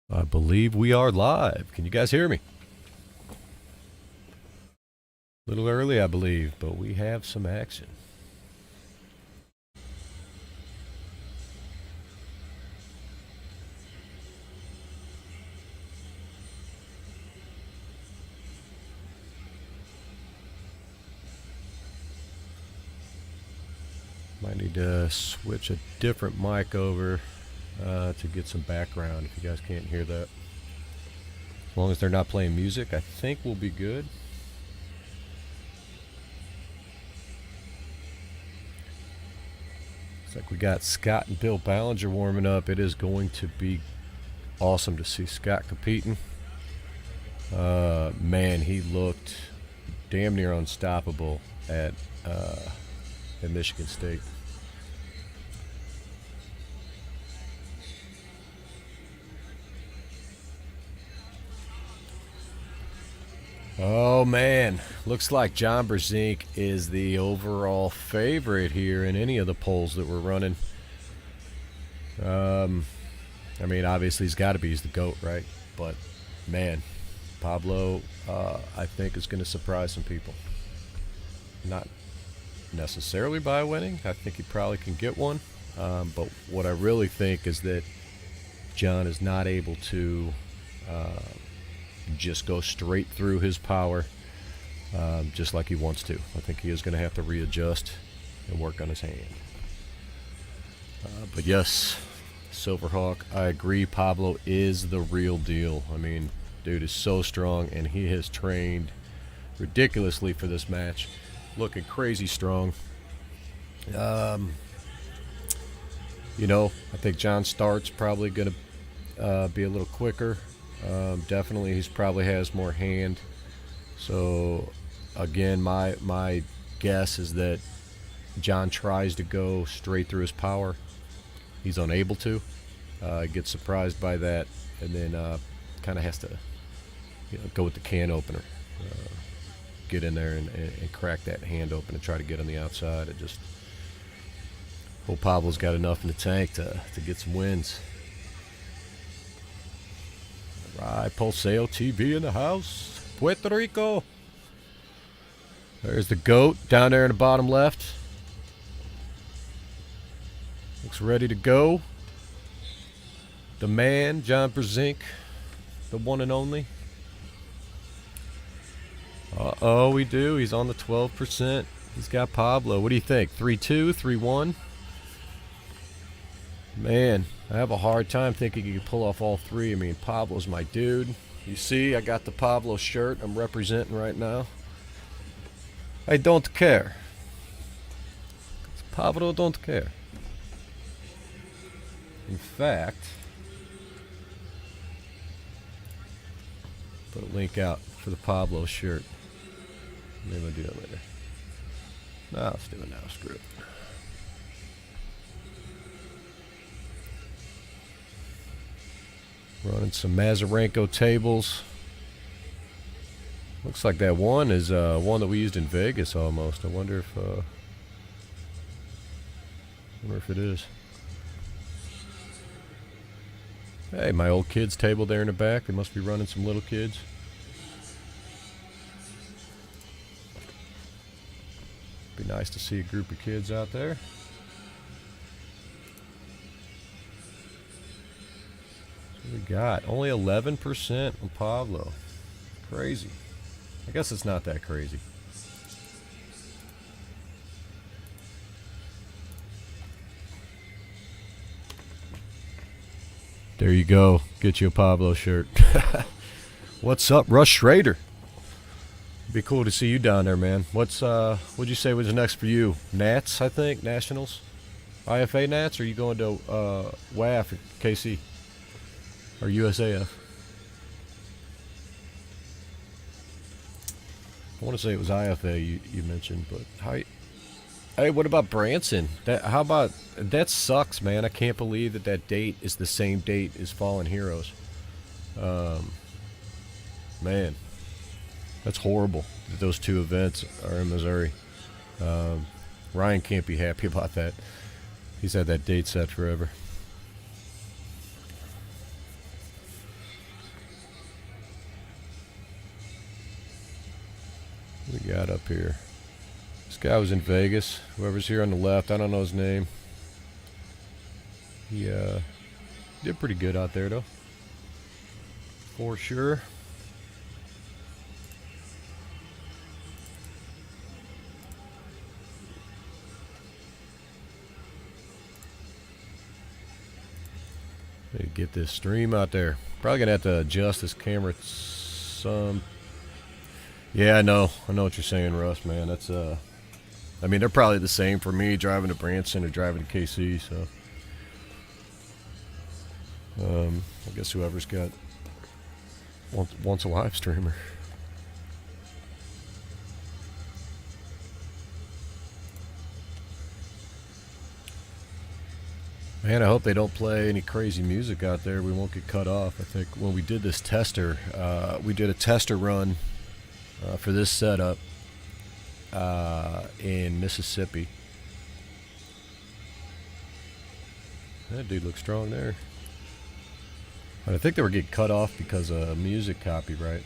I believe we are live. Can you guys hear me? A little early, I believe, but we have some action. Might need to switch a different mic over to get some background if you guys can't hear that. As long as they're not playing music, I think we'll be good. Looks like we got Scott and Bill Ballinger warming up. It is going to be awesome to see Scott competing. Man, he looked damn near unstoppable at Michigan State. Oh man, looks like John Brzenk is the overall favorite here in any of the polls that we're running. I mean, obviously he's got to be. He's the GOAT, right? But man, Pavlo, I think is going to surprise some people. Not necessarily by winning. I think he probably can get one. But what I really think is that John is not able to just go straight through his power just like he wants to. I think he is going to have to readjust and work on his hand. But yes, Silverhawk, I agree. Pavlo is the real deal. I mean, dude is so strong, and he has trained ridiculously for this match. Looking crazy strong. You know, I think John Start's probably going to be a little quicker. Definitely, he's probably has more hand. So, again, my guess is that John tries to go straight through his power. He's unable to. Gets surprised by that, and then kind of has to, go with the can opener. Get in there and crack that hand open and try to get on the outside. It just hope Pablo's got enough in the tank to get some wins. All right, Pulseo TV in the house. Puerto Rico. There's the GOAT down there in the bottom left. Looks ready to go. The man, John Brzenk, the one and only. Uh-oh, we do. He's on the 12%. He's got Pablo. What do you think? 3-2, 3-1? Man, I have a hard time thinking he could pull off all three. I mean, Pablo's my dude. You see, I got the Pablo shirt I'm representing right now. I don't care. Pablo don't care. In fact, put a link out for the Pablo shirt. Maybe I'll do that later. No, let's do it now. Screw it. Running some Mazarenko tables. Looks like that one is one that we used in Vegas almost. I wonder if it is. Hey, my old kids table there in the back. They must be running some little kids. Be nice to see a group of kids out there. What we got? Only 11% on Pablo. Crazy. I guess it's not that crazy. There you go. Get you a Pablo shirt. What's up, Russ Schrader? Be cool to see you down there, man. What'd you say was next for you? Nats, I think, Nationals, IFA Nats, or are you going to WAF at KC or USAF? I want to say it was IFA you mentioned, but hey, what about Branson? That sucks, man. I can't believe that date is the same date as Fallen Heroes. Man, that's horrible that those two events are in Missouri. Ryan can't be happy about that. He's had that date set forever. up here. This guy was in Vegas. Whoever's here on the left, I don't know his name. He did pretty good out there, though. For sure. Need to get this stream out there. Probably gonna have to adjust this camera some. Yeah, I know what you're saying, Russ, man. That's I mean, they're probably the same for me driving to Branson or driving to KC, so I guess whoever's got wants a live streamer. Man, I hope they don't play any crazy music out there. We won't get cut off. I think when we did this tester, we did a tester run for this setup in Mississippi. That dude looks strong there. But I think they were getting cut off because of music copyright.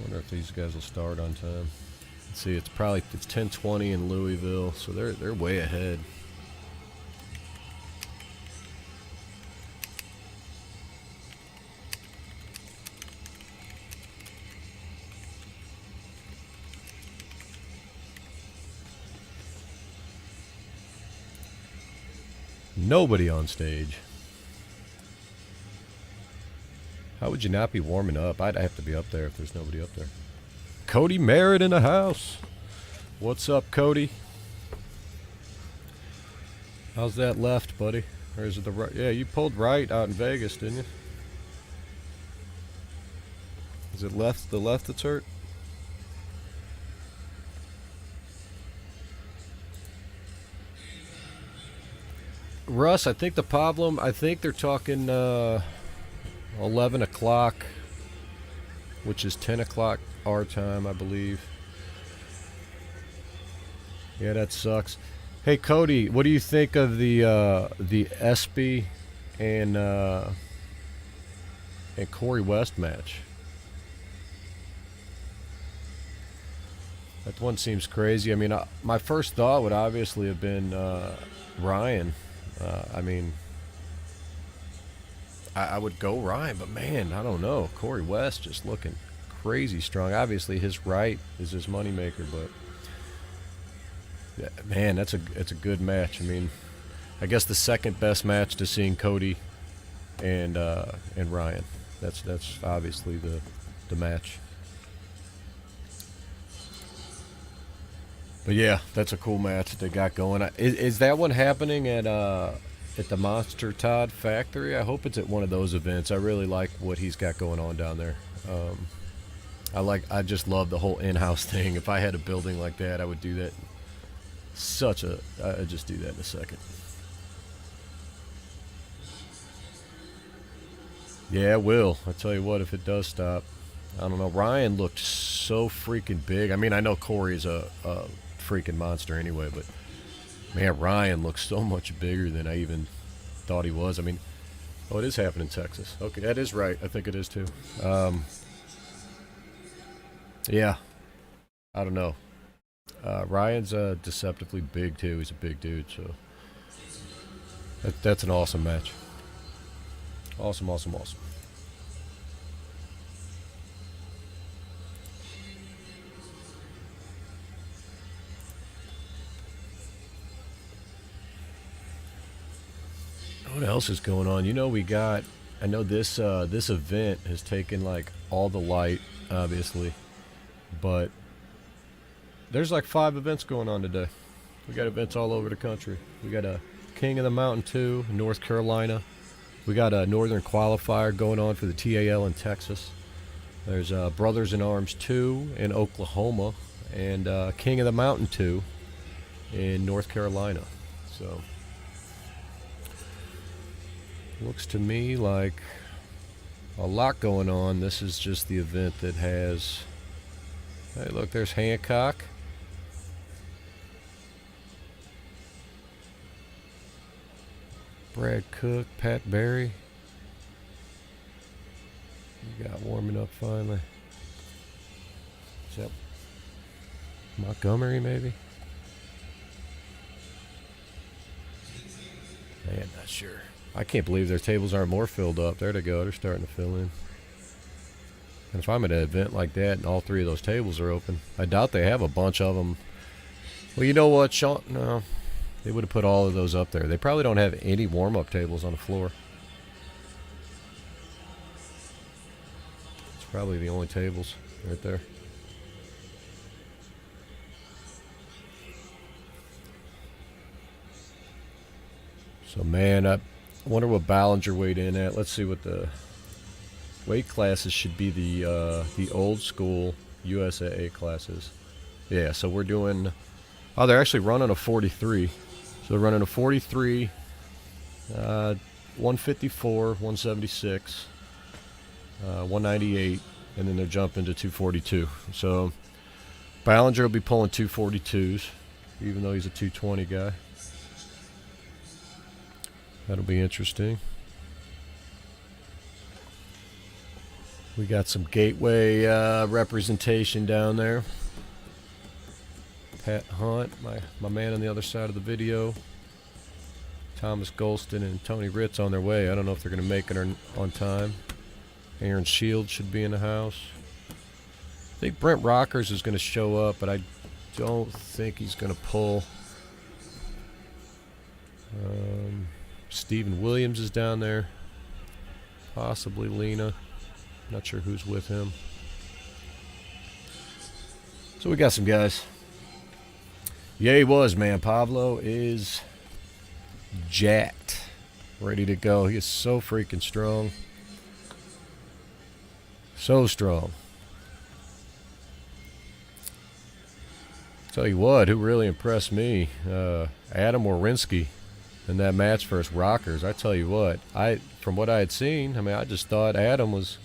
Wonder if these guys will start on time. Let's see, it's 10:20 in Louisville, so they're way ahead. Nobody on stage. How would you not be warming up? I'd have to be up there if there's nobody up there. Cody Merritt in the house. What's up, Cody? How's that left, buddy? Or is it the right? Yeah, you pulled right out in Vegas, didn't you? Is it left? The left that's hurt? Russ, I think the problem, I think they're talking 11 o'clock, which is 10 o'clock our time, I believe. Yeah, that sucks. Hey, Cody, what do you think of the Espy and Corey West match? That one seems crazy. I mean, my first thought would obviously have been Ryan. I mean, I would go Ryan, but man, I don't know. Corey West just looking crazy strong. Obviously, his right is his moneymaker, but yeah, man, it's a good match. I mean, I guess the second best match to seeing Cody and Ryan. That's obviously the match. But yeah, that's a cool match that they got going. Is that one happening at the Monster Todd factory? I hope it's at one of those events. I really like what he's got going on down there. I just love the whole in-house thing. If I had a building like that, I would do that. I'd just do that in a second. Yeah, it will. I tell you what, if it does stop. I don't know. Ryan looked so freaking big. I mean, I know Corey's a freaking monster anyway, but man, Ryan looks so much bigger than I even thought he was. I mean, oh, it is happening in Texas. Okay, that is right. I think it is too. Yeah, I don't know. Ryan's deceptively big too. He's a big dude, so that's an awesome match. Awesome. What else is going on? You know, I know this event has taken like all the light, obviously, but there's like 5 events going on today. We got events all over the country. We got a King of the Mountain 2 in North Carolina. We got a Northern Qualifier going on for the TAL in Texas. There's Brothers in Arms 2 in Oklahoma, and King of the Mountain 2 in North Carolina. So looks to me like a lot going on. This is just the event that has... Hey, look, there's Hancock. Brad Cook, Pat Barry. You got warming up finally. Yep. Montgomery, maybe? Man, not sure. I can't believe their tables aren't more filled up. There they go. They're starting to fill in. And if I'm at an event like that and all three of those tables are open, I doubt they have a bunch of them. Well, you know what, Sean? No. They would have put all of those up there. They probably don't have any warm-up tables on the floor. It's probably the only tables right there. So, man, I wonder what Ballinger weighed in at. Let's see what the weight classes should be. The old school USAA classes. Yeah, so we're doing... Oh, they're actually running a 43. So they're running a 43, 154, 176, 198, and then they're jumping to 242. So Ballinger will be pulling 242s, even though he's a 220 guy. That'll be interesting. We got some Gateway representation down there. Pat Hunt, my man on the other side of the video. Thomas Golston and Tony Ritz on their way. I don't know if they're going to make it on time. Aaron Shields should be in the house. I think Brent Rockers is going to show up, but I don't think he's going to pull. Stephen Williams is down there. Possibly Lena. Not sure who's with him. So we got some guys. Yeah, he was, man. Pavlo is jacked. Ready to go. He is so freaking strong. So strong. Tell you what, who really impressed me, Adam Wawrinski in that match versus Rockers. I tell you what, from what I had seen, I mean, I just thought Adam was,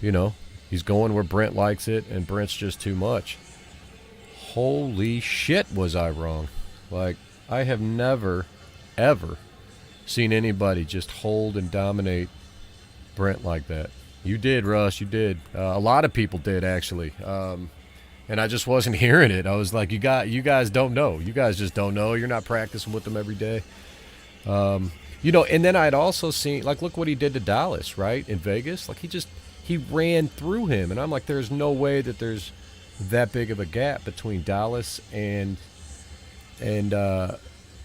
you know, he's going where Brent likes it, and Brent's just too much. Holy shit, was I wrong. Like, I have never, ever seen anybody just hold and dominate Brent like that. You did, Russ, you did. A lot of people did, actually. And I just wasn't hearing it. I was like, you guys don't know. You guys just don't know. You're not practicing with them every day. You know, and then I'd also seen, like, look what he did to Dallas, right, in Vegas. Like, he ran through him. And I'm like, there's no way that there's that big of a gap between Dallas and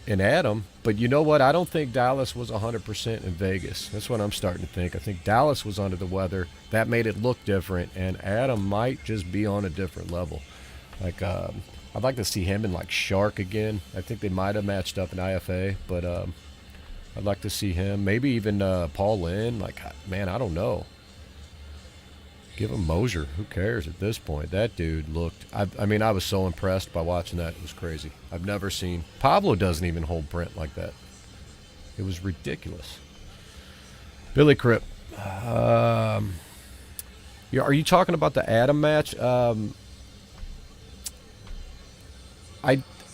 Adam. But you know what? I don't think Dallas was 100% in Vegas. That's what I'm starting to think. I think Dallas was under the weather. That made it look different, and Adam might just be on a different level. Like, I'd like to see him in, like, Shark again. I think they might have matched up in IFA, but I'd like to see him. Maybe even Paul Lynn. Like, man, I don't know. Give him Mosier. Who cares at this point? That dude looked... I mean, I was so impressed by watching that. It was crazy. I've never seen... Pablo doesn't even hold Brent like that. It was ridiculous. Billy Cripp. Are you talking about the Adam match? I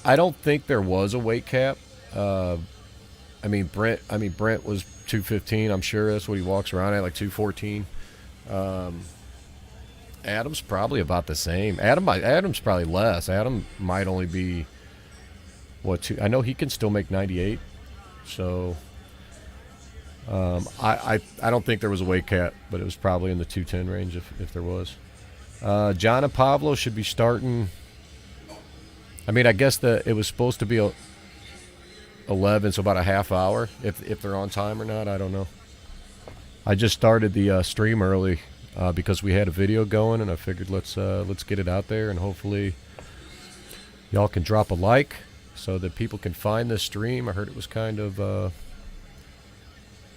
don't think there was a weight cap. I mean, Brent was 215. I'm sure that's what he walks around at, like 214. Adam's probably about the same. Adam's probably less. Adam might only be I know he can still make 98. So I don't think there was a weight cap, but it was probably in the 210 range if there was. John and Pablo should be starting. I mean, I guess it was supposed to be 11, so about a half hour. If they're on time or not, I don't know. I just started the stream early. Because we had a video going, and I figured let's get it out there, and hopefully y'all can drop a like so that people can find this stream. I heard it was kind of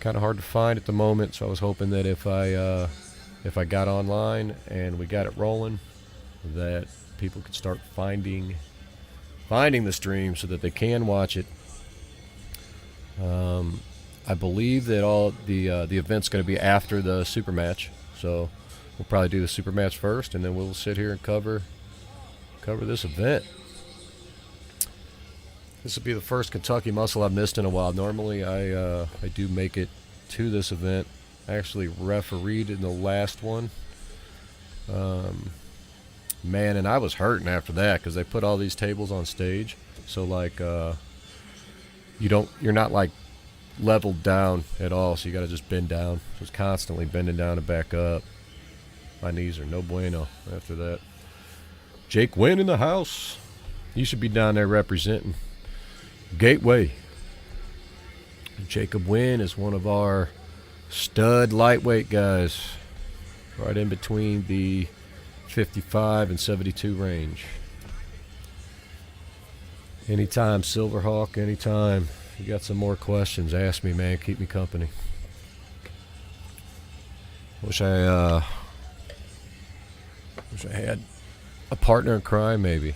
hard to find at the moment, so I was hoping that if I got online and we got it rolling, that people could start finding the stream so that they can watch it. I believe that all the event's going to be after the super match. So we'll probably do the super match first, and then we'll sit here and cover this event. This will be the first Kentucky Muscle I've missed in a while. Normally, I do make it to this event. I actually refereed in the last one. Man, and I was hurting after that because they put all these tables on stage. So like, you're not like leveled down at all. So you got to just bend down. So it's constantly bending down and back up. My knees are no bueno after that. Jake Wynn in the house. You should be down there representing Gateway. Jacob Wynn is one of our stud lightweight guys, right in between the 55 and 72 range. Anytime, Silverhawk, anytime. You got some more questions, ask me, man. Keep me company. Wish I had a partner in crime, maybe.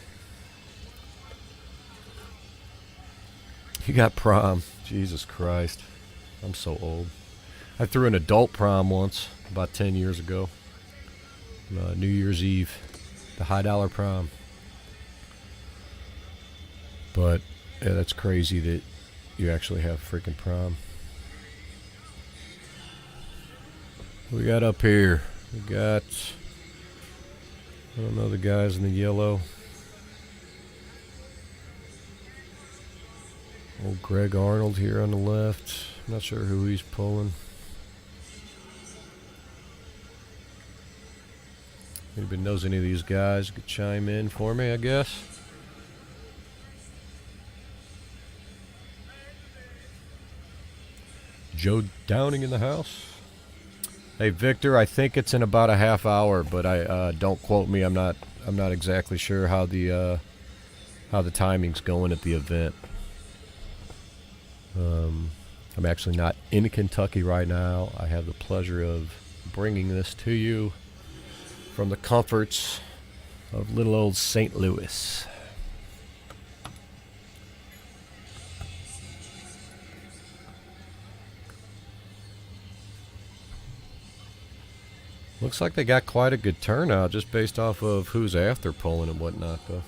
You got prom. Jesus Christ. I'm so old. I threw an adult prom once, about 10 years ago. New Year's Eve. The high dollar prom. But, yeah, that's crazy that you actually have freaking prom. What we got up here? We got, I don't know, the guys in the yellow. Old Greg Arnold here on the left. I'm not sure who he's pulling. Anybody knows any of these guys could chime in for me, I guess. Joe Downing in the house. Hey Victor, I think it's in about a half hour, but I don't quote me. I'm not exactly sure how the timing's going at the event. I'm actually not in Kentucky right now. I have the pleasure of bringing this to you from the comforts of little old St. Louis. Looks like they got quite a good turnout just based off of who's after pulling and whatnot, though.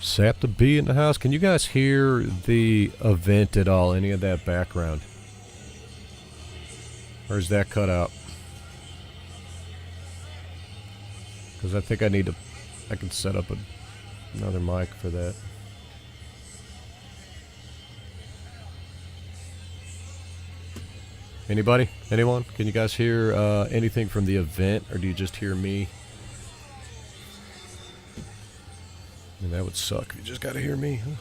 Sap the Bee in the house. Can you guys hear the event at all? Any of that background? Or is that cut out? Because I think I can set up another mic for that. Anybody? Anyone? Can you guys hear anything from the event, or do you just hear me? I mean, that would suck if you just got to hear me, huh?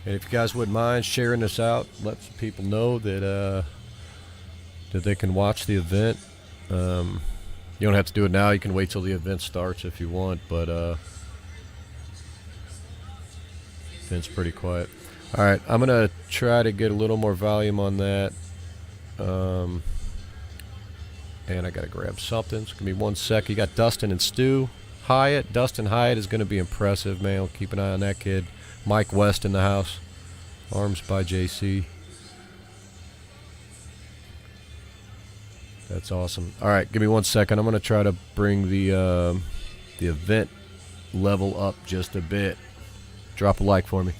And if you guys wouldn't mind sharing this out, let some people know that they can watch the event. You don't have to do it now. You can wait till the event starts if you want, but event's pretty quiet. All right, I'm going to try to get a little more volume on that. And I gotta grab something. So give me 1 sec. You got Dustin and Stu Hyatt. Dustin Hyatt is gonna be impressive, man. Keep an eye on that kid. Mike West in the house. Arms by JC. That's awesome. All right, give me 1 second. I'm gonna try to bring the event level up just a bit. Drop a like for me.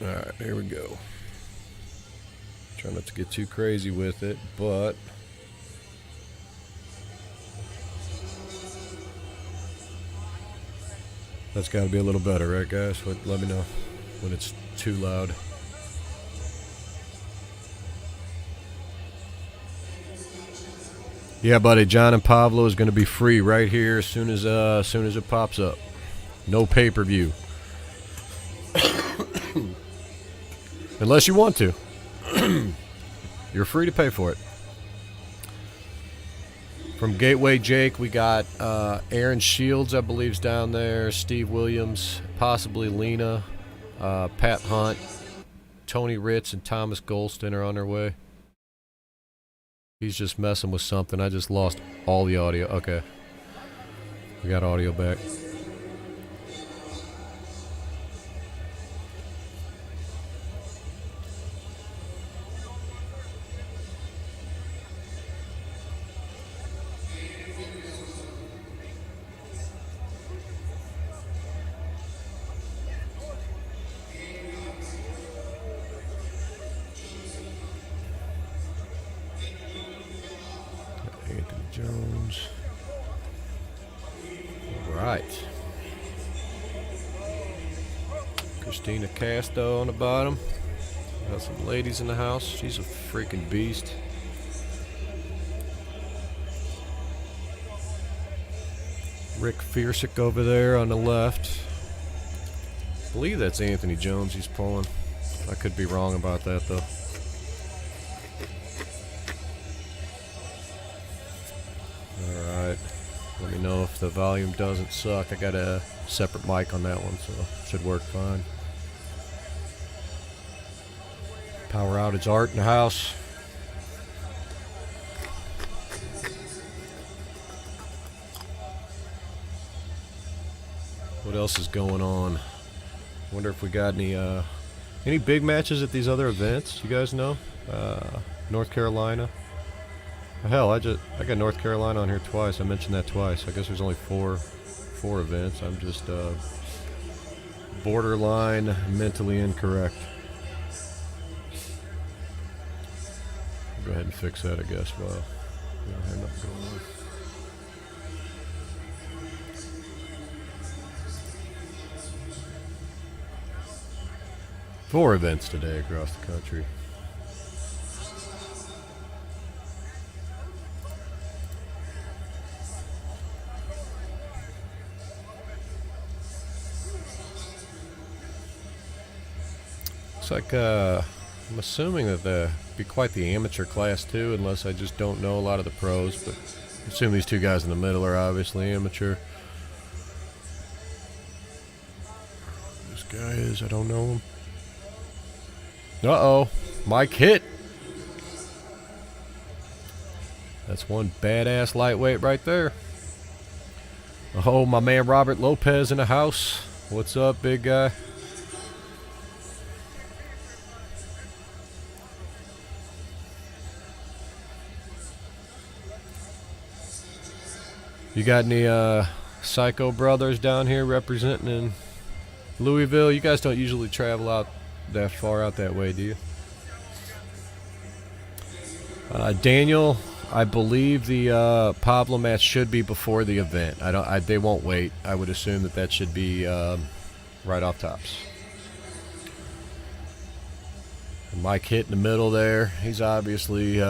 Alright, here we go. Try not to get too crazy with it, but that's got to be a little better, right, guys? Let me know when it's too loud. Yeah, buddy, John and Pavlo is going to be free right here as soon as it pops up. No pay-per-view. Unless you want to. You're free to pay for it. From Gateway Jake, we got Aaron Shields, I believe, is down there. Steve Williams, possibly Lena. Pat Hunt, Tony Ritz, and Thomas Golston are on their way. He's just messing with something. I just lost all the audio. Okay. We got audio back. Jones. Right. Christina Casto on the bottom. Got some ladies in the house. She's a freaking beast. Rick Fiersick over there on the left. I believe that's Anthony Jones he's pulling. I could be wrong about that though. Alright, let me know if the volume doesn't suck. I got a separate mic on that one, so it should work fine. Power outage art in the house. What else is going on? Wonder if we got any big matches at these other events. You guys know? North Carolina. Hell, I got North Carolina on here twice. I mentioned that twice. I guess there's only four events. I'm just borderline mentally incorrect. Go ahead and fix that, I guess. Well, I have nothing going on. Four events today across the country. Looks like I'm assuming that there'll be quite the amateur class too, unless I just don't know a lot of the pros, but I assume these two guys in the middle are obviously amateur. This guy is, I don't know him. Uh-oh, Mike hit. That's one badass lightweight right there. Oh, my man Robert Lopez in the house. What's up, big guy? You got any Psycho brothers down here representing in Louisville? You guys don't usually travel out that far out that way, do you? Daniel, I believe the Pablo match should be before the event. They won't wait. I would assume that should be right off tops. And Mike hit in the middle there. He's obviously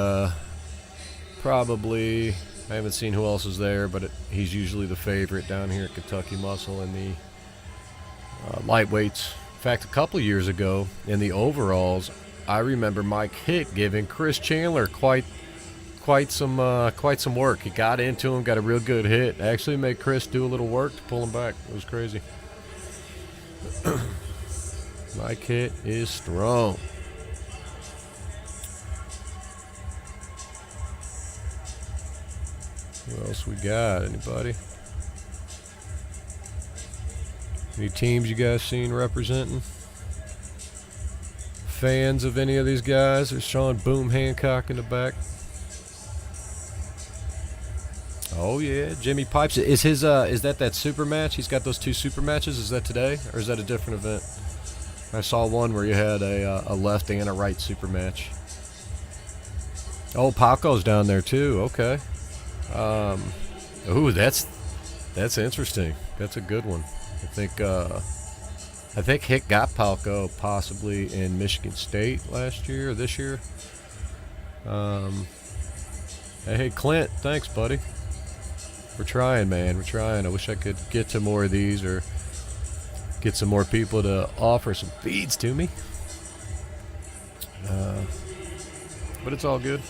probably. I haven't seen who else is there, but he's usually the favorite down here at Kentucky Muscle in the lightweights. In fact, a couple years ago in the overalls, I remember Mike Hitt giving Chris Chandler quite some work. He got into him, got a real good hit. Actually made Chris do a little work to pull him back. It was crazy. Mike Hitt is strong. What else we got? Anybody? Any teams you guys seen representing? Fans of any of these guys? There's Sean Boom Hancock in the back. Oh yeah, Jimmy Pipes. Is his is that super match? He's got those two super matches. Is that today or is that a different event? I saw one where you had a left and a right super match. Oh, Paco's down there too. Okay. Ooh, that's interesting. That's a good one. I think Hick got Paco possibly in Michigan State last year or this year. Hey, Clint, thanks, buddy. We're trying, man. We're trying. I wish I could get to more of these or get some more people to offer some feeds to me. But it's all good.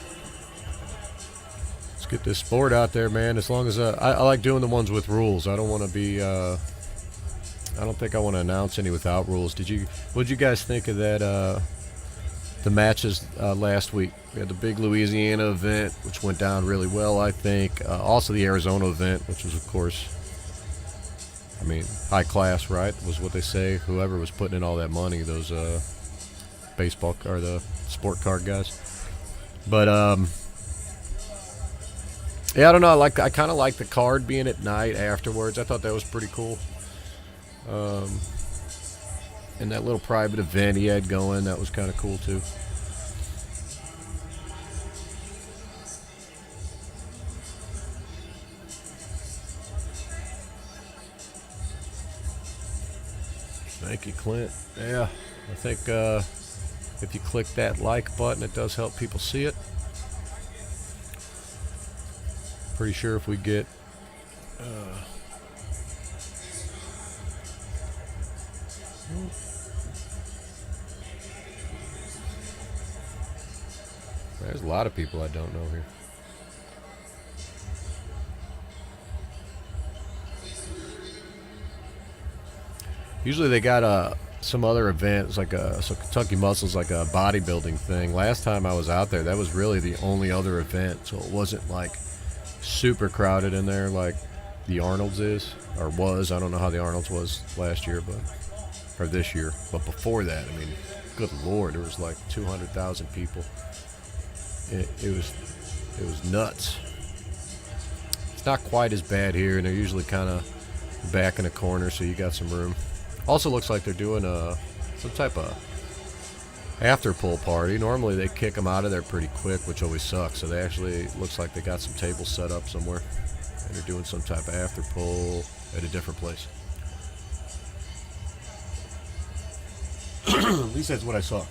Let's get this sport out there, man. As long as I like doing the ones with rules. I don't want to be. I don't think I want to announce any without rules. What'd you guys think of that? The matches last week. We had the big Louisiana event, which went down really well, I think. Also the Arizona event, which was, of course, I mean, high class, right? Was what they say. Whoever was putting in all that money, those baseball or the sport card guys. But yeah, I don't know. I kind of like the card being at night afterwards. I thought that was pretty cool. And that little private event he had going, that was kind of cool too. Thank you, Clint. Yeah, I think if you click that like button, it does help people see it. Pretty sure if we get there's a lot of people I don't know here. Usually they got some other events, like so Kentucky Muscle's like a bodybuilding thing. Last time I was out there, that was really the only other event, so it wasn't like super crowded in there like the Arnold's is, or was. I don't know how the Arnold's was last year, or this year. But before that, I mean, good Lord, there was like 200,000 people. It was nuts. It's not quite as bad here, and they're usually kind of back in a corner, so you got some room. Also looks like they're doing some type of after pool party. Normally they kick them out of there pretty quick, which always sucks. So they actually looks like they got some tables set up somewhere, and they're doing some type of after pool at a different place. At least that's what I saw.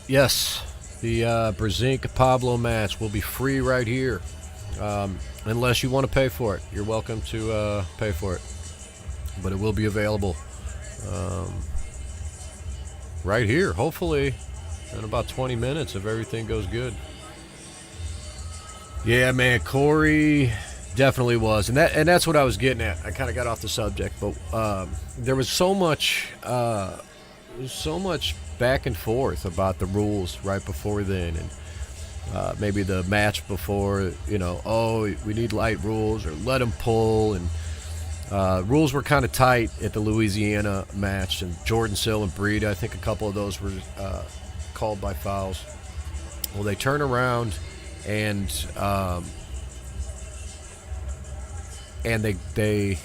Yes, the Brzenk Pavlo match will be free right here. Unless you want to pay for it. You're welcome to pay for it. But it will be available right here, hopefully in about 20 minutes if everything goes good. Yeah, man, Corey definitely was. And that's what I was getting at. I kind of got off the subject, but there was so much back and forth about the rules right before then, and maybe the match before, we need light rules or let them pull, and rules were kind of tight at the Louisiana match, and Jordan Sill and Breed, I think a couple of those were called by fouls. Well, they turn around and they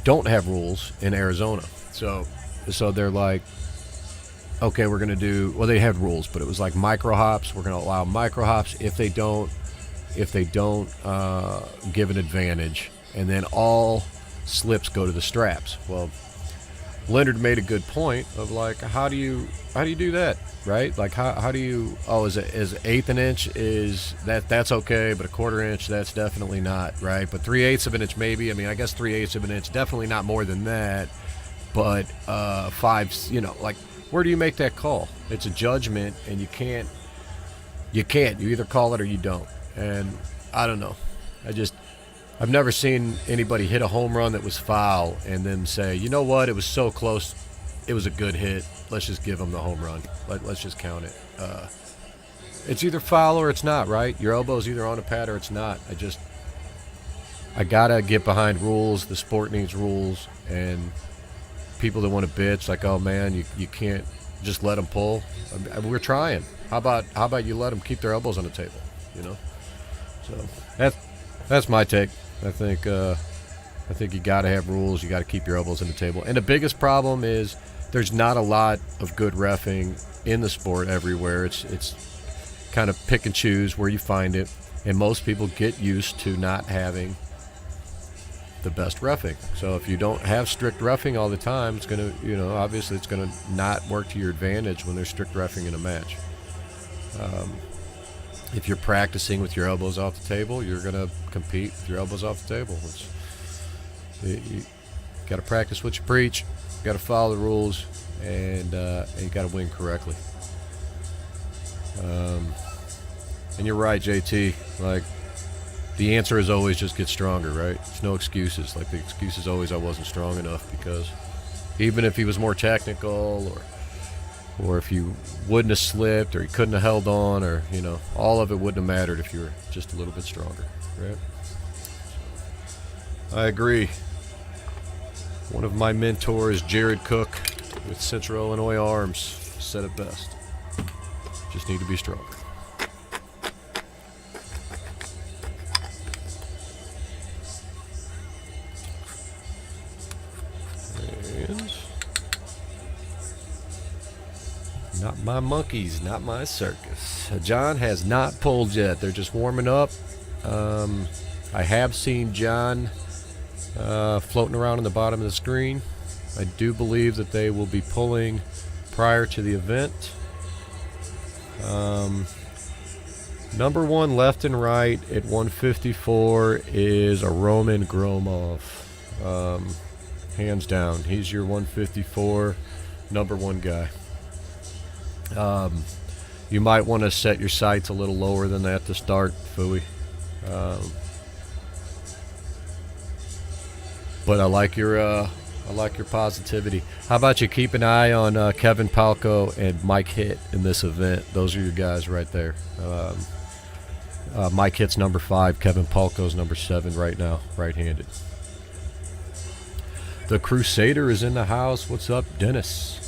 don't have rules in Arizona, so they're like, okay, we're going to do, well, they had rules, but it was like micro hops. We're going to allow micro hops if they don't give an advantage, and then all slips go to the straps. Well, Leonard made a good point of like, how do you do that, right? Like how do you, is eighth an inch, is that's okay, but a quarter inch, that's definitely not, right? But 3/8 of an inch maybe. I mean, I guess 3/8 of an inch, definitely not more than that. But 5, like, where do you make that call? It's a judgment, and you can't. You either call it or you don't. And I don't know. I've never seen anybody hit a home run that was foul and then say, you know what, it was so close, it was a good hit. Let's just give them the home run. Let's just count it. It's either foul or it's not, right? Your elbow's either on a pad or it's not. I gotta get behind rules. The sport needs rules, and people that want to bitch like, oh man, you can't just let them pull. We're trying. How about you let them keep their elbows on the table? So that's my take. I think I think you got to have rules. You got to keep your elbows on the table. And the biggest problem is there's not a lot of good reffing in the sport everywhere. It's kind of pick and choose where you find it. And most people get used to not having the best reffing. So if you don't have strict reffing all the time, it's going to, obviously it's going to not work to your advantage when there's strict reffing in a match. If you're practicing with your elbows off the table, you're going to compete with your elbows off the table. You got to practice what you preach. You got to follow the rules, and you got to win correctly. And you're right, JT. Like, the answer is always just get stronger, right? There's no excuses. Like, the excuse is always I wasn't strong enough, because even if he was more technical, or if you wouldn't have slipped, or you couldn't have held on, or, all of it wouldn't have mattered if you were just a little bit stronger, right? I agree. One of my mentors, Jared Cook with Central Illinois Arms, said it best. Just need to be stronger. And not my monkeys, not my circus. John has not pulled yet. They're just warming up. I have seen John floating around on the bottom of the screen. I do believe that they will be pulling prior to the event. Number one left and right at 154 is a Roman Gromov. Hands down. He's your 154 number one guy. You might want to set your sights a little lower than that to start, Fooey. But I like your positivity. How about you keep an eye on Kevin Palco and Mike Hitt in this event? Those are your guys right there. Mike Hitt's number 5. Kevin Palco's number 7 right now, right-handed. The Crusader is in the house. What's up, Dennis?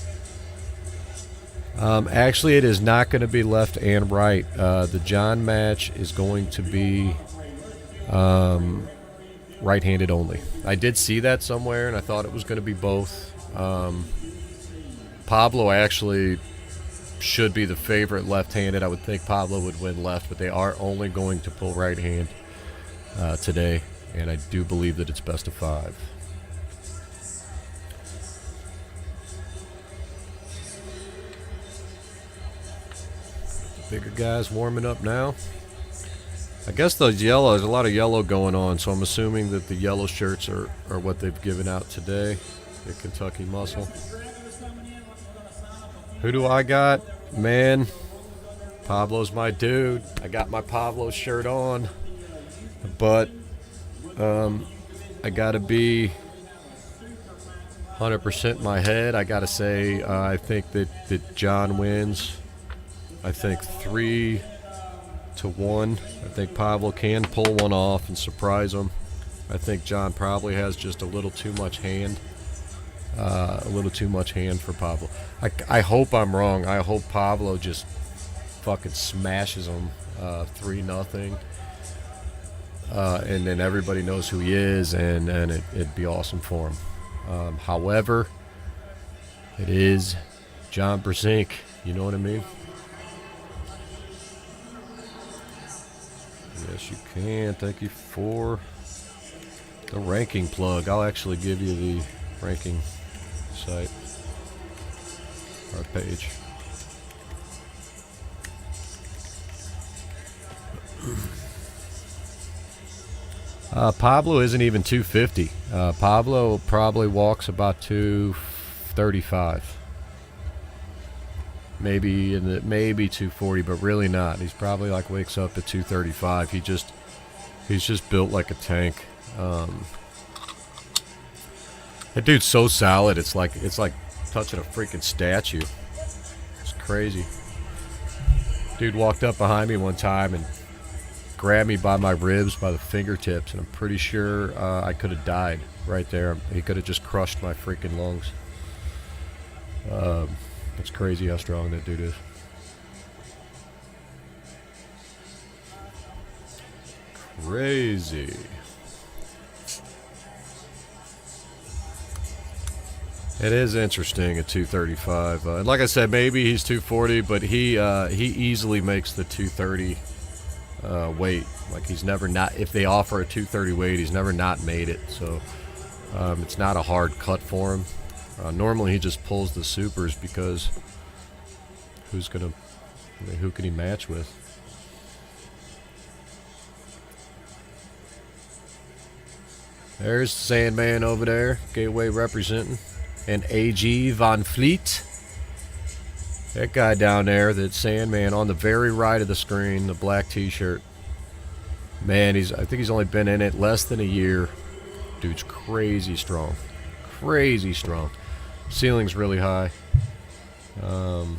Actually, it is not going to be left and right. The John match is going to be right-handed only. I did see that somewhere, and I thought it was going to be both. Pablo actually should be the favorite left-handed. I would think Pablo would win left, but they are only going to pull right hand today, and I do believe that it's best of 5. Bigger guys warming up now. I guess those yellow, there's a lot of yellow going on, so I'm assuming that the yellow shirts are what they've given out today at Kentucky Muscle. Who do I got? Man, Pablo's my dude. I got my Pablo shirt on, but I got to be 100% in my head. I got to say I think that John wins. I think 3-1. I think Pablo can pull one off and surprise him. I think John probably has just a little too much hand. For Pablo. I hope I'm wrong. I hope Pablo just fucking smashes him 3-0. And then everybody knows who he is, and it'd be awesome for him. However, it is John Brzenk. You know what I mean? Yes, you can. Thank you for the ranking plug. I'll actually give you the ranking site or page. Pablo isn't even 250. Pablo probably walks about 235. Maybe 240, but really not. He's probably like wakes up at 235. He's just built like a tank. That dude's so solid. It's like touching a freaking statue. It's crazy. Dude walked up behind me one time and grabbed me by my ribs, by the fingertips, and I'm pretty sure I could have died right there. He could have just crushed my freaking lungs. It's crazy how strong that dude is. Crazy. It is interesting at 235. And like I said, maybe he's 240, but he easily makes the 230 weight. Like he's never not. If they offer a 230 weight, he's never not made it. So it's not a hard cut for him. Normally he just pulls the supers because who can he match with? There's Sandman over there, Gateway representing. And A.G. Van Vliet. That guy down there, that Sandman on the very right of the screen, the black t-shirt. Man, I think he's only been in it less than a year. Dude's crazy strong. Crazy strong. Ceiling's really high. Oh.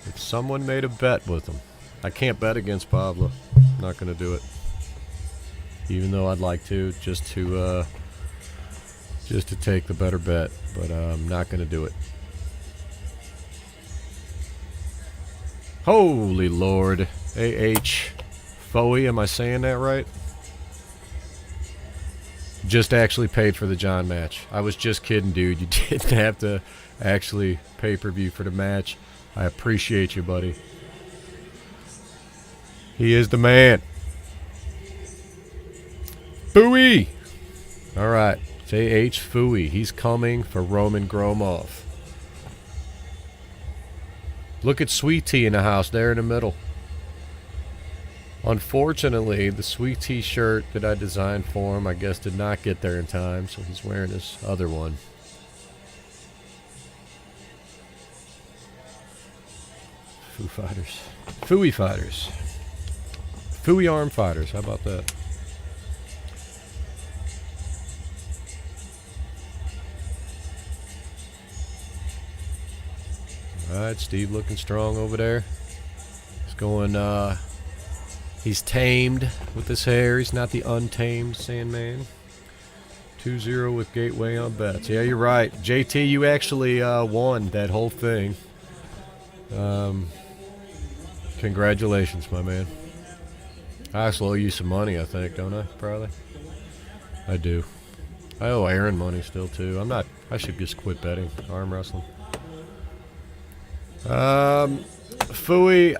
If someone made a bet with him. I can't bet against Pavlo. I'm not going to do it. Even though I'd like to, just to take the better bet, but I'm not going to do it. Holy Lord. A.H. Foey, am I saying that right? Just actually paid for the John match. I was just kidding, dude. You didn't have to actually pay-per-view for the match. I appreciate you, buddy. He is the man. Foey! All right. J.H. Foey. He's coming for Roman Gromov. Look at Sweet Tea in the house there in the middle. Unfortunately, the Sweet Tea shirt that I designed for him, I guess, did not get there in time, so he's wearing his other one. Foo Fighters. Foey Fighters. Foey Arm Fighters. How about that? All right, Steve looking strong over there. He's going, he's tamed with his hair. He's not the untamed Sandman. 2-0 with Gateway on bets. Yeah, you're right. JT, you actually won that whole thing. Congratulations, my man. I also owe you some money, I think, don't I? Probably. I do. I owe Aaron money still, too. I should just quit betting arm wrestling. Foey,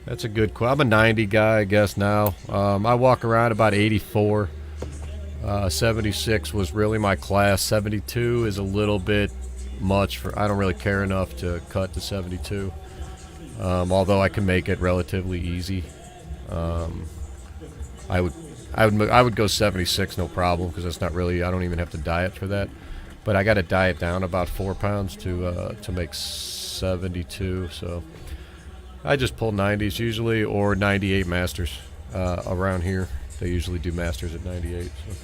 that's a good quote. I'm a 90 guy, I guess, now. I walk around about 84. 76 was really my class. 72 is a little bit much I don't really care enough to cut to 72. Although I can make it relatively easy. I would go 76, no problem, because that's not really, I don't even have to diet for that. But I got to diet down about 4 pounds to make 72. So I just pull 90s usually, or 98 masters around here. They usually do masters at 98. So.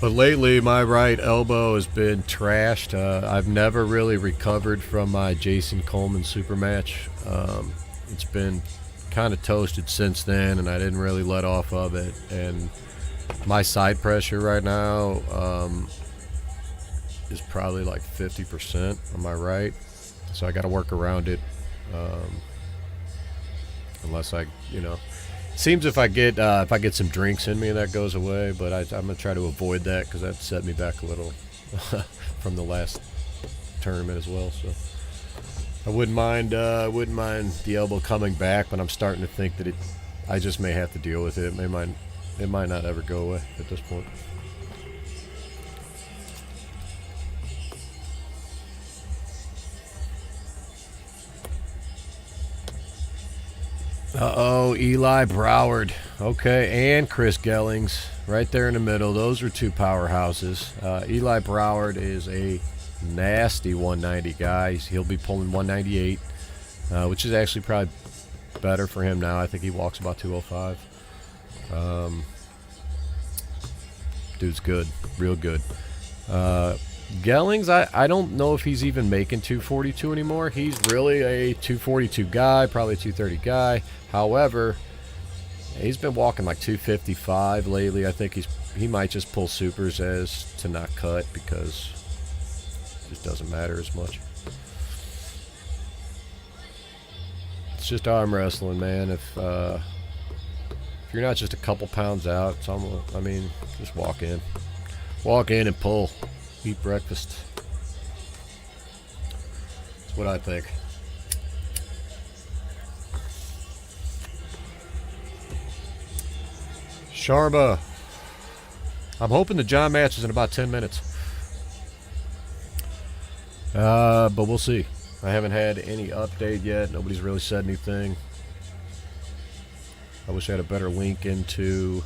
But lately, my right elbow has been trashed. I've never really recovered from my Jason Coleman super match. It's been kind of toasted since then, and I didn't really let off of it. And my side pressure right now is probably like 50% on my right, so I got to work around it. Unless seems if I get some drinks in me, that goes away. But I'm gonna try to avoid that because that set me back a little from the last tournament as well. So I wouldn't mind the elbow coming back, but I'm starting to think that I just may have to deal with it. It might not ever go away at this point. Uh-oh, Eli Broward. Okay, and Chris Gellings right there in the middle. Those are two powerhouses. Eli Broward is a nasty 190 guy. He'll be pulling 198, which is actually probably better for him now. I think he walks about 205. Dude's good, real good. Gellings, I don't know if he's even making 242 anymore. He's really a 242 guy, probably a 230 guy. However, he's been walking like 255 lately. I think he might just pull supers as to not cut because it just doesn't matter as much. It's just arm wrestling, man. If you're not just a couple pounds out, it's almost, I mean, just walk in. Walk in and pull. Eat breakfast. That's what I think. Sharma. I'm hoping the John match is in about 10 minutes. But we'll see. I haven't had any update yet. Nobody's really said anything. I wish I had a better link into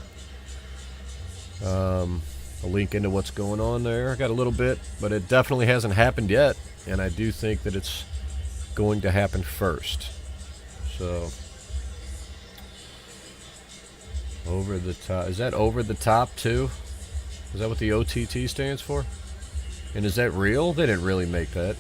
what's going on there. I got a little bit, but it definitely hasn't happened yet, and I do think that it's going to happen first. So, over the top. Is that over the top too? Is that what the OTT stands for? And is that real? They didn't really make that.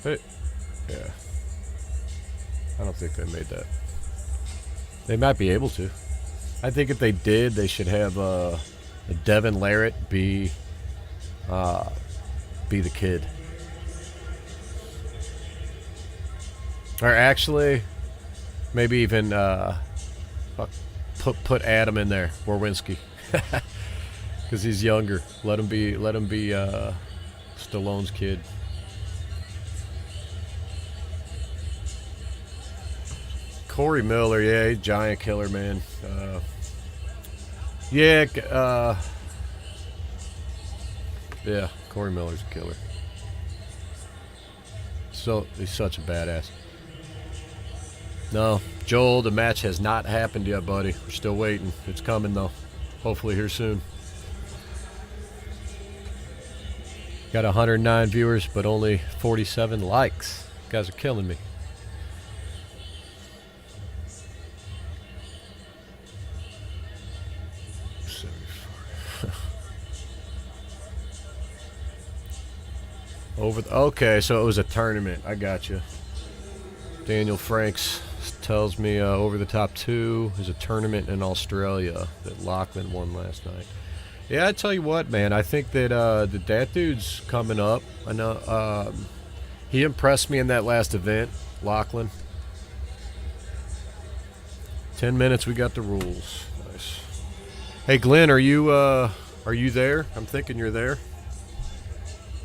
Hey, yeah. I don't think they made that. They might be able to. I think if they did, they should have Devin Larratt be the kid. Or actually, maybe even put Adam in there, Warwinski, because he's younger. Let him be Stallone's kid. Corey Miller, yeah, he's a giant killer, man. Yeah, Corey Miller's a killer. So he's such a badass. No, Joel, the match has not happened yet, buddy. We're still waiting. It's coming, though. Hopefully here soon. Got 109 viewers, but only 47 likes. You guys are killing me. Okay, so it was a tournament. I got you. Daniel Franks tells me Over the Top 2 is a tournament in Australia that Lachlan won last night. Yeah, I tell you what, man. I think that that dude's coming up. I know he impressed me in that last event, Lachlan. 10 minutes, we got the rules. Nice. Hey, Glenn, are you there? I'm thinking you're there.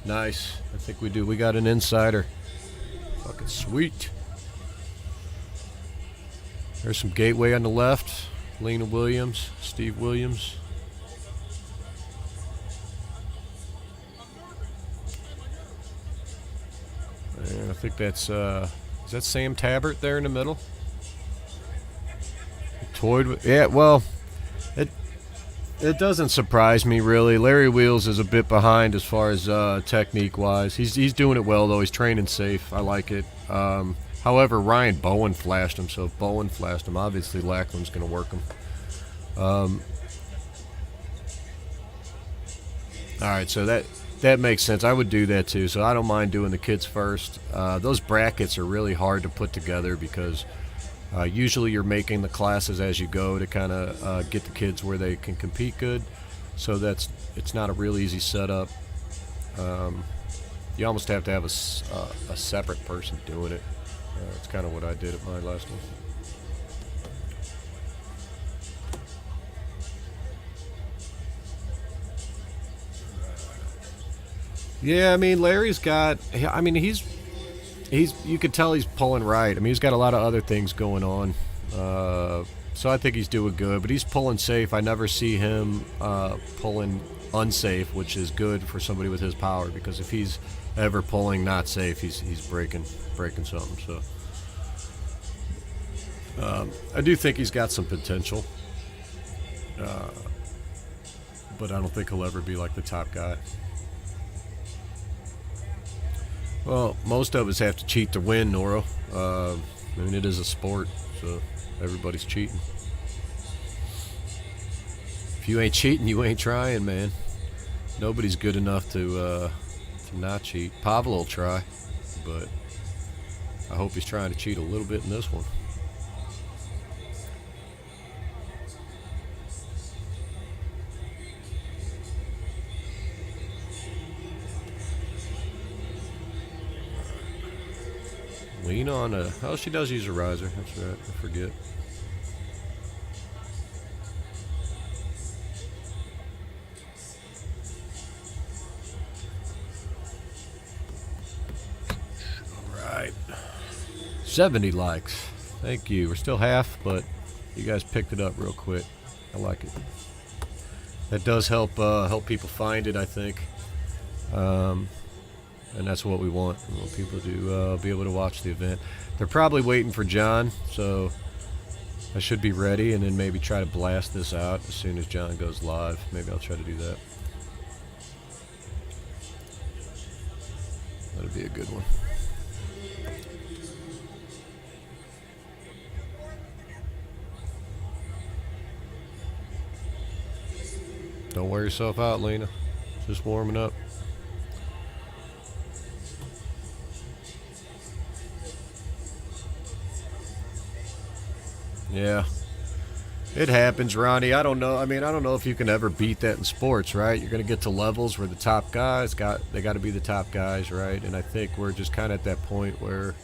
Nice. I think we do. We got an insider. Fucking sweet. There's some Gateway on the left. Lena Williams, Steve Williams. And I think that's is that Sam Tabbert there in the middle? Toyed with, yeah, well, it doesn't surprise me really. Larry Wheels is a bit behind as far as technique wise. He's doing it well though. He's training safe. I like it. However, Ryan Bowen flashed him, so if Bowen flashed him, obviously Lachlan's going to work him. All right, so that makes sense. I would do that too, so I don't mind doing the kids first. Those brackets are really hard to put together because usually you're making the classes as you go to kind of get the kids where they can compete good. So it's not a real easy setup. You almost have to have a separate person doing it. It's kind of what I did at my last one. Yeah, I mean, Larry's got. I mean, he's. You could tell he's pulling right. I mean, he's got a lot of other things going on. So I think he's doing good, but he's pulling safe. I never see him pulling unsafe, which is good for somebody with his power, because if he's ever pulling not safe, he's breaking something. So I do think he's got some potential, but I don't think he'll ever be like the top guy. Well, most of us have to cheat to win, Noro. I mean, it is a sport, so everybody's cheating. If you ain't cheating, you ain't trying, man. Nobody's good enough to not cheat. Pavlo will try, but I hope he's trying to cheat a little bit in this one. Lean on a... Oh, she does use a riser. That's right. I forget. All right. 70 likes. Thank you. We're still half, but you guys picked it up real quick. I like it. That does help people find it, I think. And that's what we want. We want people to be able to watch the event. They're probably waiting for John, so I should be ready and then maybe try to blast this out as soon as John goes live. Maybe I'll try to do that. That'd be a good one. Don't wear yourself out, Lena. Just warming up. Yeah. It happens, Ronnie. I don't know. I mean, I don't know if you can ever beat that in sports, right? You're going to get to levels where the top guys they got to be the top guys, right? And I think we're just kind of at that point where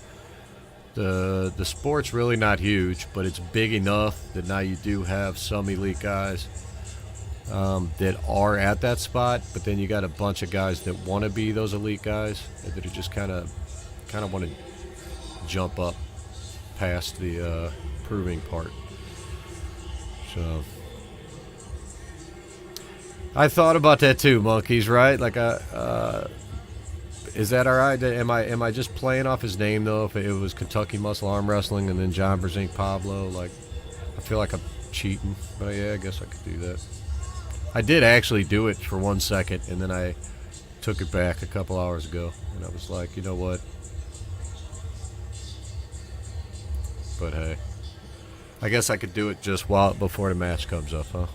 the sport's really not huge, but it's big enough that now you do have some elite guys that are at that spot, but then you got a bunch of guys that want to be those elite guys that are just kind of want to jump up past the proving part. So I thought about that too, monkeys, right? Like, is that all right? Am I just playing off his name though? If it was Kentucky Muscle Arm Wrestling and then John Brzenk Pablo, like, I feel like I'm cheating, but yeah, I guess I could do that. I did actually do it for 1 second, and then I took it back a couple hours ago, and I was like, you know what? But hey, I guess I could do it just before the match comes up, huh?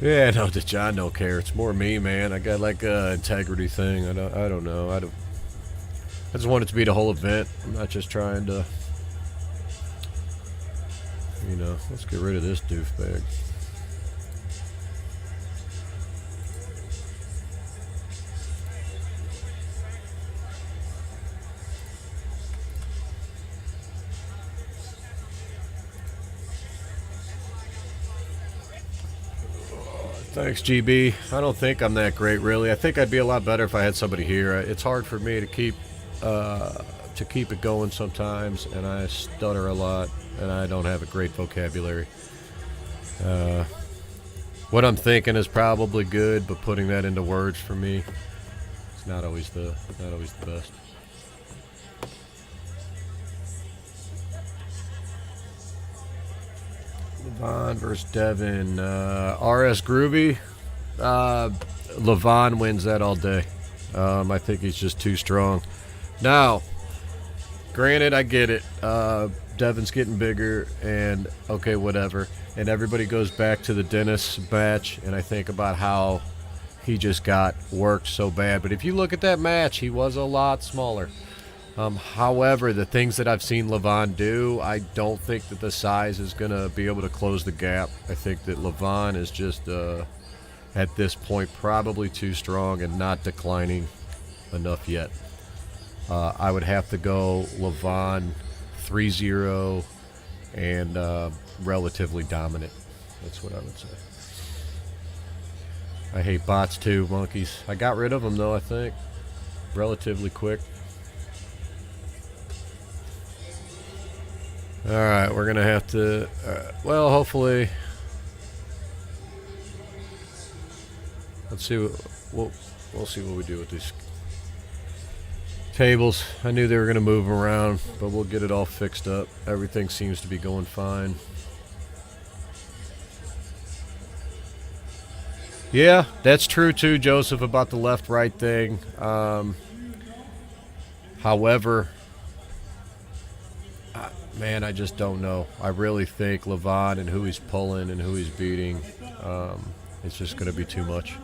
Yeah, no, John don't care. It's more me, man. I got like a integrity thing. I don't know. I just want it to be the whole event. I'm not just trying to, you know. Let's get rid of this doofbag. Thanks, GB. I don't think I'm that great, really. I think I'd be a lot better if I had somebody here. It's hard for me to keep it going sometimes, and I stutter a lot, and I don't have a great vocabulary. What I'm thinking is probably good, but putting that into words for me, it's not always the best. Levon versus Devin. RS Groovy. Levon wins that all day. I think he's just too strong. Now, granted, I get it. Devin's getting bigger, and okay, whatever. And everybody goes back to the Dennis match, and I think about how he just got worked so bad. But if you look at that match, he was a lot smaller. However, the things that I've seen Levon do, I don't think that the size is going to be able to close the gap. I think that Levon is just, at this point, probably too strong and not declining enough yet. I would have to go Levon 3-0 and relatively dominant. That's what I would say. I hate bots too, monkeys. I got rid of them, though, I think. Relatively quick. All right, we're gonna have to. Well, hopefully, let's see. We'll see what we do with these tables. I knew they were gonna move around, but we'll get it all fixed up. Everything seems to be going fine. Yeah, that's true too, Joseph, about the left-right thing. However. Man, I just don't know. I really think Levon and who he's pulling and who he's beating, It's just going to be too much.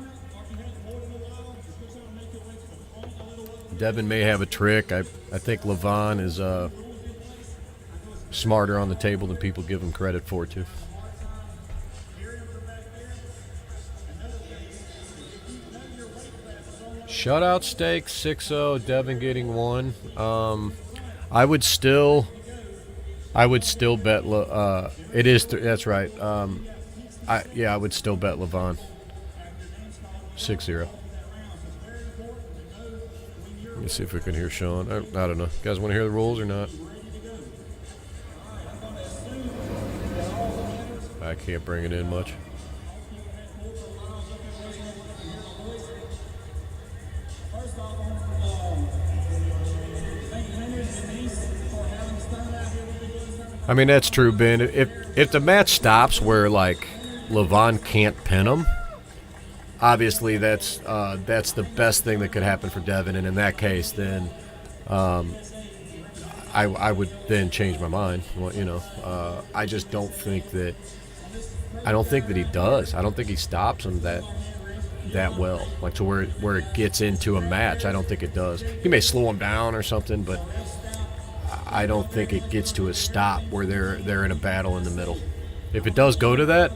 Devin may have a trick. I think Levon is smarter on the table than people give him credit for, too. Shutout stake 6-0. Devin getting 1. I would still bet. It is. That's right. I would still bet Levon 6-0. Let me see if we can hear Sean. I don't know. You guys want to hear the rules or not? I can't bring it in much. I mean, that's true, Ben. If the match stops where, like, Levon can't pin him, obviously that's the best thing that could happen for Devin. And in that case, then I would then change my mind. Well, I just don't think that – I don't think that he does. I don't think he stops him that well, like to where it gets into a match. I don't think it does. He may slow him down or something, but – I don't think it gets to a stop where they're in a battle in the middle. If it does go to that,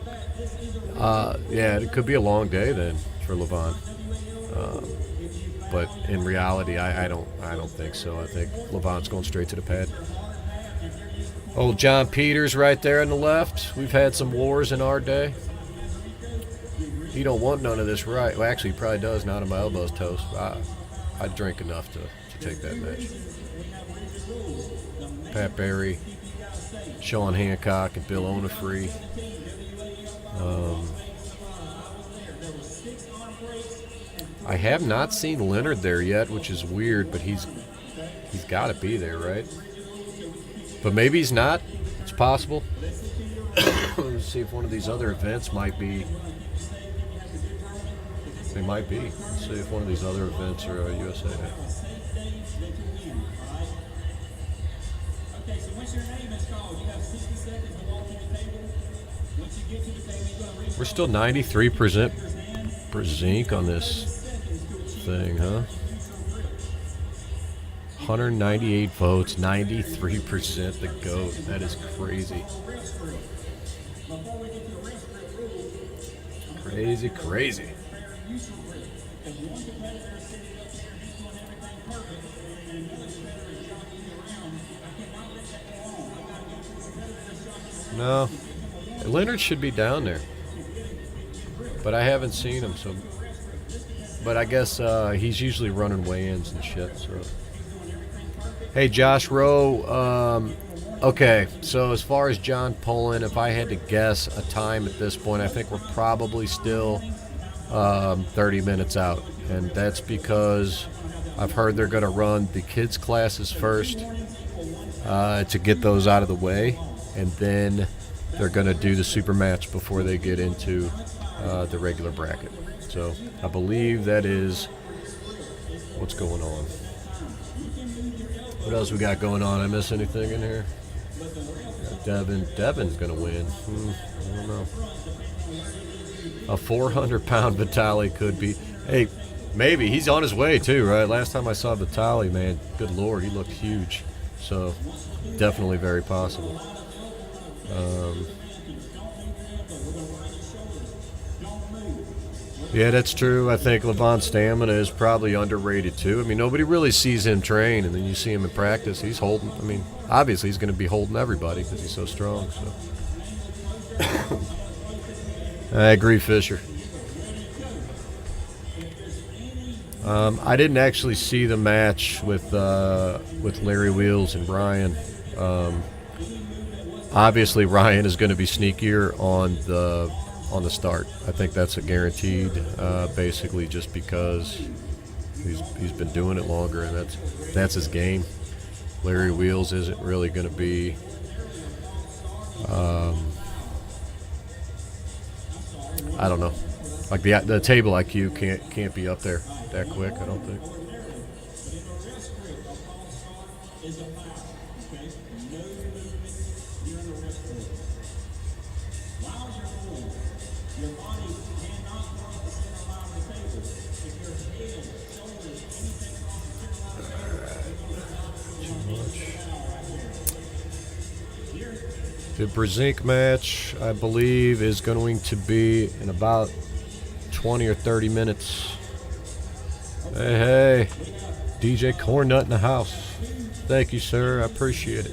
it could be a long day then for Levon. But in reality, I don't think so. I think Levon's going straight to the pad. Old John Peters right there on the left. We've had some wars in our day. He don't want none of this, right? Well, actually, he probably does. Now that my elbow's toast. I'd drink enough to take that match. Pat Barry, Sean Hancock, and Bill Onifree. I have not seen Leonard there yet, which is weird, but he's got to be there, right? But maybe he's not. It's possible. Let's see if one of these other events might be. They might be. Let's see if one of these other events are USA. We're still 93% Brzenk on this thing, huh? 198 votes, 93% the GOAT. That is crazy. Crazy. No. Leonard should be down there. But I haven't seen him, so. But I guess he's usually running weigh-ins and shit, so. Hey, Josh Rowe. Okay, so as far as John Pullen, if I had to guess a time at this point, I think we're probably still 30 minutes out. And that's because I've heard they're going to run the kids' classes first to get those out of the way. And then they're going to do the super match before they get into the regular bracket. So I believe that is what's going on. What else we got going on? I miss anything in here? Devin's going to win. I don't know. A 400-pound Vitaly could be. Hey, maybe. He's on his way, too, right? Last time I saw Vitaly, man, good Lord, he looked huge. So definitely very possible. Yeah, that's true. I think Levon's stamina is probably underrated, too. I mean, nobody really sees him train, and then you see him in practice. He's holding, I mean, obviously he's going to be holding everybody because he's so strong. So I agree, Fisher. I didn't actually see the match with Larry Wheels and Ryan. Obviously, Ryan is going to be sneakier on the start. I think that's a guaranteed, basically just because he's been doing it longer, and that's his game. Larry Wheels isn't really going to be I don't know. Like the table IQ can't be up there that quick, I don't think. The Brzenk match, I believe, is going to be in about 20 or 30 minutes. Hey, DJ Cornnut in the house. Thank you, sir. I appreciate it.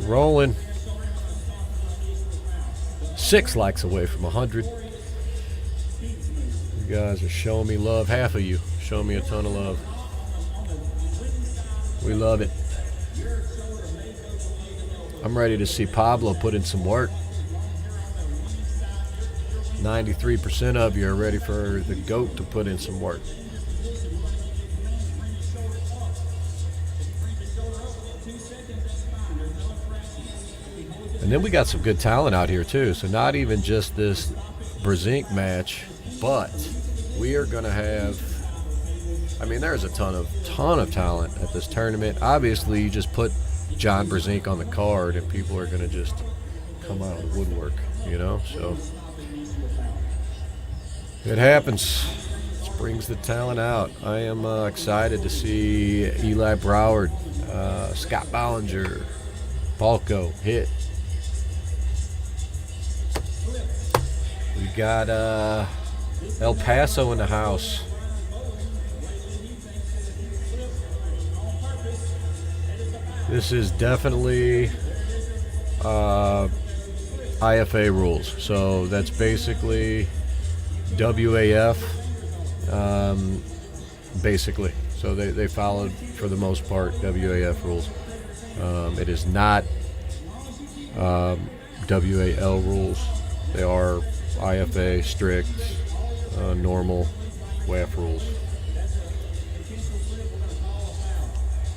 Rolling. 6 likes away from 100. You guys are showing me love. Half of you showing me a ton of love. We love it. I'm ready to see Pablo put in some work. 93% of you are ready for the GOAT to put in some work. And then we got some good talent out here too. So not even just this Brzenk match, but we are going to have, I mean, there's a ton of talent at this tournament. Obviously, you just put John Brzenk on the card and people are going to just come out of the woodwork, you know? So it happens. It brings the talent out. I am excited to see Eli Broward, Scott Ballinger, Balco hit. We got El Paso in the house. This is definitely IFA rules. So that's basically WAF, basically. So they followed, for the most part, WAF rules. It is not WAL rules. They are IFA, strict, normal WAF rules.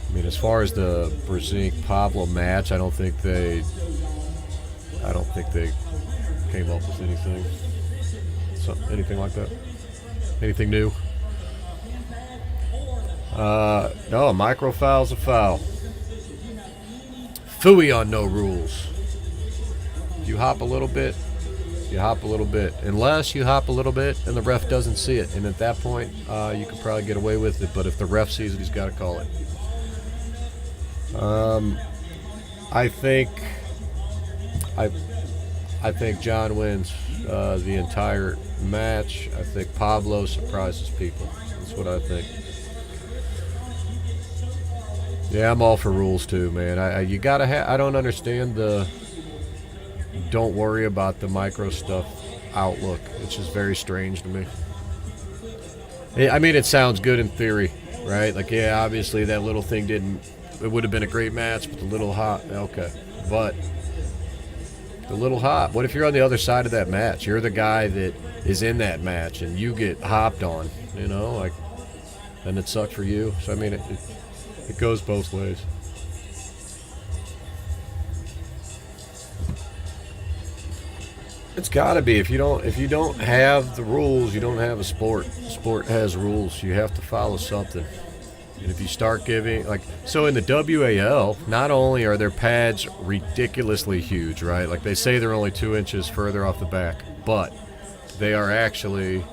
I mean, as far as the Brzenk Pavlo match, I don't think they came up with anything like that. Anything new? No, a micro foul's a foul. Phooey on no rules. You hop a little bit, you hop a little bit. Unless you hop a little bit and the ref doesn't see it. And at that point, you could probably get away with it. But if the ref sees it, he's got to call it. I think John wins the entire match. I think Pablo surprises people. That's what I think. Yeah, I'm all for rules too, man. You gotta have. I don't understand the don't worry about the micro stuff outlook. It's just very strange to me. I mean, it sounds good in theory, right? Like, yeah, obviously that little thing didn't. It would have been a great match, but the little hop. Okay, but the little hop. What if you're on the other side of that match? You're the guy that is in that match, and you get hopped on. You know, like, then it sucked for you. So I mean, it goes both ways. It's got to be. If you don't have the rules, you don't have a sport. Sport has rules. You have to follow something. And if you start giving, like, so in the WAL, not only are their pads ridiculously huge, right? Like, they say they're only 2 inches further off the back, but they are actually,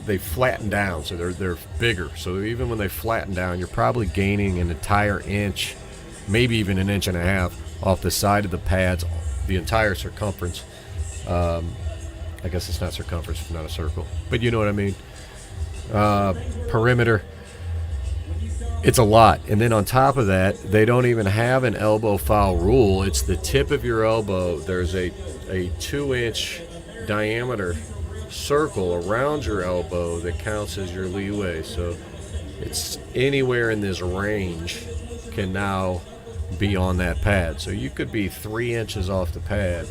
they flatten down, so they're bigger. So even when they flatten down, you're probably gaining an entire inch, maybe even an inch and a half off the side of the pads, the entire circumference. I guess it's not circumference, it's not a circle, but you know what I mean. Perimeter. It's a lot. And then on top of that, they don't even have an elbow foul rule. It's the tip of your elbow. There's a 2-inch diameter circle around your elbow that counts as your leeway. So it's anywhere in this range can now be on that pad. So you could be 3 inches off the pad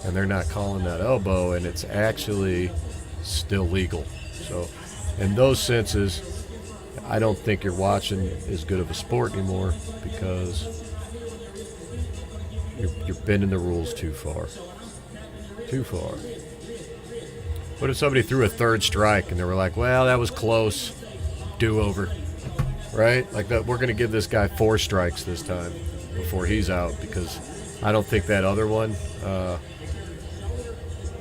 and they're not calling that elbow, and it's actually still legal. So in those senses, I don't think you're watching as good of a sport anymore because you're bending the rules too far. Too far. What if somebody threw a third strike and they were like, well, that was close, do-over? right? Like that, we're going to give this guy 4 strikes this time before he's out, because I don't think that other one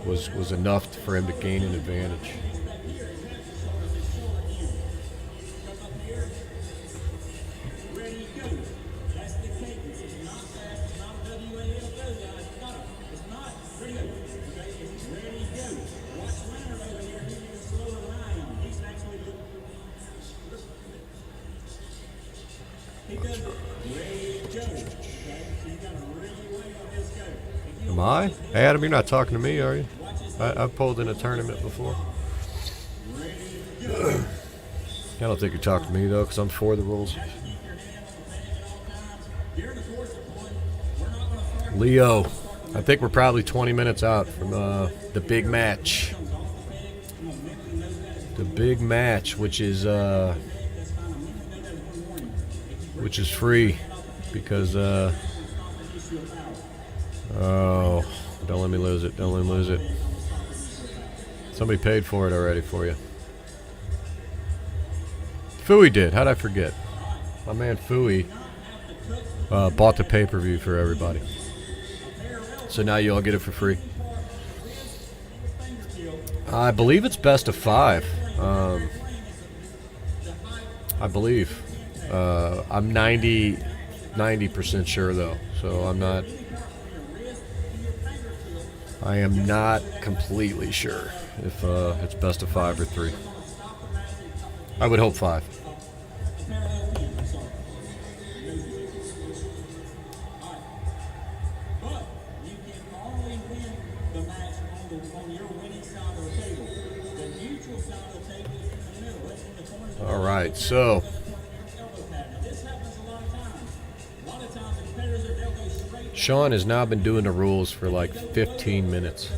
was enough for him to gain an advantage. Am I? Hey, Adam, you're not talking to me, are you? I've pulled in a tournament before. I don't think you're talking to me, though, because I'm for the rules. Leo, I think we're probably 20 minutes out from the big match. The big match, which is free, because oh, don't let me lose it. Don't let me lose it. Somebody paid for it already for you. Fooey did. How'd I forget? My man Fooey bought the pay-per-view for everybody. So now you all get it for free. I believe it's best of 5. I believe. I'm 90% sure, though. So I am not completely sure if it's best of 5 or 3. I would hope 5. All right, so Sean has now been doing the rules for like 15 minutes.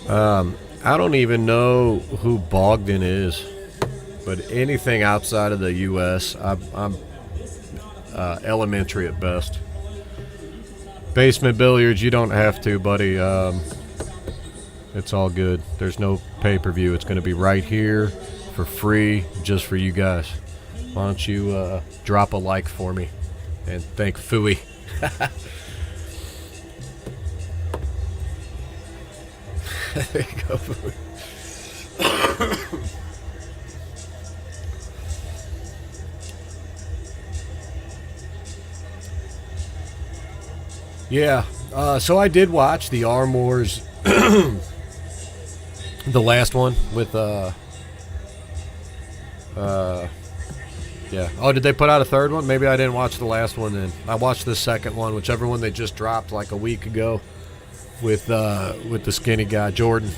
I don't even know who Bogdan is, but anything outside of the U.S., I'm elementary at best. Basement billiards, you don't have to, buddy. It's all good. There's no pay-per-view. It's going to be right here for free, just for you guys. Why don't you drop a like for me and thank Fooey. There you go, Fooey. Yeah, so I did watch the Armwars, the last one with yeah. Oh, did they put out a third one? Maybe I didn't watch the last one then. I watched the second one, whichever one they just dropped like a week ago with the skinny guy, Jordan.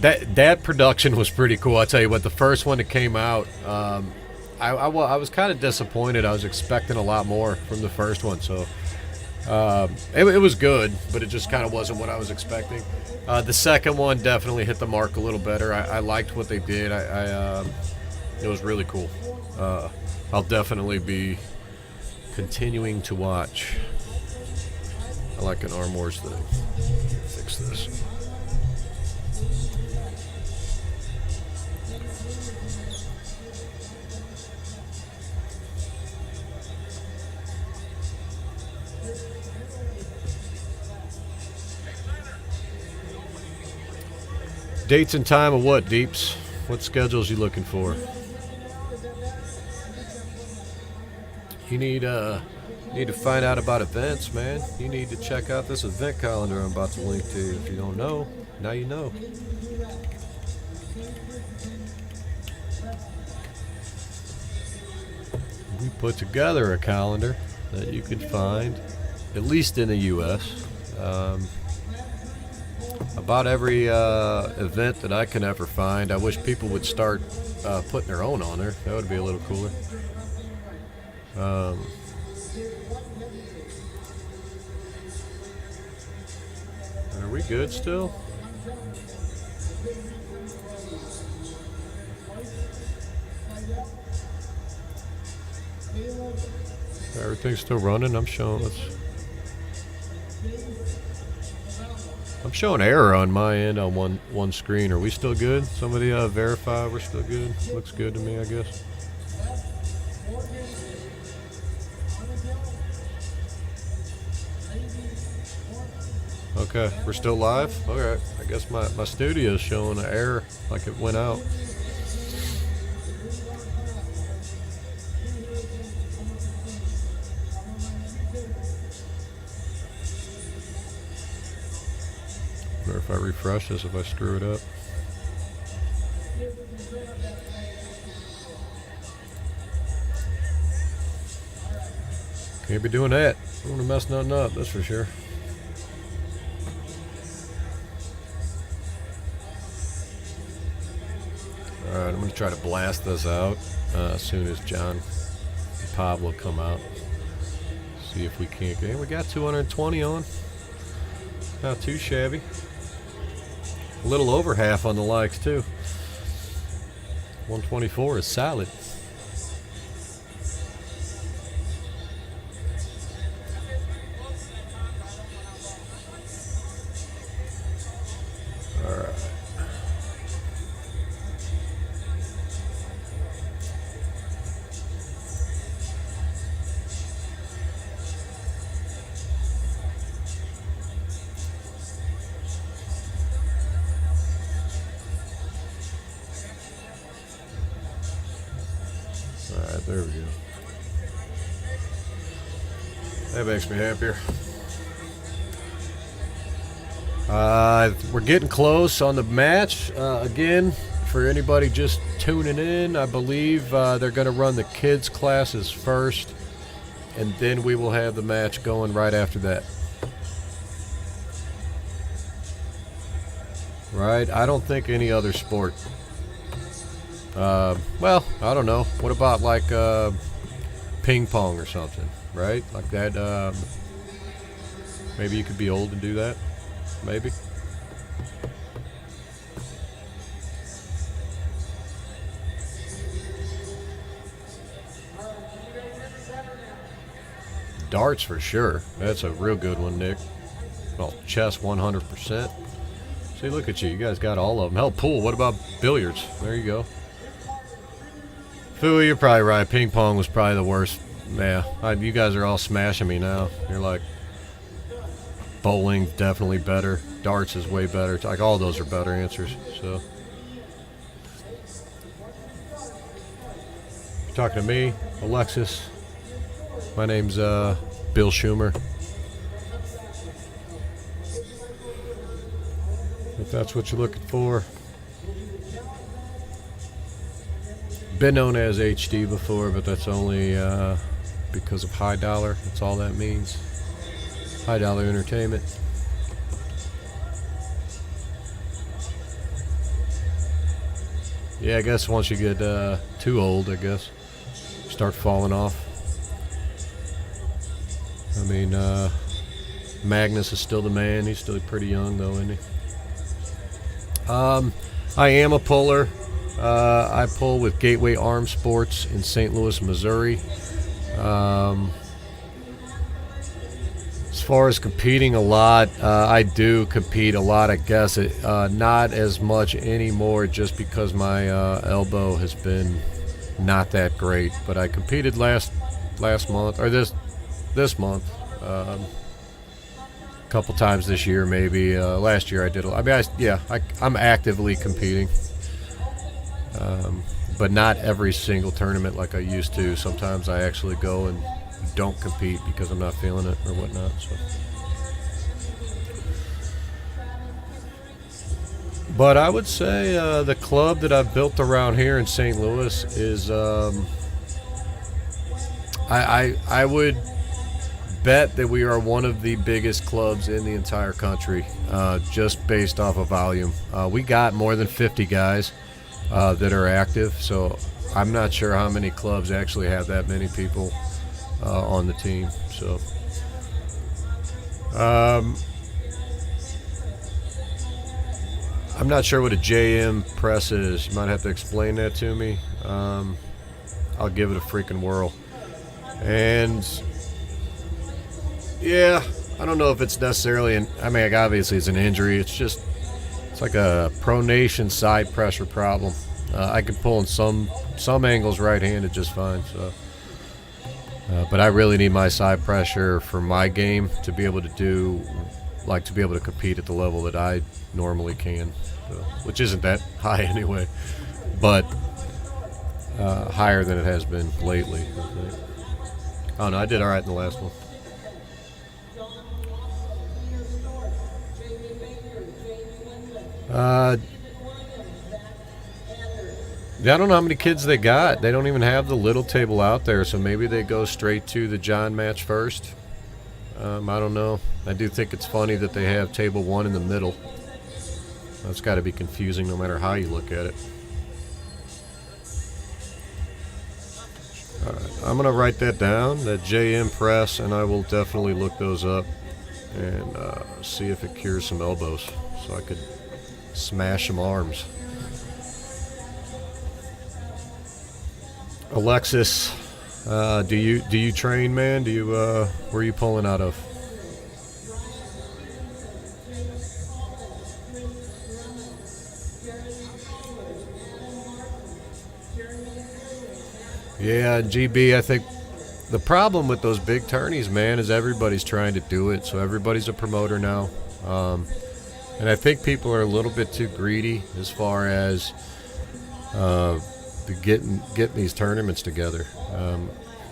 That production was pretty cool. I tell you what, the first one that came out, I was kind of disappointed. I was expecting a lot more from the first one, so it was good, but it just kind of wasn't what I was expecting. The second one definitely hit the mark a little better. I liked what they did. It was really cool. I'll definitely be continuing to watch. I like an Arm Wars thing. Fix this. Dates and time of what, Deeps? What schedules you looking for? You need to find out about events, man. You need to check out this event calendar I'm about to link to. If you don't know, now you know. We put together a calendar that you can find, at least in the U.S., about every event that I can ever find. I wish people would start putting their own on there. That would be a little cooler. Are we good still? Everything's still running. I'm showing showing error on my end on one screen. Are we still good? Somebody verify we're still good. Looks good to me, I guess. Okay, we're still live? Okay, I guess my studio's showing an error, like it went out. Or if I refresh this, if I screw it up. Can't be doing that. I don't want to mess nothing up, that's for sure. Alright, I'm going to try to blast this out as soon as John and Pavlo come out. See if we can't get. We got 220 on. Not too shabby. A little over half on the likes, too. 124 is solid. Alright, there we go. That makes me happier. We're getting close on the match. Again, for anybody just tuning in, I believe they're going to run the kids' classes first, and then we will have the match going right after that. Right? I don't think any other sport. Well, I don't know. What about like ping pong or something, right? Like that. Maybe you could be old and do that. Maybe. Darts for sure. That's a real good one, Nick. Well, chess 100%. See, look at you. You guys got all of them. Hell, pool. What about billiards? There you go. Foo, you're probably right. Ping pong was probably the worst. Yeah, you guys are all smashing me now. You're like, bowling definitely better. Darts is way better. Like all those are better answers. So, you're talking to me, Alexis. My name's Bill Schumer. If that's what you're looking for. Been known as HD before, but that's only because of high dollar. That's all that means. High dollar entertainment. Yeah, I guess once you get too old, I guess, start falling off. I mean, Magnus is still the man. He's still pretty young, though, isn't he? I am a puller. I pull with Gateway Arm Sports in St. Louis, Missouri. As far as competing a lot, I do compete a lot, I guess. Not as much anymore just because my elbow has been not that great. But I competed last month, or this month. A couple times this year, maybe. Last year I did. I'm actively competing. But not every single tournament like I used to. Sometimes I actually go and don't compete because I'm not feeling it or whatnot. So. But I would say the club that I've built around here in St. Louis is I would bet that we are one of the biggest clubs in the entire country, just based off of volume. We got more than 50 guys that are active, so I'm not sure how many clubs actually have that many people on the team. So I'm not sure what a JM press is. You might have to explain that to me. I'll give it a freaking whirl. And yeah, I don't know if it's necessarily I mean, like, obviously it's an injury. It's like a pronation side pressure problem. I can pull in some angles right-handed just fine. So, but I really need my side pressure for my game to be able to to be able to compete at the level that I normally can, so, which isn't that high anyway, but higher than it has been lately, I think. Oh no, I did all right in the last one. Yeah, I don't know how many kids they got. They don't even have the little table out there, so maybe they go straight to the John match first. I don't know. I do think it's funny that they have table 1 in the middle. That's got to be confusing no matter how you look at it. All right, I'm going to write that down, that JM press, and I will definitely look those up and see if it cures some elbows so I could smash some arms. Alexis, do you train, man? Do you where are you pulling out of? Yeah, GB, I think the problem with those big tourneys, man, is everybody's trying to do it. So everybody's a promoter now. And I think people are a little bit too greedy as far as getting these tournaments together.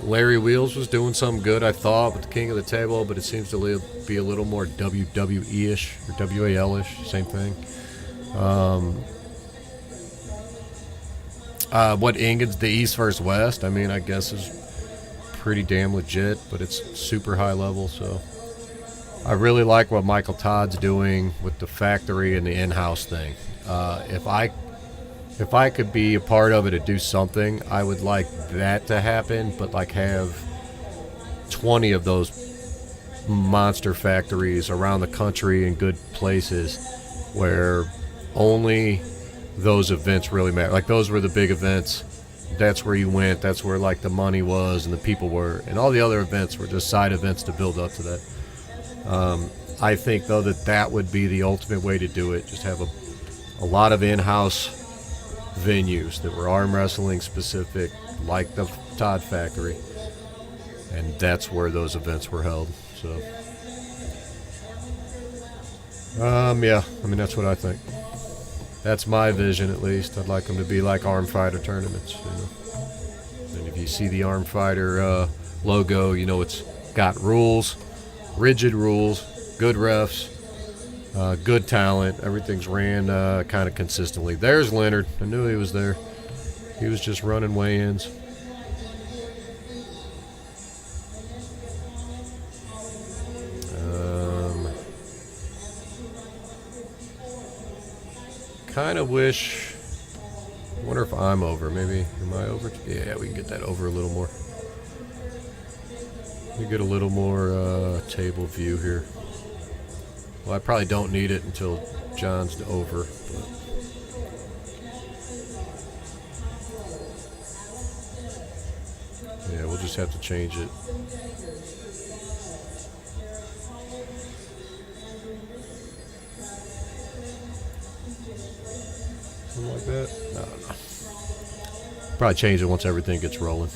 Larry Wheels was doing something good, I thought, with the King of the Table, but it seems to be a little more WWE-ish or WAL-ish, same thing. What Ingen's the East versus West, I mean, I guess is pretty damn legit, but it's super high level, so I really like what Michael Todd's doing with the factory and the in-house thing. If I could be a part of it and do something, I would like that to happen, but like have 20 of those monster factories around the country in good places where only those events really matter. Like those were the big events. That's where you went. That's where like the money was and the people were. And all the other events were just side events to build up to that. I think though that would be the ultimate way to do it. Just have a lot of in-house venues that were arm wrestling specific, like the Todd Factory, and that's where those events were held. So, yeah, I mean that's what I think. That's my vision, at least. I'd like them to be like Arm Fighter tournaments, you know. And if you see the Arm Fighter logo, you know it's got rules, rigid rules, good refs. Good talent. Everything's ran kind of consistently. There's Leonard. I knew he was there. He was just running weigh-ins. Kind of wish. I wonder if I'm over. Maybe am I over? Yeah, we can get that over a little more. Let me get a little more table view here. Well, I probably don't need it until John's over. But. Yeah, we'll just have to change it. Something like that? No. Probably change it once everything gets rolling.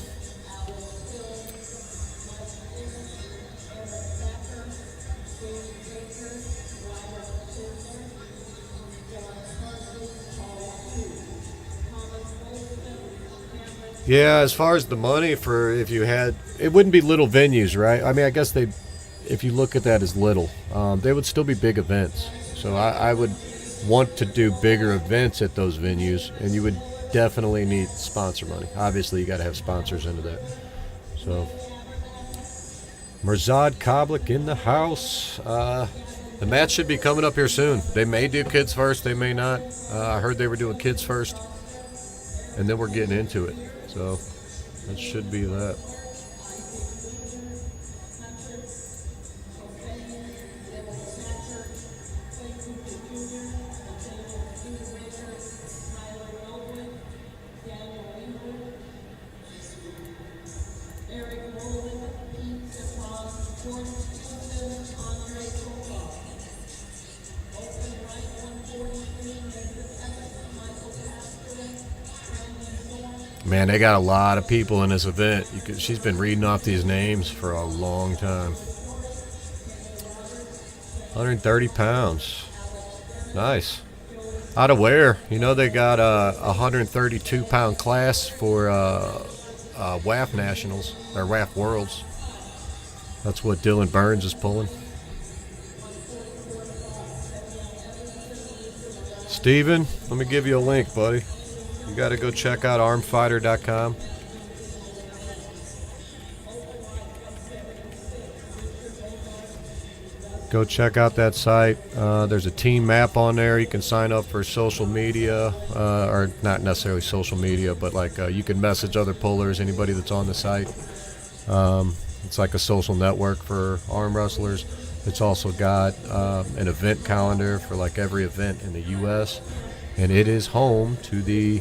Yeah, as far as the money for if you had, it wouldn't be little venues, right? I mean, I guess if you look at that as little, they would still be big events. So I would want to do bigger events at those venues, and you would definitely need sponsor money. Obviously, you got to have sponsors into that. So, Mirzad Kablik in the house. The match should be coming up here soon. They may do kids first, they may not. I heard they were doing kids first, and then we're getting into it. So that should be that. Man, they got a lot of people in this event. She's been reading off these names for a long time. 130 pounds. Nice. Out of where? You know, they got a 132-pound class for WAF Nationals, or WAF Worlds. That's what Dylan Burns is pulling. Steven, let me give you a link, buddy. You got to go check out armfighter.com. Go check out that site. There's a team map on there. You can sign up for social media, or not necessarily social media, but like you can message other pullers, anybody that's on the site. It's like a social network for arm wrestlers. It's also got an event calendar for like every event in the U.S., and it is home to the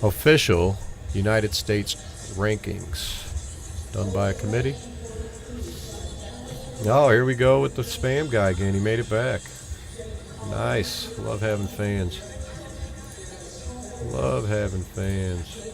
official United States rankings done by a committee. Oh, here we go with the spam guy again. He made it back. Nice. Love having fans. Love having fans.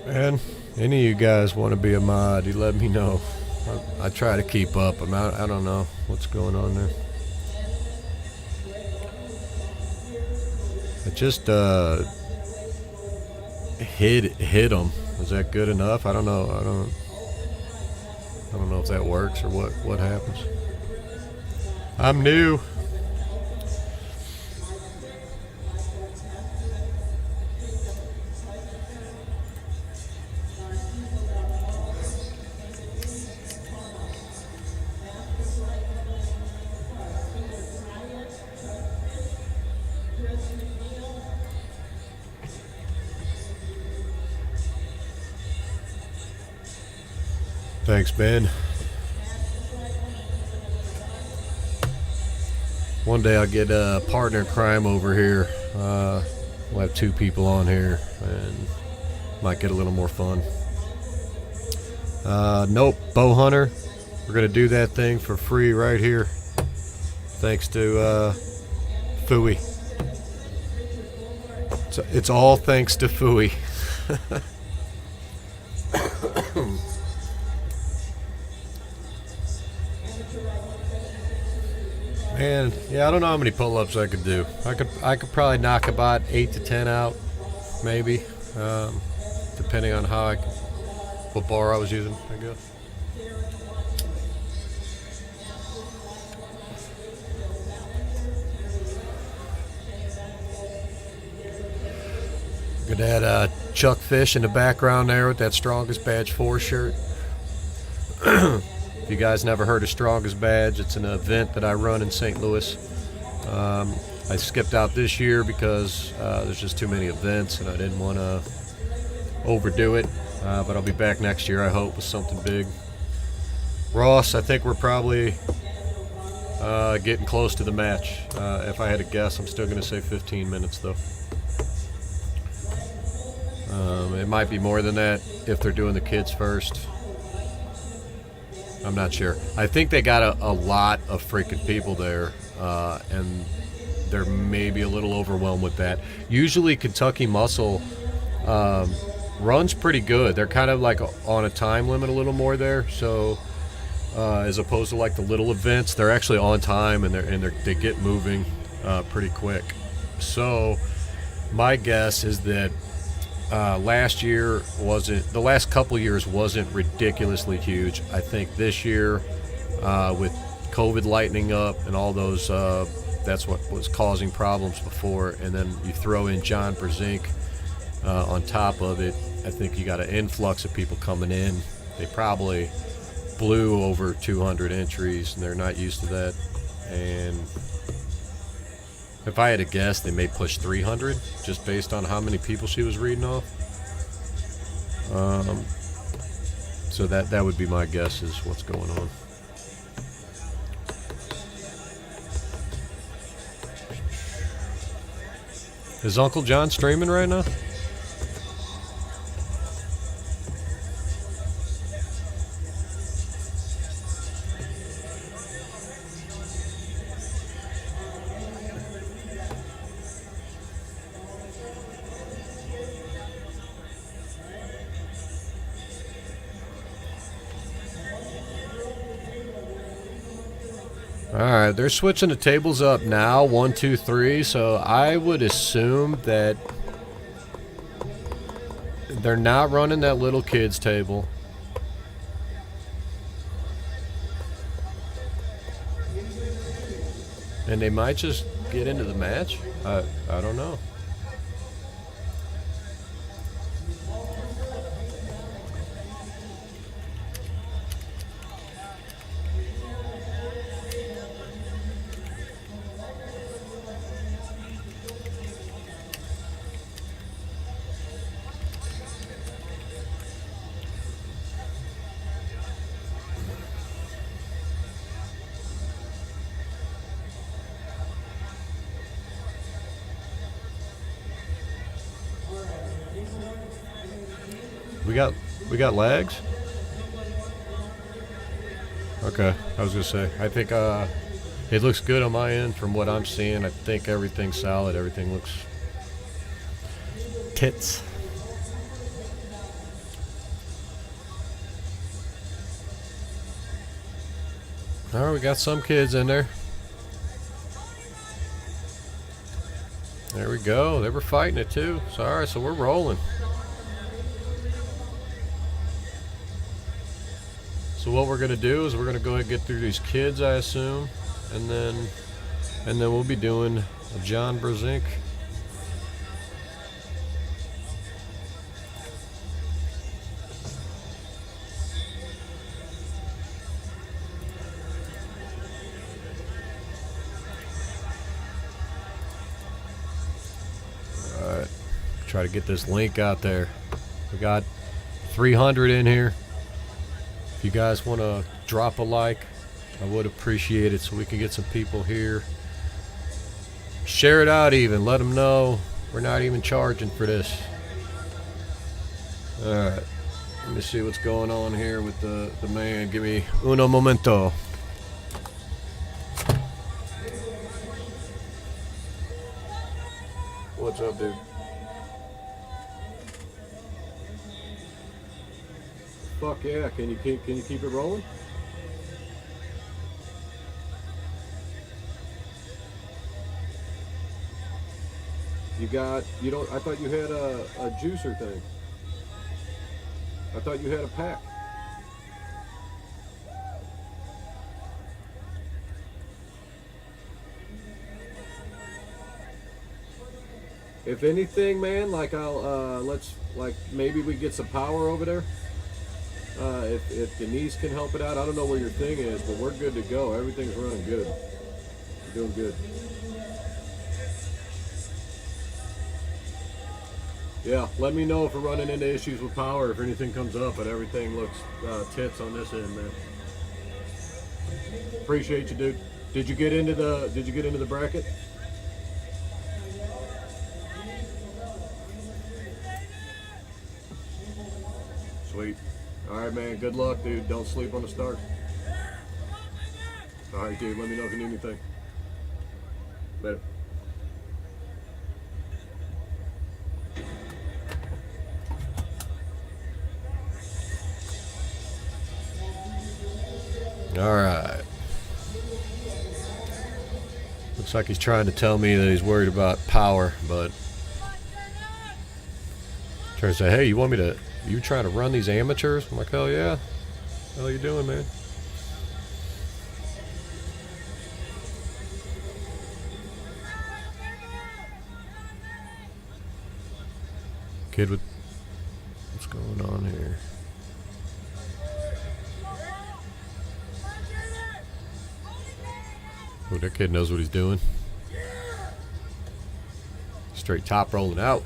Man, any of you guys want to be a mod, you let me know. I try to keep up. I don't know what's going on there. I just hit them. Is that good enough? I don't know. I don't know if that works or what happens. I'm new. Thanks, Ben. One day I'll get a partner in crime over here. We'll have two people on here and might get a little more fun. Nope, Bow Hunter. We're going to do that thing for free right here. Thanks to Fooey. It's all thanks to Fooey. And yeah, I don't know how many pull-ups I could do. I could probably knock about 8 to 10 out, maybe, depending on what bar I was using, I guess. Good to add Chuck Fish in the background there with that Strongest Badge 4 shirt. If you guys never heard of Strongest Badge, it's an event that I run in St. Louis. I skipped out this year because there's just too many events and I didn't want to overdo it. But I'll be back next year, I hope, with something big. Ross, I think we're probably getting close to the match. If I had to guess, I'm still going to say 15 minutes, though. It might be more than that if they're doing the kids first. I'm not sure. I think they got a lot of freaking people there, and they're maybe a little overwhelmed with that. Usually Kentucky Muscle runs pretty good. They're kind of like on a time limit a little more there, so as opposed to like the little events, they're actually on time and they get moving pretty quick. So my guess is that the last couple years wasn't ridiculously huge. I think this year, with COVID lightening up and all those, that's what was causing problems before. And then you throw in John Brzenk on top of it. I think you got an influx of people coming in. They probably blew over 200 entries, and they're not used to that. And If I had to guess, they may push 300 just based on how many people she was reading off. So that would be my guess is what's going on. Is Uncle John streaming right now? Alright, they're switching the tables up now, 1, 2, 3, so I would assume that they're not running that little kids table. And they might just get into the match. I don't know. We got lags? Okay, I was gonna say, I think it looks good on my end from what I'm seeing. I think everything's solid, everything looks tits. Alright, we got some kids in there. There we go, they were fighting it too. So alright, so we're rolling. So what we're gonna do is we're gonna go ahead and get through these kids, I assume, and then we'll be doing a John Brzenk. All right, try to get this link out there. We got 300 in here. If you guys want to drop a like, I would appreciate it so we can get some people here. Share it out even. Let them know we're not even charging for this. Alright. Let me see what's going on here with the man. Give me uno momento. What's up, dude? Fuck yeah, can you keep it rolling? I thought you had a juicer thing. I thought you had a pack. If anything, man, like maybe we get some power over there. If Denise can help it out, I don't know where your thing is, but we're good to go. Everything's running good. We're doing good. Yeah, let me know if we're running into issues with power, if anything comes up, but everything looks tits on this end, man. Appreciate you, dude. Did you get into the bracket? Sweet. All right, man. Good luck, dude. Don't sleep on the start. All right, dude. Let me know if you need anything. Later. All right. Looks like he's trying to tell me that he's worried about power, but trying to say, hey, you trying to run these amateurs? I'm like, hell yeah. How you doing, man? Kid with what's going on here? Oh, that kid knows what he's doing. straight top rolling out.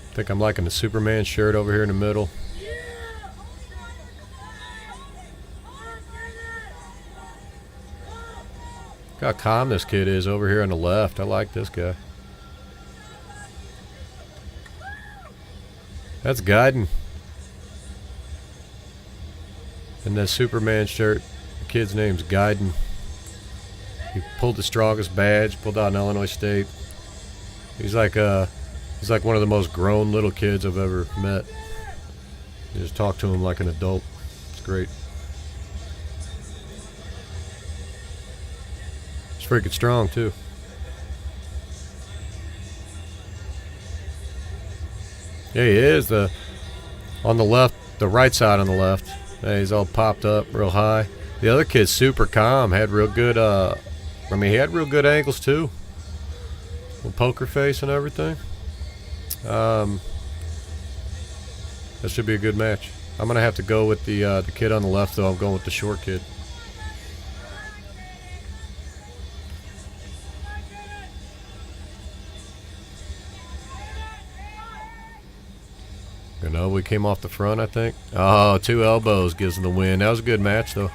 I think I'm liking the Superman shirt over here in the middle. Look how calm this kid is over here on the left. I like this guy. That's Guyden. And that Superman shirt, the kid's name's Guyden. He pulled the strongest badge, pulled out in Illinois State. He's like one of the most grown little kids I've ever met. You just talk to him like an adult. It's great. He's freaking strong too. Yeah, he is. On the left, the right side on the left. Yeah, he's all popped up real high. The other kid's super calm. Had real good. He had real good angles too. Little poker face and everything. That should be a good match. I'm gonna have to go with the kid on the left though. I'm going with the short kid. You know, we came off the front, I think. Oh, 2 elbows gives him the win. That was a good match, though.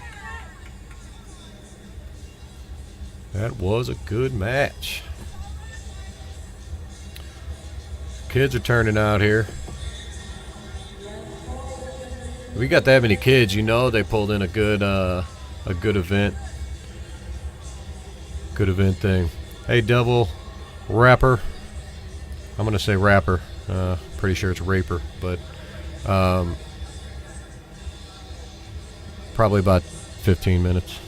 That was a good match. Kids are turning out here. We got that many kids, you know they pulled in a good event. Good event thing. Hey, double rapper. I'm gonna say rapper. Pretty sure it's raper, but probably about 15 minutes.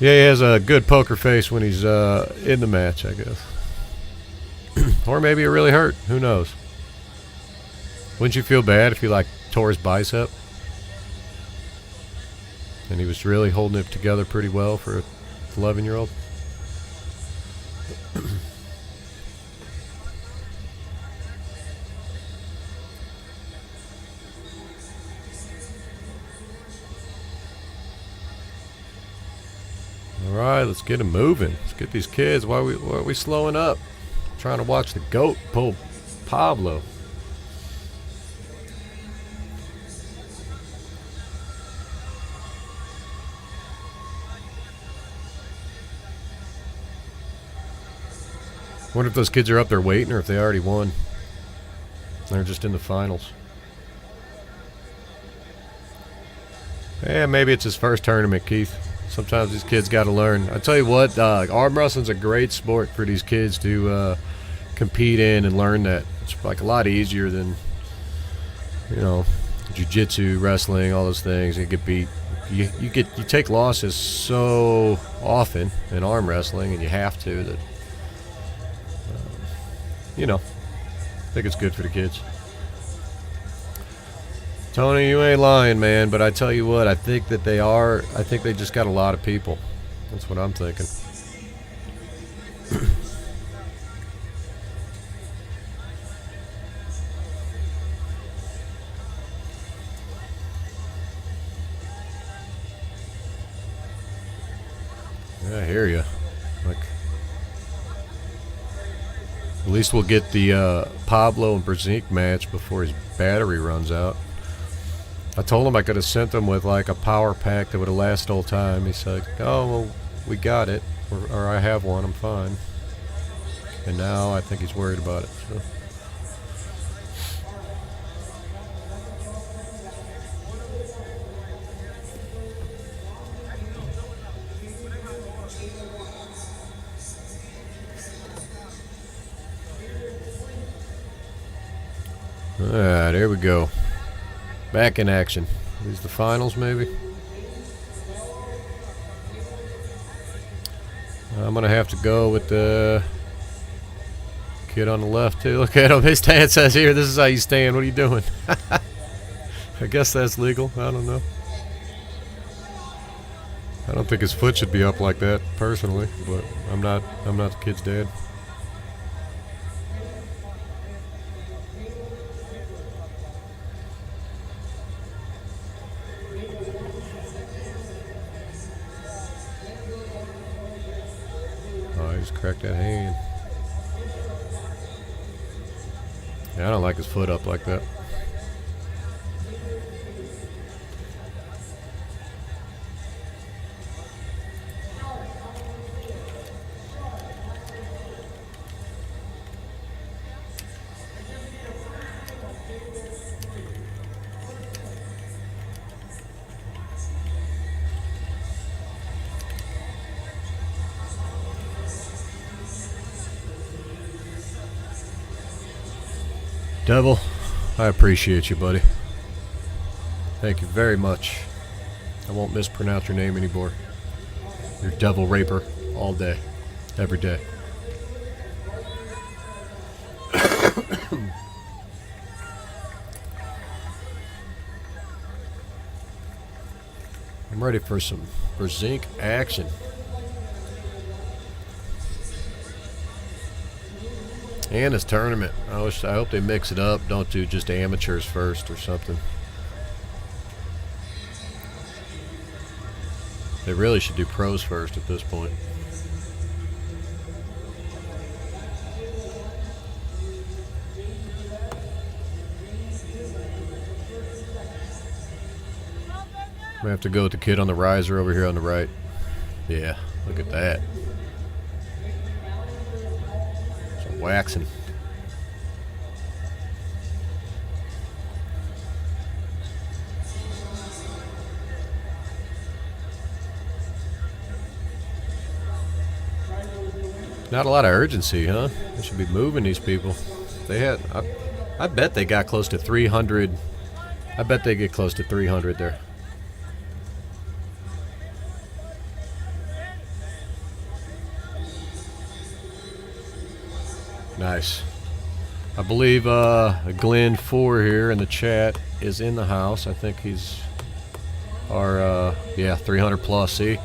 Yeah, he has a good poker face when he's in the match, I guess. Or maybe it really hurt. Who knows? Wouldn't you feel bad if he like tore his bicep? And he was really holding it together pretty well for an 11-year-old. All right, let's get them moving. Let's get these kids. Why are we slowing up? I'm trying to watch the GOAT pull Pablo. Wonder if those kids are up there waiting or if they already won. They're just in the finals. Yeah, maybe it's his first tournament, Keith. Sometimes these kids got to learn. I tell you what, arm wrestling's a great sport for these kids to compete in and learn that. It's like a lot easier than, you know, jiu-jitsu, wrestling, all those things. You get beat. You take losses so often in arm wrestling, and you have to. That you know, I think it's good for the kids. Tony, you ain't lying, man, but I tell you what, I think that they are. I think they just got a lot of people. That's what I'm thinking. Yeah, I hear you. Like, at least we'll get the Pavlo and Brzenk match before his battery runs out. I told him I could have sent him with like a power pack that would have lasted all time. He said, "Oh, well, we got it, or I have one. I'm fine." And now I think he's worried about it. So. All right, here we go. Back in action. These the finals, maybe? I'm going to have to go with the kid on the left, too. Look at him. His stance says here, this is how you stand. What are you doing? I guess that's legal. I don't know. I don't think his foot should be up like that, personally, but I'm not the kid's dad. crack that hand. Yeah, I don't like his foot up like that. Devil, I appreciate you, buddy. Thank you very much. I won't mispronounce your name anymore. You're Devil Raper all day, every day. I'm ready for some Brzenk action. And this tournament. I hope they mix it up. Don't do just amateurs first or something. They really should do pros first at this point. I'm gonna have to go with the kid on the riser over here on the right. Yeah, look at that. Some waxing. Not a lot of urgency, huh? They should be moving these people. They had, I bet they got close to 300. I bet they get close to 300 there. Nice. I believe Glenn 4 here in the chat is in the house. I think he's our, yeah, 300 plus. See?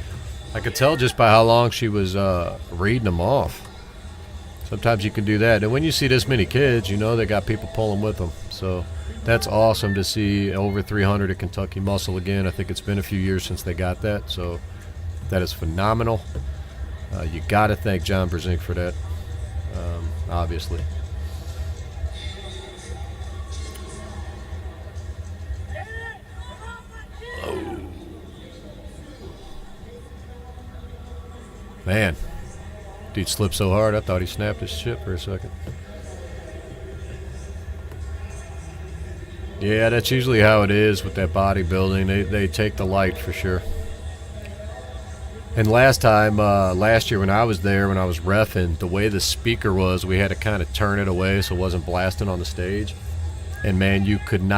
I could tell just by how long she was reading them off. Sometimes you can do that. And when you see this many kids, you know they got people pulling with them. So that's awesome to see over 300 at Kentucky Muscle again. I think it's been a few years since they got that. So that is phenomenal. You got to thank John Brzenk for that, obviously. Man, dude slipped so hard I thought he snapped his shit for a second. Yeah, that's usually how it is with that bodybuilding. They take the light for sure. And last year when I was there, when I was reffing, the way the speaker was, we had to kind of turn it away so it wasn't blasting on the stage. And man, you couldn't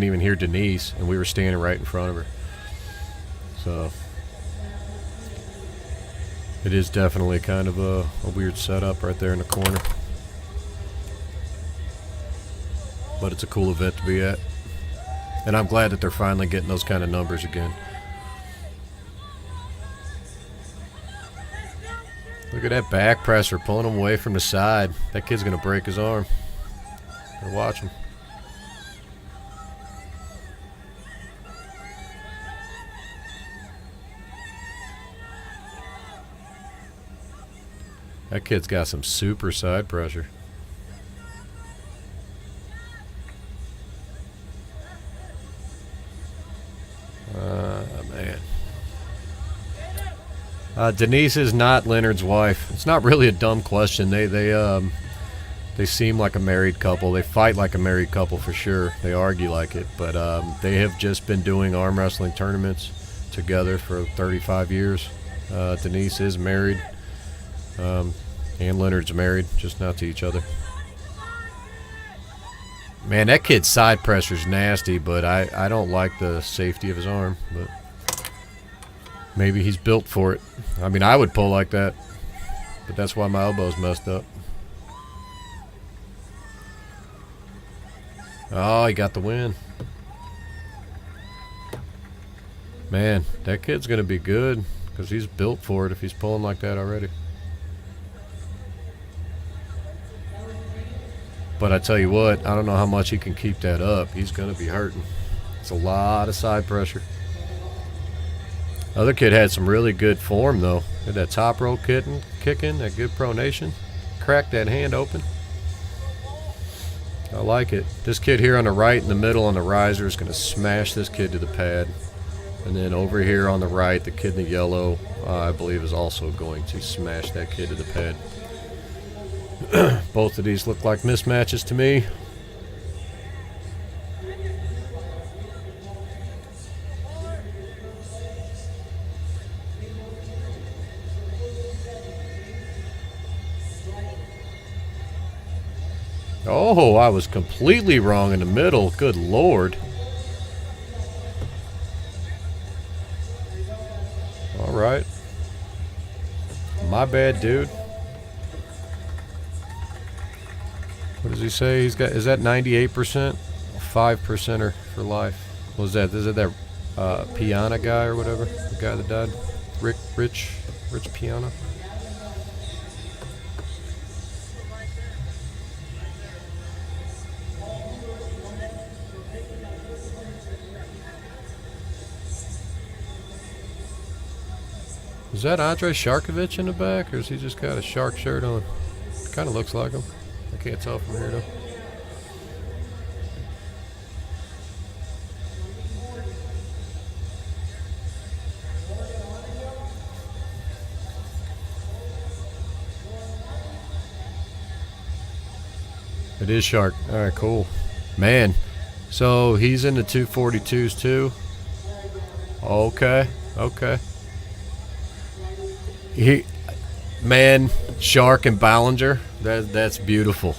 even hear Denise, and we were standing right in front of her. So it is definitely kind of a weird setup right there in the corner. But it's a cool event to be at. And I'm glad that they're finally getting those kind of numbers again. Look at that back presser, pulling him away from the side. That kid's going to break his arm. Better watch him. That kid's got some super side pressure. Man. Denise is not Leonard's wife. It's not really a dumb question. They seem like a married couple. They fight like a married couple for sure. They argue like it, but they have just been doing arm wrestling tournaments together for 35 years. Denise is married. And Leonard's married, just not to each other. Man, that kid's side pressure's nasty, but I don't like the safety of his arm. But maybe he's built for it. I mean, I would pull like that, but that's why my elbow's messed up. Oh, he got the win. Man, that kid's going to be good because he's built for it if he's pulling like that already. But I tell you what, I don't know how much he can keep that up. He's going to be hurting. It's a lot of side pressure. Other kid had some really good form, though. Did that top rope kicking, that good pronation. Cracked that hand open. I like it. This kid here on the right in the middle on the riser is going to smash this kid to the pad. And then over here on the right, the kid in the yellow, I believe, is also going to smash that kid to the pad. Both of these look like mismatches to me. Oh, I was completely wrong in the middle. Good Lord. All right. My bad, dude. What does he say? He's got, is that 98%? 5%er for life. What was that? Is it that Piana guy or whatever? The guy that died? Rich Piana? Is that Andrei Sharkovich in the back, or has he just got a shark shirt on? Kind of looks like him. I can't tell from here, though. It is Shark. All right, cool. Man, so he's in the 242s, too? Okay, okay. Man, Shark and Ballinger, that's beautiful.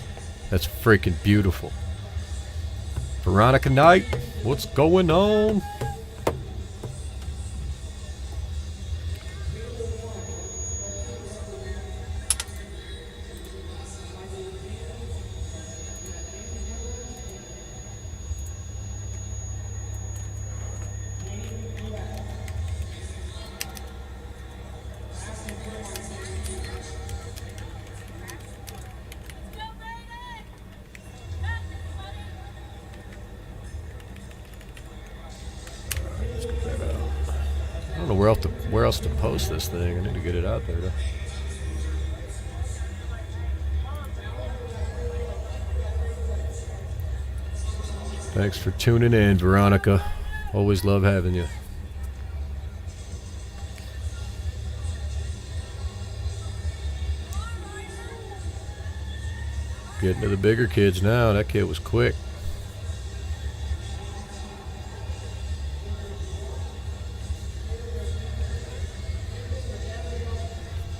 That's freaking beautiful. Veronica Knight, what's going on? I don't know where else to post this thing. I need to get it out there, though. Thanks for tuning in, Veronica. Always love having you. Getting to the bigger kids now. That kid was quick.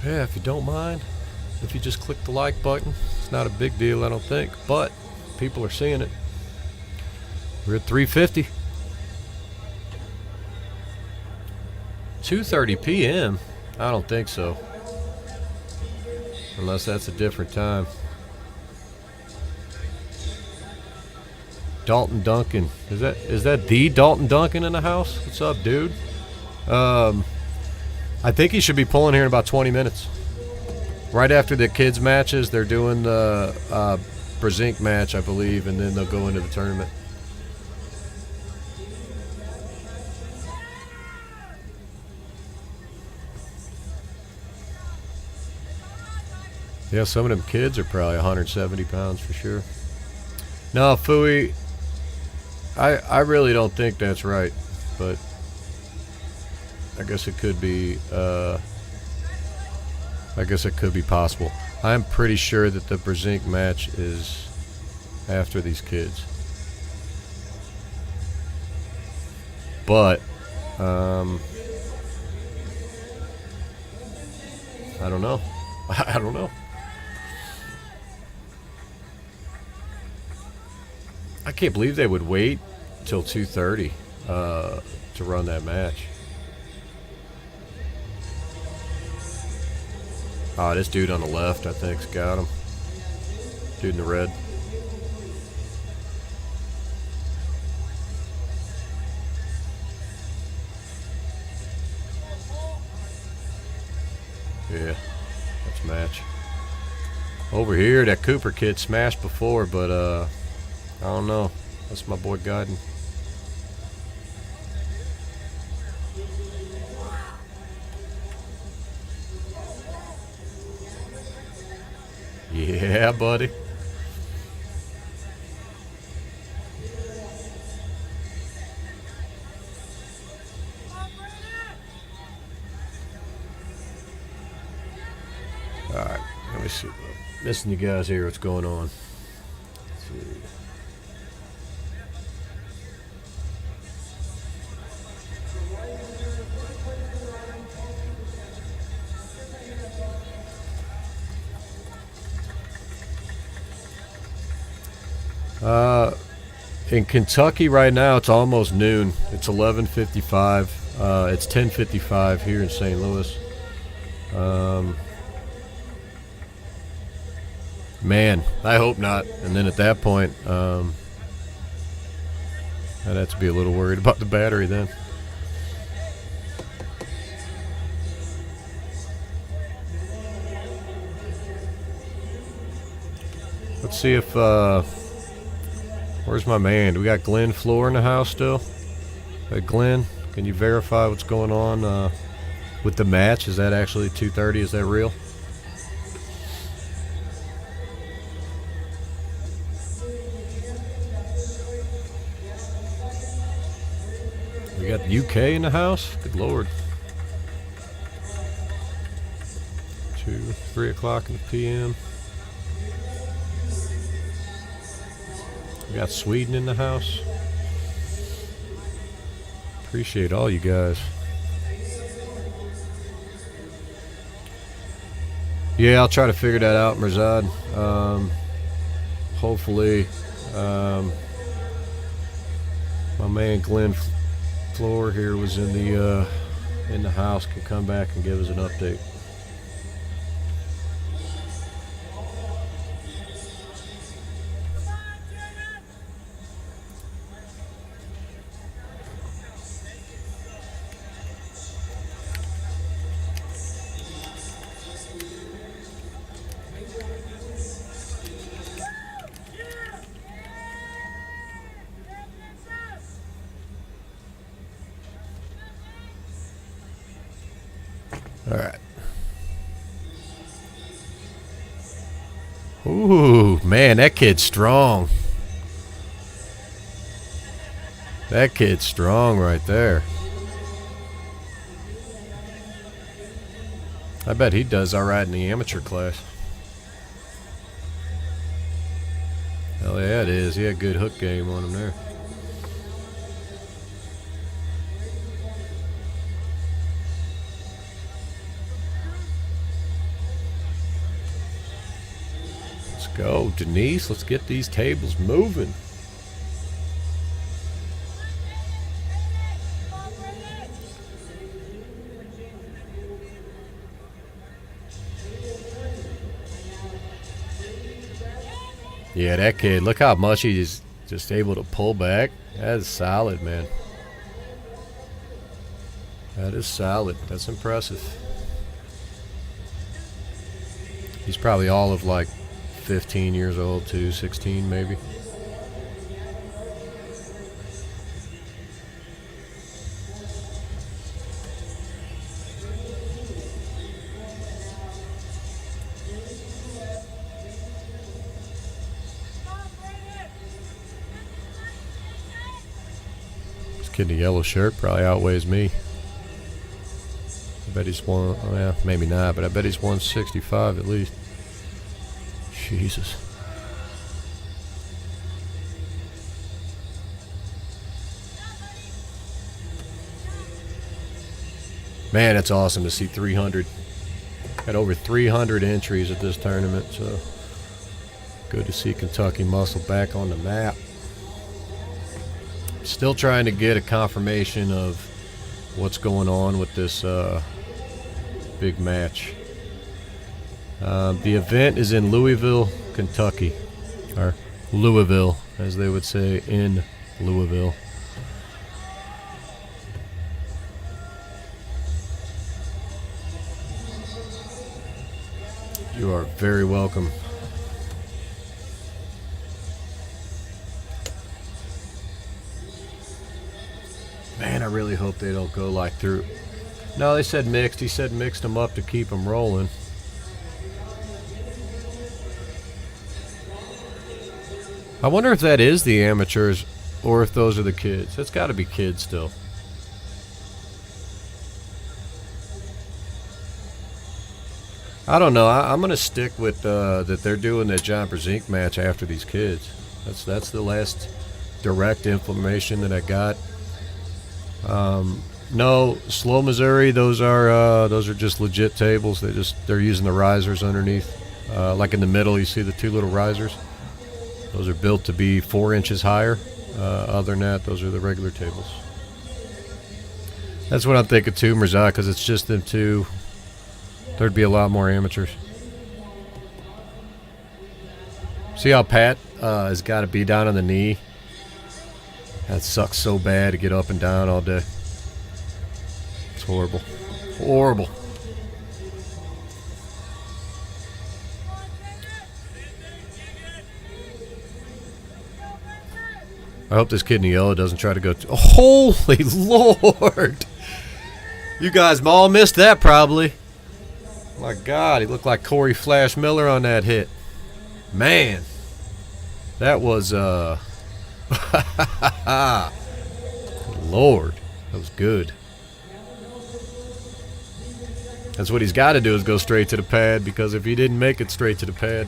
Yeah, if you don't mind, if you just click the like button, it's not a big deal, I don't think, but people are seeing it. We're at 350. 2:30 p.m. I don't think so, unless that's a different time. Dalton Duncan, is that the Dalton Duncan in the house? What's up, dude? I think he should be pulling here in about 20 minutes. Right after the kids' matches, they're doing the Brzenk match, I believe, and then they'll go into the tournament. Yeah, some of them kids are probably 170 pounds for sure. No, Fooey, I really don't think that's right, but I guess it could be. I guess it could be possible. I'm pretty sure that the Brzenk match is after these kids, but I don't know. I don't know. I can't believe they would wait till 2:30 to run that match. Ah, this dude on the left, I think's got him. Dude in the red. Yeah, that's a match. Over here, that Cooper kid smashed before, but I don't know. That's my boy Godden. Yeah, buddy. All right, let me see. Missing you guys here. What's going on? Let's see. In Kentucky right now, it's almost noon. It's 11:55. It's 10:55 here in St. Louis. Man, I hope not. And then at that point, I'd have to be a little worried about the battery then. Let's see if, where's my man? Do we got Glenn Floor in the house still? Hey, Glenn, can you verify what's going on with the match? Is that actually 2:30? Is that real? We got the UK in the house? Good Lord. 2, 3 o'clock in the PM. We got Sweden in the house. Appreciate all you guys. Yeah, I'll try to figure that out, Mirzad. Hopefully, my man Glenn Floor here was in the house, can come back and give us an update. All right. Ooh, man, that kid's strong. That kid's strong right there. I bet he does all right in the amateur class. Hell yeah, it is. He had a good hook game on him there. Go, Denise. Let's get these tables moving. Yeah, that kid, look how much he's just able to pull back. That is solid, man. That is solid. That's impressive. He's probably all of like 15 years old too, 16 maybe. This kid in the yellow shirt probably outweighs me. I bet he's one, well, maybe not, but I bet he's 165 at least. Jesus. Man, it's awesome to see 300. Got over 300 entries at this tournament, so good to see Kentucky Muscle back on the map. Still trying to get a confirmation of what's going on with this big match. The event is in Louisville, Kentucky, or Louisville, as they would say in Louisville. You are very welcome. Man, I really hope they don't go like through. No, they said mixed. He said mixed them up to keep them rolling. I wonder if that is the amateurs or if those are the kids. It's got to be kids still. I don't know. I'm going to stick with that they're doing that John Brzenk match after these kids. That's the last direct information that I got. No, Slow Missouri. Those are just legit tables. They're using the risers underneath. Like in the middle, you see the two little risers. Those are built to be 4 inches higher. Other than that, those are the regular tables. That's what I'm thinking too, Mirzad, because it's just them two. There'd be a lot more amateurs. See how Pat has got to be down on the knee? That sucks so bad to get up and down all day. It's horrible. Horrible. I hope this kid in the yellow doesn't try to go... Holy Lord! You guys all missed that probably. My God, he looked like Corey Flash Miller on that hit. Man. That was... Lord. That was good. That's what he's got to do, is go straight to the pad, because if he didn't make it straight to the pad,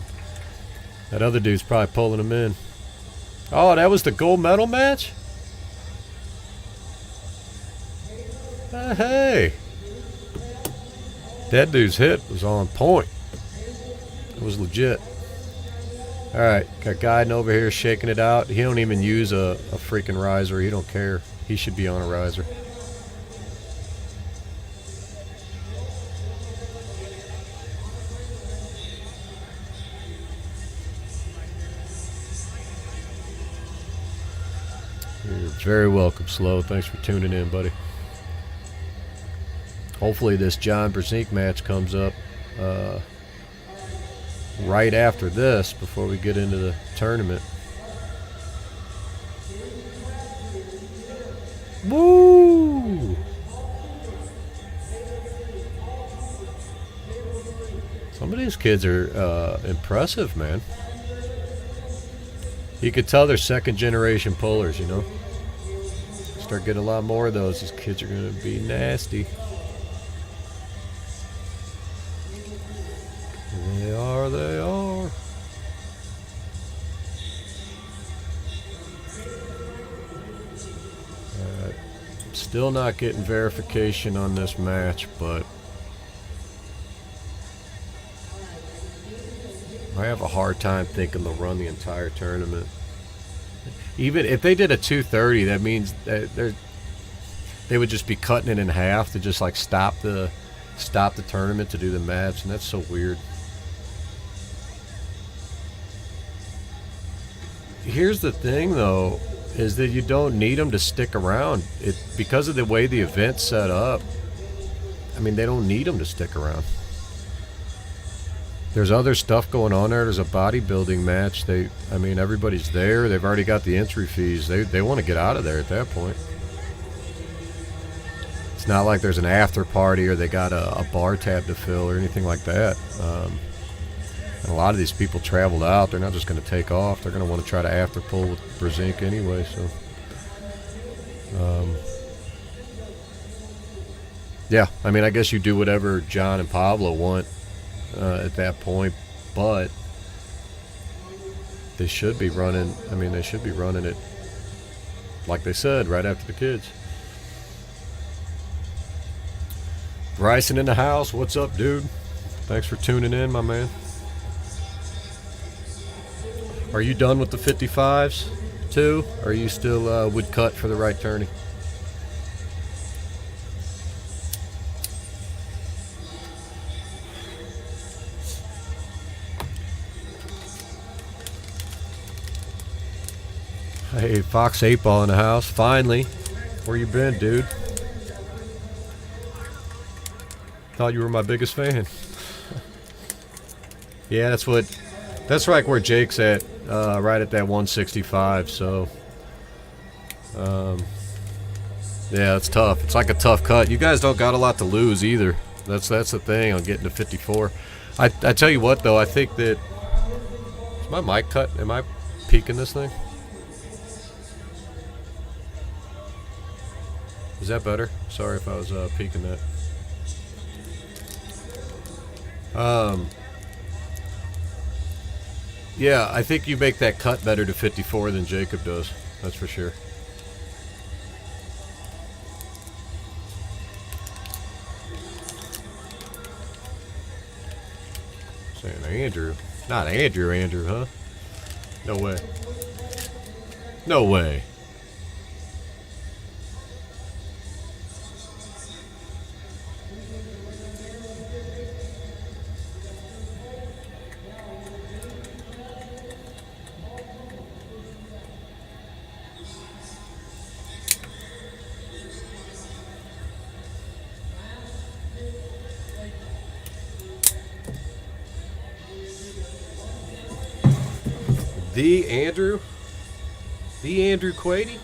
that other dude's probably pulling him in. Oh, that was the gold medal match? Hey. That dude's hit was on point. It was legit. Alright, got Guiden over here shaking it out. He don't even use a freaking riser. He don't care. He should be on a riser. You're very welcome, Slow. Thanks for tuning in, buddy. Hopefully this John Brzenk match comes up right after this before we get into the tournament. Woo! Some of these kids are impressive, man. You could tell they're second generation pullers, you know. Start getting a lot more of those. These kids are going to be nasty. They are, they are. Still not getting verification on this match, but I have a hard time thinking they'll run the entire tournament. Even if they did a 230, that means that they would just be cutting it in half to just like stop the tournament to do the match, and that's so weird. Here's the thing, though, is that you don't need them to stick around. Because of the way the event's set up, I mean, they don't need them to stick around. There's other stuff going on there. There's a bodybuilding match. I mean, everybody's there. They've already got the entry fees. They want to get out of there at that point. It's not like there's an after party or they got a bar tab to fill or anything like that. And a lot of these people traveled out. They're not just going to take off. They're going to want to try to after pull with Brzenk anyway. So, yeah. I mean, I guess you do whatever John and Pavlo want at that point, but they should be running. I mean, they should be running it like they said right after the kids. Bryson in the house. What's up, dude? Thanks for tuning in, my man. Are you done with the 55s too? Or are you still would cut for the right tourney? Hey, Fox 8-Ball in the house. Finally. Where you been, dude? Thought you were my biggest fan. Yeah, that's like where Jake's at, right at that 165. So, yeah, it's tough. It's like a tough cut. You guys don't got a lot to lose either. That's the thing on getting to 54. I tell you what, though, I think that is my mic cut. Am I peeking this thing? Is that better? Sorry if I was peeking that. Yeah, I think you make that cut better to 54 than Jacob does. That's for sure. Saying Andrew. Not Andrew, huh? No way. No way. The Andrew? The Andrew Quady?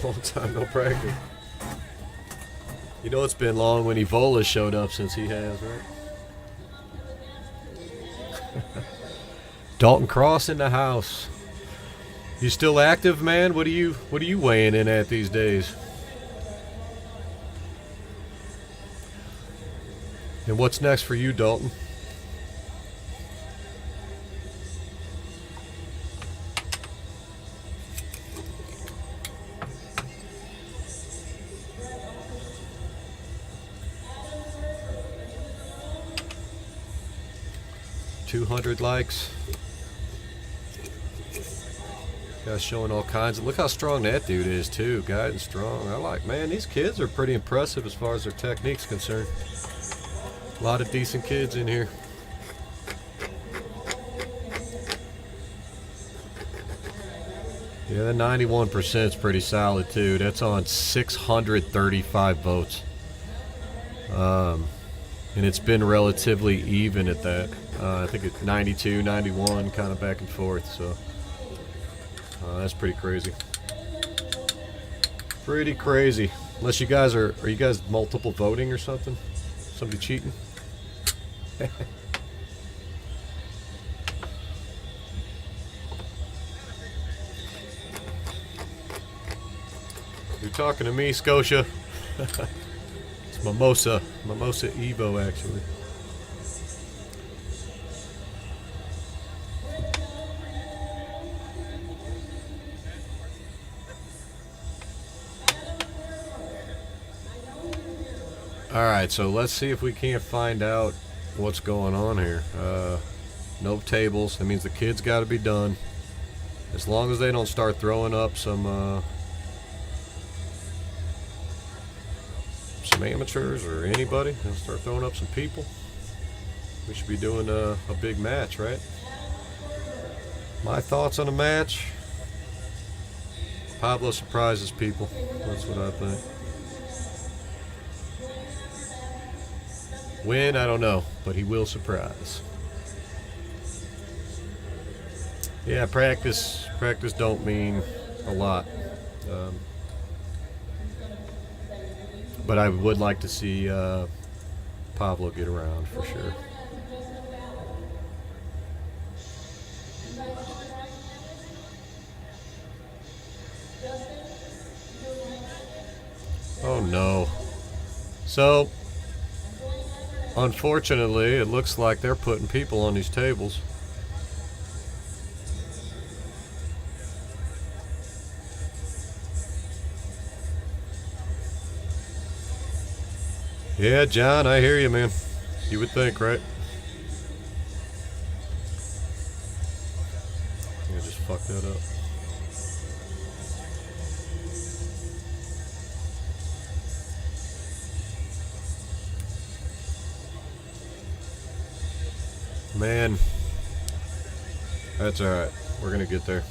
Long time no practice. You know it's been long when Evola showed up since he has, right? Dalton Cross in the house. You still active, man? What are you weighing in at these days? And what's next for you, Dalton? $200 likes. Guys showing all kinds of. Look how strong that dude is too. Guy and strong. I like, man, these kids are pretty impressive as far as their technique's concerned. A lot of decent kids in here. Yeah, the 91% is pretty solid too. That's on 635 votes. And it's been relatively even at that. I think it's 92, 91, kind of back and forth. So that's pretty crazy. Pretty crazy. Unless you guys are you guys multiple voting or something? Somebody cheating? You're talking to me, Scotia. It's Mimosa Evo, actually. All right, so let's see if we can't find out what's going on here. No tables. That means the kids got to be done. As long as they don't start throwing up some amateurs or anybody, they'll start throwing up some people. We should be doing a big match, right? My thoughts on the match: Pablo surprises people. That's what I think. Win, I don't know, but he will surprise. Yeah, practice don't mean a lot. But I would like to see Pablo get around for sure. Oh no. So, unfortunately, it looks like they're putting people on these tables. Yeah, John, I hear you, man. You would think, right? Yeah, just fuck that up. Man, that's all right. We're gonna get there.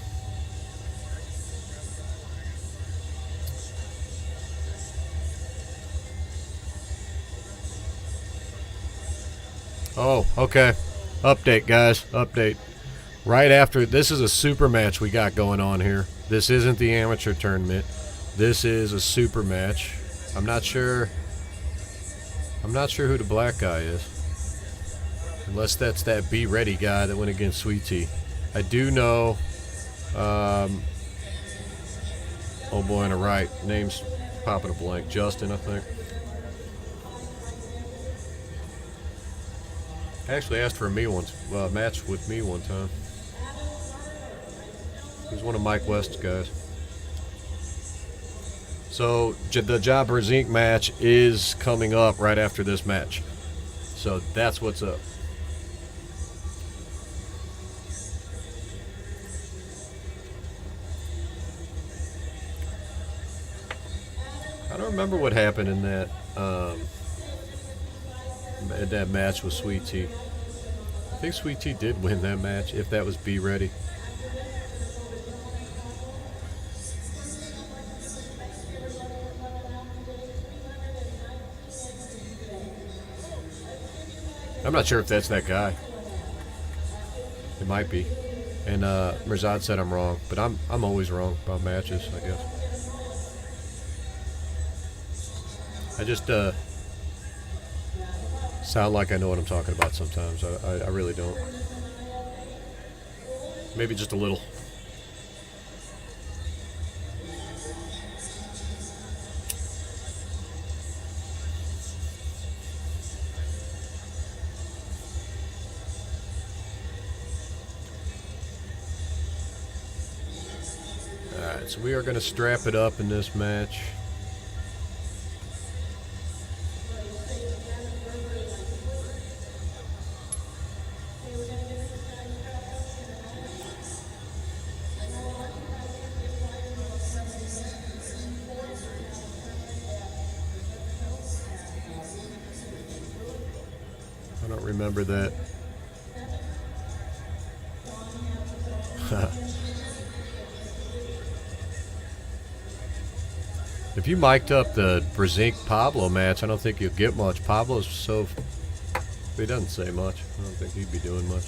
Oh, okay. Update, guys. Update. Right after, this is a super match we got going on here. This isn't the amateur tournament. This is a super match. I'm not sure who the black guy is. Unless that's that Be Ready guy that went against Sweet Tea. I do know, oh boy, on the right, name's popping a blank. Justin, I think. Actually asked for a match with me one time. He was one of Mike West's guys. So the Brzenk match is coming up right after this match. So that's what's up. I don't remember what happened in that match with Sweet Tea. I think Sweet Tea did win that match, if that was Be Ready. I'm not sure if that's that guy. It might be. And Mirzad said I'm wrong, but I'm always wrong about matches, I guess. I just sound like I know what I'm talking about sometimes. I really don't. Maybe just a little. Alright, so we are going to strap it up in this match. I don't remember that. If you mic'd up the Brzenk Pavlo match, I don't think you'll get much. Pavlo's so... he doesn't say much. I don't think he'd be doing much.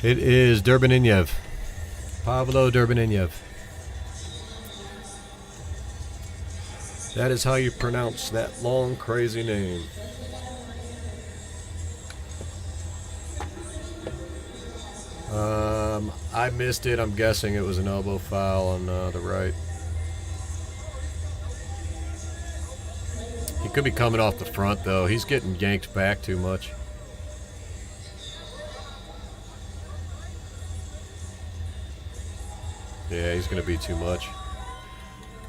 It is Derbedyenyev. Pavlo Derbedyenyev. That is how you pronounce that long, crazy name. I missed it. I'm guessing it was an elbow foul on the right. He could be coming off the front, though. He's getting yanked back too much. Yeah, he's going to be too much.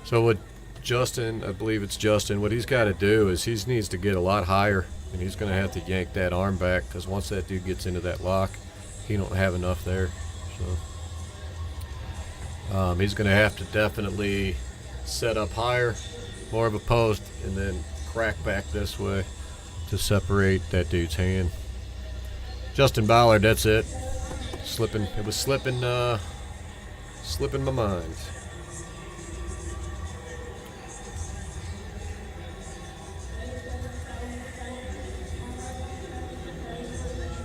So what Justin, I believe it's Justin, what he's got to do is he needs to get a lot higher, and he's going to have to yank that arm back, because once that dude gets into that lock, he don't have enough there. So he's going to have to definitely set up higher, more of a post, and then crack back this way to separate that dude's hand. Justin Ballard, that's it. Slipping, it was slipping my mind.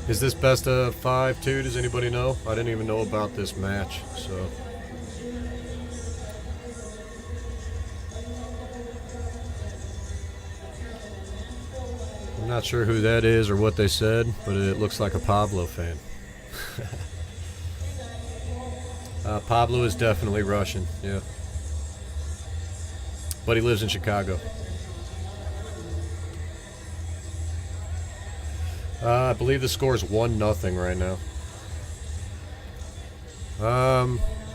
Is this best of 5 too? Does anybody know? I didn't even know about this match, so. I'm not sure who that is or what they said, but it looks like a Pavlo fan. Pavlo is definitely Russian, yeah. But he lives in Chicago. I believe the score is 1-0 right now.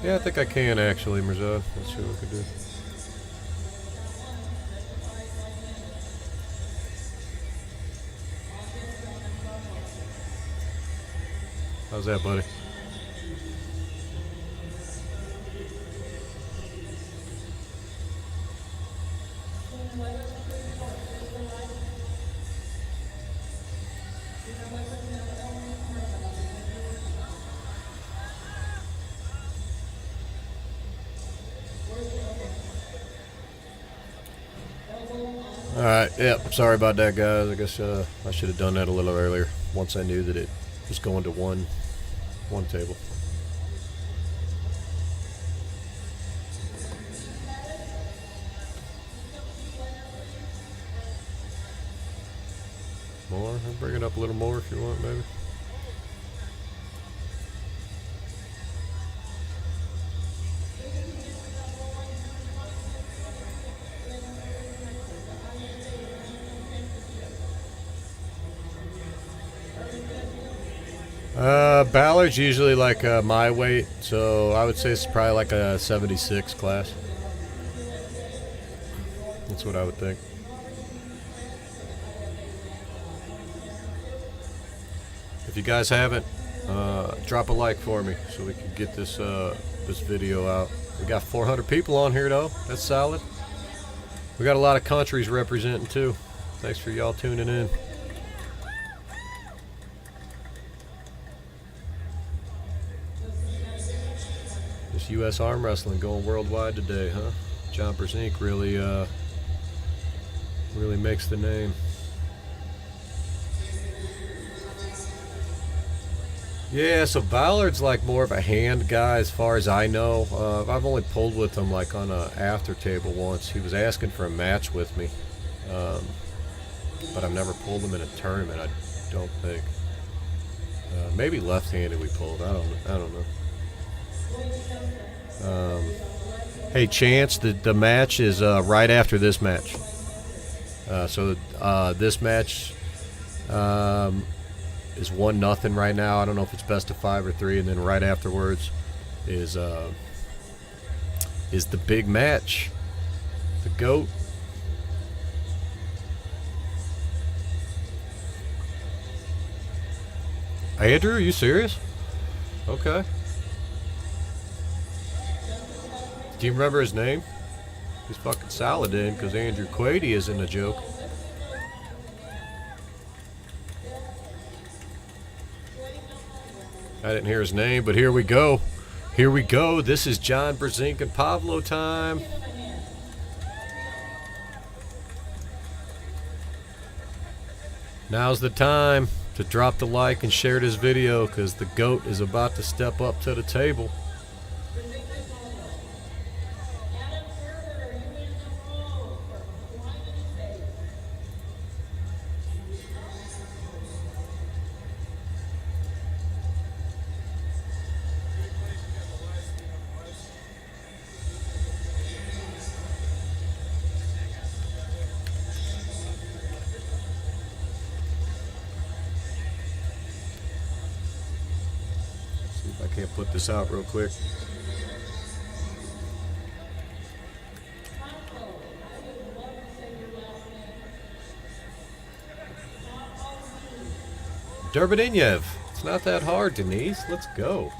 Yeah, I think I can actually, Mirzad. Let's see what we can do. How's that, buddy? All right. Yep. Sorry about that, guys. I guess I should have done that a little earlier. Once I knew that it was going to one table. More. I'll bring it up a little more if you want, baby. Ballard's usually like my weight, so I would say it's probably like a 76 class. That's what I would think. If you guys haven't, drop a like for me so we can get this this video out. We got 400 people on here though. That's solid. We got a lot of countries representing too. Thanks for y'all tuning in. This U.S. arm wrestling going worldwide today, huh? John Brzenk really makes the name. Yeah, so Ballard's like more of a hand guy as far as I know. I've only pulled with him like on a after table once. He was asking for a match with me, but I've never pulled him in a tournament. I don't think. Maybe left-handed we pulled. I don't know. Hey, Chance, the match is right after this match. So this match is 1-0 right now. I don't know if it's best of 5 or 3, and then right afterwards is the big match, the GOAT. Andrew, are you serious? Okay. Do you remember his name? He's fucking solid in, because Andrew Quady isn't a joke. I didn't hear his name, but here we go. Here we go. This is John Brzenk and Pavlo time. Now's the time to drop the like and share this video, because the GOAT is about to step up to the table. I can't put this out real quick. Derbedyenyev. It's not that hard, Denise. Let's go.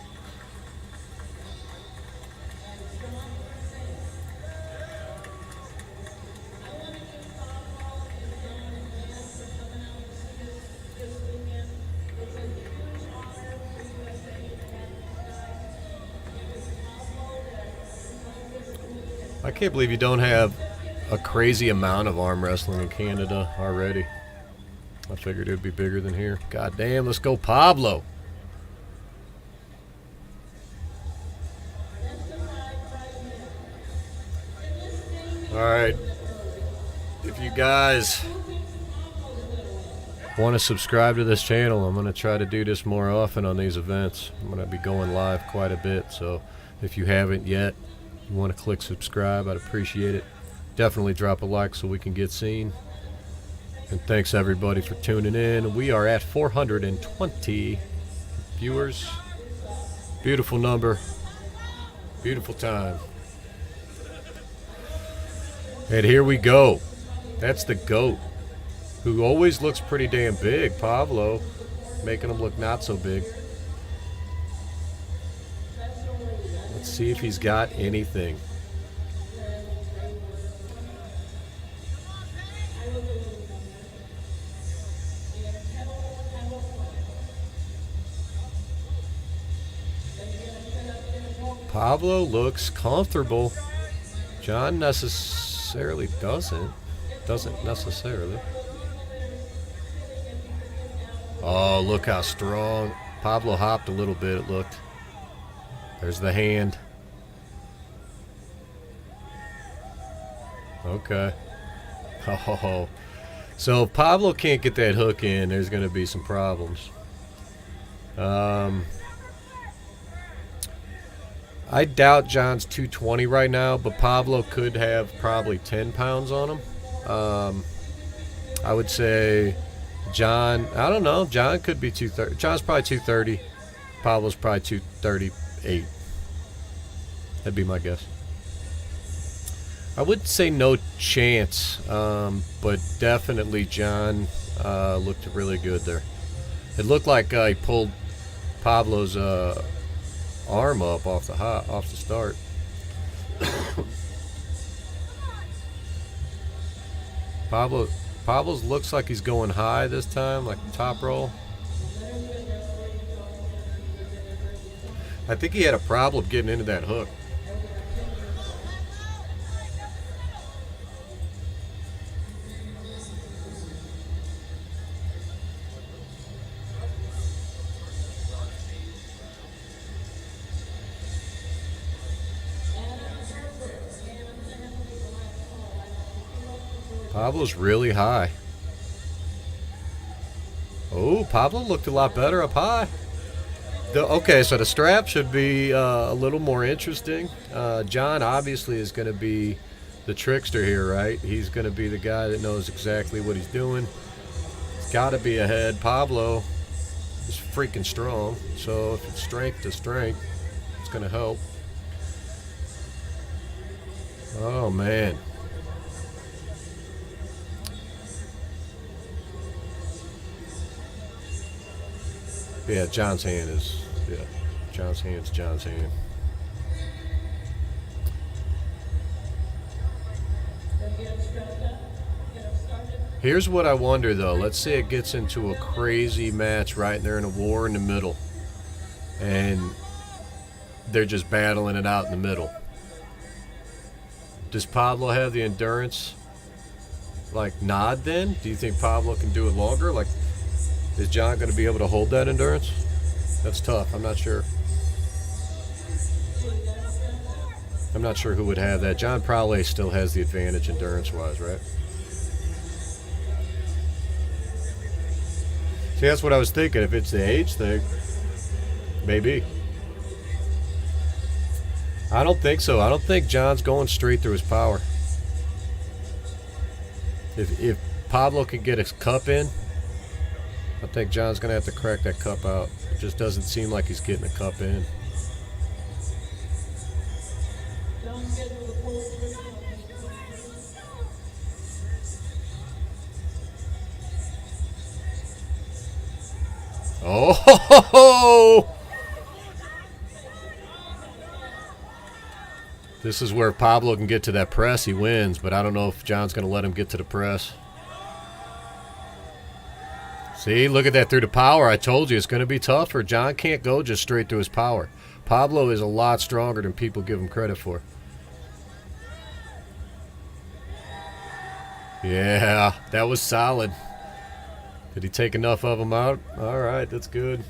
I can't believe you don't have a crazy amount of arm wrestling in Canada already. I figured it would be bigger than here. God damn, let's go Pablo. Alright. If you guys want to subscribe to this channel, I'm going to try to do this more often on these events. I'm going to be going live quite a bit, so if you haven't yet, you want to click subscribe, I'd appreciate it. Definitely drop a like so we can get seen. And thanks everybody for tuning in. We are at 420 viewers. Beautiful number. Beautiful time. And here we go. That's the GOAT, who always looks pretty damn big, Pavlo, making him look not so big. Let's see if he's got anything. Pavlo looks comfortable. John necessarily doesn't. Doesn't necessarily. Oh, look how strong. Pavlo hopped a little bit, it looked. There's the hand. Okay. Oh. So if Pavlo can't get that hook in, there's going to be some problems. I doubt John's 220 right now, but Pavlo could have probably 10 pounds on him. I would say John, I don't know. John could be 230. John's probably 230. Pavlo's probably 238. That'd be my guess. I would say no chance, but definitely John looked really good there. It looked like he pulled Pavlo's arm up off the start. Pavlo's looks like he's going high this time, like top roll. I think he had a problem getting into that hook. Pablo's really high. Oh, Pablo looked a lot better up high. Okay, so the strap should be a little more interesting. John obviously is going to be the trickster here, right? He's going to be the guy that knows exactly what he's doing. He's got to be ahead. Pablo is freaking strong, so if it's strength to strength, it's going to help. Oh, man. Yeah, John's hand is, John's hand's John's hand. Here's what I wonder, though. Let's say it gets into a crazy match right there in a war in the middle, and they're just battling it out in the middle. Does Pablo have the endurance, like, nod then? Do you think Pablo can do it longer? Like, is John going to be able to hold that endurance? That's tough. I'm not sure. I'm not sure who would have that. John probably still has the advantage endurance-wise, right? See, that's what I was thinking. If it's the age thing, maybe. I don't think so. I don't think John's going straight through his power. If Pablo can get his cup in, I think John's going to have to crack that cup out. It just doesn't seem like he's getting the cup in. Oh! This is where Pablo can get to that press. He wins, but I don't know if John's going to let him get to the press. See, look at that through the power. I told you it's going to be tougher. John can't go just straight through his power. Pablo is a lot stronger than people give him credit for. Yeah, that was solid. Did he take enough of them out? All right, that's good.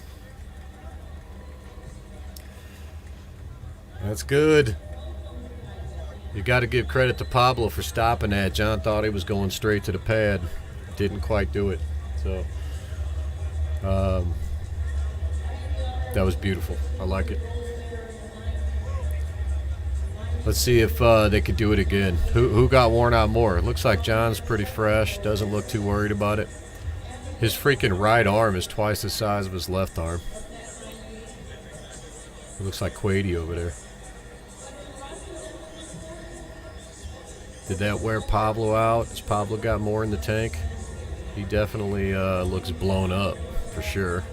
That's good. You got to give credit to Pablo for stopping that. John thought he was going straight to the pad. Didn't quite do it. So, that was beautiful. I like it. Let's see if they could do it again. Who got worn out more? It looks like John's pretty fresh. Doesn't look too worried about it. His freaking right arm is twice the size of his left arm. It looks like Quady over there. Did that wear Pablo out? Has Pablo got more in the tank? He definitely looks blown up, for sure.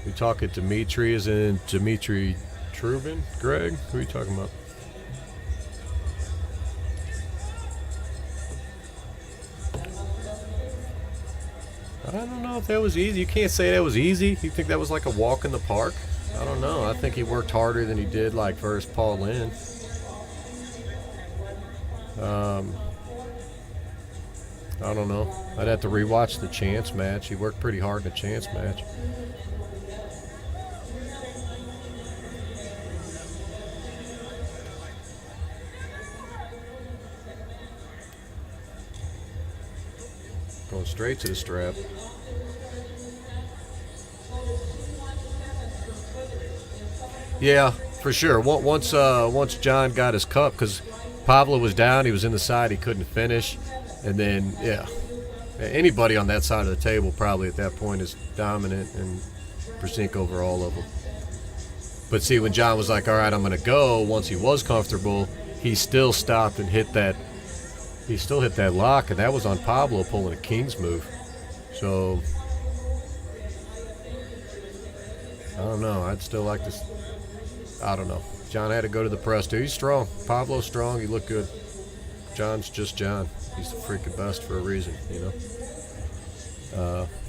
We talking Dimitri as in Dimitri Trubin? Greg? Who are you talking about? I don't know if that was easy. You can't say that was easy. You think that was like a walk in the park? I don't know. I think he worked harder than he did like versus Paul Lynn. I don't know. I'd have to rewatch the Chance match. He worked pretty hard in the Chance match. Going straight to the strap. Yeah, for sure. Once John got his cup, because Pavlo was down, he was in the side, he couldn't finish, and then yeah, anybody on that side of the table probably at that point is dominant, and Brzenk over all of them. But see, when John was like, "All right, I'm gonna go," once he was comfortable, he still stopped and hit that. He still hit that lock, and that was on Pablo pulling a King's move. So I don't know. I'd still like to. I don't know. John had to go to the press too. He's strong. Pablo's strong. He looked good. John's just John. He's the freaking best for a reason, you know.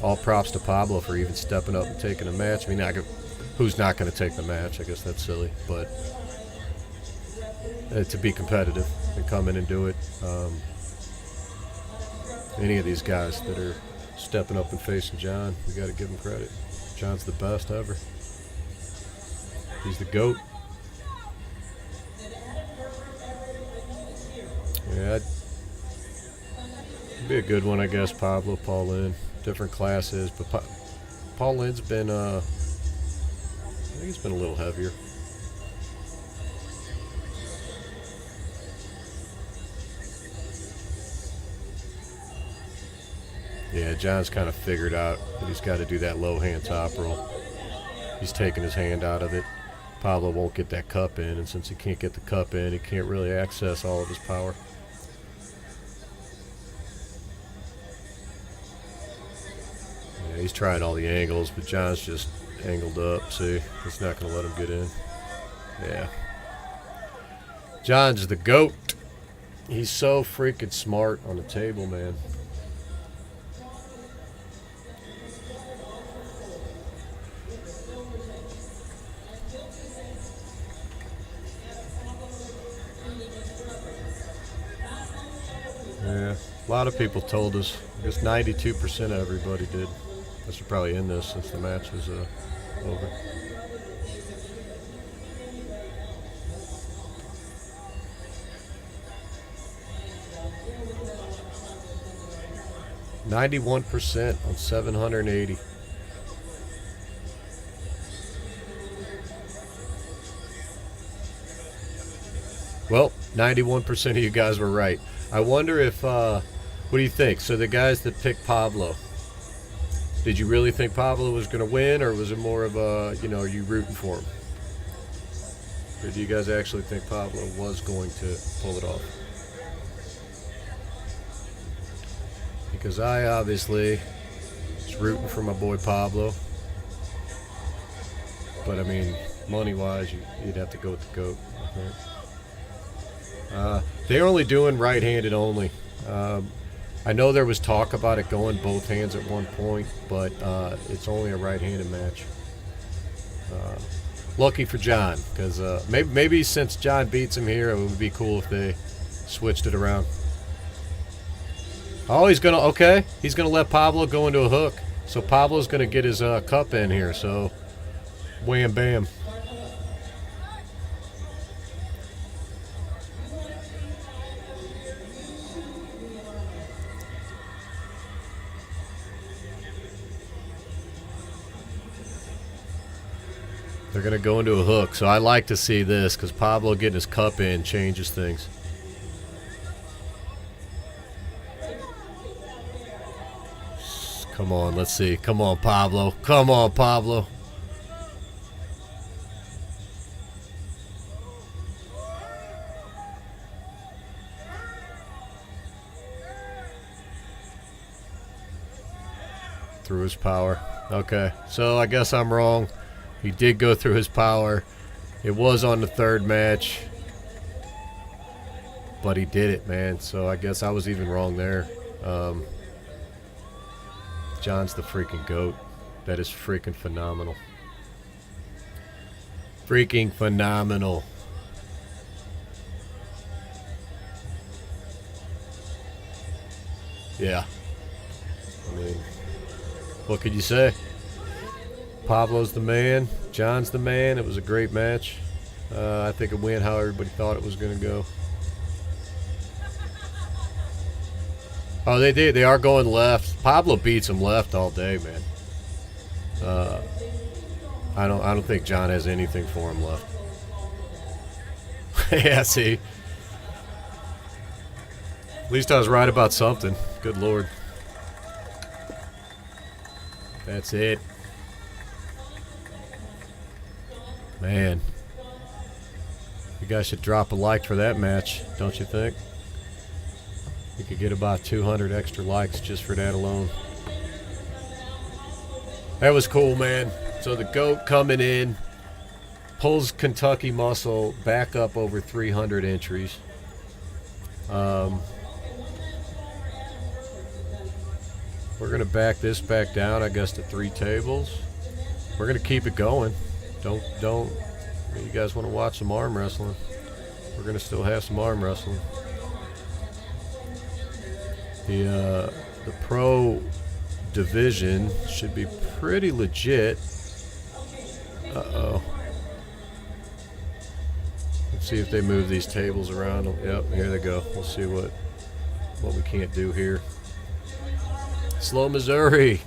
All props to Pablo for even stepping up and taking a match. I mean, who's not going to take the match? I guess that's silly, but to be competitive and come in and do it. Any of these guys that are stepping up and facing John, we got to give him credit. John's the best ever. He's the GOAT. Yeah, it'd be a good one, I guess. Pablo, Paul Lynn, different classes, but Paul Lynn's been, I think he's been a little heavier. Yeah, John's kind of figured out that he's got to do that low hand top roll. He's taking his hand out of it. Pablo won't get that cup in, and since he can't get the cup in, he can't really access all of his power. Yeah, he's trying all the angles, but John's just angled up. See, it's not going to let him get in. Yeah. John's the GOAT. He's so freaking smart on the table, man. Yeah, a lot of people told us. I guess 92% of everybody did. I should probably end this since the match is over. %91 on 780. Well, 91% of you guys were right. I wonder if, what do you think? So the guys that picked Pablo, did you really think Pablo was going to win, or was it more of a, you know, are you rooting for him? Or do you guys actually think Pablo was going to pull it off? Because I obviously was rooting for my boy Pablo. But, I mean, money-wise, you'd have to go with the GOAT, I think. They're only doing right-handed only. I know there was talk about it going both hands at one point, but it's only a right-handed match. Lucky for John, because maybe since John beats him here, it would be cool if they switched it around. Oh, he's gonna let Pablo go into a hook. So Pablo's gonna get his cup in here. So wham bam. They're going to go into a hook, so I like to see this because Pablo getting his cup in changes things. Come on, let's see. Come on, Pablo. Come on, Pablo. Through his power. Okay, so I guess I'm wrong. He did go through his power. It was on the third match. But he did it, man. So I guess I was even wrong there. John's the freaking GOAT. That is freaking phenomenal. Freaking phenomenal. Yeah. I mean, what could you say? Pavlo's the man. John's the man. It was a great match. I think it went how everybody thought it was going to go. Oh, they did. They are going left. Pavlo beats him left all day, man. I don't think John has anything for him left. Yeah, see. At least I was right about something. Good Lord. That's it. Man. You guys should drop a like for that match, don't you think? You could get about 200 extra likes just for that alone. That was cool, man. So the GOAT coming in, pulls Kentucky Muscle back up over 300 entries. We're going to back this back down, I guess, to 3 tables. We're going to keep it going. Don't. You guys want to watch some arm wrestling? We're going to still have some arm wrestling. The pro division should be pretty legit. Uh-oh. Let's see if they move these tables around. Yep, here they go. We'll see what we can't do here. Slow Missouri.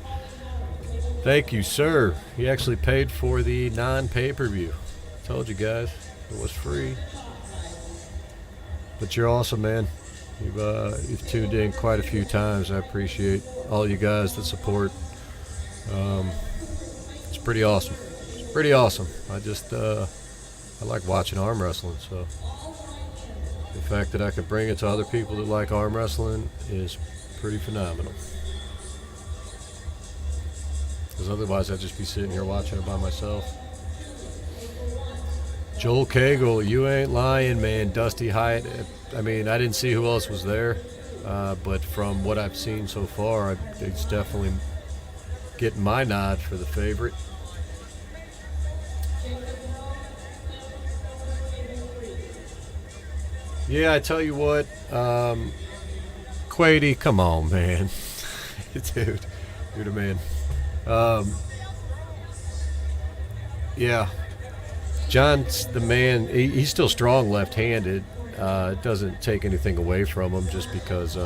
Thank you, sir. He actually paid for the non-pay-per-view. Told you guys, it was free. But you're awesome, man. You've tuned in quite a few times. I appreciate all you guys that support. It's pretty awesome. It's pretty awesome. I like watching arm wrestling, so the fact that I could bring it to other people that like arm wrestling is pretty phenomenal. Because otherwise I'd just be sitting here watching it by myself. Joel Cagle, you ain't lying, man. Dusty Hyatt. I mean, I didn't see who else was there, but from what I've seen so far, it's definitely getting my nod for the favorite. Yeah, I tell you what, Quady, come on, man. Dude, you're the man. Yeah. John's the man. He's still strong left-handed. It doesn't take anything away from him just because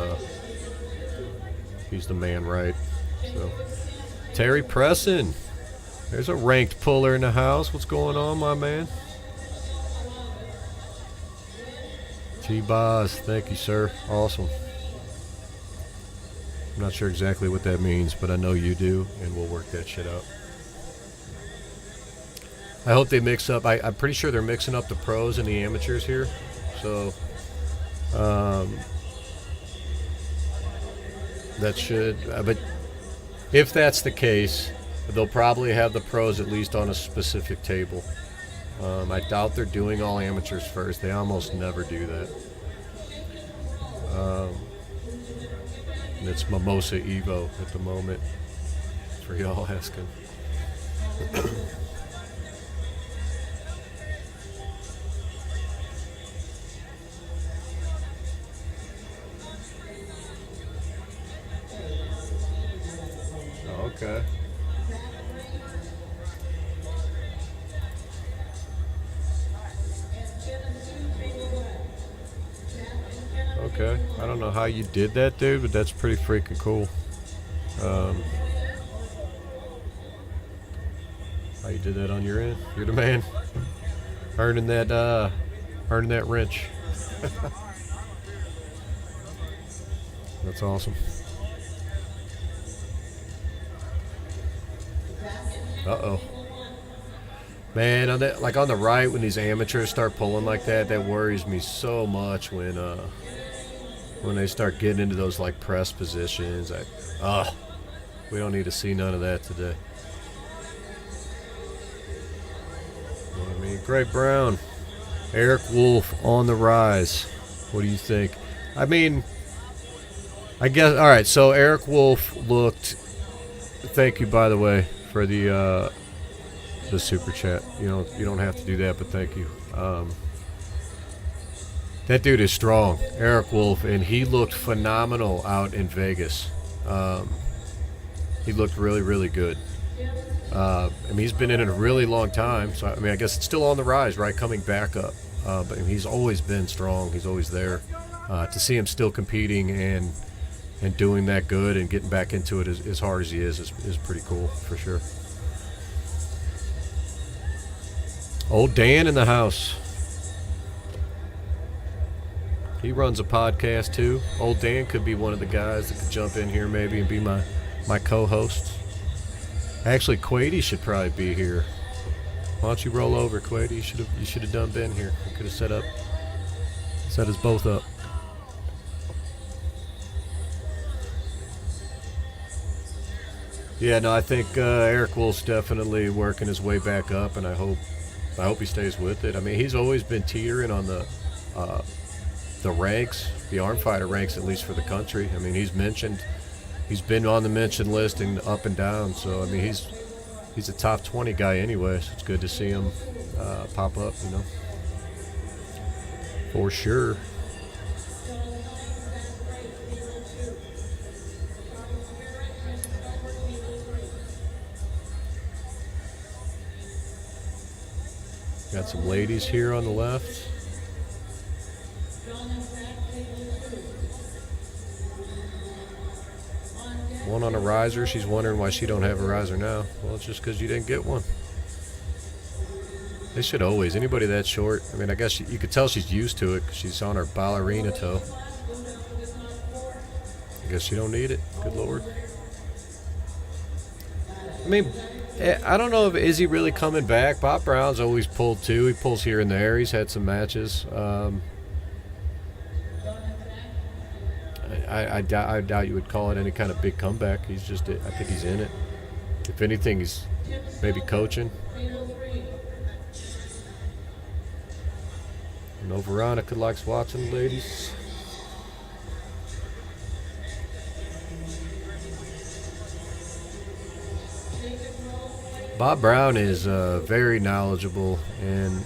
he's the man, right? So, Terry Presson. There's a ranked puller in the house. What's going on, my man? T-Boz, thank you, sir. Awesome. I'm not sure exactly what that means, but I know you do, and we'll work that shit out. I hope they mix up. I'm pretty sure they're mixing up the pros and the amateurs here. So, that should. But if that's the case, they'll probably have the pros at least on a specific table. I doubt they're doing all amateurs first. They almost never do that. And it's Mimosa Evo at the moment, for y'all asking. Okay. Okay. I don't know how you did that, dude, but that's pretty freaking cool. How you did that on your end? You're the man. Earning that wrench. That's awesome. Uh-oh. Man, on the right, when these amateurs start pulling like that, that worries me so much when they start getting into those like press positions. We don't need to see none of that today. You know what I mean? Great Brown. Eric Wolf on the rise. What do you think? I mean, I guess, all right, so Eric Wolf looked, thank you, by the way, for the the super chat. You don't have to do that, but thank you. That dude is strong, Eric Wolf, and he looked phenomenal out in Vegas. He looked really, really good. I mean, he's been in it a really long time, so I mean, I guess it's still on the rise, right? Coming back up, but he's always been strong. He's always there. To see him still competing and doing that good and getting back into it as hard as he is pretty cool for sure. Old Dan in the house. He runs a podcast too. Old Dan could be one of the guys that could jump in here maybe and be my co-host. Actually, Quady should probably be here. Why don't you roll over, Quady? You should have done been here. We could have set us both up. Yeah, no, I think Eric Wolf's definitely working his way back up, and I hope he stays with it. I mean, he's always been teetering on the ranks, the arm fighter ranks, at least for the country. I mean, he's been on the mention list and up and down. So I mean, he's a top 20 guy anyway. So it's good to see him pop up, for sure. Got some ladies here on the left. One on a riser. She's wondering why she don't have a riser now. Well, it's just because you didn't get one. They should always. Anybody that short, I mean, I guess you could tell she's used to it because she's on her ballerina toe. I guess she don't need it. Good Lord. I mean, I don't know if is he really coming back. Bob Brown's always pulled too. He pulls here and there. He's had some matches. I doubt you would call it any kind of big comeback. I think he's in it. If anything, he's maybe coaching. I know Veronica likes watching, ladies. Bob Brown is very knowledgeable, and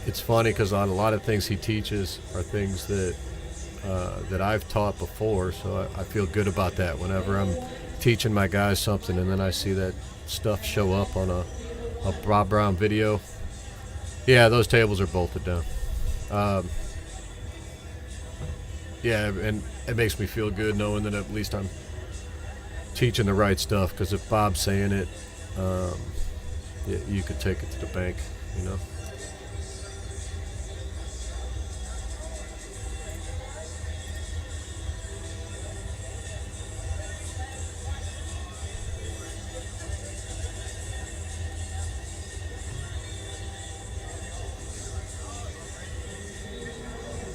it's funny because on a lot of things he teaches are things that I've taught before, so I feel good about that whenever I'm teaching my guys something and then I see that stuff show up on a Bob Brown video. Yeah, those tables are bolted down. Yeah, and it makes me feel good knowing that at least I'm teaching the right stuff, because if Bob's saying it, you could take it to the bank,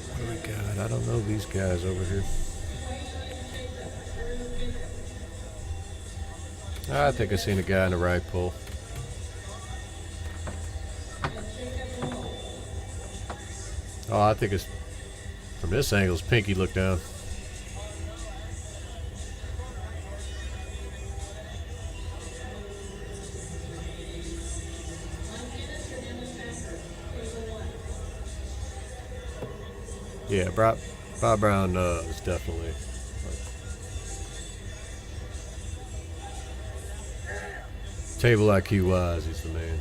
What do we got? I don't know these guys over here. I think I seen a guy in the right pole. Oh, I think it's from this angle. It's pinky look down. Yeah, Bob Brown is definitely. Table IQ wise, he's the man.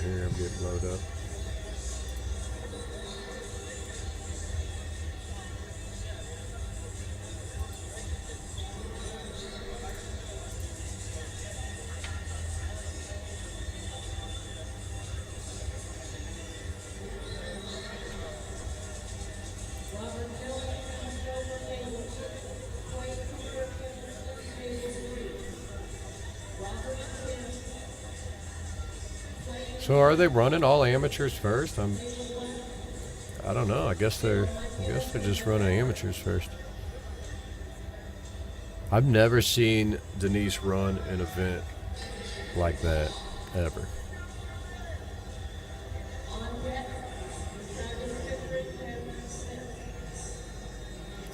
Here, I'm getting loaded up. So are they running all amateurs first? I don't know. I guess they're just running amateurs first. I've never seen Denise run an event like that ever.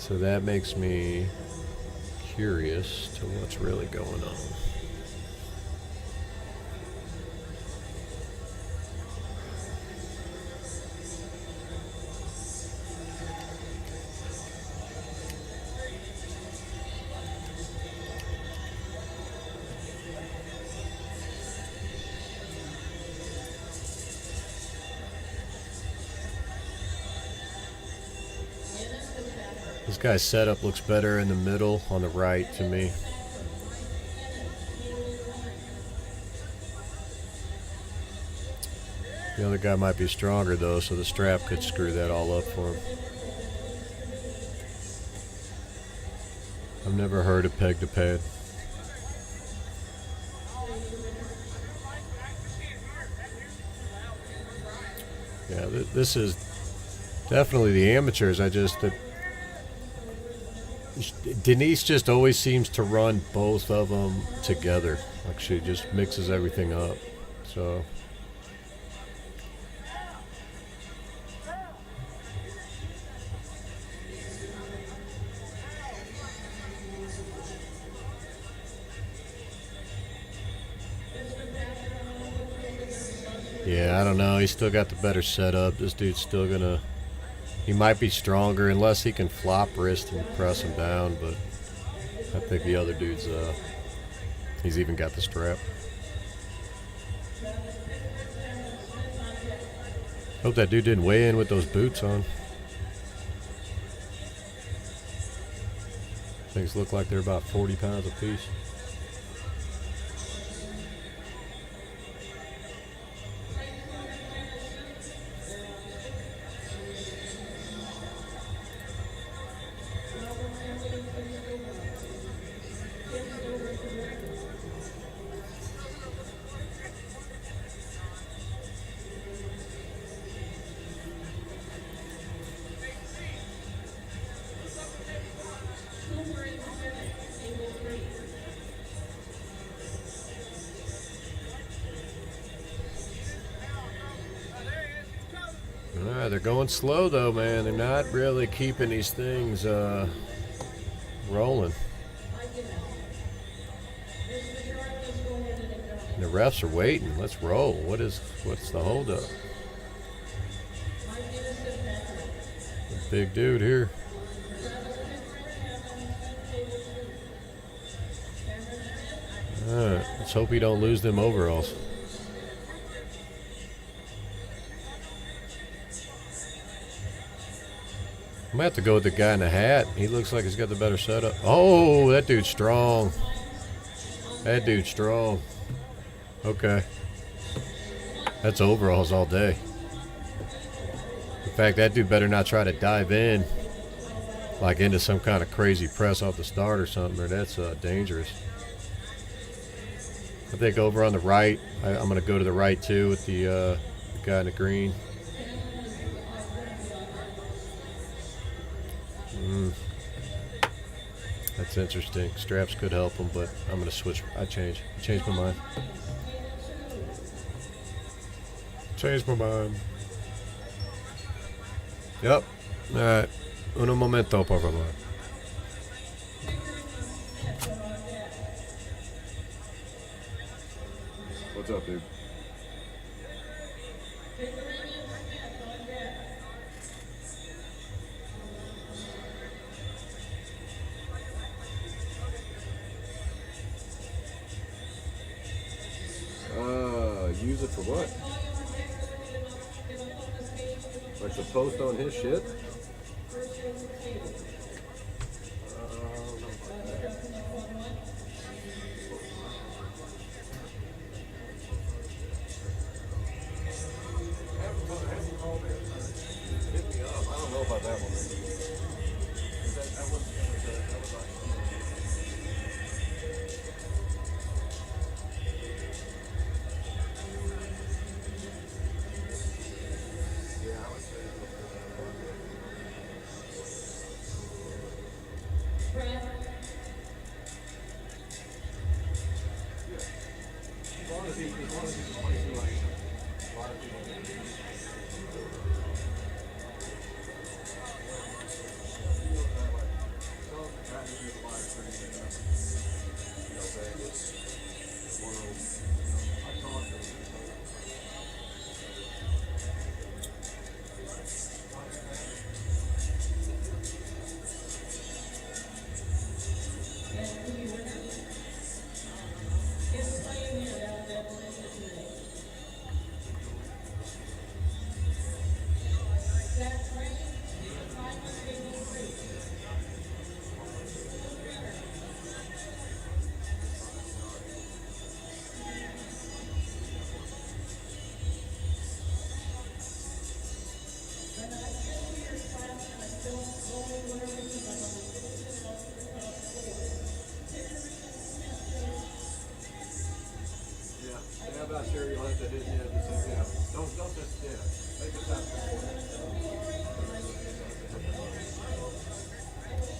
So that makes me curious to what's really going on. This guy's setup looks better in the middle on the right to me. The other guy might be stronger though, so the strap could screw that all up for him. I've never heard of peg to pad. Yeah, this is definitely the amateurs. Denise just always seems to run both of them together. Like she just mixes everything up. So yeah, I don't know. He's still got the better setup. This dude's still gonna. He might be stronger unless he can flop wrist and press him down, but I think the other dude's, he's even got the strap. Hope that dude didn't weigh in with those boots on. Things look like they're about 40 pounds a piece. They're going slow though, man. They're not really keeping these things rolling. And the refs are waiting. Let's roll. What's the holdup? Big dude here. Alright, let's hope he don't lose them overalls. I might have to go with the guy in the hat. He looks like he's got the better setup. Oh, that dude's strong. That dude's strong. Okay. That's overalls all day. In fact, that dude better not try to dive in like into some kind of crazy press off the start or something, or that's dangerous. I think over on the right, I'm going to go to the right too with the guy in the green. That's interesting. Straps could help him, but I'm going to switch. I changed my mind. Changed my mind. Yep. All right. Uno momento, por favor. What's up, dude? Use it for what? Like to post on his shit? Hit me up. I don't know about that one. sure you'll have to hit him. Don't just, make it stop.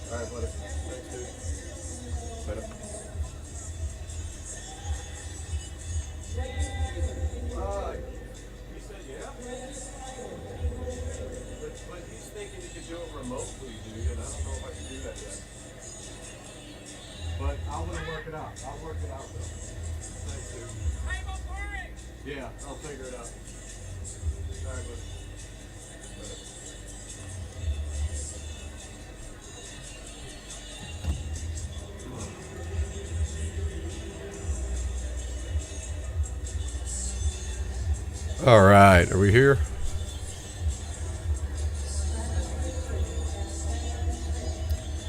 All right, buddy. Thanks, dude. Later. He said, yeah. But he's thinking he could do it remotely, dude, and I don't know if I can do that yet. But I want to work it out. I'll work it out, though. Thanks, dude. Yeah, I'll figure it out. All right, buddy. All right, are we here?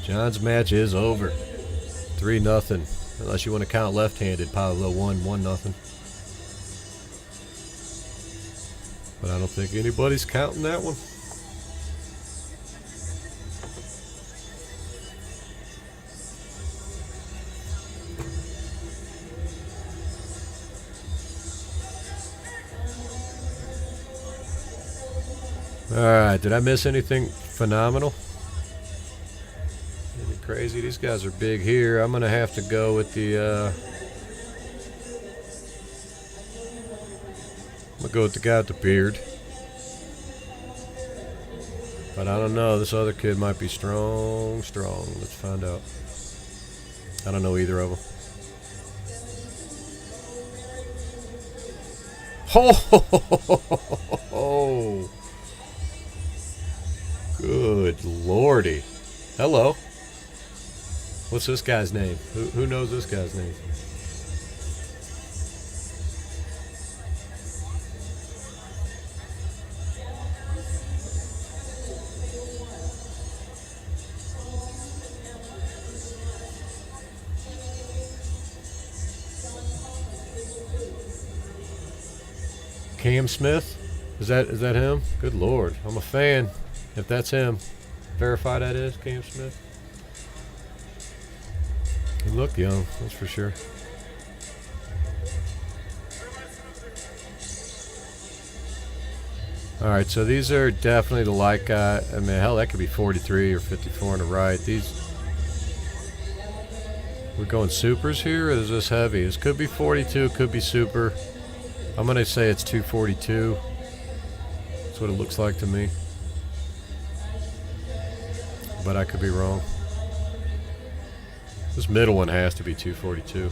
John's match is over. 3-0. Unless you want to count left-handed, Pavlo won 1-0. But I don't think anybody's counting that one. Alright, did I miss anything phenomenal? Anything crazy? These guys are big here. I'm going to have to go with the... I'm going to go with the guy with the beard. But I don't know. This other kid might be strong. Let's find out. I don't know either of them. Oh! Good lordy. Hello. What's this guy's name? Who knows this guy's name? Cam Smith? Is that him? Good lord. I'm a fan. If that's him, verify that is Cam Smith. He looked young, that's for sure. Alright, so these are definitely the light guy. I mean, hell, that could be 43 or 54 on the right. We're going supers here, or is this heavy? This could be 42, could be super. I'm going to say it's 242. That's what it looks like to me. But I could be wrong. This middle one has to be 242.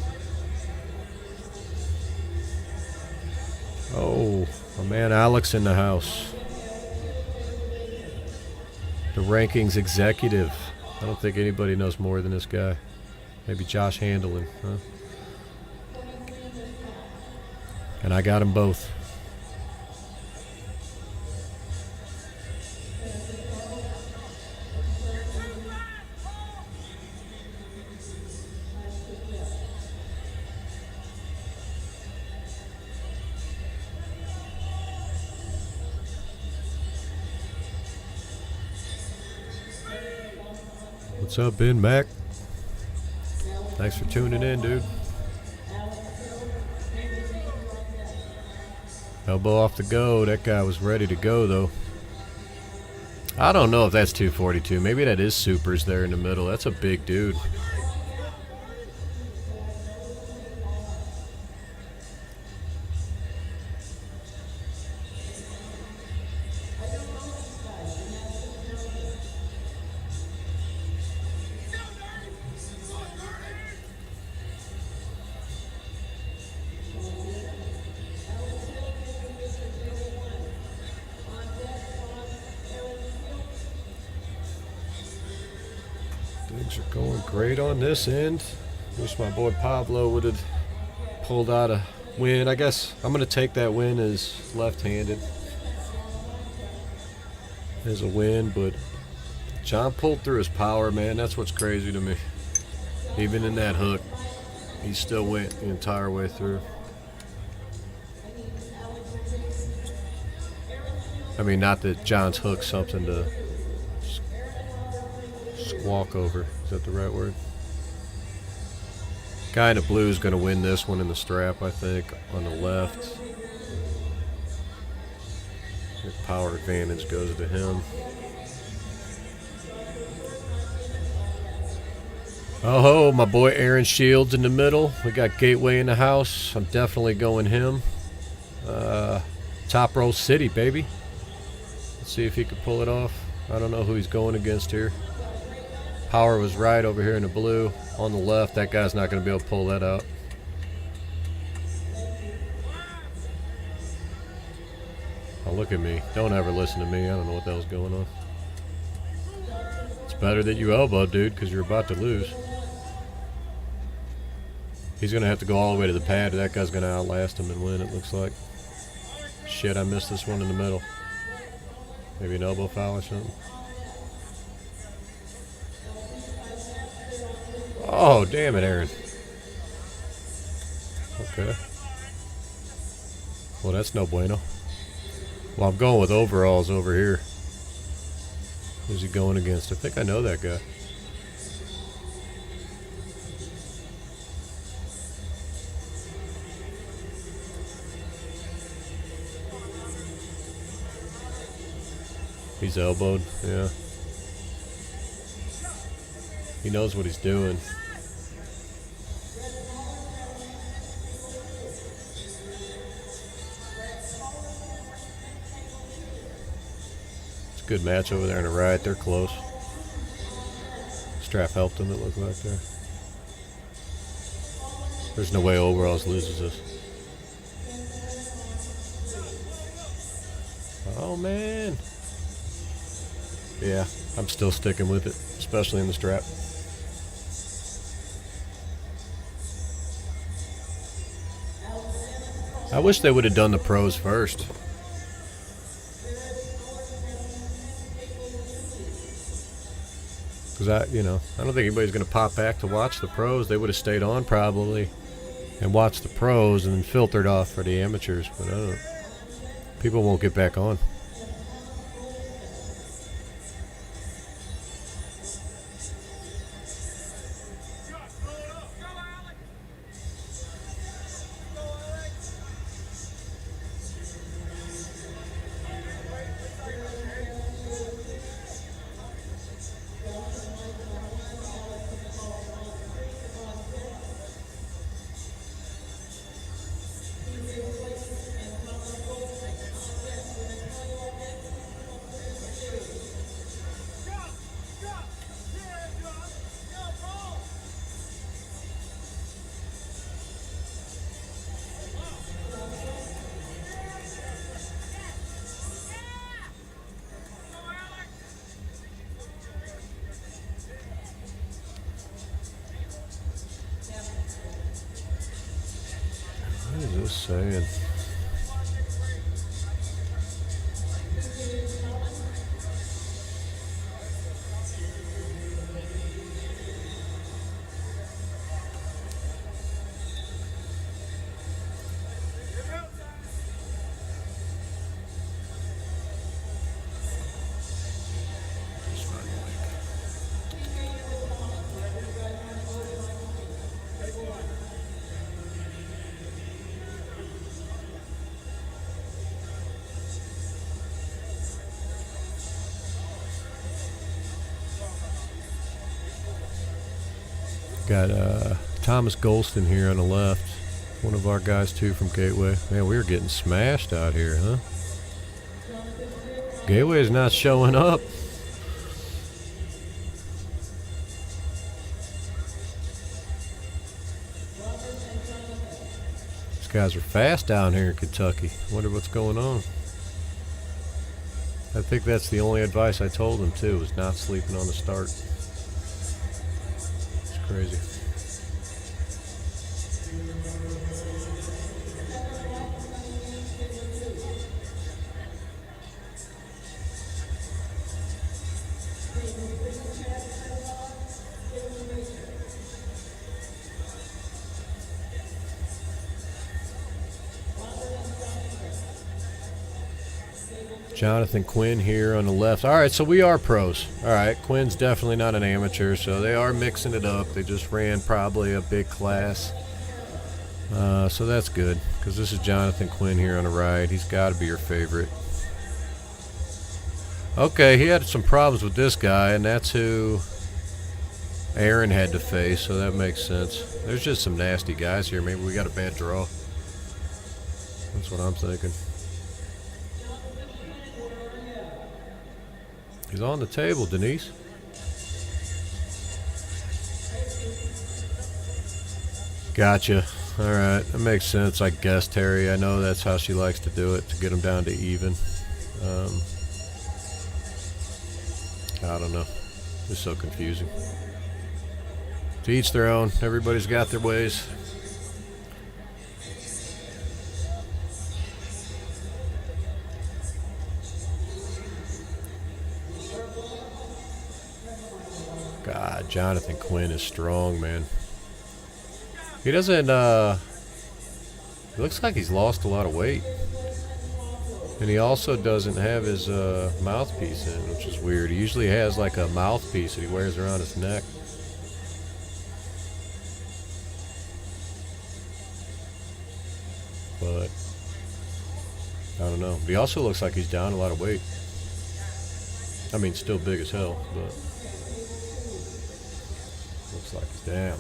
Oh, my man Alex in the house. The rankings executive. I don't think anybody knows more than this guy. Maybe Josh Handelin, huh? And I got them both. What's up, Ben Mac? Thanks for tuning in, dude. Elbow off the go. That guy was ready to go, though. I don't know if that's 242. Maybe that is supers there in the middle. That's a big dude. Things are going great on this end. Wish my boy Pavlo would have pulled out a win. I guess I'm going to take that win as left-handed as a win, but John pulled through his power, man. That's what's crazy to me. Even in that hook, he still went the entire way through. I mean, not that John's hook's something to squawk over. Is that the right word? Guy in the blue is going to win this one in the strap, I think, on the left. The power advantage goes to him. Oh, my boy Aaron Shields in the middle. We got Gateway in the house. I'm definitely going him. Top row city, baby. Let's see if he can pull it off. I don't know who he's going against here. Power was right over here in the blue. On the left, that guy's not going to be able to pull that out. Oh, look at me. Don't ever listen to me. I don't know what the hell's going on. It's better that you elbow, dude, because you're about to lose. He's going to have to go all the way to the pad. That guy's going to outlast him and win, it looks like. Shit, I missed this one in the middle. Maybe an elbow foul or something. Oh, damn it, Aaron. Okay. Well, that's no bueno. Well, I'm going with overalls over here. Who's he going against? I think I know that guy. He's elbowed, yeah. He knows what he's doing. It's a good match over there on the right. They're close. Strap helped him, it looked like there. There's no way Overalls loses this. Oh, man. Yeah, I'm still sticking with it, especially in the strap. I wish they would have done the pros first. Because I don't think anybody's going to pop back to watch the pros. They would have stayed on probably and watched the pros and then filtered off for the amateurs. But I don't know. People won't get back on. What is this saying? Got Thomas Golston here on the left. One of our guys, too, from Gateway. Man, we were getting smashed out here, huh? Gateway is not showing up. These guys are fast down here in Kentucky. Wonder what's going on. I think that's the only advice I told them, too, was not sleeping on the start. Crazy. Jonathan Quinn here on the left. All right, so we are pros. All right, Quinn's definitely not an amateur, so they are mixing it up. They just ran probably a big class. So that's good, because this is Jonathan Quinn here on the right. He's got to be your favorite. Okay, he had some problems with this guy, and that's who Aaron had to face, so that makes sense. There's just some nasty guys here. Maybe we got a bad draw. That's what I'm thinking. He's on the table, Denise. Gotcha. All right, that makes sense, I guess, Terry. I know that's how she likes to do it, to get them down to even. I don't know. It's so confusing. To each their own. Everybody's got their ways. God, Jonathan Quinn is strong, man. He doesn't, it looks like he's lost a lot of weight. And he also doesn't have his mouthpiece in, which is weird. He usually has like a mouthpiece that he wears around his neck. But I don't know. But he also looks like he's down a lot of weight. I mean, still big as hell, but looks like he's down.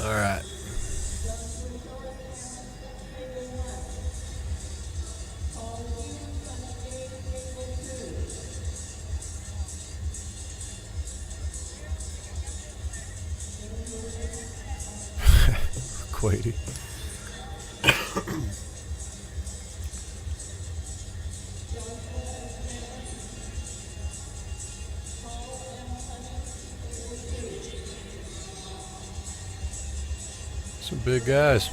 All right. Quady. Some big guys.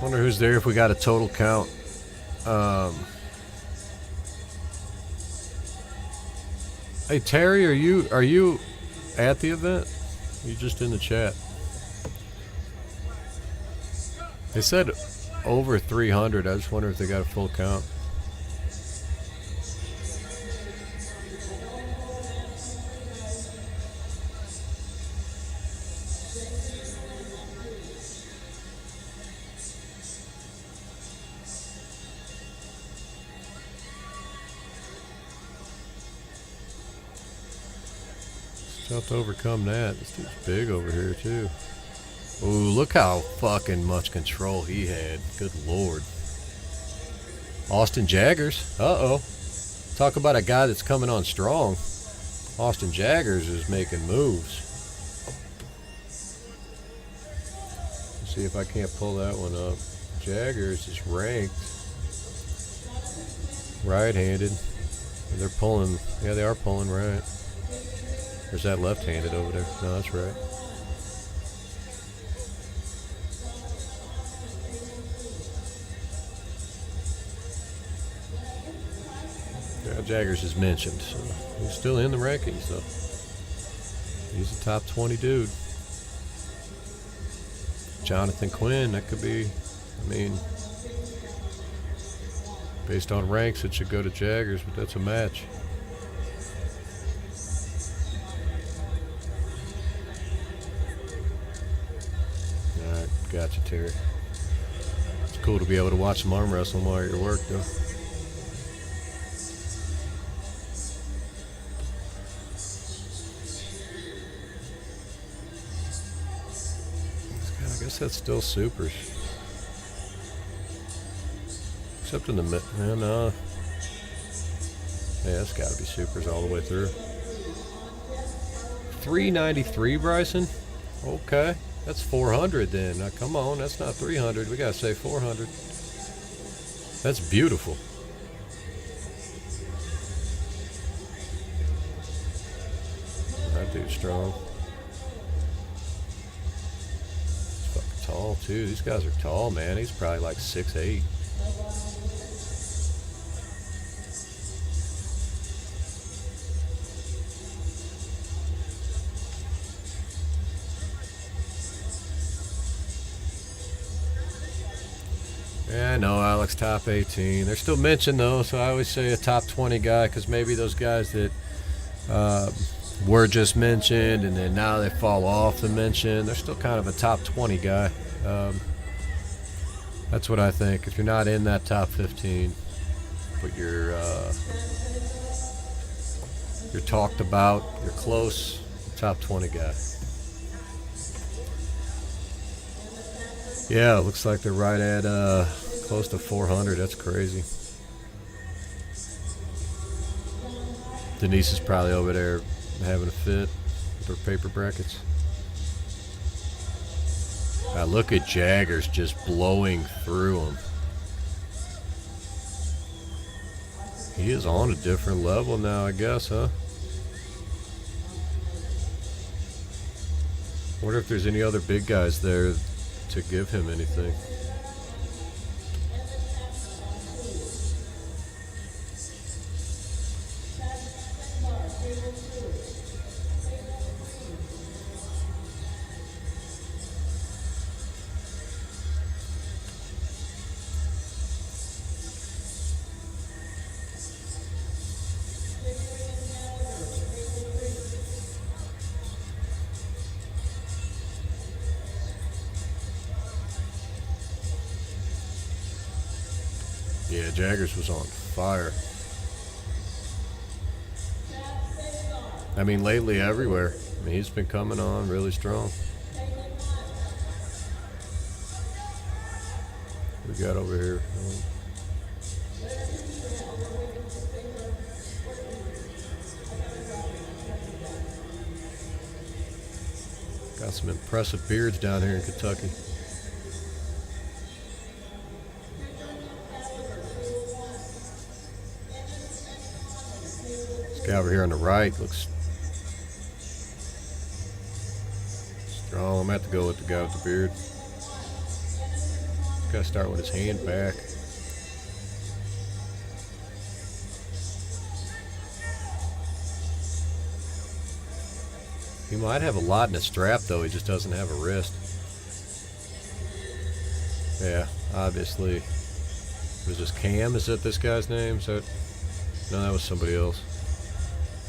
Wonder who's there if we got a total count. Hey Terry, are you at the event? Are you just in the chat? They said over 300. I just wonder if they got a full count. Still have to overcome that. This dude's big over here too. Ooh, look how fucking much control he had. Good lord. Austin Jaggers. Uh-oh. Talk about a guy that's coming on strong. Austin Jaggers is making moves. Let's see if I can't pull that one up. Jaggers is ranked right-handed. And they're pulling. Yeah, they are pulling right. There's that left-handed over there. No, that's right. Yeah, Jaggers is mentioned, so he's still in the rankings, though. He's a top 20 dude. Jonathan Quinn, that could be, I mean, based on ranks, it should go to Jaggers, but that's a match. Alright, gotcha, Terry. It's cool to be able to watch some arm wrestling while you're at work, though. I guess that's still supers. Except in the mid. No. Yeah, that's got to be supers all the way through. 393, Bryson? Okay. That's 400 then. Now, come on, that's not 300. We got to say 400. That's beautiful. That dude's strong. He's fucking tall, too. These guys are tall, man. He's probably like 6'8". Yeah, I know, Alex, top 18. They're still mentioned, though, so I always say a top 20 guy, because maybe those guys that were just mentioned and then now they fall off the mention, they're still kind of a top 20 guy. That's what I think. If you're not in that top 15, but you're talked about, you're close, top 20 guy. Yeah, it looks like they're right at close to 400. That's crazy. Denise is probably over there having a fit with her paper brackets. Look at Jaggers just blowing through them. He is on a different level now, I guess, huh? Wonder if there's any other big guys there to give him anything. Yeah, Jaggers was on fire. I mean, lately everywhere. I mean, he's been coming on really strong. We got over here. Got some impressive beards down here in Kentucky. Guy over here on the right looks strong. I'm gonna have to go with the guy with the beard. Gotta start with his hand back. He might have a lot in his strap though, he just doesn't have a wrist. Yeah, obviously. Was this Cam? Is that this guy's name? Is that... No, that was somebody else.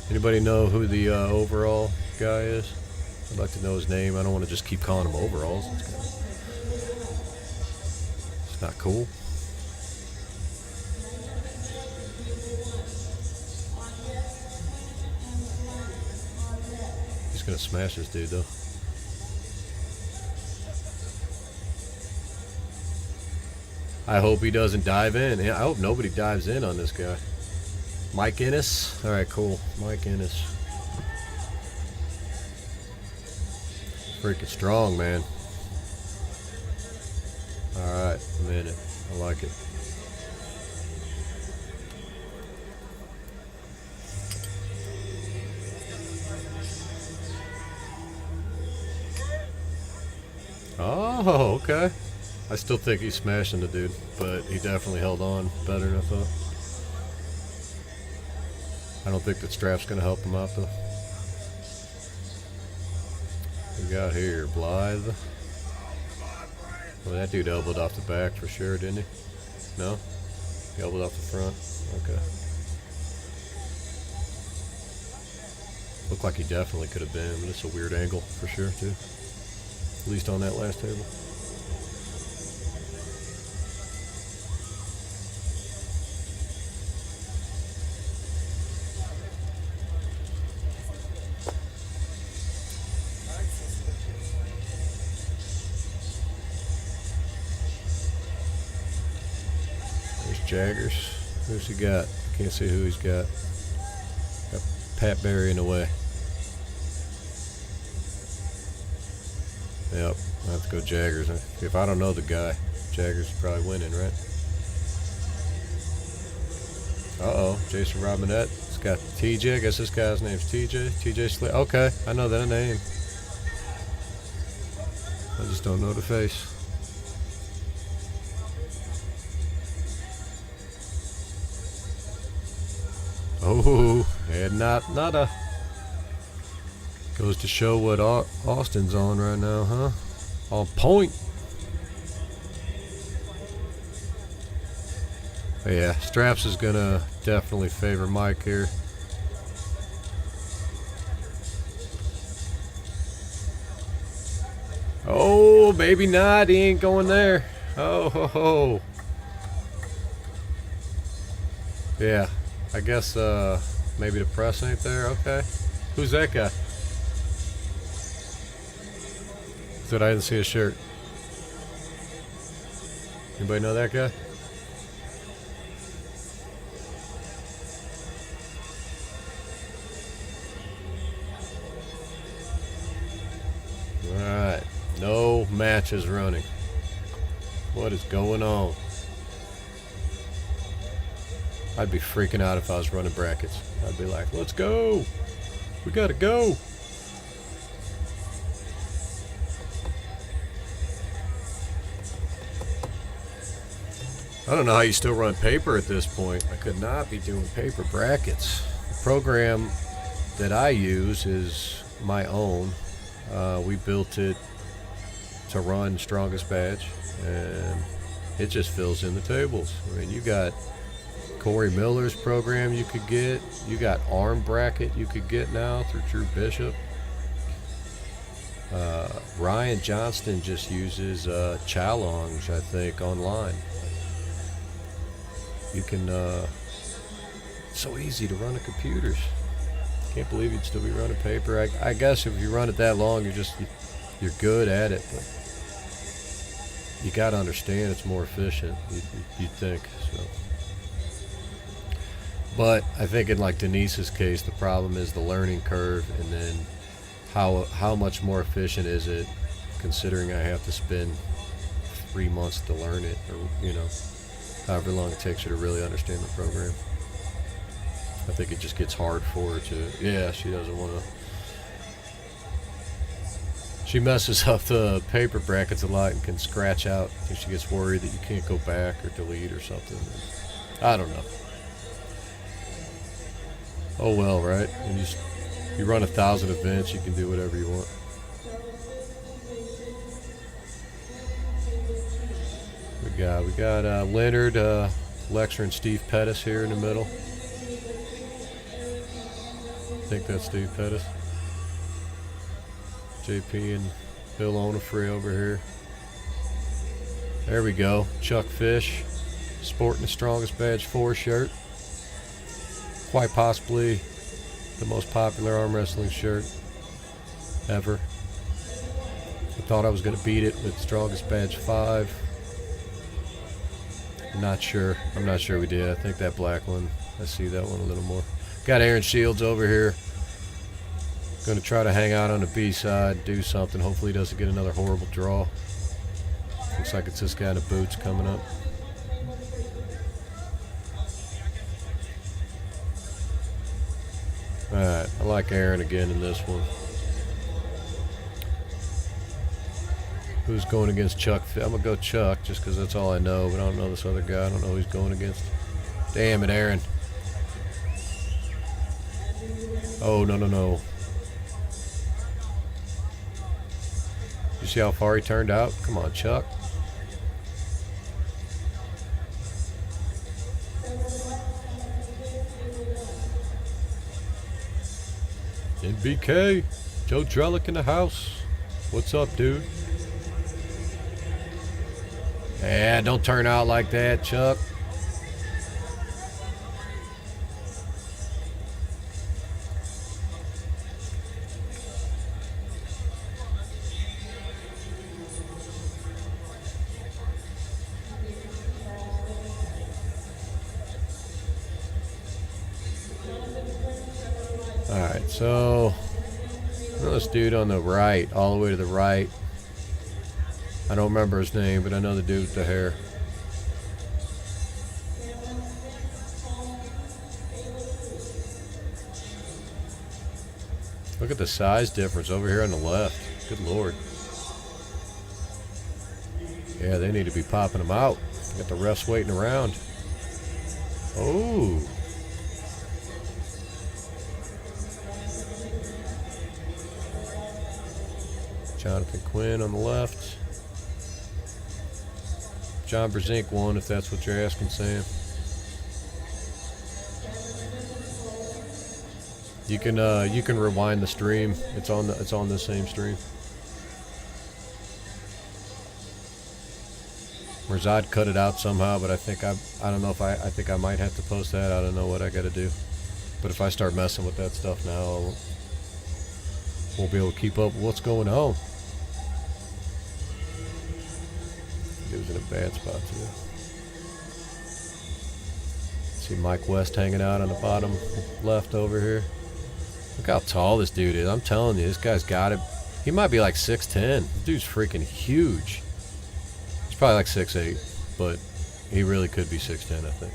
Anybody know who the overall guy is? I'd like to know his name. I don't want to just keep calling him overalls. It's not cool. He's going to smash this dude, though. I hope he doesn't dive in. I hope nobody dives in on this guy. Mike Ennis? Alright, cool. Mike Ennis. Freaking strong, man. Alright, I'm in it. I like it. Oh, okay. I still think he's smashing the dude, but he definitely held on better than I thought. I don't think that strap's going to help him out, though. We got here, Blythe. Well, that dude elbowed off the back for sure, didn't he? No? He elbowed off the front? Okay. Looked like he definitely could have been, but it's a weird angle for sure, too. At least on that last table. Jaggers. Who's he got? Can't see who he's got. Got Pat Barry in the way. Yep, I have to go Jaggers. If I don't know the guy, Jaggers is probably winning, right? Uh-oh, Jason Robinette. It's got TJ. I guess this guy's name's TJ. TJ Slick. Okay, I know that name. I just don't know the face. Oh, and not a. Goes to show what Austin's on right now, huh? On point. But yeah, Straps is gonna definitely favor Mike here. Oh, maybe not. He ain't going there. Oh, ho, ho. Yeah, I guess maybe the press ain't there. Okay. Who's that guy? Said I didn't see a shirt. Anybody know that guy? Alright. No matches running. What is going on? I'd be freaking out if I was running brackets. I'd be like, let's go. We gotta go. I don't know how you still run paper at this point. I could not be doing paper brackets. The program that I use is my own. We built it to run Strongest Badge, and it just fills in the tables. I mean, you got Corey Miller's program you could get. You got Arm Bracket you could get now through Drew Bishop. Ryan Johnston just uses Challenge, I think, online. You can, it's so easy to run the computers. Can't believe you'd still be running paper. I guess if you run it that long, you're good at it, but you got to understand it's more efficient, you'd think, so. But I think in like Denise's case, the problem is the learning curve, and then how much more efficient is it, considering I have to spend 3 months to learn it, or, you know, however long it takes her to really understand the program. I think it just gets hard for her to, yeah, she doesn't want to. She messes up the paper brackets a lot and can scratch out if she gets worried that you can't go back or delete or something. I don't know. Oh well, right? And you run 1,000 events, you can do whatever you want. We got Leonard, Lexer, and Steve Pettis here in the middle. I think that's Steve Pettis. JP and Bill Onifrey over here. There we go. Chuck Fish, sporting the Strongest Badge 4 shirt. Quite possibly the most popular arm wrestling shirt ever. I thought I was going to beat it with Strongest Badge 5. I'm not sure we did. I think that black one, I see that one a little more. Got Aaron Shields over here. Going to try to hang out on the B side, do something. Hopefully he doesn't get another horrible draw. Looks like it's this guy in the boots coming up. Alright, I like Aaron again in this one. Who's going against Chuck? I'm going to go Chuck just because that's all I know, but I don't know this other guy. I don't know who he's going against. Damn it, Aaron. Oh, no. You see how far he turned out? Come on, Chuck. NBK, Joe Drellick in the house. What's up, dude? Yeah, don't turn out like that, Chuck. So, this dude on the right, all the way to the right. I don't remember his name, but I know the dude with the hair. Look at the size difference over here on the left. Good Lord. Yeah, they need to be popping them out. Got the refs waiting around. Oh. Jonathan Quinn on the left. John Brzenk won, if that's what you're asking, Sam. You can rewind the stream. It's on the same stream. Razad cut it out somehow, but I think I don't know if I think I might have to post that. I don't know what I got to do. But if I start messing with that stuff now, I won't be able to keep up with what's going on. He was in a bad spot too. See Mike West hanging out on the bottom left over here. Look how tall this dude is. I'm telling you, this guy's got it. He might be like 6'10". This dude's freaking huge. He's probably like 6'8", but he really could be 6'10", I think.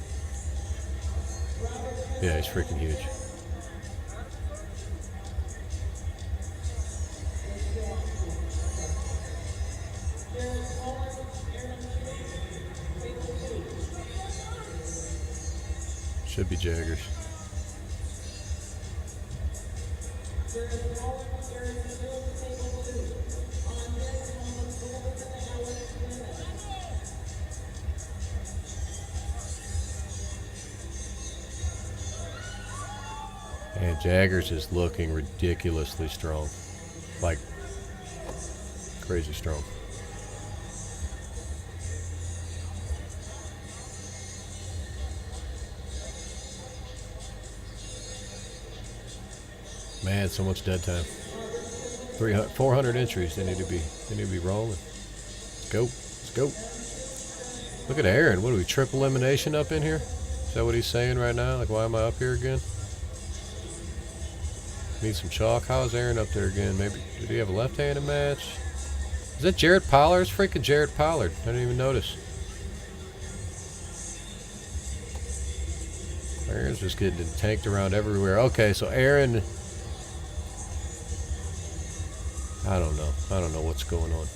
Yeah, he's freaking huge. Should be Jaggers. And Jaggers is looking ridiculously strong. Like, crazy strong. Man, so much dead time. 400 entries. They need to be rolling. Let's go. Let's go. Look at Aaron. What are we, triple elimination up in here? Is that what he's saying right now? Like, why am I up here again? Need some chalk. How is Aaron up there again? Maybe did he have a left-handed match? Is that Jared Pollard? It's freaking Jared Pollard. I didn't even notice. Aaron's just getting tanked around everywhere. Okay, so Aaron. I don't know. I don't know what's going on.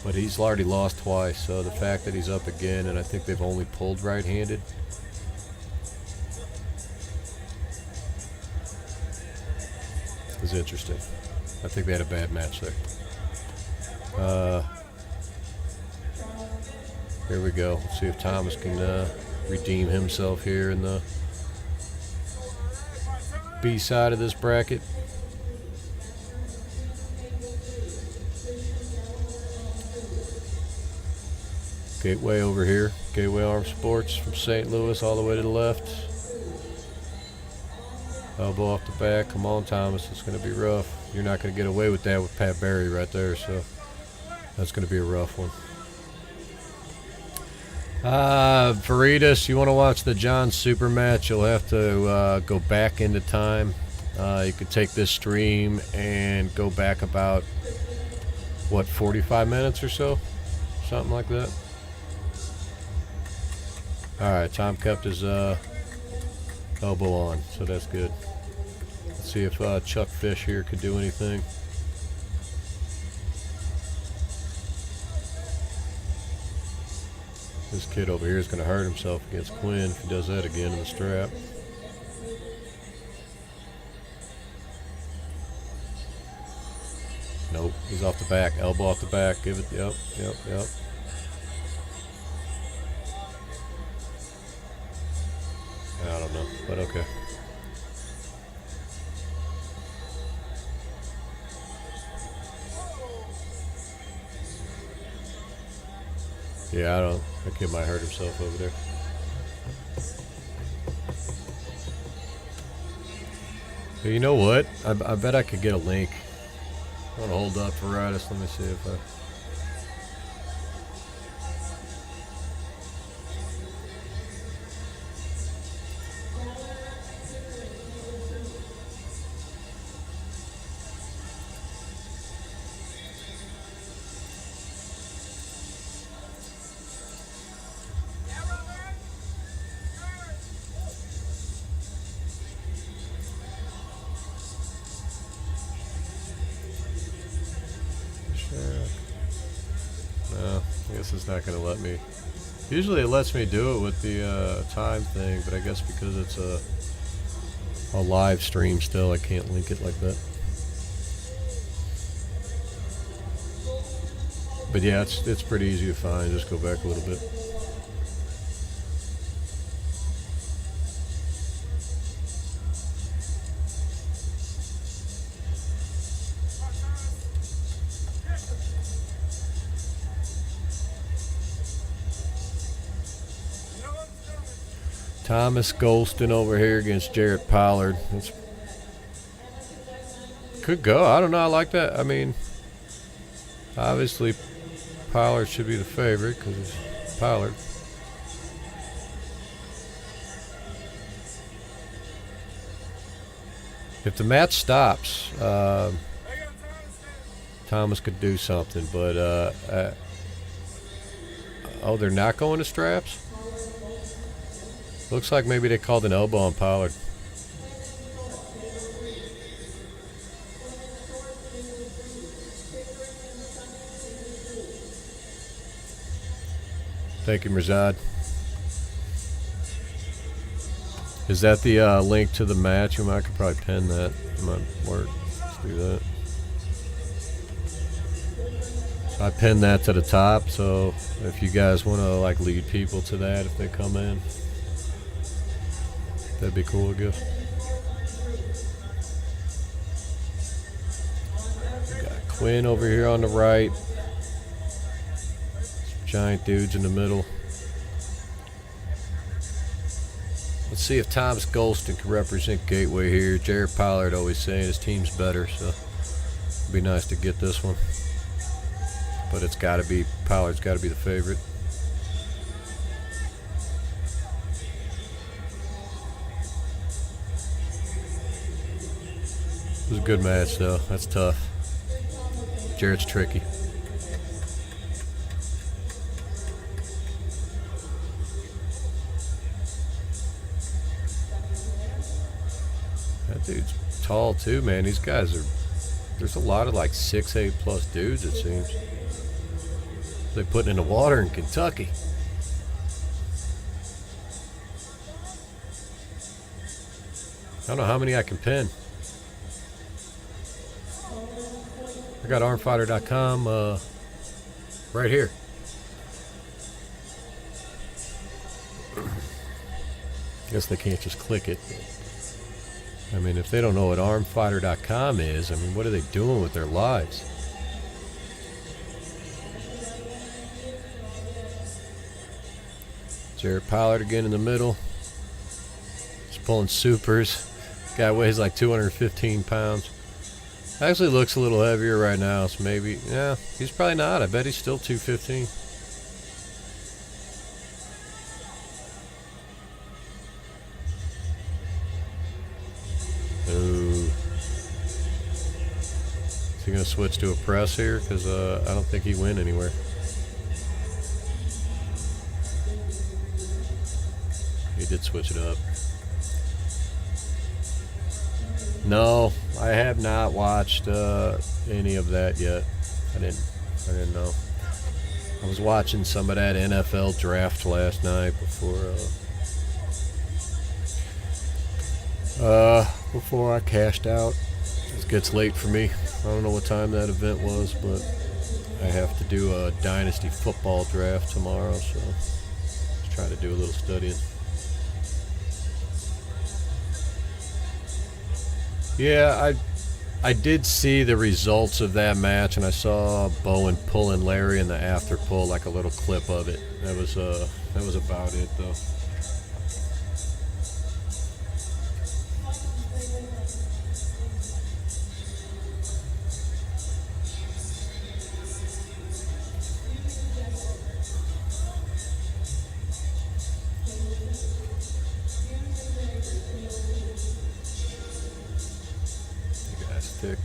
But he's already lost twice, so the fact that he's up again, and I think they've only pulled right-handed. Is interesting. I think they had a bad match there. Here we go. Let's see if Thomas can redeem himself here in the B side of this bracket. Gateway over here. Gateway Arm Sports from St. Louis all the way to the left. Elbow off the back. Come on, Thomas. It's going to be rough. You're not going to get away with that with Pat Barry right there, so that's going to be a rough one. Veritas, you want to watch the John Super match, you'll have to go back into time. You could take this stream and go back about, what, 45 minutes or so? Something like that. Alright, Tom kept his elbow on, so that's good. Let's see if Chuck Fish here could do anything. This kid over here is going to hurt himself against Quinn if he does that again in the strap. Nope, he's off the back. Elbow off the back. Give it. Yep. I don't know, but okay. Yeah, I don't. That kid might hurt himself over there. But you know what? I bet I could get a link. I want to hold up Veritas. Let me see if I. I guess it's not going to let me. Usually it lets me do it with the time thing, but I guess because it's a live stream still, I can't link it like that. But yeah, it's pretty easy to find. Just go back a little bit. Thomas Golston over here against Jarrett Pollard. Could go. I don't know. I like that. I mean, obviously, Pollard should be the favorite because it's Pollard. If the match stops, Thomas could do something. But, oh, they're not going to straps? Looks like maybe they called an elbow on Pollard. Thank you, Mirzad. Is that the link to the match? I could probably pin that. It might work. Let's do that. So I pinned that to the top, so if you guys want to like lead people to that if they come in, that'd be cool, I guess. We got Quinn over here on the right. Some giant dudes in the middle. Let's see if Thomas Golston can represent Gateway here. Jarrett Pollard always saying his team's better, so it'd be nice to get this one. But it's got to be, Pollard's got to be the favorite. It was a good match, though. That's tough. Jarrett's tricky. That dude's tall, too, man. These guys are... There's a lot of, like, 6'8" plus dudes, it seems. They're putting in the water in Kentucky. I don't know how many I can pin. I got armfighter.com right here. Guess they can't just click it. I mean, if they don't know what armfighter.com is, I mean, what are they doing with their lives? Jarrett Pollard again in the middle. He's pulling supers. Guy weighs like 215 pounds. Actually looks a little heavier right now, so maybe, yeah, he's probably not. I bet he's still 215. Ooh. Is he going to switch to a press here? Because I don't think he went anywhere. He did switch it up. No, I have not watched any of that yet. I didn't know. I was watching some of that NFL draft last night before I cashed out. It gets late for me. I don't know what time that event was, but I have to do a dynasty football draft tomorrow, so let's try to do a little studying. Yeah, I did see the results of that match, and I saw Bowen pulling Larry in the after pull, like a little clip of it. That was about it, though.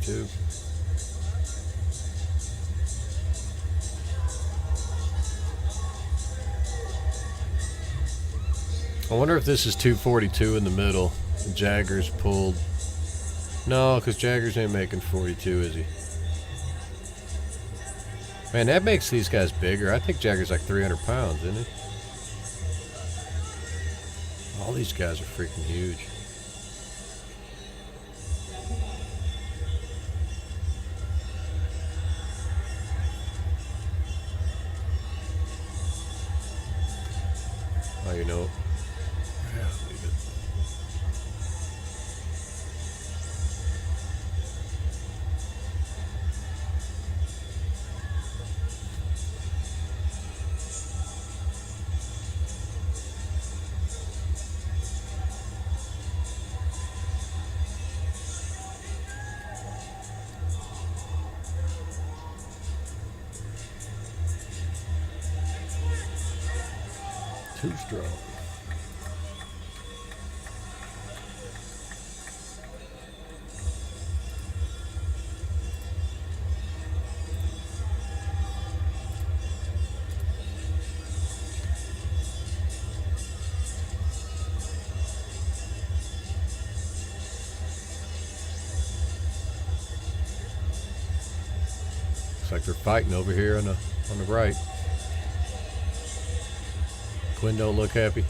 Too. I wonder if this is 242 in the middle. Jagger's pulled. No, because Jagger's ain't making 42, is he? Man, that makes these guys bigger. I think Jagger's like 300 pounds, isn't he? All these guys are freaking huge. Oh, you know. Yeah, leave it. Too strong. Looks like they're fighting over here on the right. Quinn don't look happy.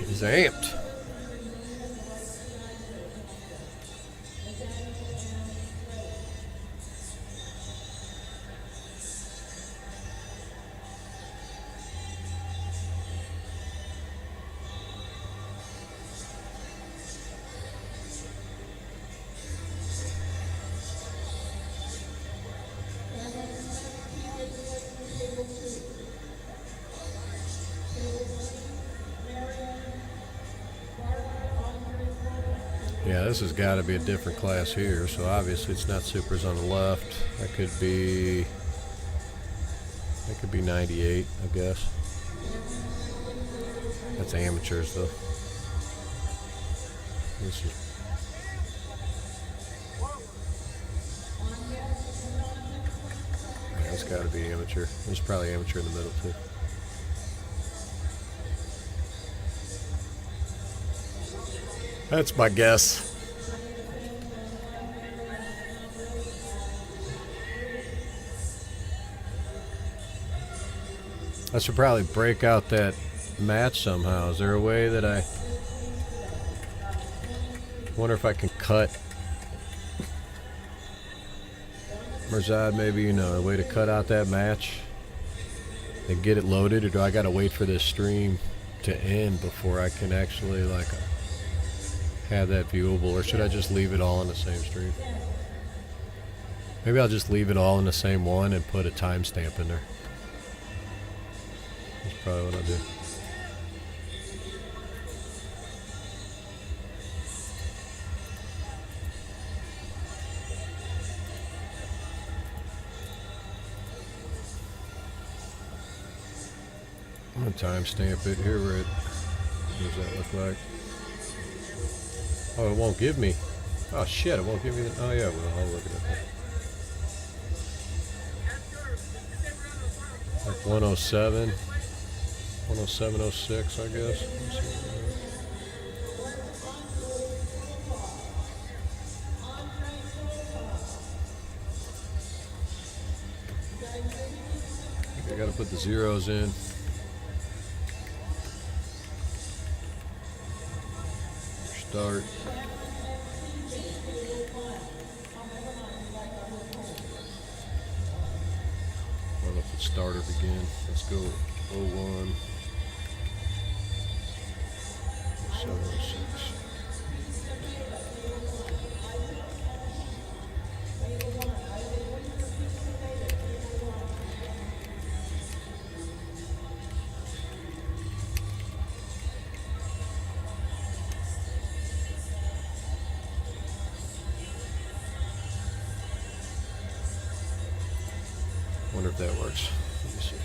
He's amped. Yeah, this has got to be a different class here, so obviously it's not supers on the left. That could be 98, I guess. That's amateurs though. This is yeah, it's got to be amateur. There's probably amateur in the middle too. That's my guess. I should probably break out that match somehow. Is there a way that I wonder if I can cut Merzad, maybe, you know, a way to cut out that match and get it loaded, or do I gotta wait for this stream to end before I can actually like have that viewable, or should I just leave it all in the same stream? Maybe I'll just leave it all in the same one and put a timestamp in there. That's probably what I'll do. I'm gonna timestamp it here. Where it, what does that look like? Oh, it won't give me. Oh shit! It won't give me the. Oh yeah, well I'll look at it. Like 107, 107.06, I guess. I gotta put the zeros in. Start. I'll let the starter begin. Let's go 01 706. Wonder if that works. Let me see.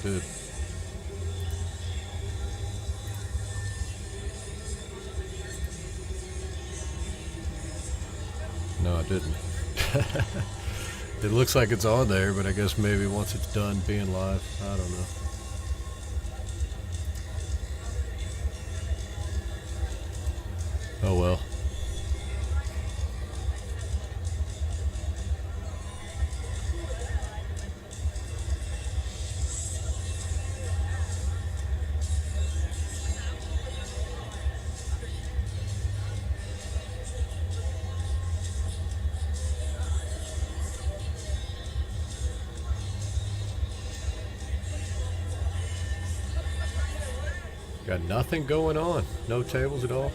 too. No, it didn't. It looks like it's on there, but I guess maybe once it's done being live, I don't know. Oh well. Got nothing going on. No tables at all.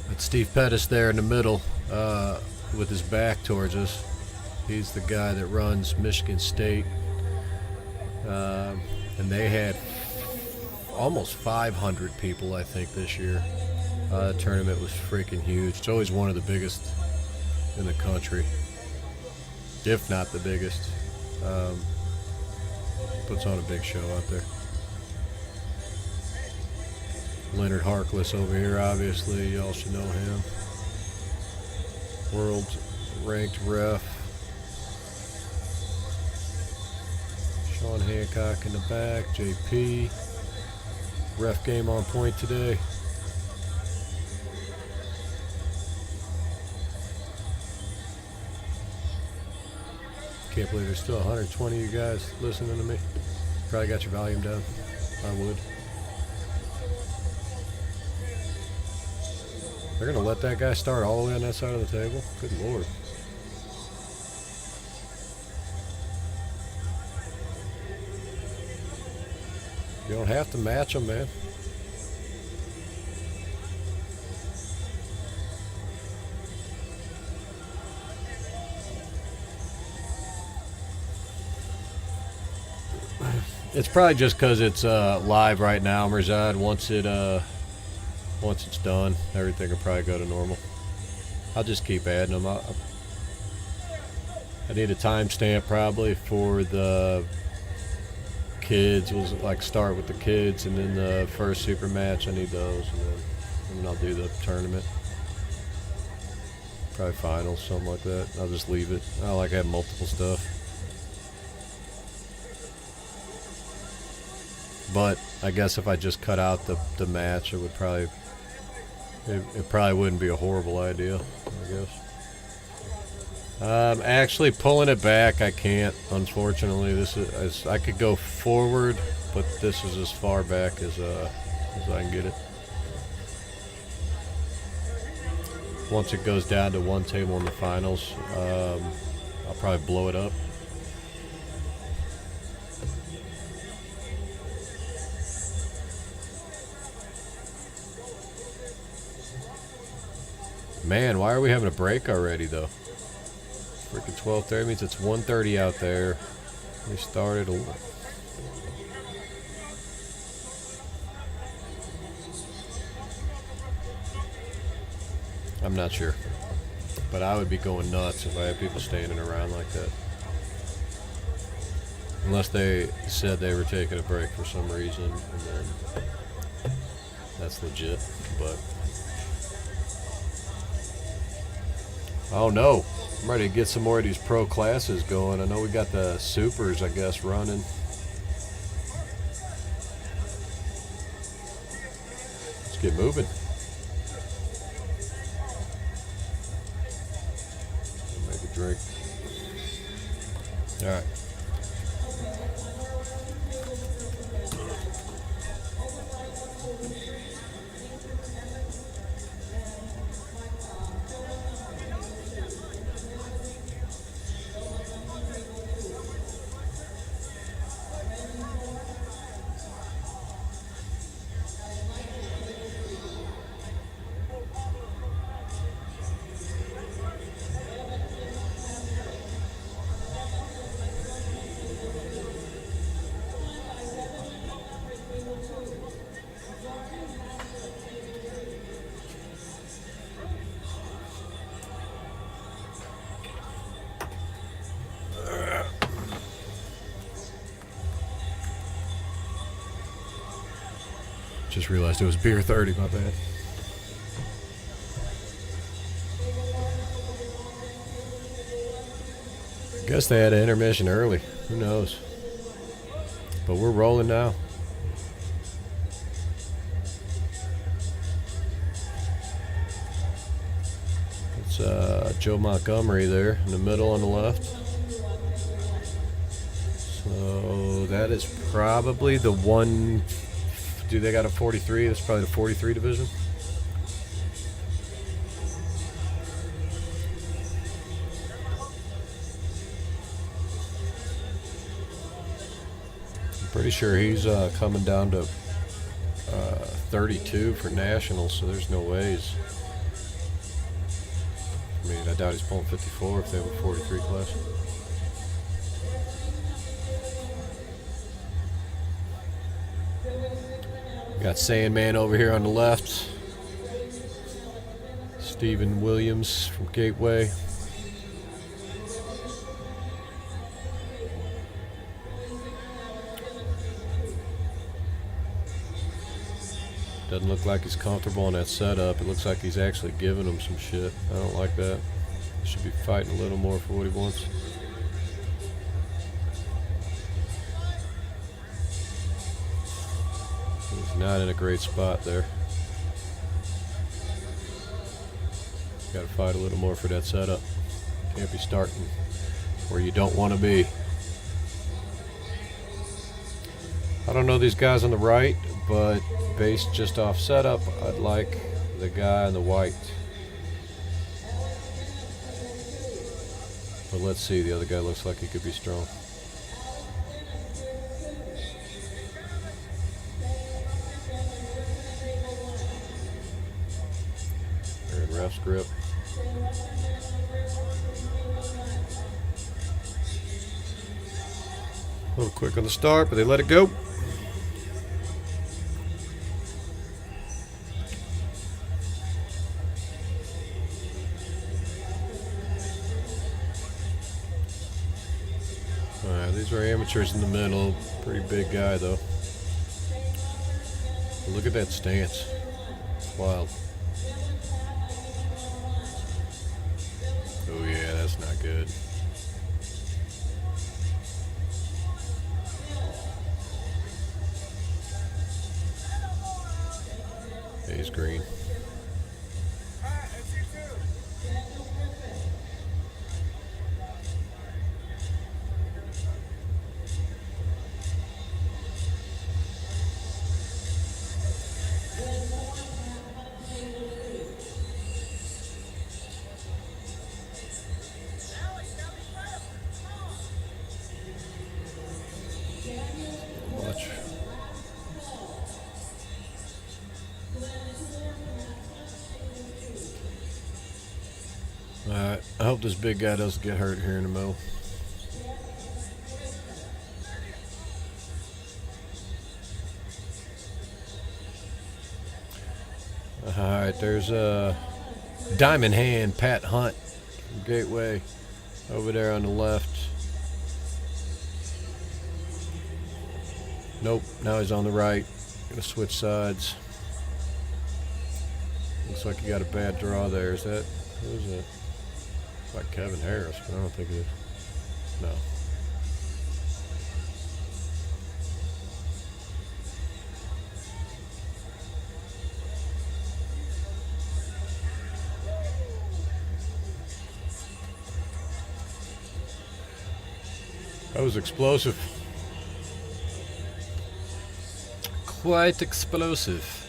That's Steve Pettis there in the middle with his back towards us. He's the guy that runs Michigan State. And they had almost 500 people, I think, this year. The tournament was freaking huge. It's always one of the biggest in the country, if not the biggest. Puts on a big show out there. Leonard Harkless over here, obviously, y'all should know him. World ranked ref. Sean Hancock in the back, JP. Ref game on point today. Can't believe there's still 120 of you guys listening to me. Probably got your volume down. I would. They're going to let that guy start all the way on that side of the table? Good Lord. You don't have to match them, man. It's probably just because it's live right now, Mirzad. Once it's done, everything will probably go to normal. I'll just keep adding them. I need a timestamp probably for the kids. We'll like start with the kids, and then the first super match. I need those, and then I'll do the tournament. Probably finals, something like that. I'll just leave it. I like having multiple stuff. But I guess if I just cut out the match, it would probably it probably wouldn't be a horrible idea, I guess. Actually pulling it back, I can't, unfortunately. This is I could go forward, but this is as far back as I can get it. Once it goes down to one table in the finals, I'll probably blow it up. Man, why are we having a break already, though? Freaking 12:30 means it's 1:30 out there. We started a... I'm not sure. But I would be going nuts if I had people standing around like that. Unless they said they were taking a break for some reason, and then that's legit, but... Oh no, I'm ready to get some more of these pro classes going. I know we got the supers, I guess, running. Let's get moving. Make a drink. All right. Just realized it was beer 30, my bad. Guess they had an intermission early. Who knows? But we're rolling now. It's Joe Montgomery there in the middle on the left. So that is probably the one. Do they got a 43? That's probably the 43 division. I'm pretty sure he's coming down to 32 for nationals, so there's no ways. I mean, I doubt he's pulling 54 if they have a 43 class. Got Sandman over here on the left. Stephen Williams from Gateway. Doesn't look like he's comfortable in that setup. It looks like he's actually giving him some shit. I don't like that. He should be fighting a little more for what he wants. He's not in a great spot there. Got to fight a little more for that setup. Can't be starting where you don't want to be. I don't know these guys on the right, but based just off setup, I'd like the guy in the white. But let's see, the other guy looks like he could be strong. There in ref's grip. A little quick on the start, but they let it go. These are amateurs in the middle. Pretty big guy, though. But look at that stance. It's wild. Oh, yeah, that's not good. Yeah, he's green. Alright, I hope this big guy doesn't get hurt here in the middle. Alright, there's a Diamond Hand, Pat Hunt from Gateway over there on the left. Nope, now he's on the right. Gonna switch sides. Looks like he got a bad draw there. Is that, who is it? It's like Kevin Harris, but I don't think it is. No. That was explosive. Quite explosive.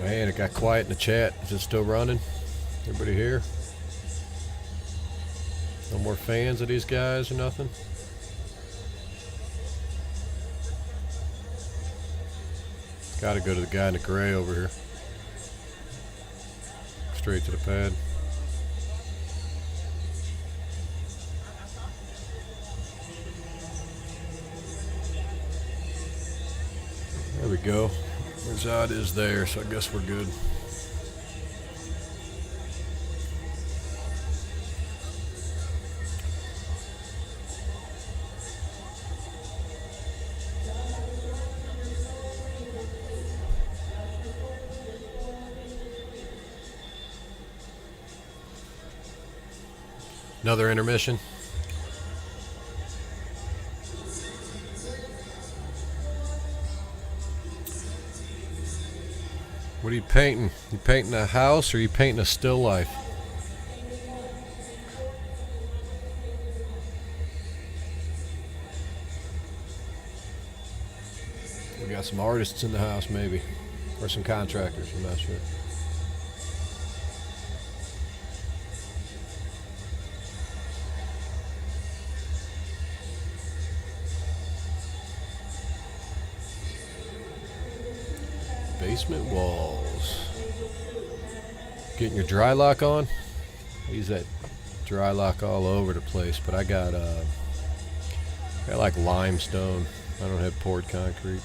Man, it got quiet in the chat. Is it still running? Everybody here? No more fans of these guys or nothing? Gotta go to the guy in the gray over here. Straight to the pad. There we go. Rashad is there, so I guess we're good. Another intermission. What are you painting? You painting a house or you painting a still life? We got some artists in the house, maybe, or some contractors. I'm not sure. Basement walls. Getting your dry lock on. I use that dry lock all over the place, but I got like limestone. I don't have poured concrete.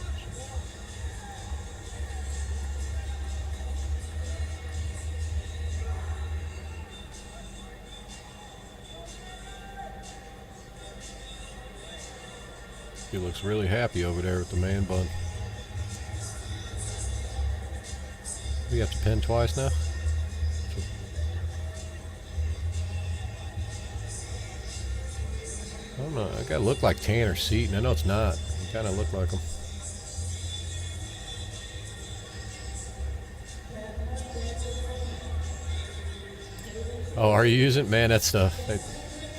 He looks really happy over there with the man bun. You have to pin twice now? I don't know. I gotta look like Tanner Seaton. I know it's not. You kind of look like him. Oh, are you using it? Man, that stuff.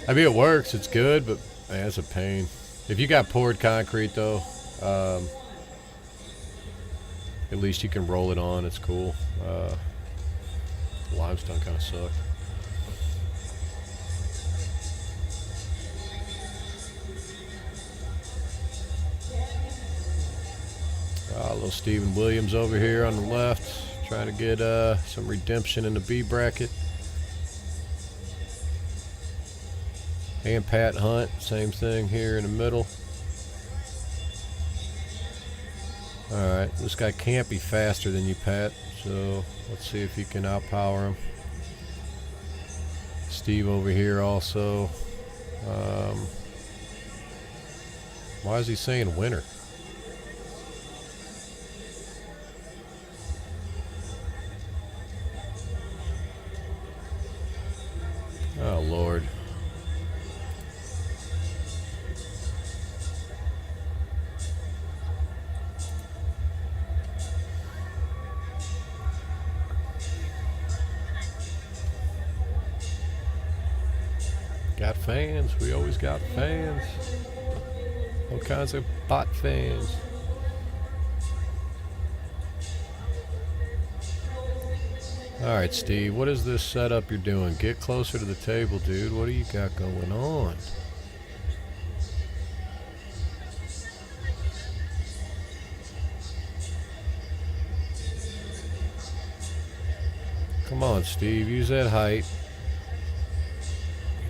I mean, it works. It's good, but man, it's a pain. If you got poured concrete, though, at least you can roll it on. It's cool. Limestone kind of sucked. Little Steven Williams over here on the left, trying to get some redemption in the B bracket. And Pat Hunt, same thing here in the middle. Alright, this guy can't be faster than you, Pat, so let's see if you can outpower him. Steve over here also. Why is he saying winner? Oh, Lord. Got fans. We always got fans. All kinds of bot fans. Alright, Steve, what is this setup you're doing? Get closer to the table, dude. What do you got going on? Come on, Steve. Use that height.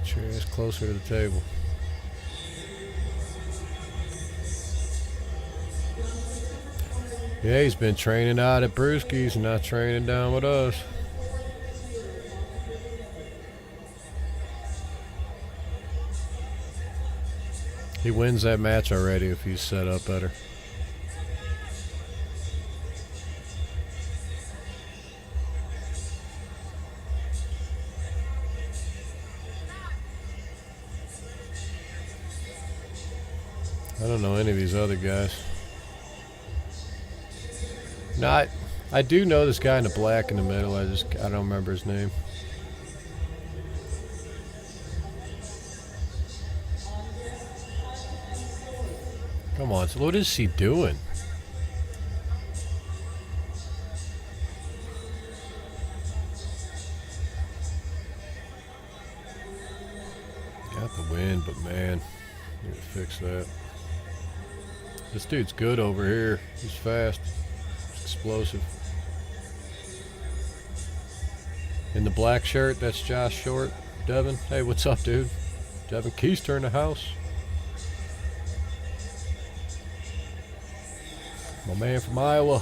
Get your ass closer to the table. Yeah, he's been training out at Brewski's and not training down with us. He wins that match already if he's set up better. I don't know any of these other guys. No, I do know this guy in the black in the middle. I don't remember his name. Come on, so what is he doing? Got the win, but man, need to fix that. This dude's good over here. He's fast. He's explosive. In the black shirt, that's Josh Short. Devin, hey, what's up, dude? Devin Keister in the house. My man from Iowa.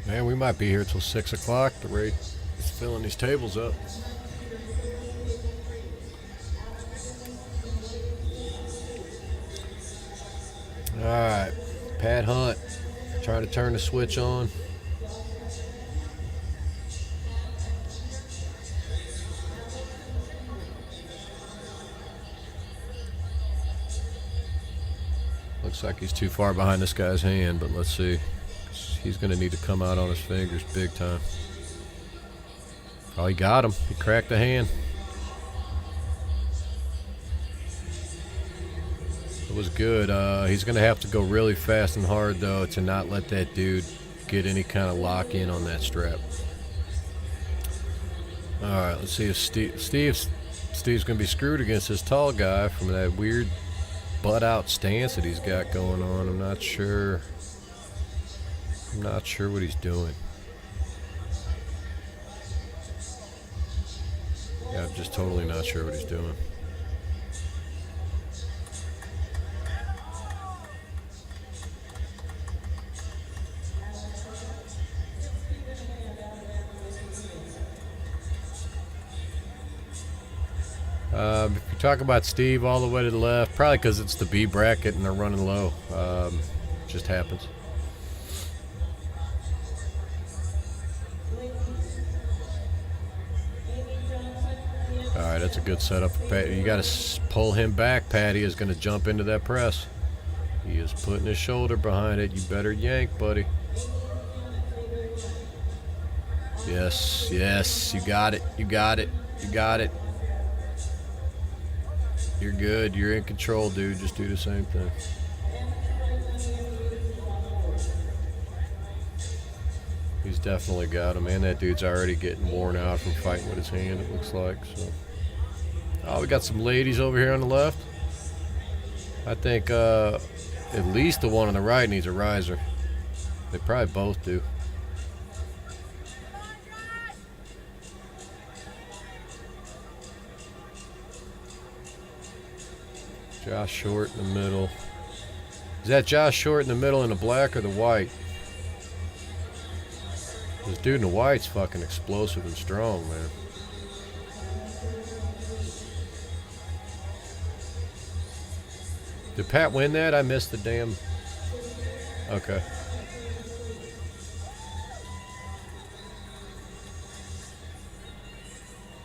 Man, we might be here till 6 o'clock. The rate is filling these tables up. Pat Hunt trying to turn the switch on. Looks like he's too far behind this guy's hand, but let's see. He's going to need to come out on his fingers big time. Oh, he got him. He cracked the hand. It was good. He's going to have to go really fast and hard, though, to not let that dude get any kind of lock in on that strap. All right, let's see if Steve's going to be screwed against this tall guy from that weird butt-out stance that he's got going on. I'm not sure what he's doing. Yeah, I'm just totally not sure what he's doing. If you talk about Steve all the way to the left, probably because it's the B bracket and they're running low. Just happens. All right, that's a good setup for Patty. You got to pull him back. Patty is going to jump into that press. He is putting his shoulder behind it. You better yank, buddy. Yes, yes, you got it. You got it. You got it. You're good. You're in control, dude. Just do the same thing. He's definitely got him. And that dude's already getting worn out from fighting with his hand, it looks like. So, oh, we got some ladies over here on the left. I think at least the one on the right needs a riser. They probably both do. Josh Short in the middle. Is that Josh Short in the middle in the black or the white? This dude in the white's fucking explosive and strong, man. Did Pat win that? I missed the damn... Okay.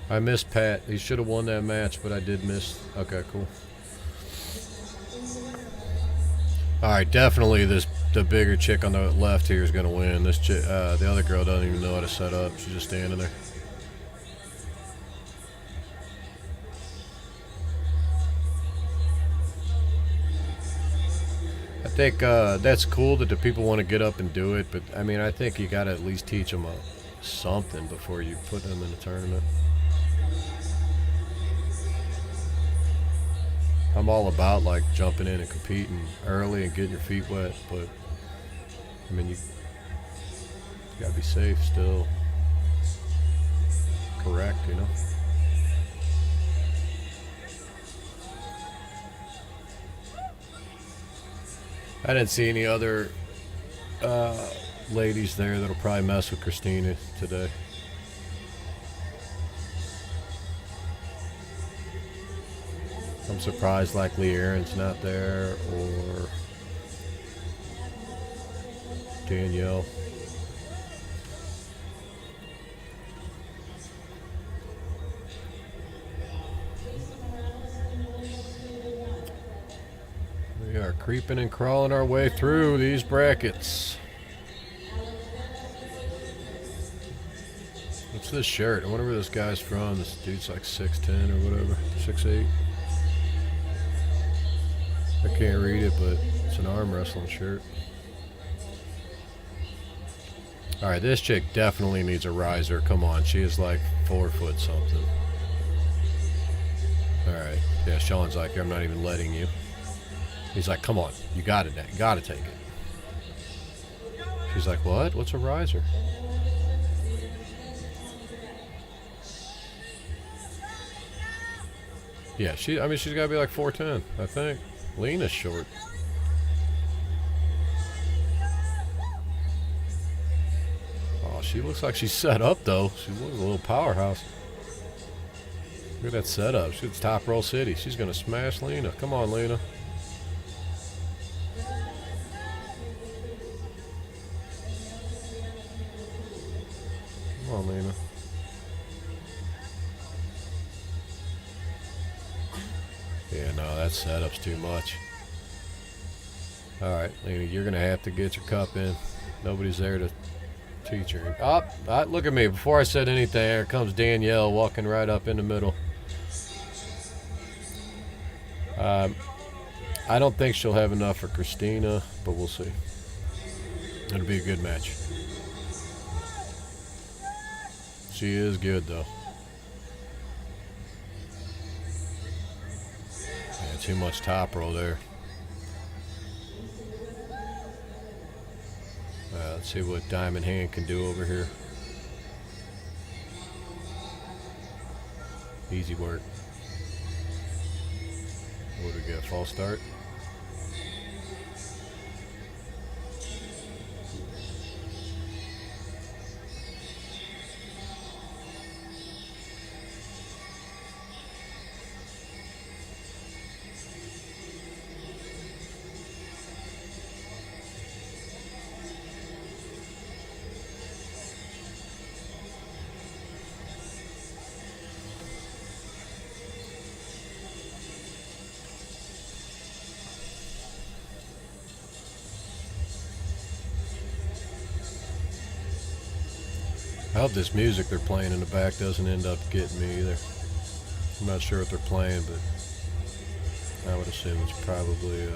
I missed Pat. He should have won that match, but I did miss... Okay, cool. Alright, definitely the bigger chick on the left here is going to win. This chick, the other girl doesn't even know how to set up. She's just standing there. I think that's cool that the people want to get up and do it, but I mean, I think you got to at least teach them something before you put them in a tournament. I'm all about like jumping in and competing early and getting your feet wet, but I mean you gotta be safe still. Correct, you know. I didn't see any other ladies there that'll probably mess with Christina today. I'm surprised like Lee Aaron's not there or Danielle. We are creeping and crawling our way through these brackets. What's this shirt? I wonder where this guy's from. This dude's like 6'10" or whatever, 6'8". I can't read it, but it's an arm wrestling shirt. Alright, this chick definitely needs a riser. Come on, she is like 4 foot something. Alright, yeah, Sean's like, I'm not even letting you. He's like, come on, you got it, you gotta take it. She's like, what? What's a riser? Yeah, she's gotta be like 4'10", I think. Lena's short. Oh, she looks like she's set up though. She looks a little powerhouse. Look at that setup. She's top roll city. She's gonna smash Lena. Come on, Lena. Come on, Lena. Yeah, no, that setup's too much. All right, Lena, you're going to have to get your cup in. Nobody's there to teach her. Oh, look at me. Before I said anything, there comes Danielle walking right up in the middle. I don't think she'll have enough for Christina, but we'll see. It'll be a good match. She is good, though. Yeah, too much top roll there. Let's see what Diamond Hand can do over here. Easy work. What do we get? False start? I hope this music they're playing in the back doesn't end up getting me either. I'm not sure what they're playing, but I would assume it's probably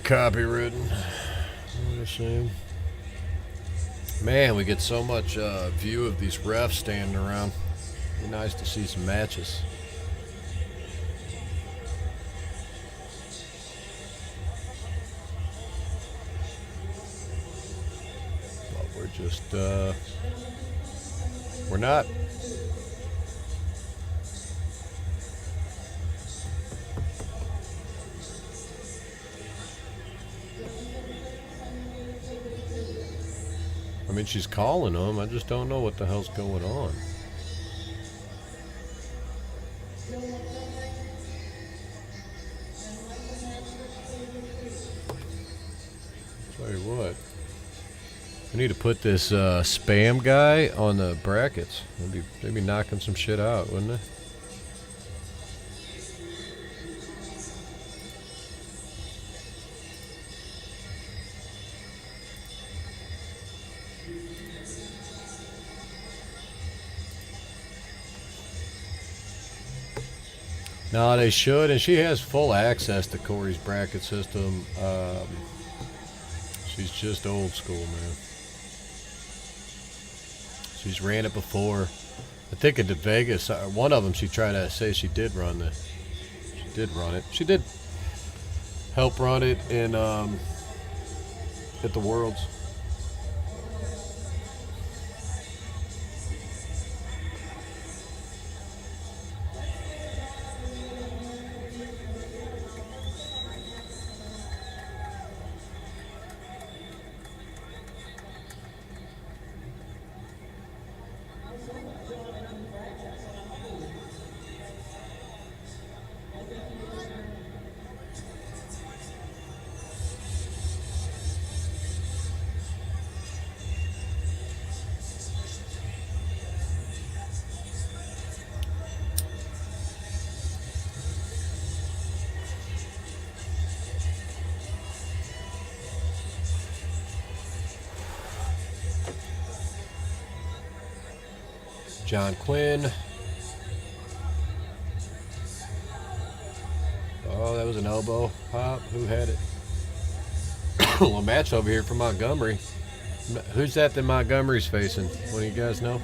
copywritten. I would assume. Man, we get so much view of these refs standing around. It'd be nice to see some matches. Just, we're not. I mean, she's calling them. I just don't know what the hell's going on. Tell you what. I need to put this spam guy on the brackets. They'd be knocking some shit out, wouldn't they? No, they should, and she has full access to Corey's bracket system. She's just old school, man. She's ran it before. I think at the Vegas, one of them she tried to say she did run it. She did help run it in at the Worlds. John Quinn. Oh, that was an elbow pop. Who had it? A little match over here from Montgomery. Who's that Montgomery's facing? One of you guys know?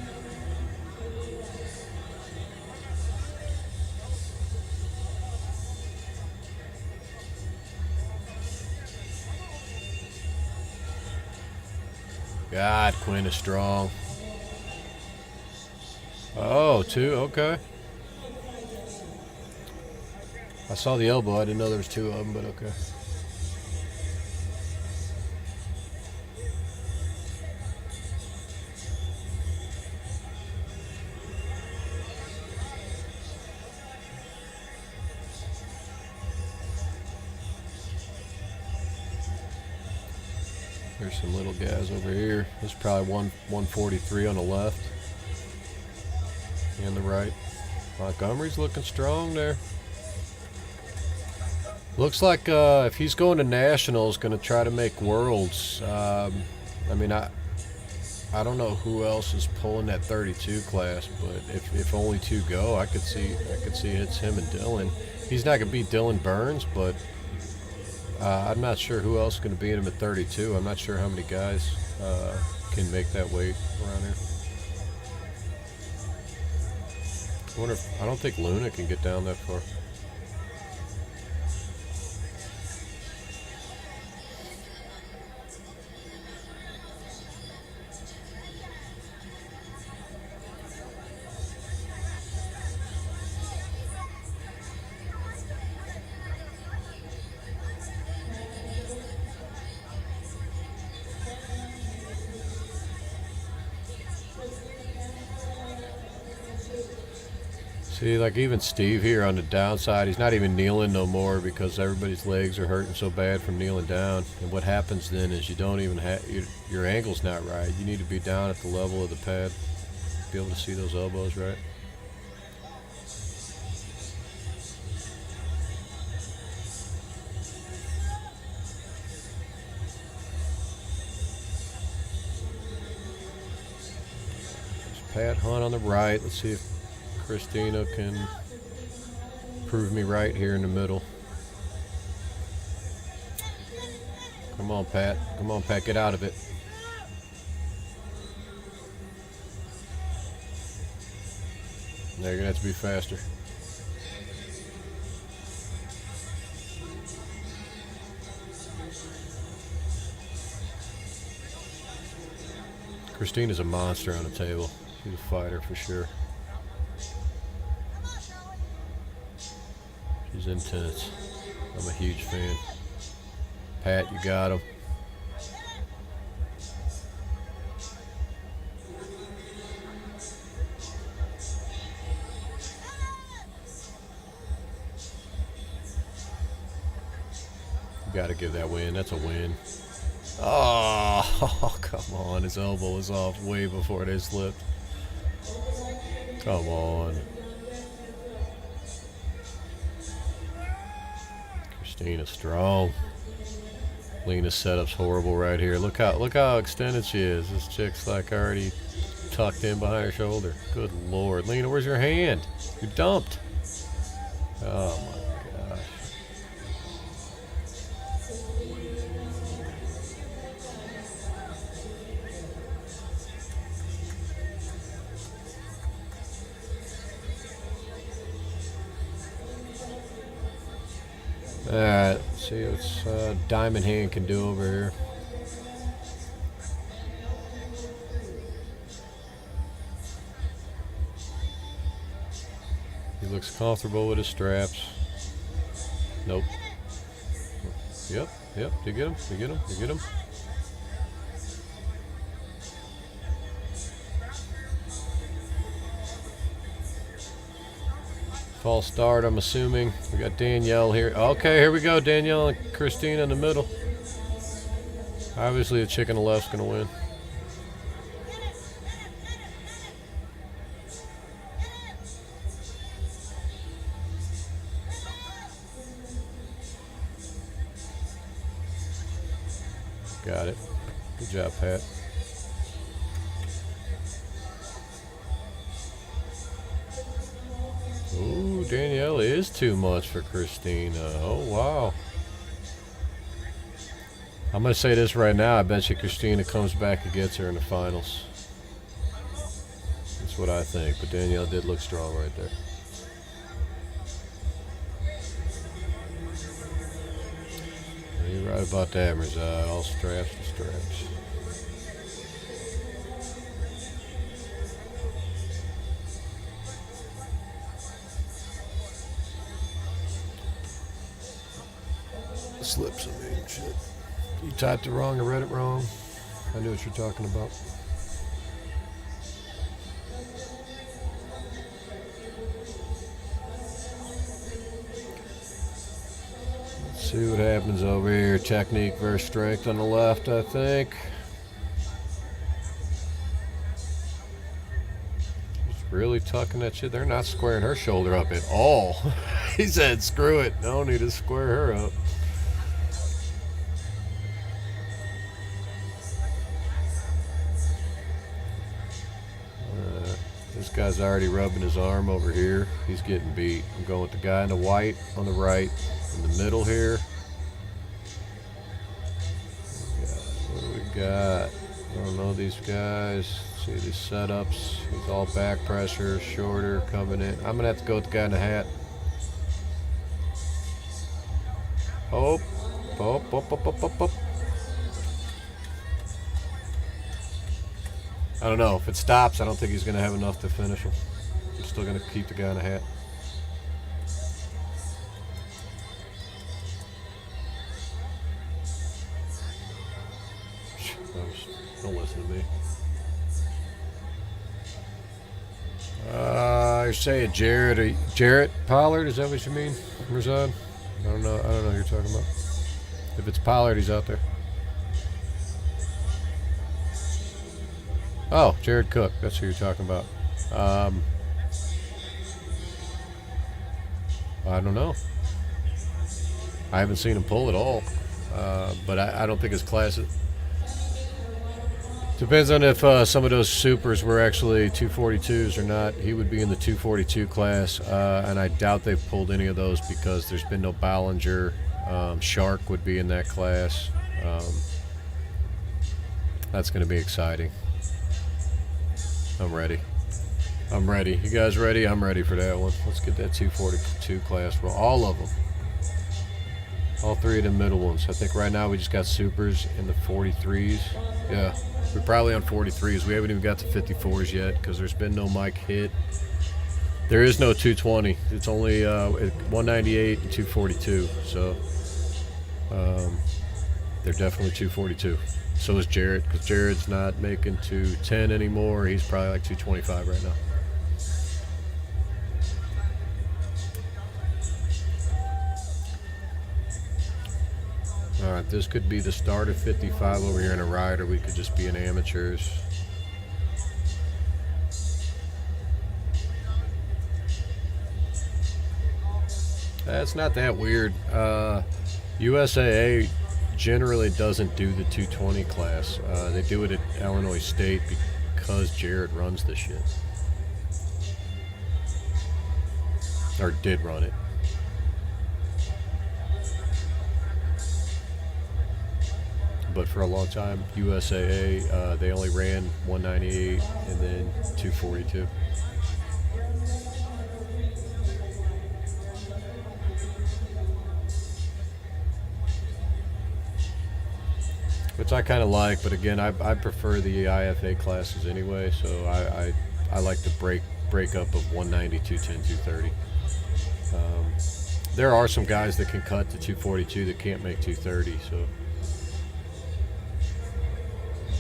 God, Quinn is strong. Oh, two, okay. I saw the elbow. I didn't know there was two of them, but okay. There's some little guys over here. There's probably 143 on the left and the right. Montgomery's looking strong there. Looks like if he's going to nationals, going to try to make worlds. I mean, I don't know who else is pulling that 32 class, but if only two go, I could see it's him and Dylan. He's not going to beat Dylan Burns, but I'm not sure who else is going to beat him at 32. I'm not sure how many guys can make that weight around here. I don't think Luna can get down that far. See, like even Steve here on the downside, he's not even kneeling no more because everybody's legs are hurting so bad from kneeling down. And what happens then is you don't even have, your angle's not right. You need to be down at the level of the pad, be able to see those elbows right. There's Pat Hunt on the right. Let's see if Christina can prove me right here in the middle. Come on, Pat. Come on, Pat. Get out of it. Now you're going to have to be faster. Christina's a monster on the table. She's a fighter for sure. She's intense. I'm a huge fan. Pat, you got him. You got to give that win. That's a win. Oh, come on. His elbow was off way before they slipped. Come on. Christina strong. Lena's setup's horrible right here. Look how extended she is. This chick's like already tucked in behind her shoulder. Good Lord. Lena, where's your hand? You dumped. Oh my gosh. Alright, let's see what Diamond Hand can do over here. He looks comfortable with his straps. Nope. Yep. Do you get him? Do you get him? Do you get him? False start, I'm assuming. We got Danielle here. Okay, here we go. Danielle and Christina in the middle. Obviously, the chick on the left's going to win. Got it. Good job, Pat. Ooh, Danielle is too much for Christina. Oh, wow. I'm going to say this right now. I bet you Christina comes back and gets her in the finals. That's what I think. But Danielle did look strong right there. You're right about that, Mirzad. All straps to straps. Slips, I mean, shit. You typed it wrong or read it wrong. I knew what you're talking about. Let's See what happens over here. Technique versus strength on the left, I think. She's really tucking that shit. They're not squaring her shoulder up at all. He said, screw it. No need to square her up. This guy's already rubbing his arm over here. He's getting beat. I'm going with the guy in the white on the right. In the middle here. What do we got? I don't know these guys. See these setups. He's all back pressure, shorter, coming in. I'm going to have to go with the guy in the hat. Oh. I don't know. If it stops, I don't think he's going to have enough to finish him. I'm still going to keep the guy in the hat. Don't listen to me. You're saying Jarrett Pollard? Is that what you mean, Razan? I don't know who you're talking about. If it's Pollard, he's out there. Oh, Jared Cook. That's who you're talking about. I don't know. I haven't seen him pull at all. But I don't think his class is... Depends on if some of those supers were actually 242s or not. He would be in the 242 class, and I doubt they've pulled any of those because there's been no Ballinger. Shark would be in that class. That's going to be exciting. I'm ready. You guys ready? I'm ready for that one. Let's get that 242 class for all of them. All three of the middle ones. I think right now we just got supers in the 43s. Yeah, we're probably on 43s. We haven't even got to 54s yet because there's been no mic hit. There is no 220. It's only 198 and 242. So they're definitely 242. So is Jared, because Jared's not making 210 anymore. He's probably like 225 right now. All right, this could be the start of 55 over here in a ride, or we could just be in amateurs. That's not that weird. USAA generally doesn't do the 220 class. They do it at Illinois State because Jared runs this shit. Or did run it. But for a long time, USAA, they only ran 198 and then 242. Which I kind of like, but again, I prefer the IFA classes anyway, so I like the breakup of 190, 210, 230. There are some guys that can cut to 242 that can't make 230, so.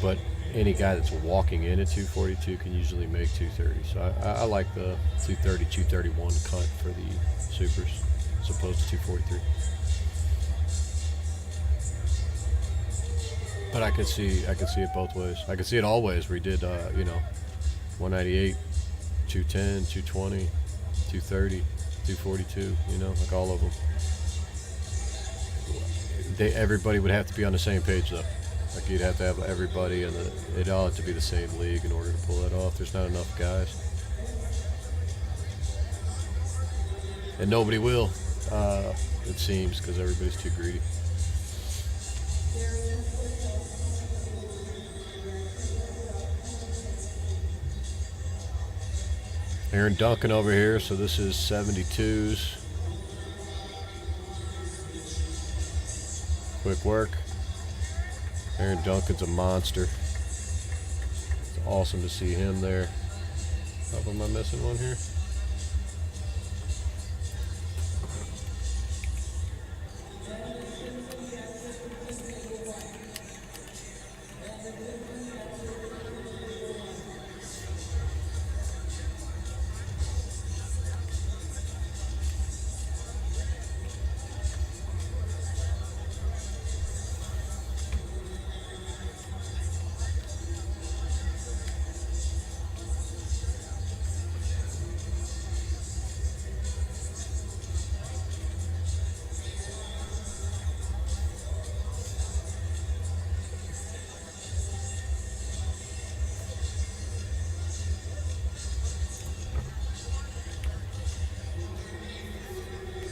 But any guy that's walking in at 242 can usually make 230. So I like the 230, 231 cut for the supers as opposed to 243. But I could see it both ways. I could see it all ways. We did, 198, 210, 220, 230, 242. Like all of them. Everybody would have to be on the same page though. Like you'd have to have everybody, and it all have to be the same league in order to pull that off. There's not enough guys, and nobody will. It seems because everybody's too greedy. Aaron Duncan over here. So this is 72s. Quick work. Aaron Duncan's a monster. It's awesome to see him there. Oh, am I missing one here?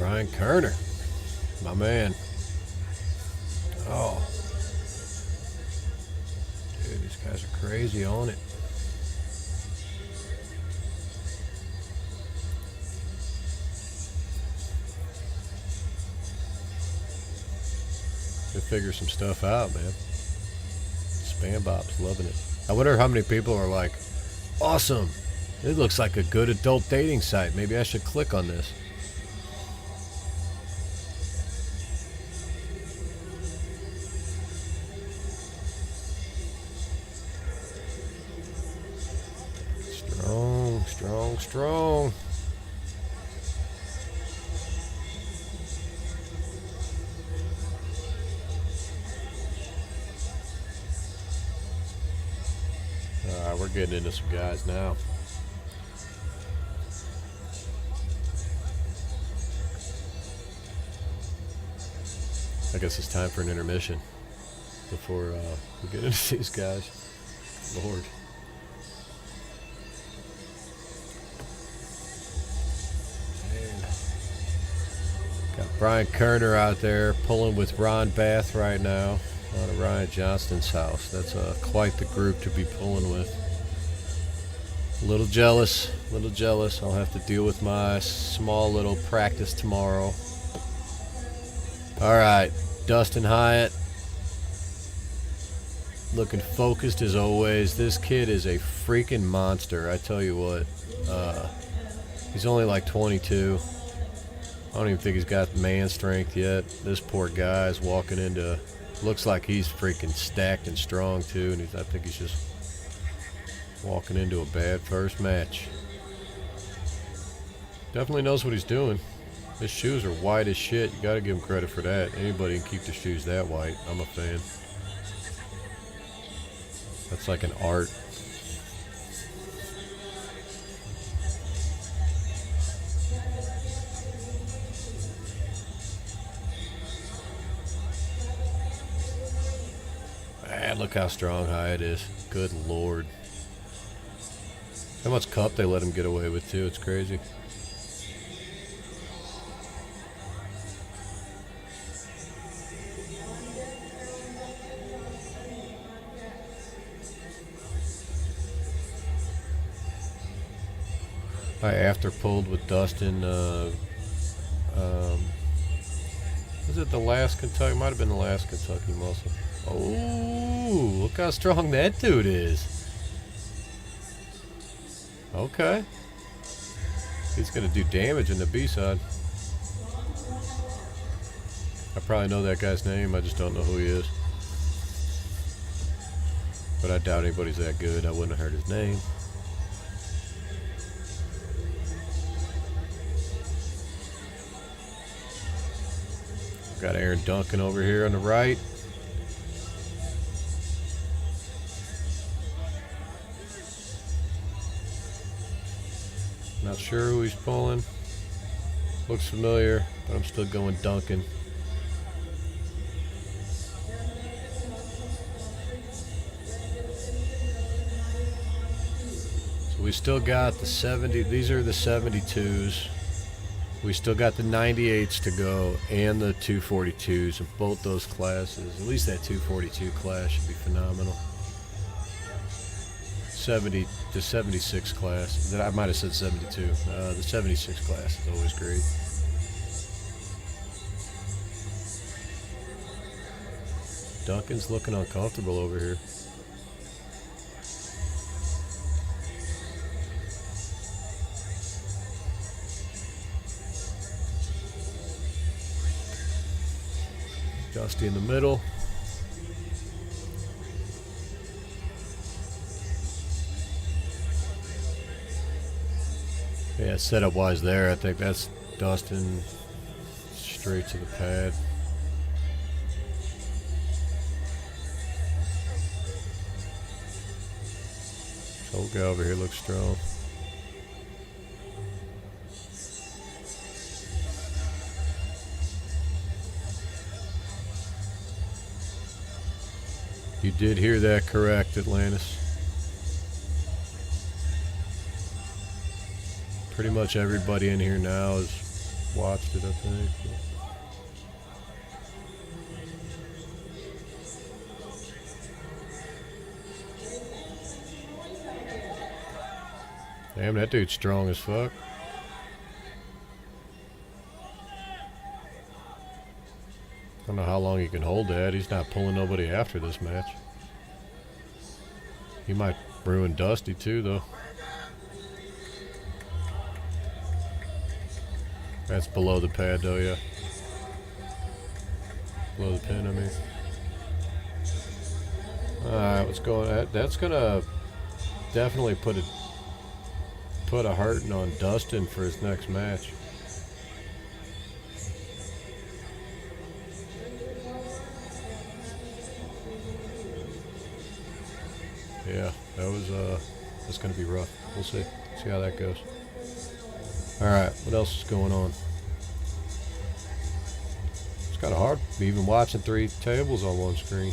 Brian Kerner, my man. Oh, dude, these guys are crazy on it. They figure some stuff out, man. Spam Bob's loving it. I wonder how many people are like, awesome. It looks like a good adult dating site. Maybe I should click on this. Strong, strong, strong. All right, we're getting into some guys now. I guess it's time for an intermission before we get into these guys. Lord. Got Brian Kerner out there pulling with Ron Bath right now out of Ryan Johnston's house. That's quite the group to be pulling with. A little jealous, I'll have to deal with my small little practice tomorrow. All right, Dustin Hyatt, looking focused as always. This kid is a freaking monster, I tell you what. He's only like 22. I don't even think he's got man strength yet. This poor guy is walking into, looks like he's freaking stacked and strong too, and I think he's just walking into a bad first match. Definitely knows what he's doing. His shoes are white as shit. You gotta give him credit for that. Anybody can keep the shoes that white. I'm a fan. That's like an art. Man, look how strong Hyatt is. Good Lord. How much cup they let him get away with too. It's crazy. I after pulled with Dustin. Was it the last Kentucky? Might have been the last Kentucky muscle. Oh, look how strong that dude is. Okay. He's going to do damage in the B-side. I probably know that guy's name. I just don't know who he is. But I doubt anybody's that good. I wouldn't have heard his name. Got Aaron Duncan over here on the right. Not sure who he's pulling. Looks familiar, but I'm still going Duncan. So we still got the 70. These are the 72s. We still got the 98s to go and the 242s of both those classes. At least that 242 class should be phenomenal. 70 to 76 class. I might have said 72. The 76 class is always great. Duncan's looking uncomfortable over here. Dusty in the middle. Yeah, setup wise there, I think that's Dustin straight to the pad. This old guy over here looks strong. You did hear that correct, Atlantis. Pretty much everybody in here now is watched it, I think. Damn, that dude's strong as fuck. I don't know how long he can hold that. He's not pulling nobody after this match. He might ruin Dusty too, though. That's below the pad, though, yeah. Below the pin, I mean. Alright, what's going on? That's gonna definitely put a hurting on Dustin for his next match. Yeah, that's gonna be rough. We'll see how that goes. Alright, what else is going on? It's kinda hard even watching 3 tables on one screen.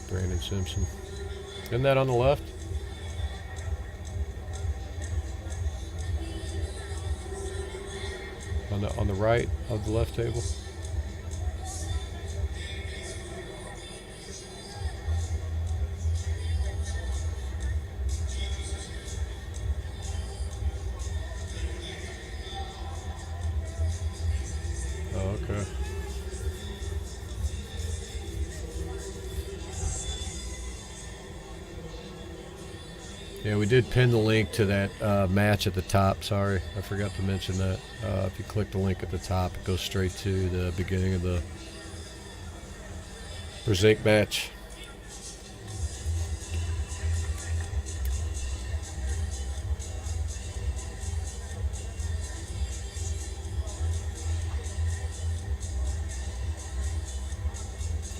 Brandon Simpson. Isn't that on the left? On the right of the left table? Oh, okay. Yeah, we did pin the link to that match at the top. Sorry, I forgot to mention that. If you click the link at the top, it goes straight to the beginning of the Brzenk match.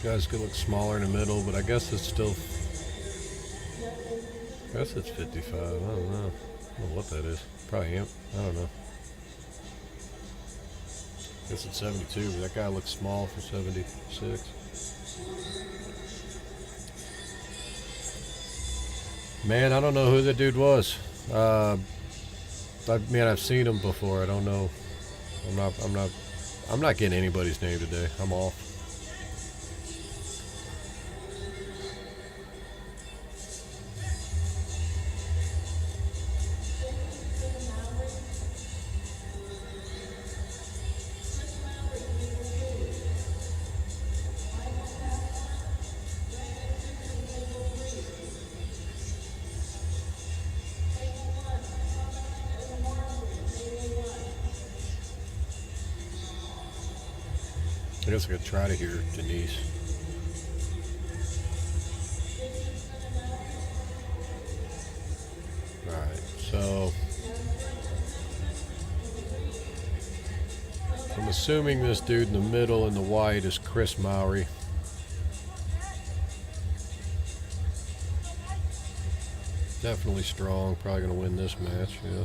Guys could look smaller in the middle, but I guess it's still... I guess it's 55. I don't know. I don't know what that is. Probably him. I don't know. I guess it's 72, but that guy looks small for 76. Man, I don't know who that dude was. I've seen him before. I don't know. I'm not getting anybody's name today. I'm off. I guess I could try to hear Denise. Alright, so I'm assuming this dude in the middle in the white is Chris Mowry. Definitely strong, probably going to win this match, yeah.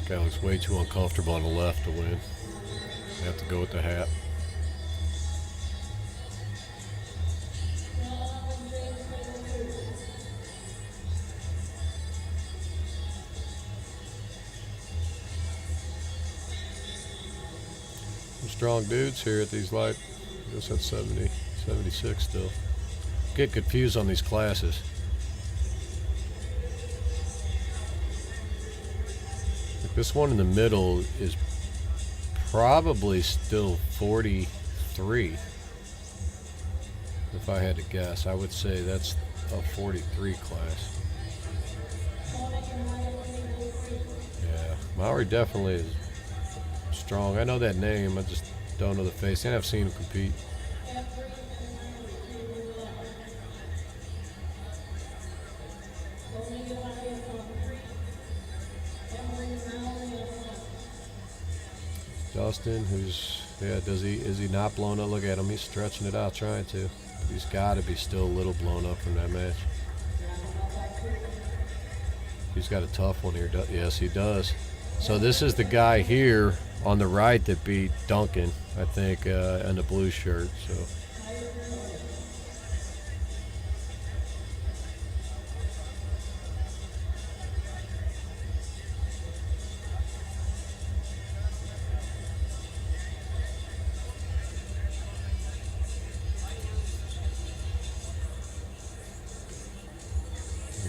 Guy looks way too uncomfortable on the left to win. I have to go with the hat. Some strong dudes here at these light. I guess that's 70, 76 still. Get confused on these classes. This one in the middle is probably still 43. If I had to guess, I would say that's a 43 class. Yeah, Mowry definitely is strong. I know that name, I just don't know the face, and I've seen him compete. Dustin, is he not blown up? Look at him, he's stretching it out, trying to. He's got to be still a little blown up from that match. He's got a tough one here. Yes, he does. So this is the guy here on the right that beat Duncan, I think, in the blue shirt. So.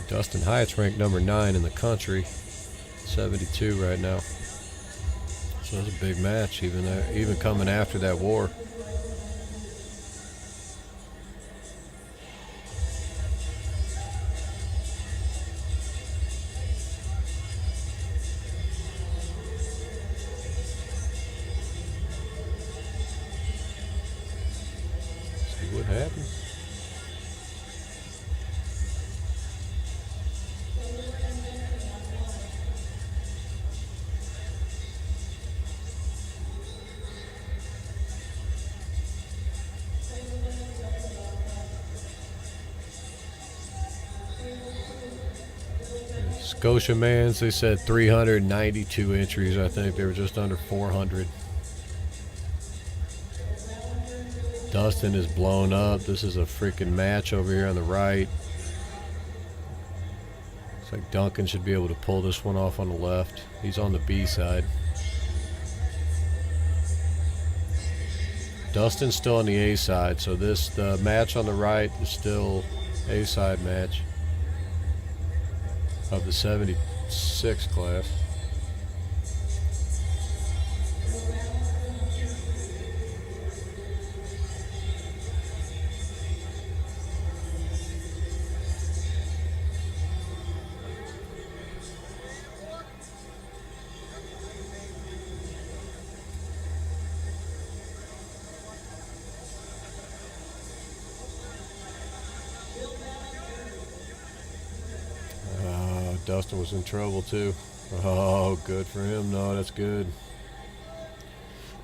Dustin Hyatt's ranked number 9 in the country, 72 right now. So it's a big match, even coming after that war. See what happens. Scotiamans, they said 392 entries. I think they were just under 400. Dustin is blown up. This is a freaking match over here on the right. Looks like Duncan should be able to pull this one off on the left. He's on the B side. Dustin's still on the A side, so the match on the right is still A side match of the 76 class. Dustin was in trouble too. Oh, good for him. No, that's good.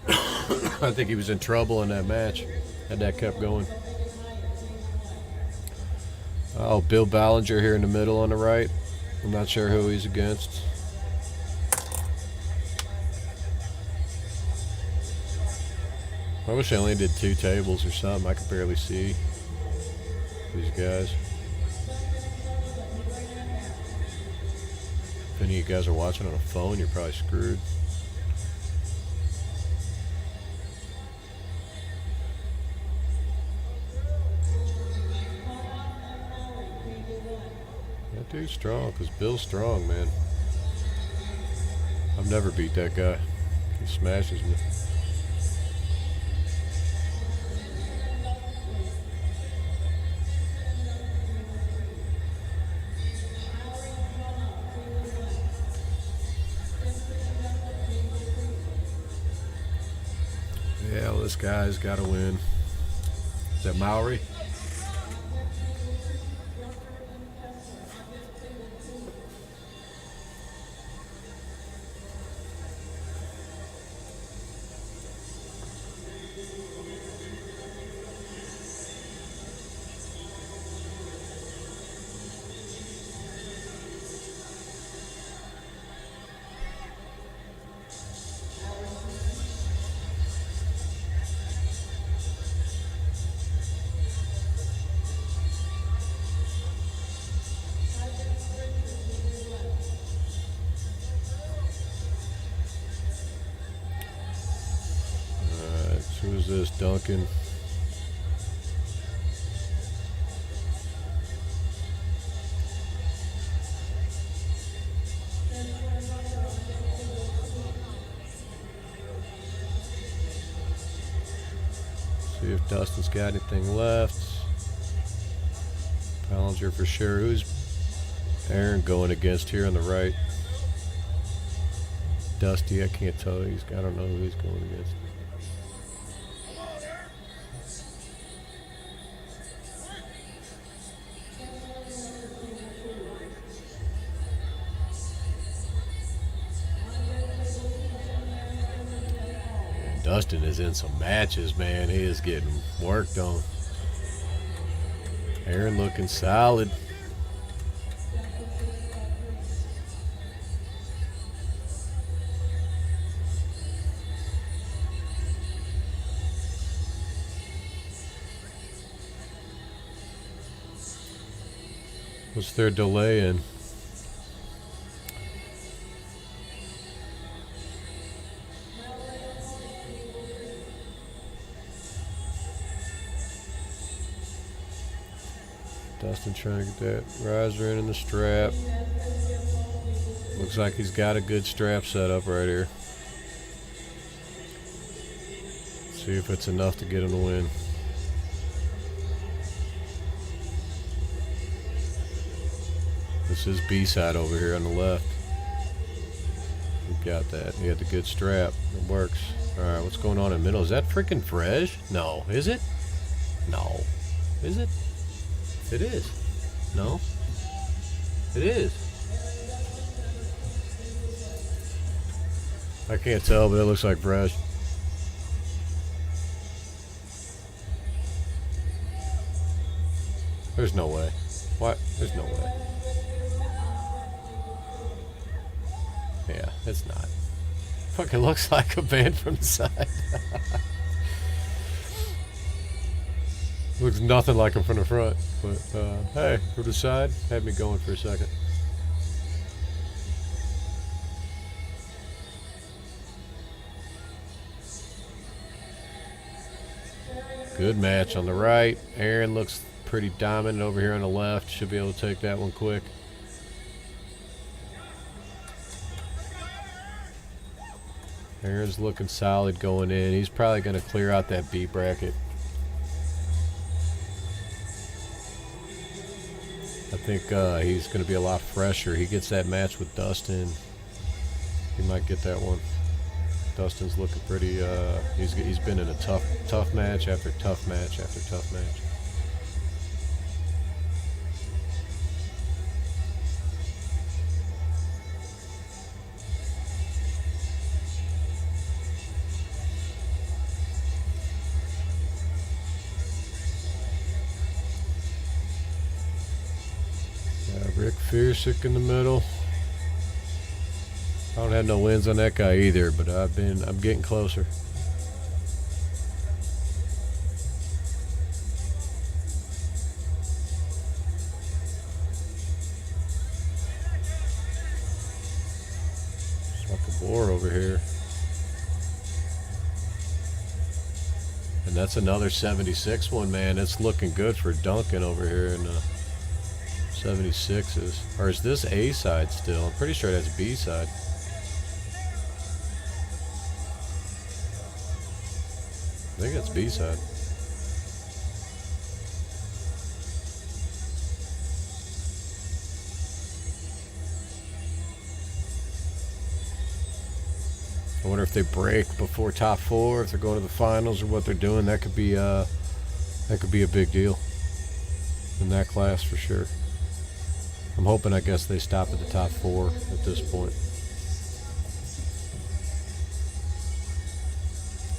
I think he was in trouble in that match had that kept going. Oh, Bill Ballinger here in the middle on the right. I'm not sure who he's against. I wish I only did 2 tables or something. I could barely see these guys. If any of you guys are watching on a phone, you're probably screwed. That dude's strong, because Bill's strong, man. I've never beat that guy. He smashes me. Yeah, well, this guy's got to win. Is that Maori? Who is this? Duncan. See if Dustin's got anything left. Ballinger for sure. Who's Aaron going against here on the right? Dusty, I can't tell. I don't know who he's going against. Dustin is in some matches, man. He is getting worked on. Aaron looking solid. What's their delay in? Dustin trying to get that riser in the strap. Looks like he's got a good strap set up right here. See if it's enough to get him to win. This is B-side over here on the left. We got that. He had the good strap. It works. Alright, what's going on in the middle? Is that freaking Fresh? No. Is it? No. Is it? It is. No? It is. I can't tell, but it looks like Fresh. There's no way. What? There's no way. Yeah, it's not. Fucking looks like a band from the side. Looks nothing like him from the front. But, hey, from the side, had me going for a second. Good match on the right. Aaron looks pretty dominant over here on the left. Should be able to take that one quick. Aaron's looking solid going in. He's probably going to clear out that B bracket. I think he's going to be a lot fresher. He gets that match with Dustin. He might get that one. Dustin's looking pretty. He's been in a tough match after tough match after tough match. Rick Fiersick in the middle. I don't have no wins on that guy either, but I'm getting closer. Sucker Boar over here. And that's another 76 one, man. It's looking good for Duncan over here in 76s. Or is this A side still? I'm pretty sure that's B side. I think that's B side. I wonder if they break before top 4, if they're going to the finals or what they're doing. That could be a big deal in that class for sure. I'm hoping, I guess, they stop at the top 4 at this point.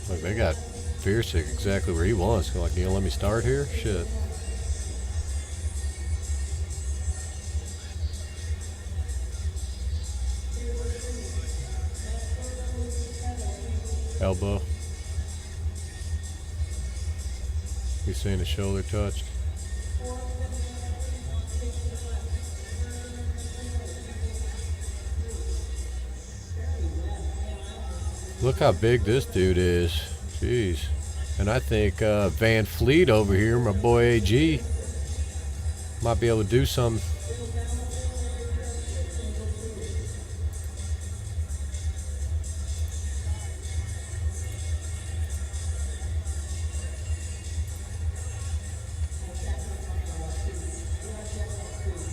Look, they got Fiersick exactly where he wants. Like, you gonna let me start here? Shit. Elbow. He's saying the shoulder touched. Look how big this dude is. Jeez. And I think Van Fleet over here, my boy AG, might be able to do something.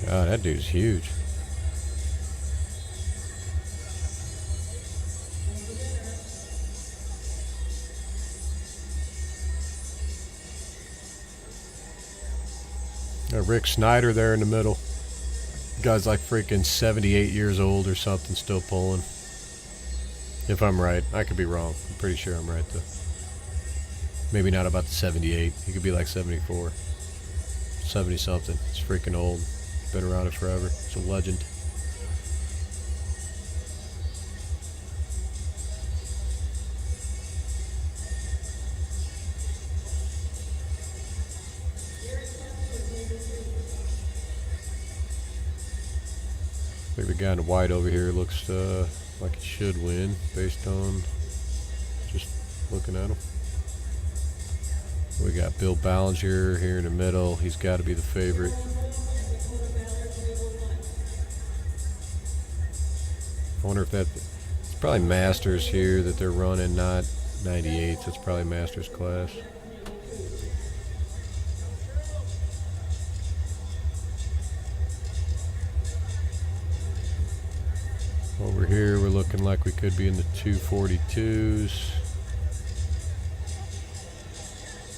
God, that dude's huge. Rick Snyder there in the middle. Guy's like freaking 78 years old or something, still pulling. If I'm right. I could be wrong. I'm pretty sure I'm right, though. Maybe not about the 78. He could be like 74. 70-something. It's freaking old. Been around it forever. It's a legend. think the guy in the white over here looks like he should win based on just looking at him. We got Bill Ballinger here in the middle. He's got to be the favorite. I wonder if it's probably Masters here that they're running, not 98s. It's probably Masters class. Over here, we're looking like we could be in the 242s,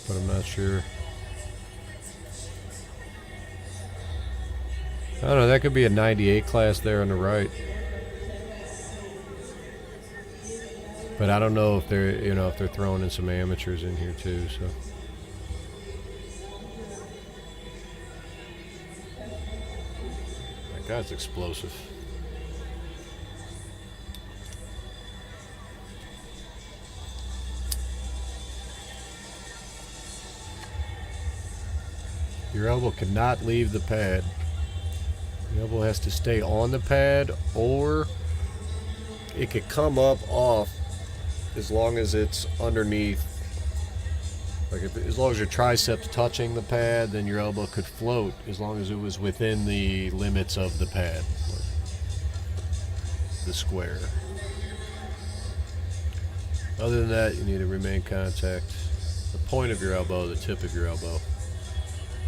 but I'm not sure. I don't know. That could be a 98 class there on the right, but I don't know if they're, if they're throwing in some amateurs in here too. So. That guy's explosive. Your elbow cannot leave the pad. The elbow has to stay on the pad, or it could come up off as long as it's underneath. Like as long as your triceps touching the pad, then your elbow could float as long as it was within the limits of the pad, the square. Other than that, you need to remain contact. The point of your elbow, the tip of your elbow,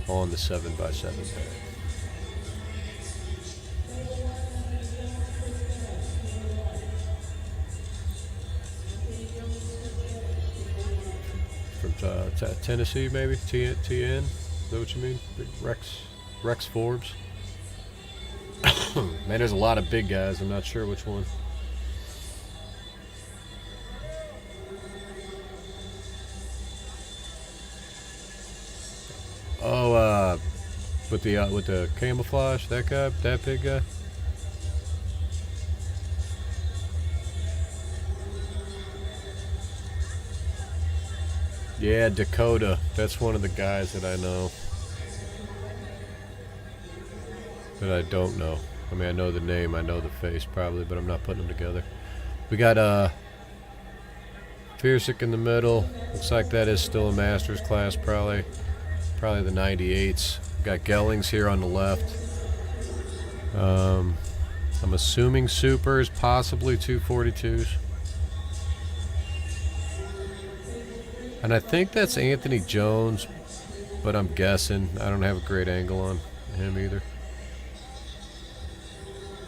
on the 7x7 pad. From Tennessee, maybe? TN? Is that what you mean? Rex Forbes? Man, there's a lot of big guys. I'm not sure which one. Oh, with the camouflage, that guy, that big guy. Yeah, Dakota. That's one of the guys that I know. That I don't know. I mean, I know the name, I know the face probably, but I'm not putting them together. We got Piersick in the middle. Looks like that is still a Masters class, probably the 98s. Got Gellings here on the left. I'm assuming Supers, possibly 242s. And I think that's Anthony Jones, but I'm guessing. I don't have a great angle on him either.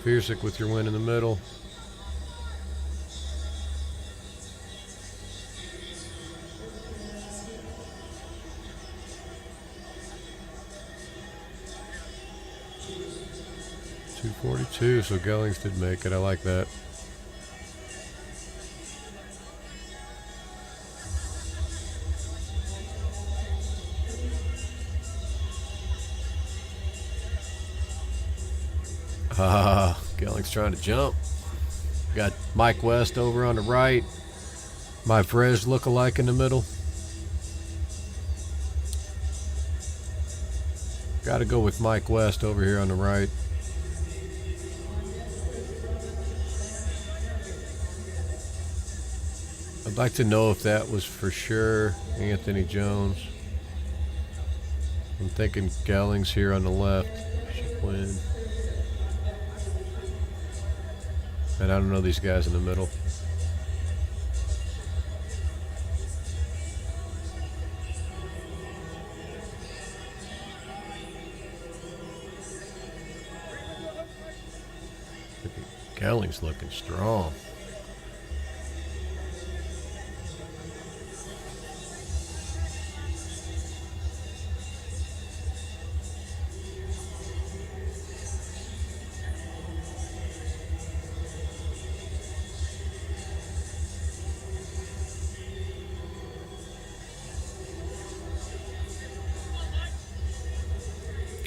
Piersick with your win in the middle. .242, so Gellings did make it. I like that. Gellings trying to jump. Got Mike West over on the right. My Frez look-alike in the middle. Got to go with Mike West over here on the right. I'd like to know if that was for sure Anthony Jones. I'm thinking Gellings here on the left should win. And I don't know these guys in the middle. Gellings looking strong.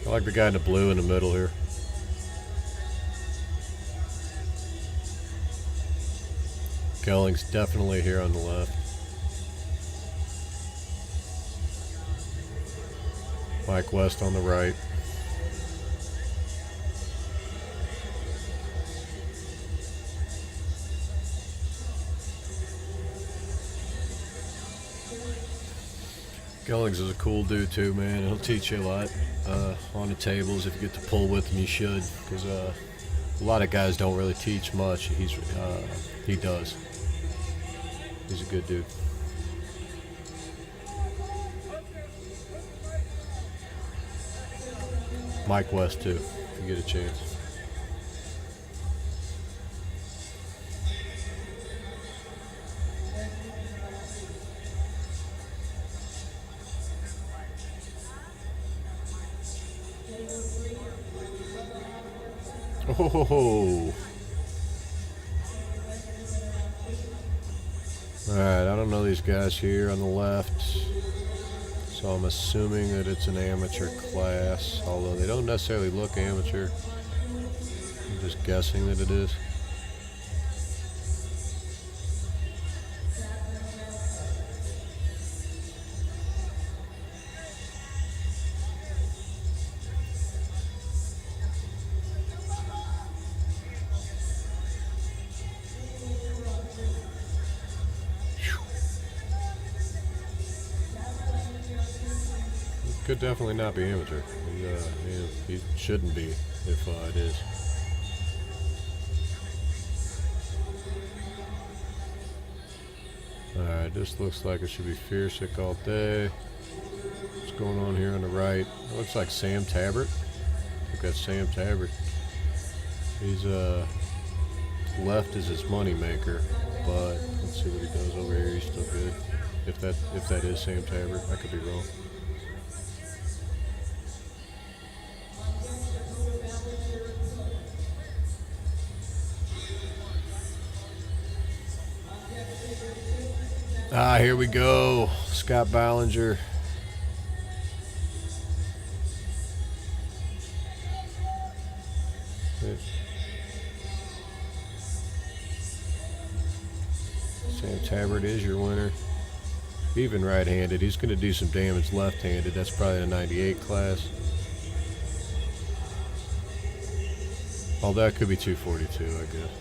I like the guy in the blue in the middle here. Gellings definitely here on the left. Mike West on the right. Gellings is a cool dude too, man. He'll teach you a lot on the tables. If you get to pull with him, you should, because a lot of guys don't really teach much. He does. He's a good dude. Mike West too, if you get a chance. Oh. Alright, I don't know these guys here on the left, so I'm assuming that it's an amateur class, although they don't necessarily look amateur. I'm just guessing that it is. Could definitely not be amateur. He shouldn't be if it is. Alright, this looks like it should be Fiersick all day. What's going on here on the right? It looks like Sam Tabbert. Look, that's Sam Tabbert. He's left is his money maker, but let's see what he does over here. He's still good. If that is Sam Tabbert, I could be wrong. Ah, here we go. Scott Ballinger. Sam Tabbert is your winner. Even right-handed. He's going to do some damage left-handed. That's probably a 98 class. Oh, that could be 242, I guess.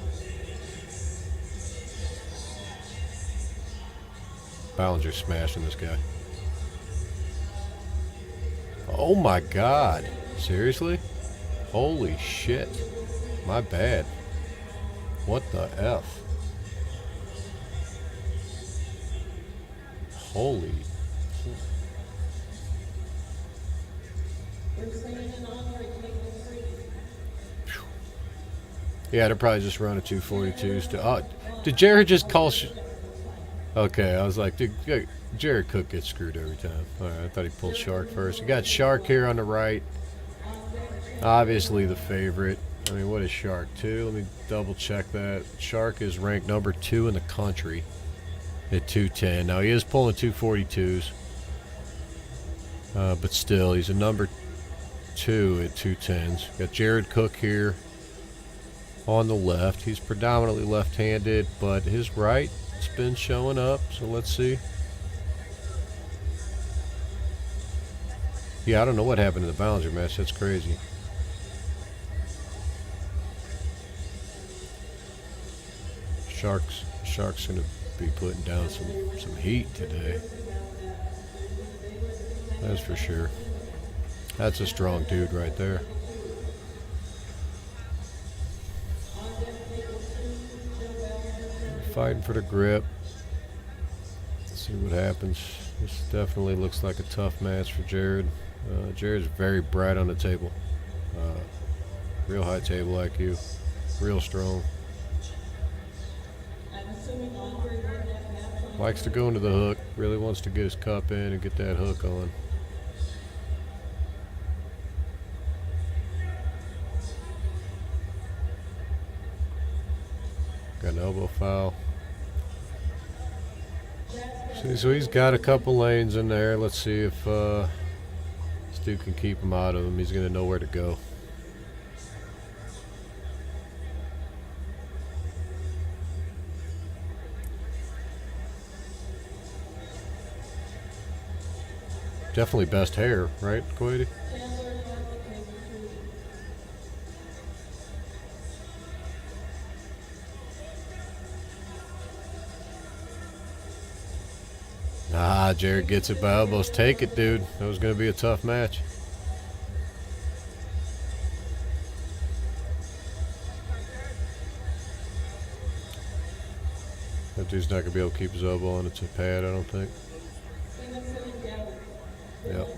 Ballinger's smashing this guy. Oh my God. Seriously? Holy shit. My bad. What the F? Holy. Yeah, they're probably just running 242s. Oh, did Jared just call... Okay, I was like, dude, Jared Cook gets screwed every time. All right, I thought he pulled Shark first. You got Shark here on the right. Obviously the favorite. I mean, what is Shark? 2? Let me double check that. Shark is ranked number 2 in the country at 210. Now, he is pulling 242s. But still, he's a number 2 at 210s. Got Jared Cook here on the left. He's predominantly left-handed, but his right... it's been showing up, so let's see. Yeah, I don't know what happened to the Ballinger match. That's crazy. Shark's gonna be putting down some heat today. That's for sure. That's a strong dude right there. Fighting for the grip. Let's see what happens. This definitely looks like a tough match for Jared. Jared's very bright on the table. Real high table IQ. Real strong. Likes to go into the hook. Really wants to get his cup in and get that hook on. Got an elbow foul. See, so he's got a couple lanes in there. Let's see if this dude can keep him out of him. He's going to know where to go. Definitely best hair, right, Quady? Ah, Jared gets it by elbows. Take it, dude. That was going to be a tough match. That dude's not going to be able to keep his elbow on its pad, I don't think. Yep.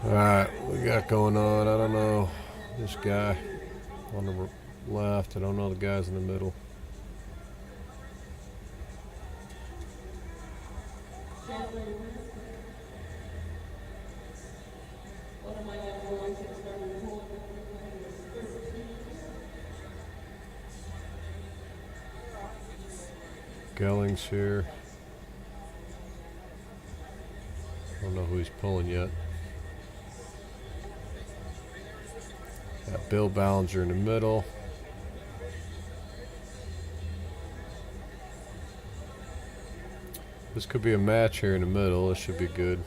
Alright, what we got going on? I don't know. This guy on the left. I don't know the guys in the middle. Gelling's here. I don't know who he's pulling yet. Got Bill Ballinger in the middle. This could be a match here in the middle. This should be good.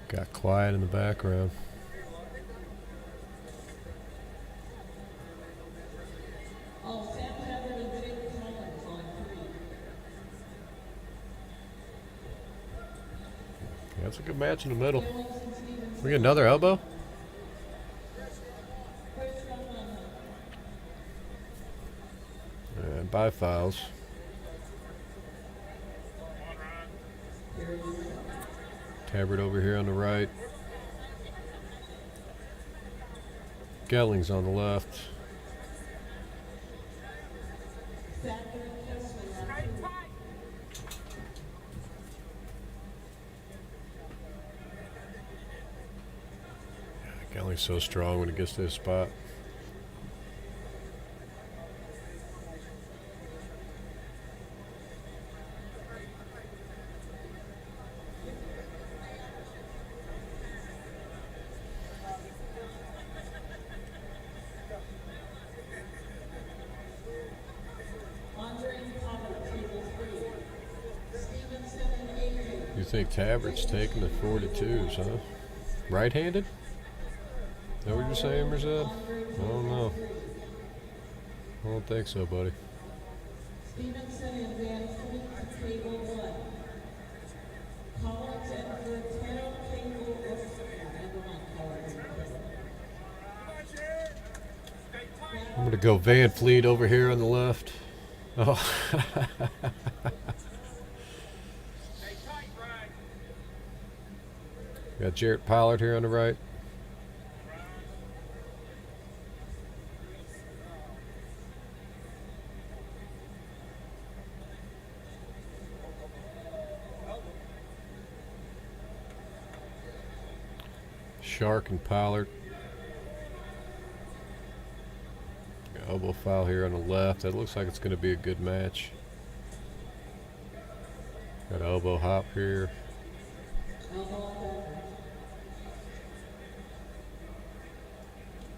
Got quiet in the background. Yeah, that's a good match in the middle. We get another elbow? And bye fouls. Tabbert over here on the right. Gelling's on the left. Gelling's so strong when he gets to this spot. You think Tabbert's taking the 42s, huh? Right-handed? Is that what you're saying, Merzad? I don't know. I don't think so, buddy. Stevenson advanced to table 1. Collins and Vertero table I'm going to go Van Fleet over here on the left. Oh. Got Jarrett Pollard here on the right. Shark and Pollard. Got elbow foul here on the left. That looks like it's going to be a good match. Got an elbow hop here.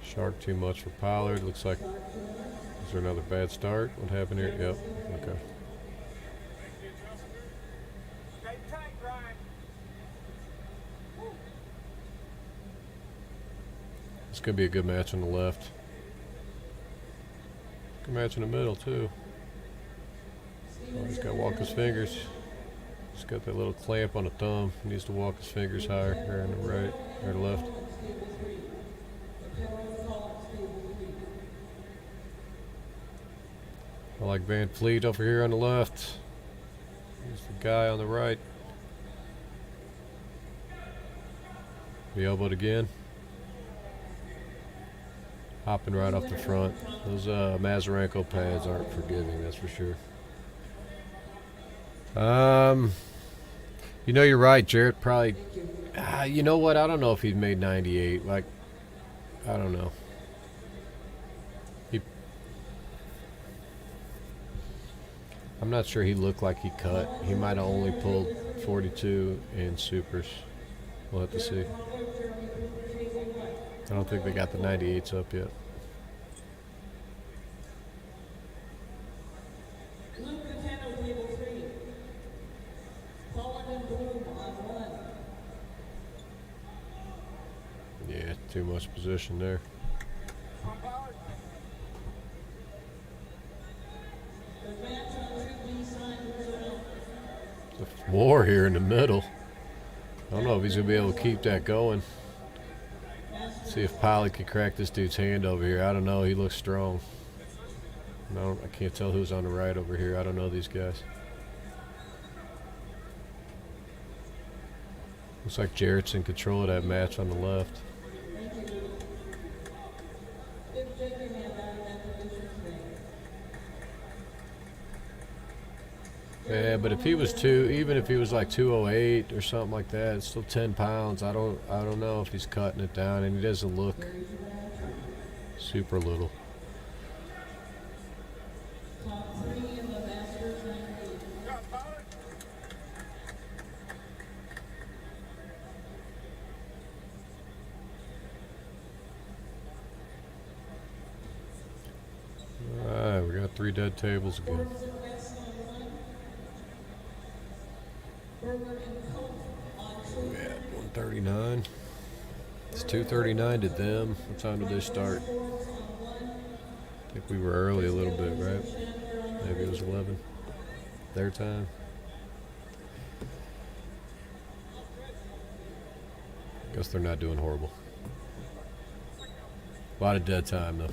Shark too much for Pollard. Looks like, is there another bad start? What happened here? Yep. Okay. It's going to be a good match on the left. Good match in the middle, too. Oh, he's got to walk his fingers. He's got that little clamp on the thumb. He needs to walk his fingers higher here on the right or the left. I like Van Fleet over here on the left. Here's the guy on the right. He elbowed again. Hopping right off the front. Those Mazarenko pads aren't forgiving, that's for sure. You know, you're right. Jarrett probably. You know what? I don't know if he'd made 98. Like, I don't know. I'm not sure he looked like he cut. He might have only pulled 42 in supers. We'll have to see. I don't think they got the 98s up yet. Yeah, too much position there. It's a war here in the middle. I don't know if he's going to be able to keep that going. See if Pilot can crack this dude's hand over here. I don't know. He looks strong. No, I can't tell who's on the right over here. I don't know these guys. Looks like Jarrett's in control of that match on the left. Yeah, but if he was even if he was like 208 or something like that, it's still 10 pounds. I don't know if he's cutting it down, and he doesn't look super little. All right, we got 3 dead tables again. We're at 139. It's 2:39 to them. What time did they start? I think we were early a little bit, right? Maybe it was 11. Their time. Guess they're not doing horrible. A lot of dead time, though.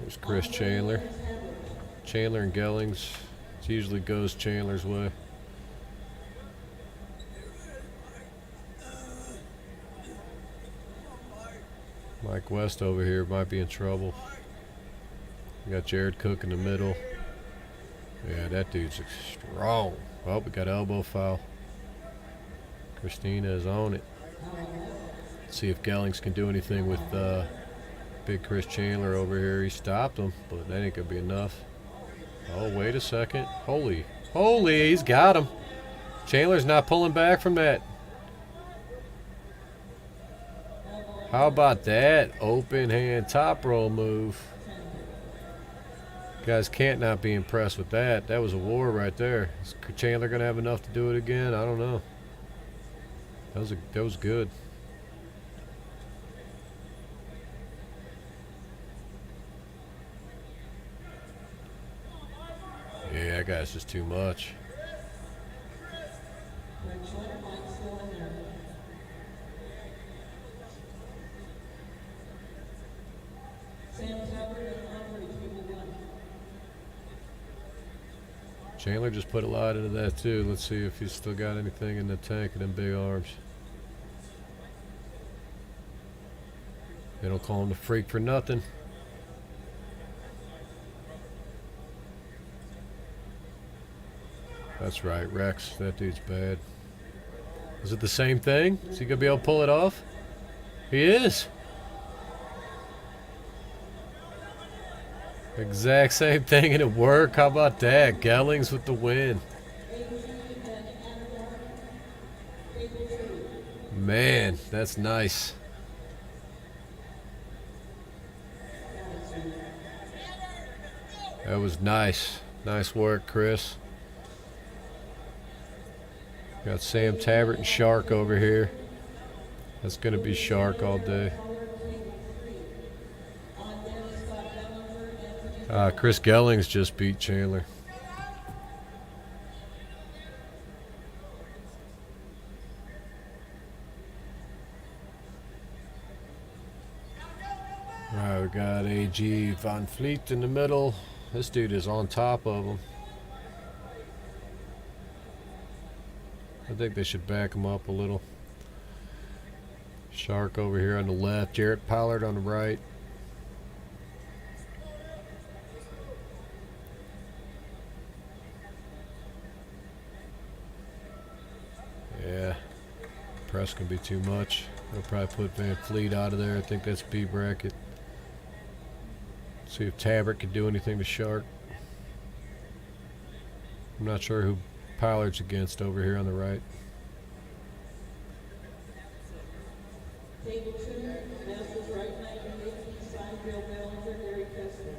There's Chris Chandler. Chandler and Gellings. It usually goes Chandler's way. Mike West over here might be in trouble. We got Jared Cook in the middle. Yeah, that dude's strong. Oh, we got elbow foul. Christina is on it. Let's see if Gellings can do anything with big Chris Chandler over here. He stopped him, but that ain't gonna be enough. Oh, wait a second. Holy, he's got him. Chandler's not pulling back from that. How about that? Open hand top roll move. Guys can't not be impressed with that. That was a war right there. Is Chandler gonna have enough to do it again? I don't know. That was good. Yeah, that guy's just too much. Chandler just put a lot into that too. Let's see if he's still got anything in the tank of them big arms. They don't call him the freak for nothing. That's right, Rex. That dude's bad. Is it the same thing? Is he gonna be able to pull it off? He is. Exact same thing, and it worked. How about that? Gellings with the win. Man, that's nice. That was nice. Nice work, Chris. Got Sam Tabbert and Shark over here. That's going to be Shark all day. Chris Gellings just beat Chandler. All right, we got AG Van Vliet in the middle. This dude is on top of him. I think they should back him up a little. Shark over here on the left. Jarrett Pollard on the right. rest can be too much. They'll probably put Van Fleet out of there. I think that's B bracket. See if Tabbert can do anything to Shark. I'm not sure who Pollard's against over here on the right. Table 2, Masters right leg and side rail Bellinger, Gary Kessler.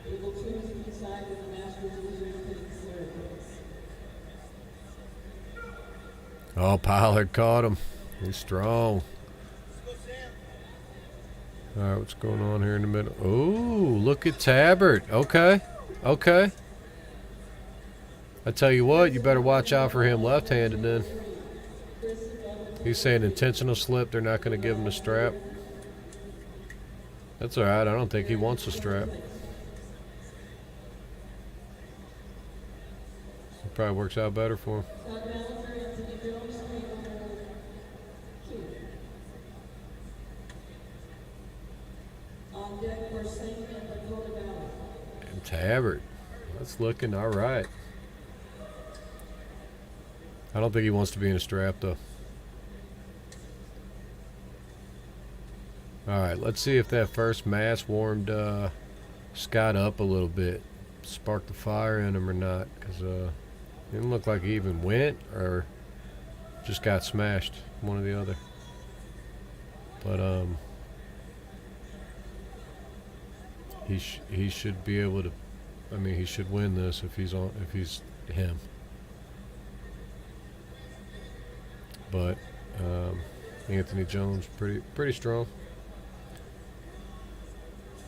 Table 2 is inside with the Masters losers taking third. Oh, Pollard caught him. He's strong. All right, what's going on here in the middle? Oh, look at Tabbert. Okay, okay. I tell you what, you better watch out for him left-handed then. He's saying intentional slip. They're not going to give him a strap. That's all right. I don't think he wants a strap. It probably works out better for him. And Tabbert. That's looking all right. I don't think he wants to be in a strap, though. All right, let's see if that first match warmed Scott up a little bit. Sparked the fire in him or not, because it didn't look like he even went or just got smashed, one or the other. But he should be able to. I mean, he should win this if he's him. But Anthony Jones pretty strong.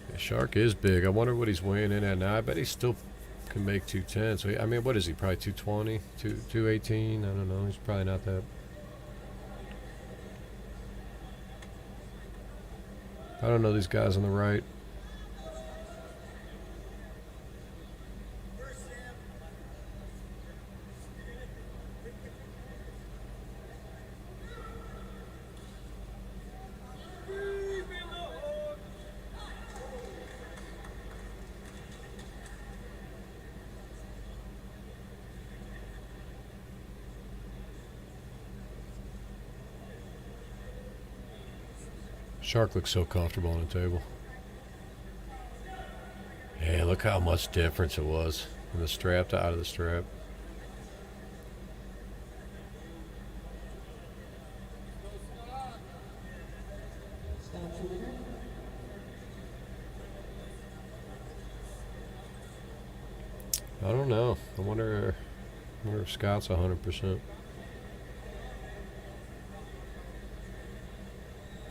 Yeah, Shark is big. I wonder what he's weighing in at now. I bet he still can make 210. So I mean, what is he? Probably 220, 218. I don't know. He's probably not that. I don't know these guys on the right. Shark looks so comfortable on the table. Yeah, look how much difference it was in the strap to out of the strap. I don't know. I wonder if Scott's 100%.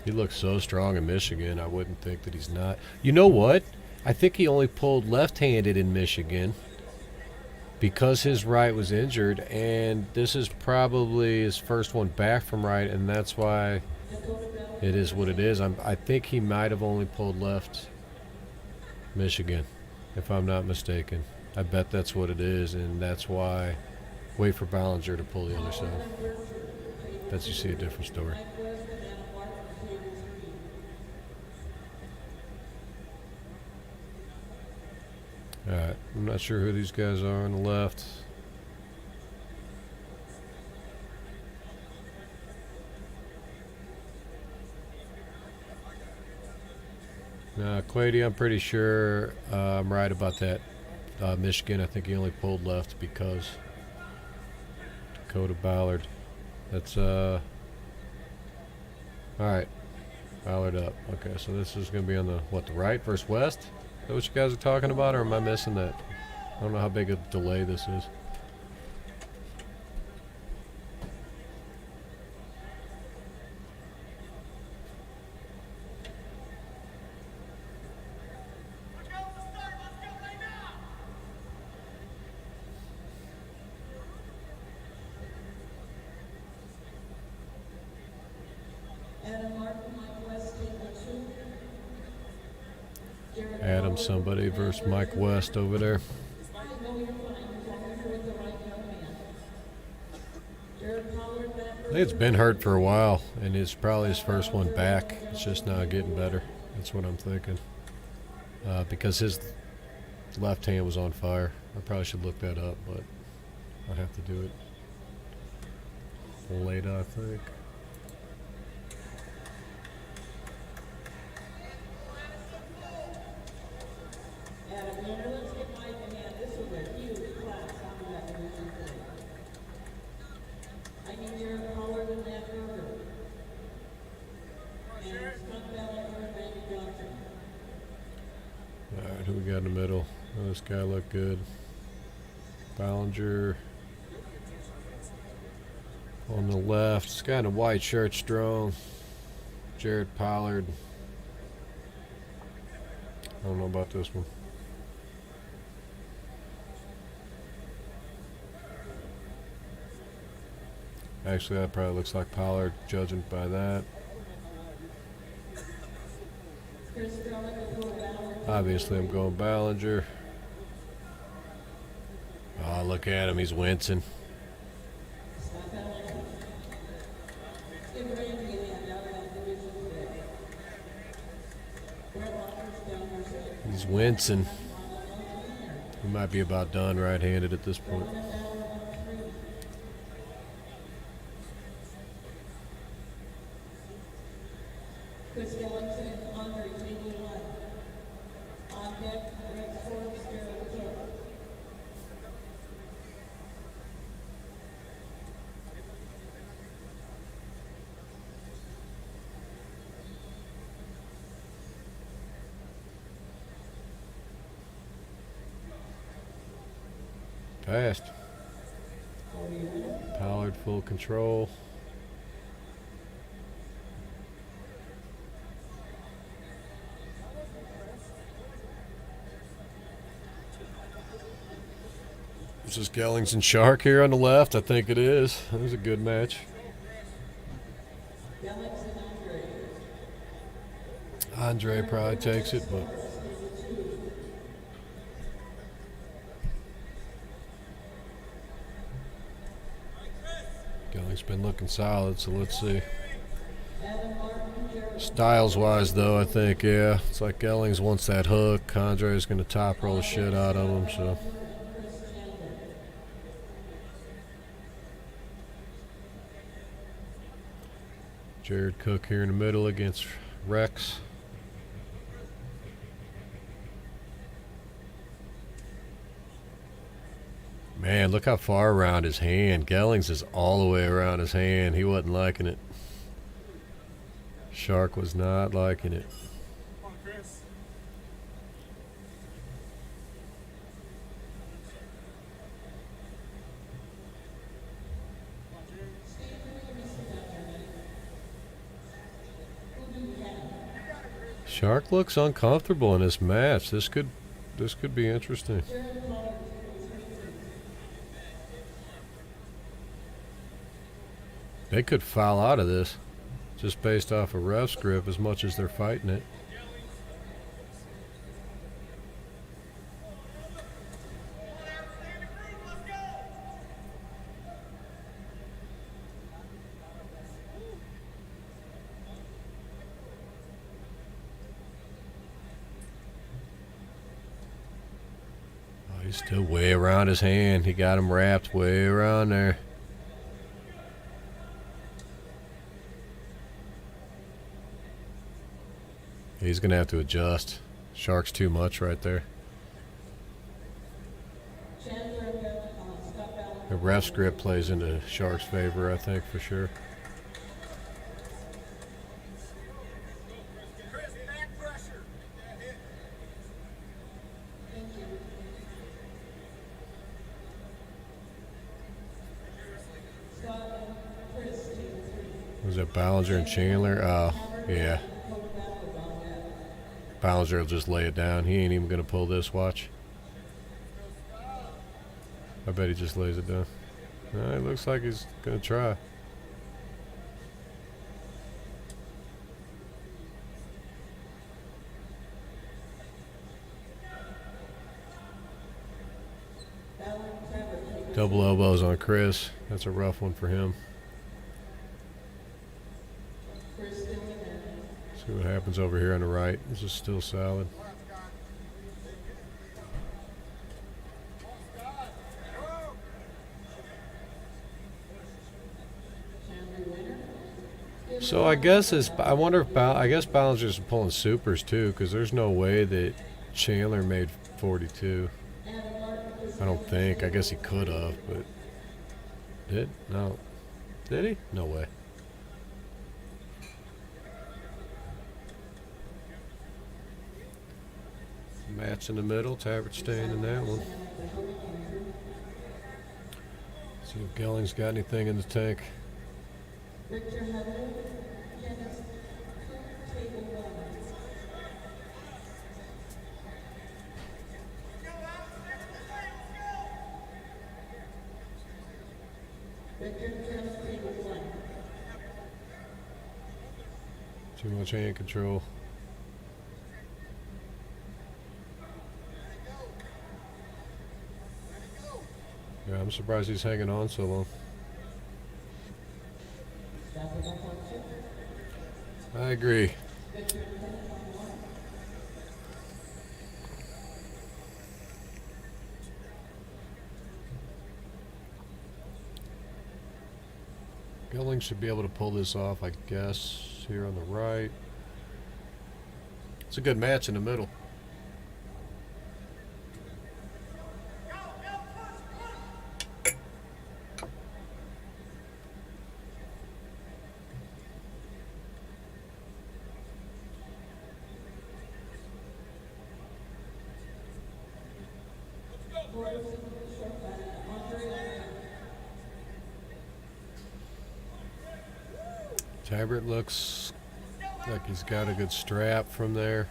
He looks so strong in Michigan, I wouldn't think that he's not. You know what? I think he only pulled left-handed in Michigan because his right was injured, and this is probably his first one back from right, and that's why it is what it is. I think he might have only pulled left Michigan, if I'm not mistaken. I bet that's what it is, and that's why wait for Ballinger to pull the other side. Bet you see a different story. Alright, I'm not sure who these guys are on the left. Quady, I'm pretty sure I'm right about that. Michigan, I think he only pulled left because Dakota Ballard. That's alright. Ballard up. Okay, so this is going to be on the right versus west? Is that what you guys are talking about, or am I missing that? I don't know how big a delay this is. Adam somebody versus Mike West over there. I think it's been hurt for a while, and it's probably his first one back. It's just now getting better. That's what I'm thinking. Because his left hand was on fire. I probably should look that up, but I have to do it later, I think. Alright, who we got in the middle? Oh, this guy looked good. Ballinger on the left. This guy in a white shirt, strong. Jared Pollard. I don't know about this one. Actually, that probably looks like Pollard, judging by that. Obviously, I'm going Ballinger. Oh, look at him. He's wincing. He's wincing. He might be about done right-handed at this point. Passed. Pollard full control. This is Gellings and Shark here on the left. I think it is. It was a good match. Andre probably takes it, but Gellings been looking solid, so let's see. Styles-wise, though, I think, yeah, it's like Gellings wants that hook. Andre's going to top roll the shit out of him, so. Jared Cook here in the middle against Rex. Man, look how far around his hand. Gellings is all the way around his hand. He wasn't liking it. Shark was not liking it. Shark looks uncomfortable in this match. This could be interesting. They could foul out of this just based off a ref's grip as much as they're fighting it. Oh, he's still way around his hand. He got him wrapped way around there. He's going to have to adjust. Shark's too much right there. The ref's grip plays into Shark's favor, I think, for sure. Was it Ballinger and Chandler? Oh, yeah. Ballinger will just lay it down. He ain't even going to pull this, watch. I bet he just lays it down. It looks like he's going to try. Double elbows on Chris. That's a rough one for him. See what happens over here on the right. This is still solid. So I guess I wonder if I guess Ballinger's pulling supers too, because there's no way that Chandler made 42. I don't think. I guess he could have, but no, did he? No way. Match in the middle. Tabbert staying in that one. See if Gelling's got anything in the tank. Too much hand control. Yeah, I'm surprised he's hanging on so long. I agree. Gelling should be able to pull this off, I guess, here on the right. It's a good match in the middle. Tabbert looks like he's got a good strap from there.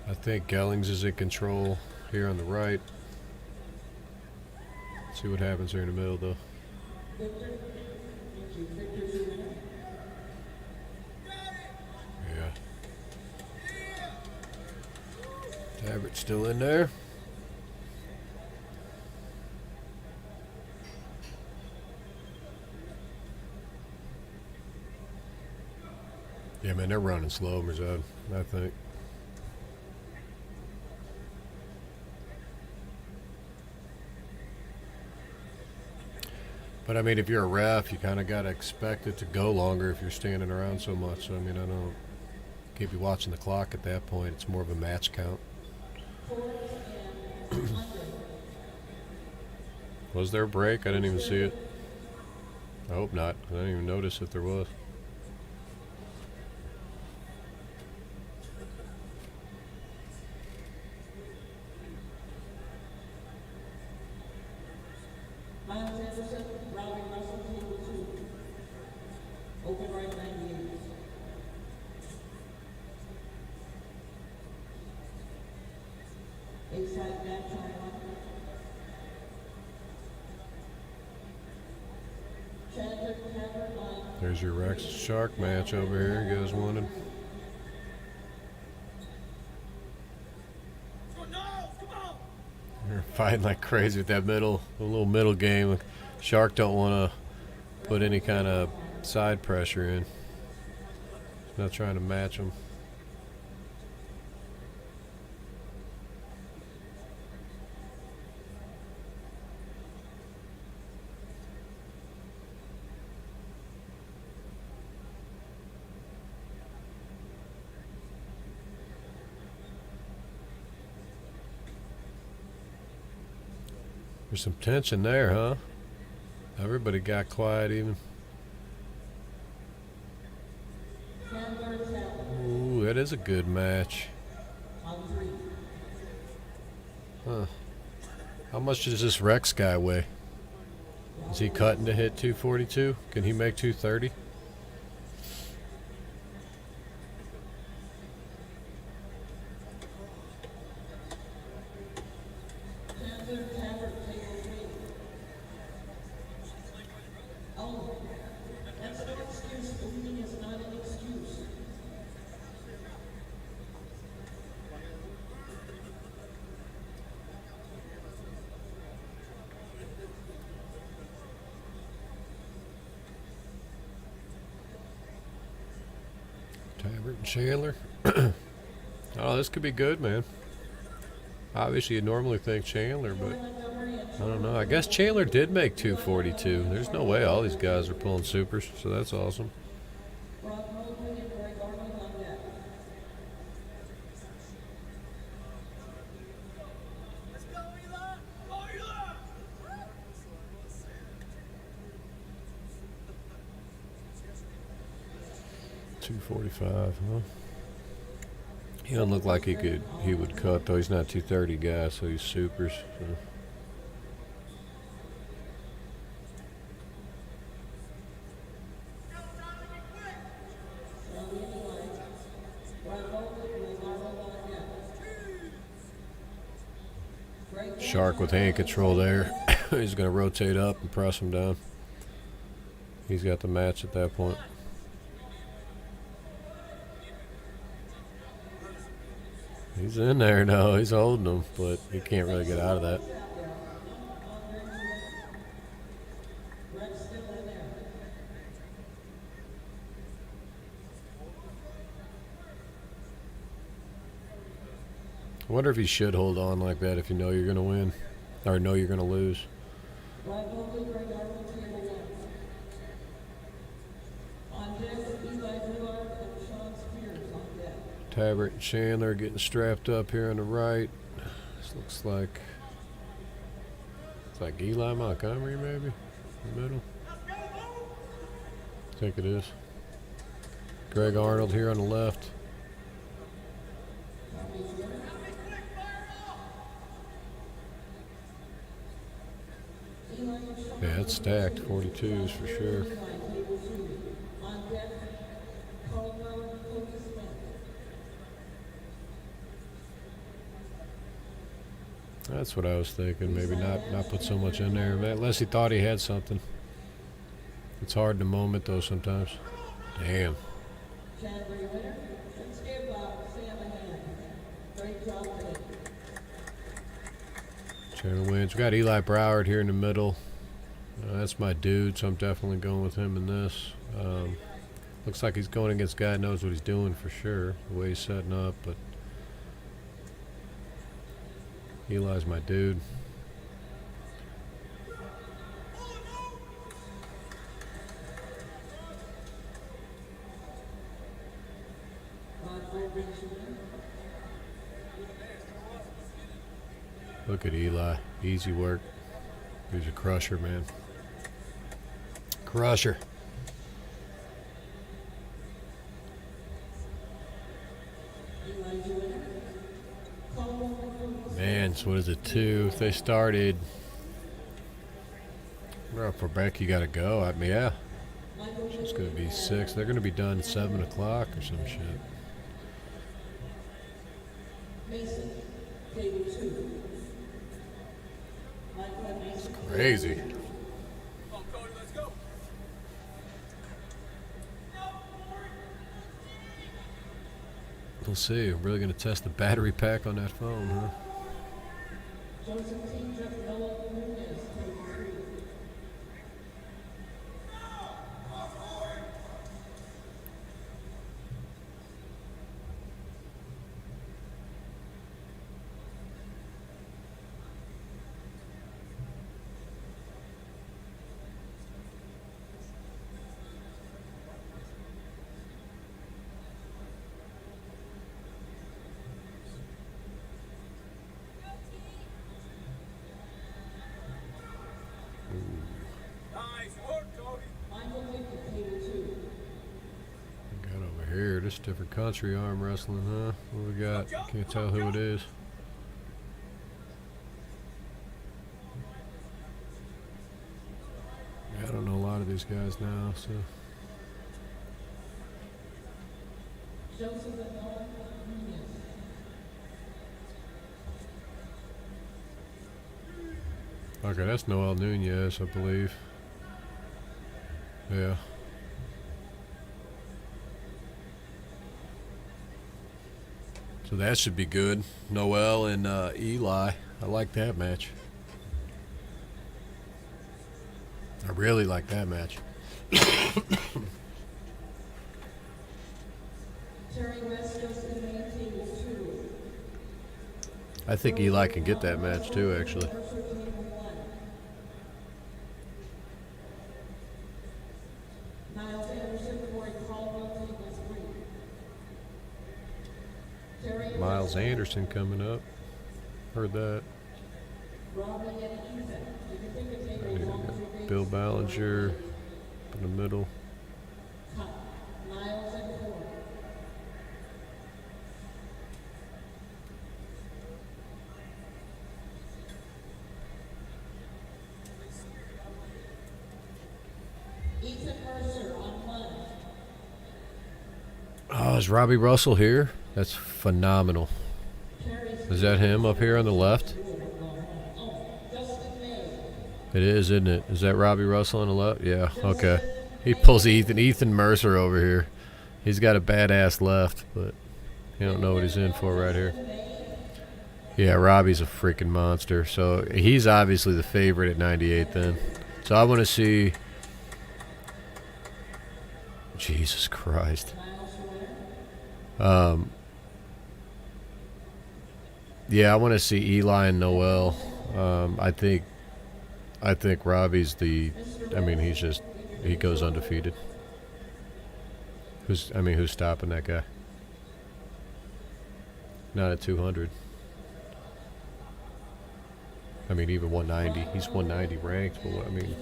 I think Gellings is in control here on the right. See what happens here in the middle, though. Yeah. Tabbert's still in there. Yeah, man, they're running slow, Mirzad, I think. But, I mean, if you're a ref, you kind of got to expect it to go longer if you're standing around so much. So, I mean, I don't keep you watching the clock at that point. It's more of a match count. Was there a break? I didn't even see it. I hope not. I didn't even notice if there was. Open right 98. Inside back time. There's your Rex Shark match over here, you guys wanted. They're fighting like crazy with that the little middle game. Shark don't want to put any kind of side pressure in. He's not trying to match him. There's some tension there, huh? Everybody got quiet even. Ooh, that is a good match. Huh. How much does this Rex guy weigh? Is he cutting to hit 242? Can he make 230? Tabbert and Chandler. Oh, this could be good, man. Obviously, you'd normally think Chandler, but I don't know. I guess Chandler did make 242. There's no way all these guys are pulling supers, so that's awesome. $245, huh? He doesn't look like he would cut though. He's not 230 guy, so he's supers. So. Shark with hand control there. He's going to rotate up and press him down. He's got the match at that point. He's in there now. He's holding him, but he can't really get out of that. I wonder if he should hold on like that if you know you're going to win or know you're going to lose. Tabbert and Chandler getting strapped up here on the right. This looks like it's like Eli Montgomery maybe in the middle. I think it is. Greg Arnold here on the left. Yeah, it's stacked. 42s for sure. That's what I was thinking. Maybe not put so much in there, unless he thought he had something. It's hard in the moment though sometimes. Damn. Chandler wins. We got Eli Broward here in the middle. That's my dude, so I'm definitely going with him in this. Looks like he's going against a guy who knows what he's doing for sure, the way he's setting up, but Eli's my dude. Look at Eli. Easy work. He's a crusher, man. Crusher. Man, so what is it, 2? If they started, well, for Brzenk, you got to go. I mean, yeah. It's going to be 6. They're going to be done 7 o'clock or some shit. It's crazy. We'll see. We're really going to test the battery pack on that phone, huh? Here, this different country arm wrestling, huh? What we got? Can't tell who it is. Yeah, I don't know a lot of these guys now, so. Okay, that's Noel Nunez, I believe. Yeah. So that should be good. Noel and Eli. I like that match. I really like that match. Terry West, Justin May, table 2. I think Eli can get that match too, actually. Mercer, table 1. Niles Anderson, Corey Caldwell, table 3. Terry Miles Anderson coming up. Heard that. Robbie and Ethan. You can think of table Here we 1 got through Bill base. Ballinger in the middle. Cut. Niles and Corey. Ethan Mercer on 1. Oh, is Robbie Russell here? That's phenomenal. Is that him up here on the left? Justin May. It is, isn't it? Is that Robbie Russell on the left? Yeah, okay. He pulls Ethan Mercer over here. He's got a badass left, but you don't know what he's in for right here. Yeah, Robbie's a freaking monster. So he's obviously the favorite at 98 then. So I want to see... Jesus Christ. Yeah, I want to see Eli and Noel. I think Robbie's the... I mean, he goes undefeated. Who's stopping that guy? Not at 200. I mean, even 190. He's 190 ranked, but what, I mean...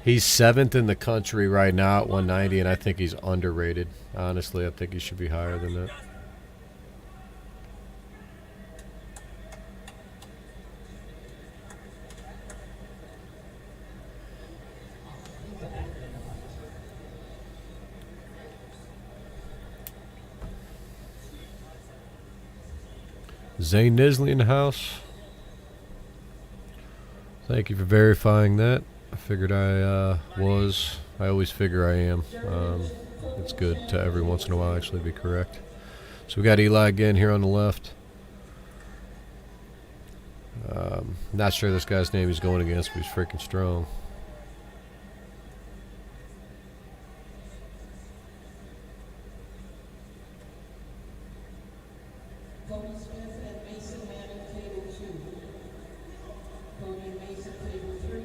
He's 7th in the country right now at 190, and I think he's underrated. Honestly, I think he should be higher than that. Zane Nisley in the house. Thank you for verifying that. I figured I was. I always figure I am. It's good to every once in a while actually be correct. So we got Eli again here on the left. Not sure this guy's name he's going against, but he's freaking strong. Cody Smith and Mason Manning, table 2. Cody and Mason, table 3.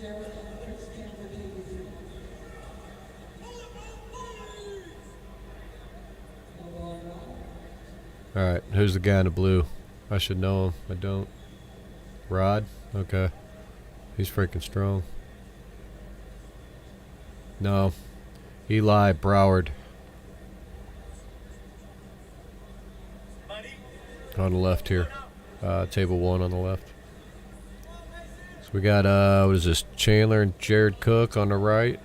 Jared and Chris Chandler, table 3. All right, who's the guy in the blue? I should know him. I don't. Rod? Okay. He's freaking strong. No. Eli Broward. On the left here. Table 1 on the left. So we got, what is this? Chandler and Jared Cook on the right.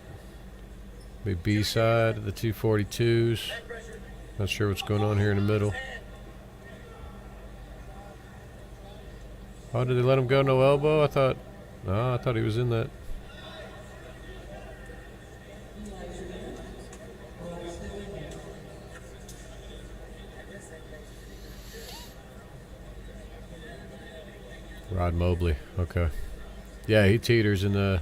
Big B side of the 242s. Not sure what's going on here in the middle. Oh, did they let him go no elbow? I thought he was in that. Rod Mobley, okay. Yeah, he teeters in the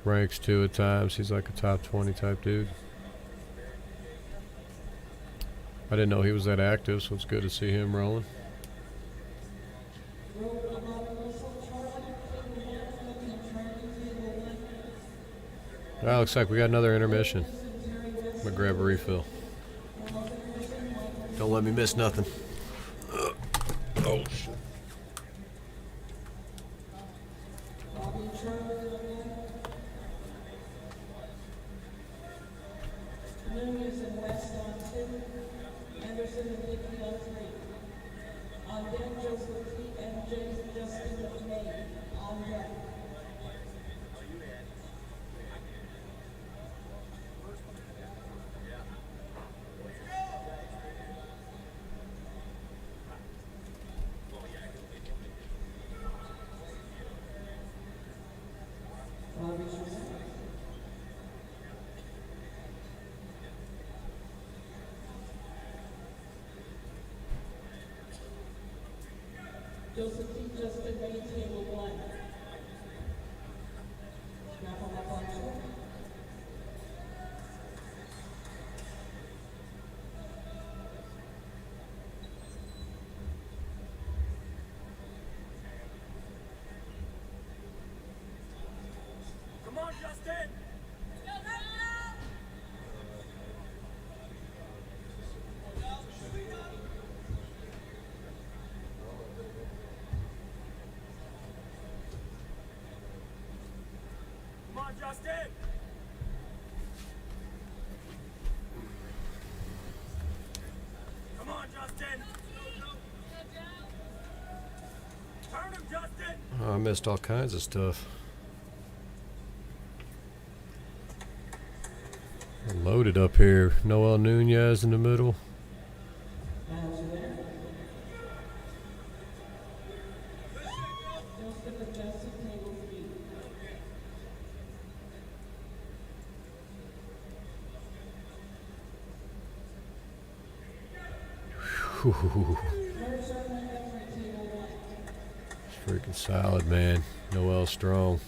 ranks too at times. He's like a top 20 type dude. I didn't know he was that active, so it's good to see him rolling. Well, looks like we got another intermission. I'm gonna grab a refill. Don't let me miss nothing. Oh, shit. Lewis and West on 2. Anderson and Dickey on 3. On deck, Joseph T. and Justin May on deck. Joseph T. Justin May, table 1. Snap him up on 2. Oh, I missed all kinds of stuff. Loaded up here. Noel Nunez in the middle. Whew. It's freaking solid, man. Noel strong.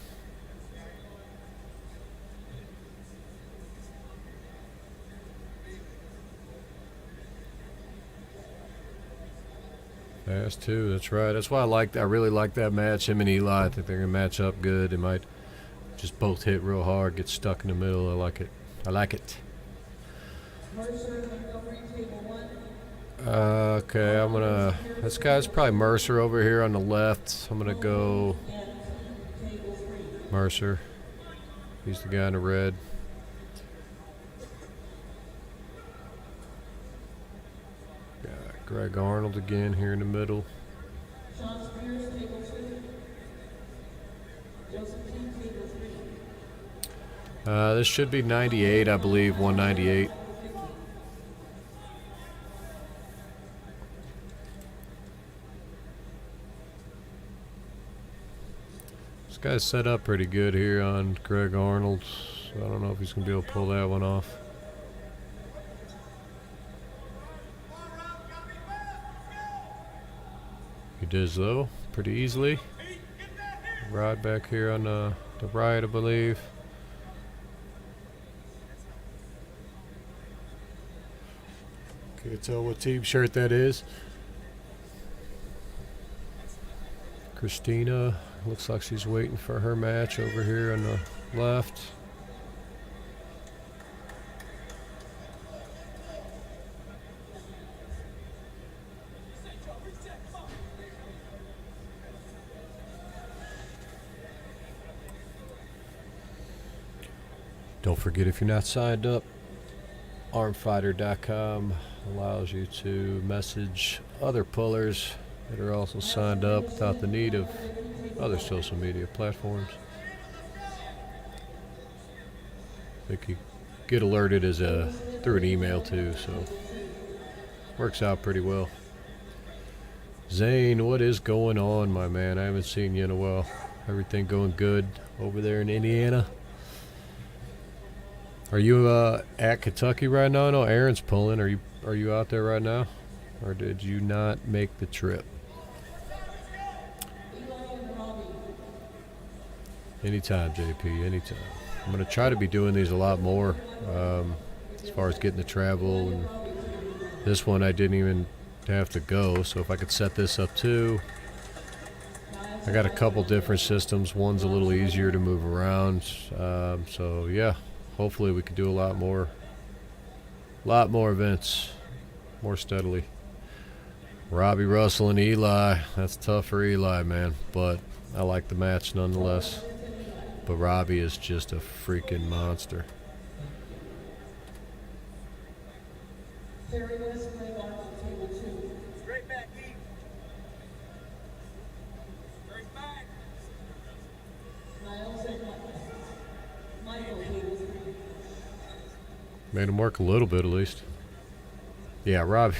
Fast too. That's right. That's why I really like that match. Him and Eli. I think they're gonna match up good. They might just both hit real hard, get stuck in the middle. I like it. I like it. Okay, I'm gonna. This guy's probably Mercer over here on the left. I'm gonna go Mercer. He's the guy in the red. Got Greg Arnold again here in the middle. This should be 98, I believe, 198. This guy's set up pretty good here on Greg Arnold. So I don't know if he's going to be able to pull that one off. He does, though, pretty easily. Rod back here on the right, I believe. Can't tell what team shirt that is. Christina looks like she's waiting for her match over here on the left. Don't forget, if you're not signed up, armfighter.com allows you to message other pullers that are also signed up without the need of other social media platforms. I think you get alerted through an email too, so works out pretty well. Zane, what is going on, my man? I haven't seen you in a while. Everything going good over there in Indiana? Are you at Kentucky right now? No, Aaron's pulling. Are you out there right now, or did you not make the trip? Anytime, JP. Anytime. I'm gonna try to be doing these a lot more, as far as getting to travel. And this one I didn't even have to go, so if I could set this up too. I got a couple different systems. One's a little easier to move around. So yeah. Hopefully we could do a lot more events, more steadily. Robbie Russell and Eli. That's tough for Eli, man. But I like the match nonetheless. But Robbie is just a freaking monster. Made him work a little bit at least. Yeah, Rob,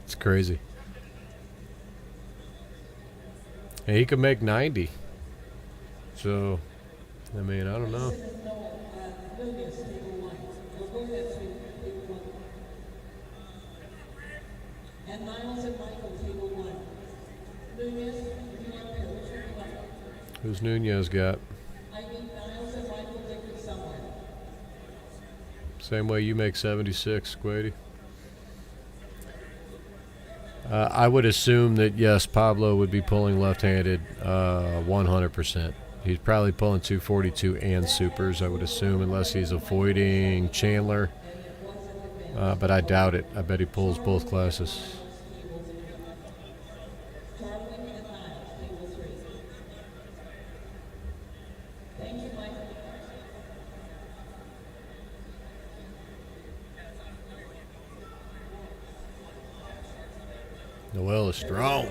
it's crazy. And he could make 90. So, I mean, I don't know. Who's Nunez got? Same way you make 76, Squady. I would assume that, yes, Pablo would be pulling left-handed 100%. He's probably pulling 242 and supers, I would assume, unless he's avoiding Chandler. But I doubt it. I bet he pulls both classes. Noel is strong.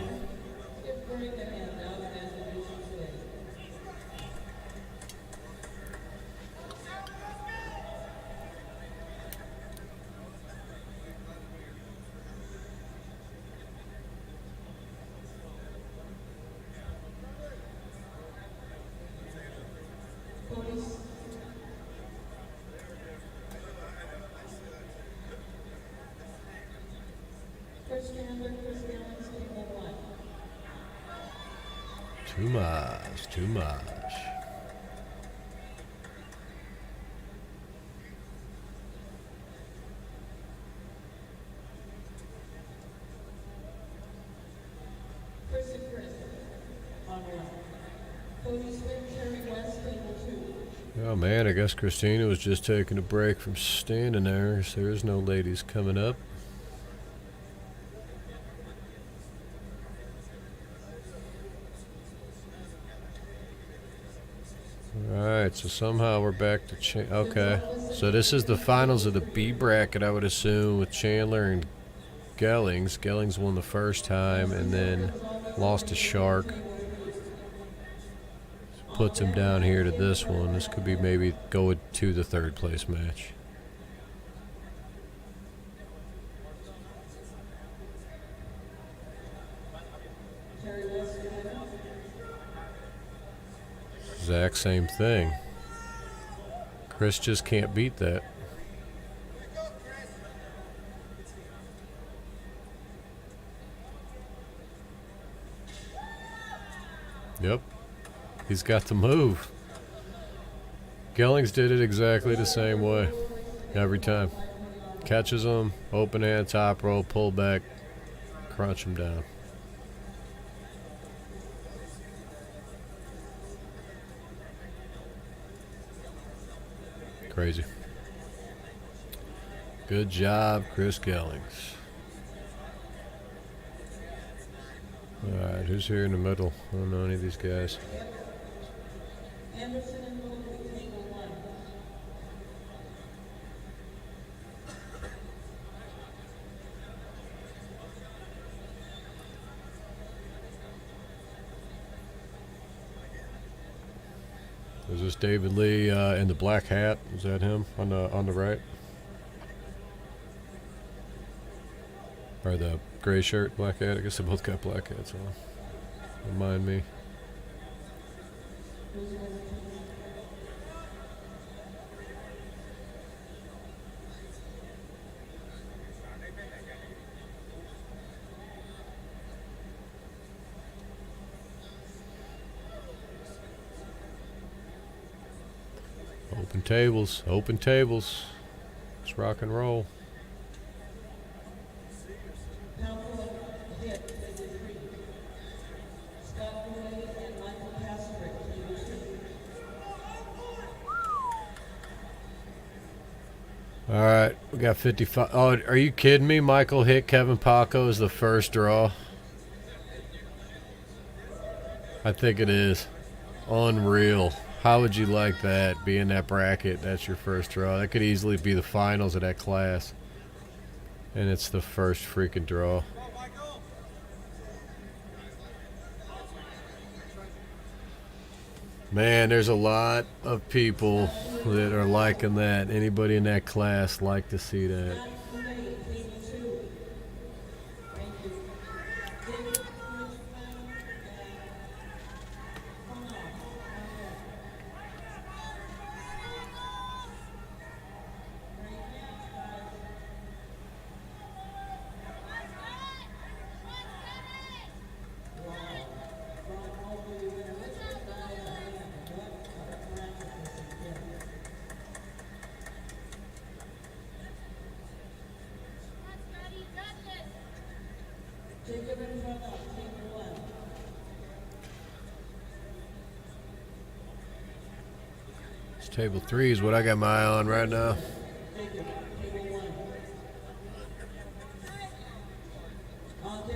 Too much, too much. Oh man, I guess Christina was just taking a break from standing there, so there's no ladies coming up. Alright, so somehow we're back to okay. So this is the finals of the B bracket, I would assume, with Chandler and Gellings. Gellings won the first time and then lost to Shark. Puts him down here to this one. This could be maybe going to the third place match. Exact same thing. Chris just can't beat that. Yep. He's got the move. Gellings did it exactly the same way. Every time. Catches him, open hand, top roll, pull back, crunch him down. Crazy. Good job, Chris Gellings. Alright, who's here in the middle? I don't know any of these guys. Is this David Lee in the black hat? Is that him on the right? Or the gray shirt, black hat? I guess they both got black hats on. Don't mind me. Open tables, open tables. Let's rock and roll. All right, we got 55. Oh, are you kidding me? Michael hit Kevin Paco as the first draw. I think it is. Unreal. How would you like that? Be in that bracket, that's your first draw. That could easily be the finals of that class. And it's the first freaking draw. Man, there's a lot of people that are liking that. Anybody in that class like to see that. Table 3 is what I got my eye on right now.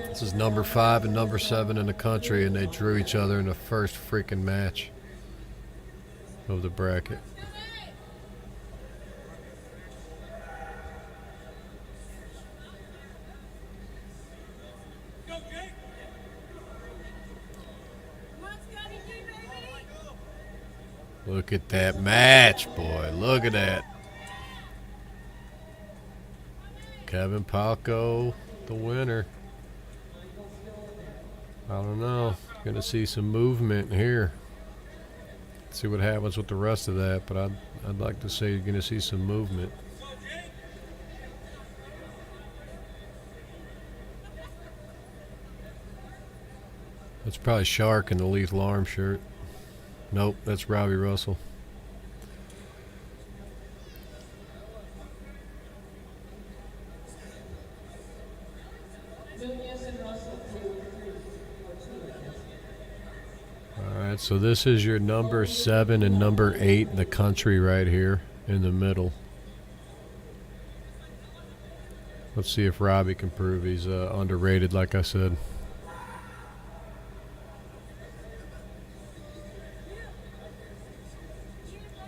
This is number 5 and number 7 in the country, and they drew each other in the first freaking match of the bracket. Look at that match, boy. Look at that. Kevin Palco, the winner. I don't know. Gonna see some movement here. See what happens with the rest of that, but I'd like to say you're gonna see some movement. That's probably Shark in the Lethal Arm shirt. Nope, that's Robbie Russell. Alright, so this is your number 7 and number 8 in the country right here in the middle. Let's see if Robbie can prove he's underrated, like I said.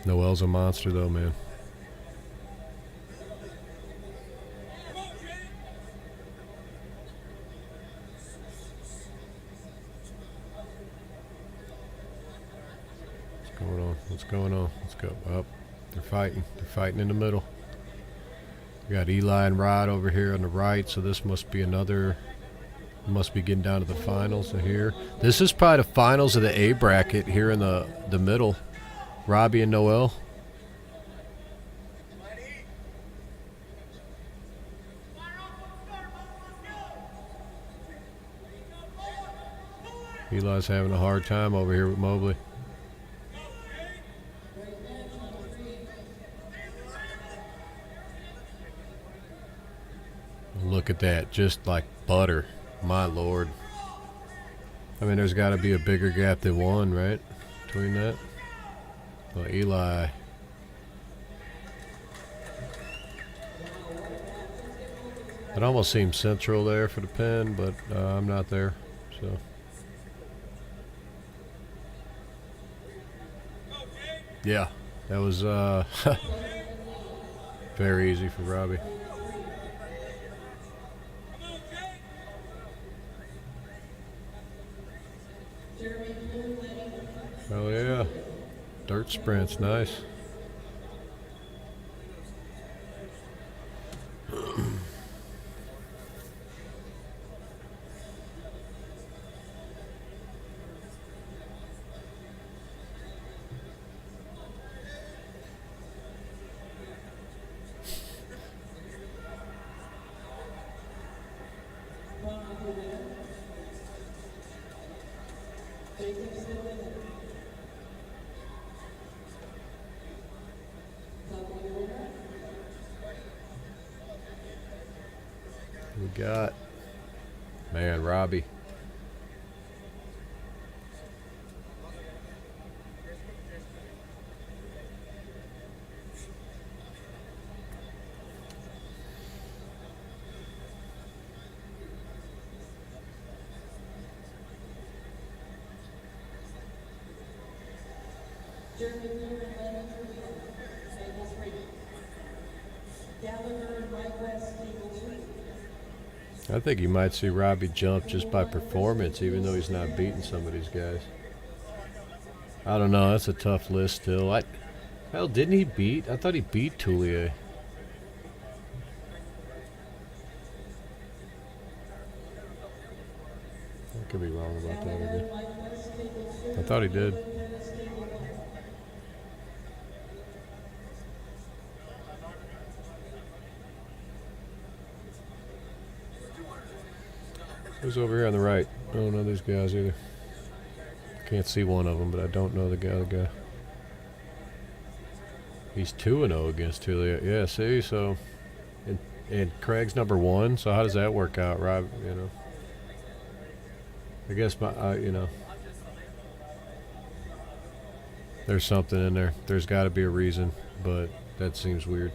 Noel's a monster, though, man. What's going on? What's going on? Let's go. Up. They're fighting. They're fighting in the middle. We got Eli and Rod over here on the right, so this must be another. Must be getting down to the finals here. This is probably the finals of the A bracket here in the middle. Robbie and Noel. Eli's having a hard time over here with Mobley. Look at that, just like butter. My Lord. I mean, there's got to be a bigger gap than 1, right? Between that. Well, Eli. It almost seems central there for the pin, but I'm not there, so. Yeah, that was very easy for Robbie. Oh yeah, dirt sprints, nice. We got, man, Robbie. I think you might see Robbie jump just by performance, even though he's not beating some of these guys. I don't know. That's a tough list still. Hell, didn't he beat? I thought he beat Toulier. I could be wrong about that again. I thought he did. Who's over here on the right? I don't know these guys either. Can't see one of them, but I don't know the other guy. He's 2-0 against Toulier. Yeah, see, so and Craig's number 1. So how does that work out, Rob? You know, I guess my you know, There's something in there. There's got to be a reason, but that seems weird.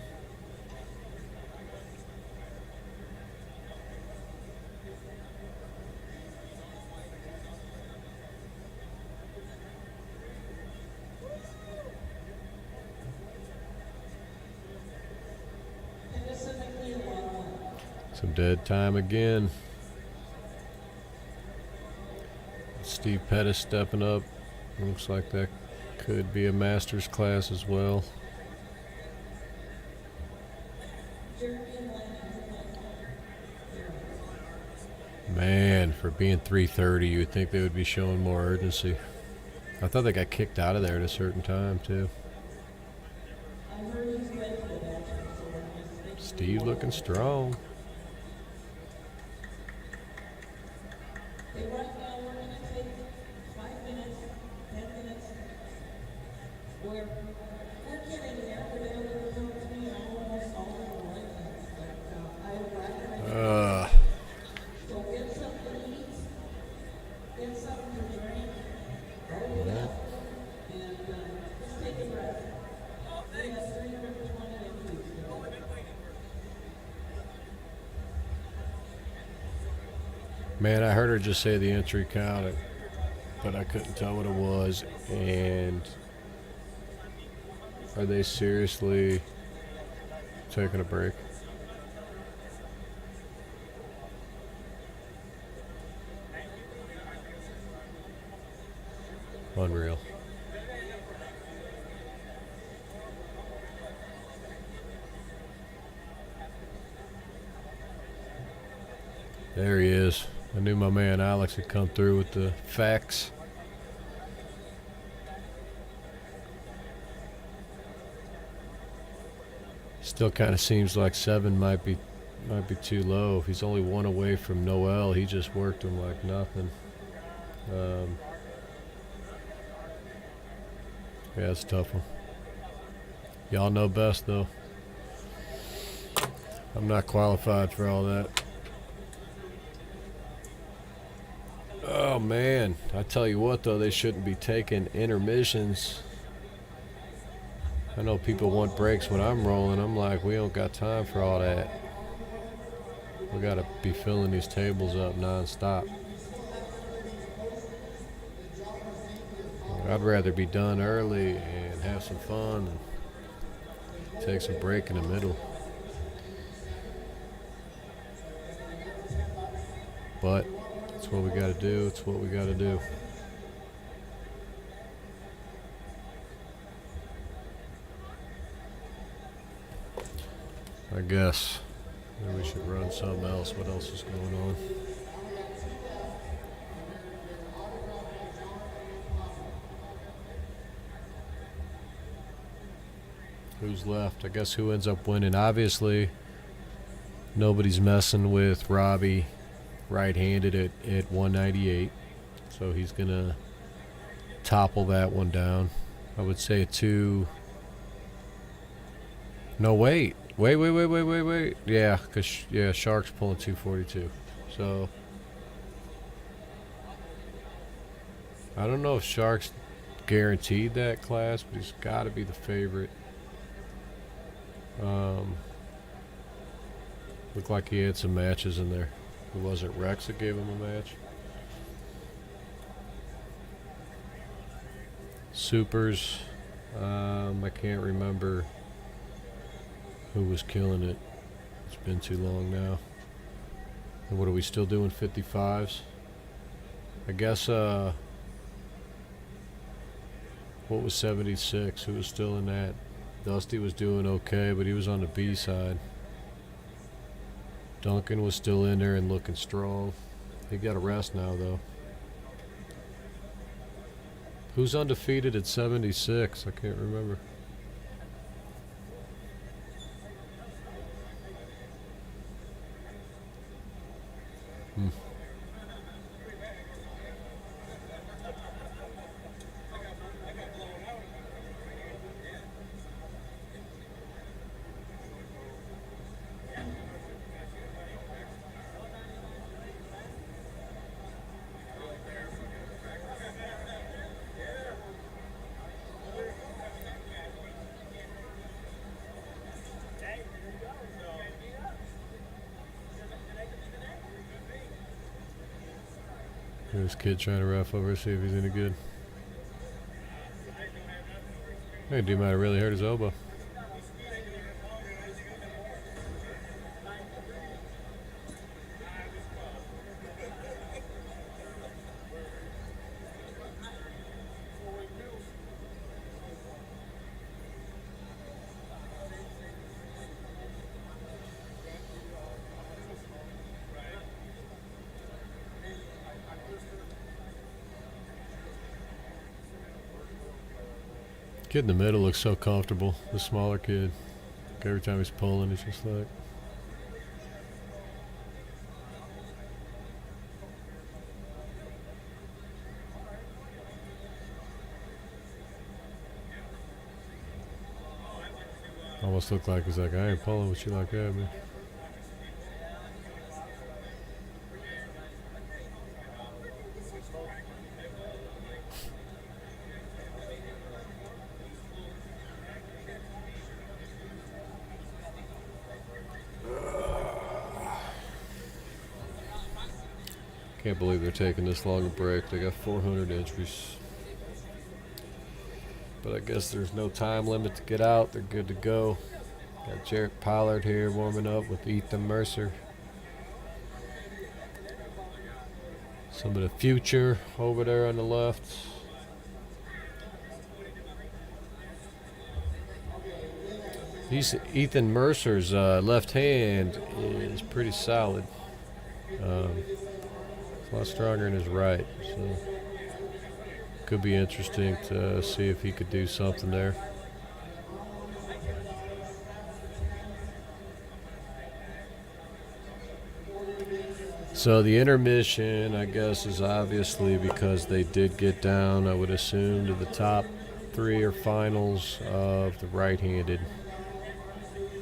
Some dead time again. Steve Pettis stepping up. Looks like that could be a master's class as well. Man, for being 3:30, you would think they would be showing more urgency. I thought they got kicked out of there at a certain time, too. Steve looking strong. Man, I heard her just say the entry count, but I couldn't tell what it was. And are they seriously taking a break? Unreal. There he is. I knew my man Alex had come through with the facts. Still kind of seems like 7 might be too low. If he's only 1 away from Noel, he just worked him like nothing. Yeah, it's a tough one. Y'all know best, though. I'm not qualified for all that. Oh, man. I tell you what, though, they shouldn't be taking intermissions. I know people want breaks when I'm rolling. I'm like, we don't got time for all that. We got to be filling these tables up nonstop. I'd rather be done early and have some fun and take some break in the middle. But it's what we got to do. It's what we got to do. I guess maybe we should run something else. What else is going on? Who's left? I guess who ends up winning? Obviously, nobody's messing with Robbie right-handed at 198. So he's going to topple that one down. I would say a 2. No, wait. Wait. Yeah, because, Shark's pulling 242. So, I don't know if Shark's guaranteed that class, but he's got to be the favorite. Looked like he had some matches in there. Who was it? Rex that gave him a match? Supers. I can't remember who was killing it. It's been too long now. And what are we still doing? 55s? I guess, what was 76? Who was still in that? Dusty was doing okay, but he was on the B side. Duncan was still in there and looking strong. He got a rest now, though. Who's undefeated at 76? I can't remember. This kid trying to ref over, see if he's any good. Hey, dude might have really hurt his elbow. Kid in the middle looks so comfortable. The smaller kid. Every time he's pulling, it's just like. Almost looked like he's like, I ain't pulling with you like that, man. Can't believe they're taking this long a break. They got 400 entries. But I guess there's no time limit to get out. They're good to go. Got Jarrett Pollard here warming up with Ethan Mercer. Some of the future over there on the left. Ethan Mercer's left hand is pretty solid. It's a lot stronger than his right, so could be interesting to see if he could do something there. So the intermission, I guess, is obviously because they did get down, I would assume, to the top three or finals of the right-handed.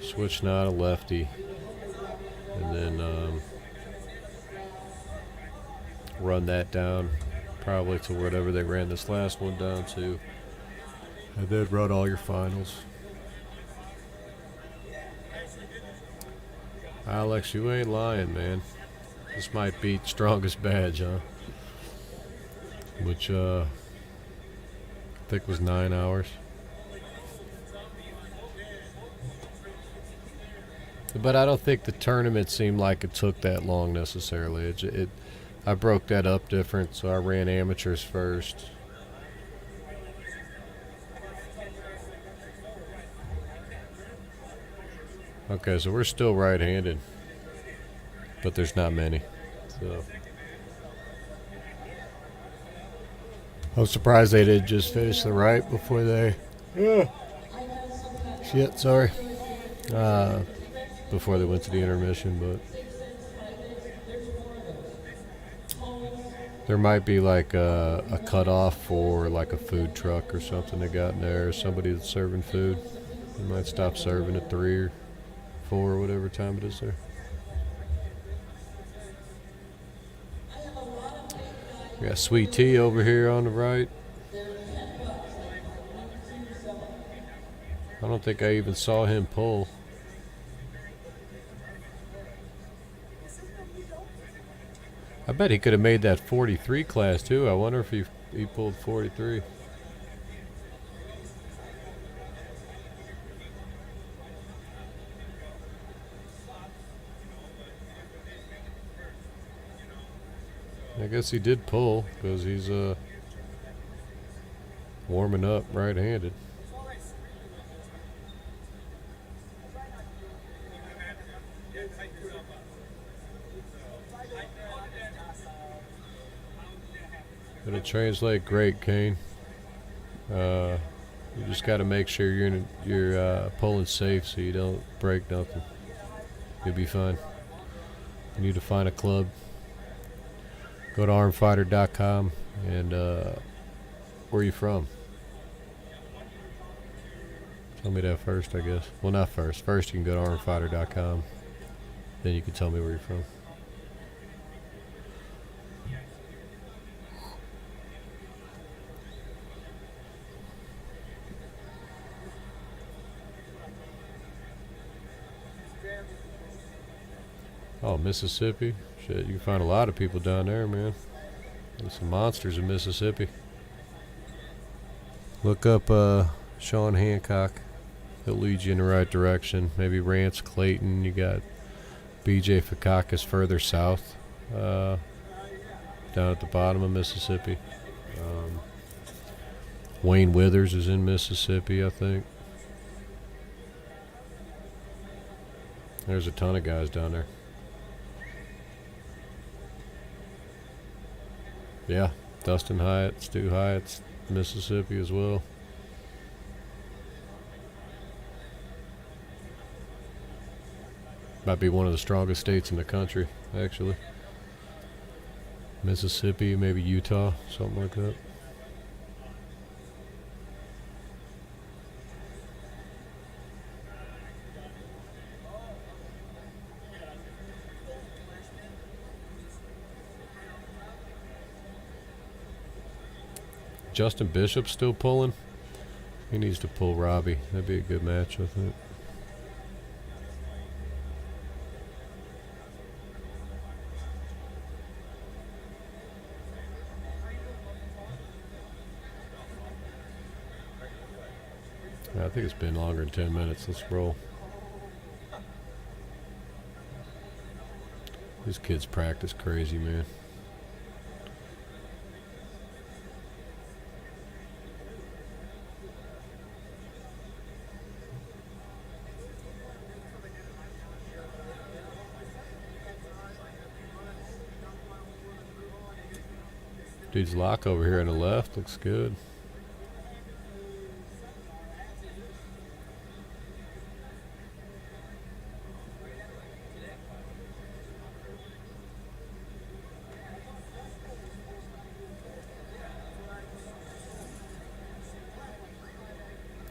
Switch now to lefty. And then run that down probably to whatever they ran this last one down to. And then run all your finals. Alex, you ain't lying, man. This might beat strongest badge, huh? Which I think was 9 hours. But I don't think the tournament seemed like it took that long necessarily. I broke that up different, so I ran amateurs first. Okay, so we're still right-handed, but there's not many. So I'm surprised they didn't just finish the right before they. Shit, sorry. Before they went to the intermission, but there might be like a cutoff for like a food truck or something they got in there, or somebody that's serving food. They might stop serving at 3 or 4 or whatever time it is there. We got Sweet Tea over here on the right. I don't think I even saw him pull. I bet he could have made that 43 class too. I wonder if he pulled 43. I guess he did pull because he's warming up right-handed. It'll translate great, Kane. You just got to make sure you're pulling safe so you don't break nothing. You'll be fine. You need to find a club. Go to armfighter.com and where are you from? Tell me that first, I guess. Well, not first. First, you can go to armfighter.com. Then you can tell me where you're from. Oh, Mississippi. Shit, you can find a lot of people down there, man. There's some monsters in Mississippi. Look up Sean Hancock. He'll lead you in the right direction. Maybe Rance Clayton. You got B.J. Fakakis further south, down at the bottom of Mississippi. Wayne Withers is in Mississippi, I think. There's a ton of guys down there. Yeah, Dustin Hyatt, Stu Hyatt's Mississippi as well. Might be one of the strongest states in the country, actually. Mississippi, maybe Utah, something like that. Justin Bishop's still pulling. He needs to pull Robbie. That'd be a good match, I think. I think it's been longer than 10 minutes. Let's roll. These kids practice crazy, man. Dude's lock over here on the left looks good.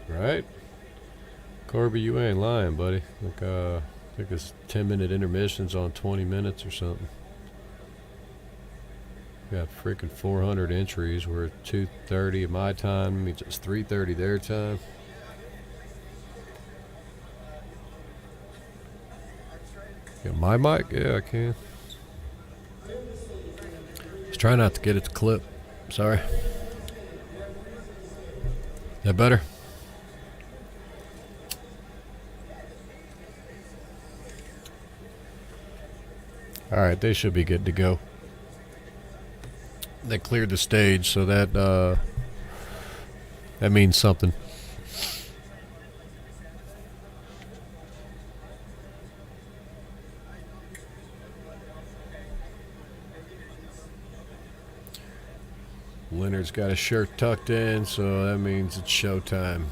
Right? Corby, you ain't lying, buddy. Like, I think it's 10-minute intermissions on 20 minutes or something. Got freaking 400 entries. We're at 2:30 at my time. Means it's 3:30 their time. Got my mic? Yeah, I can. Just try not to get it to clip. Sorry. That better? All right, they should be good to go. They cleared the stage, so that means something. Leonard's got his shirt tucked in, so that means it's showtime.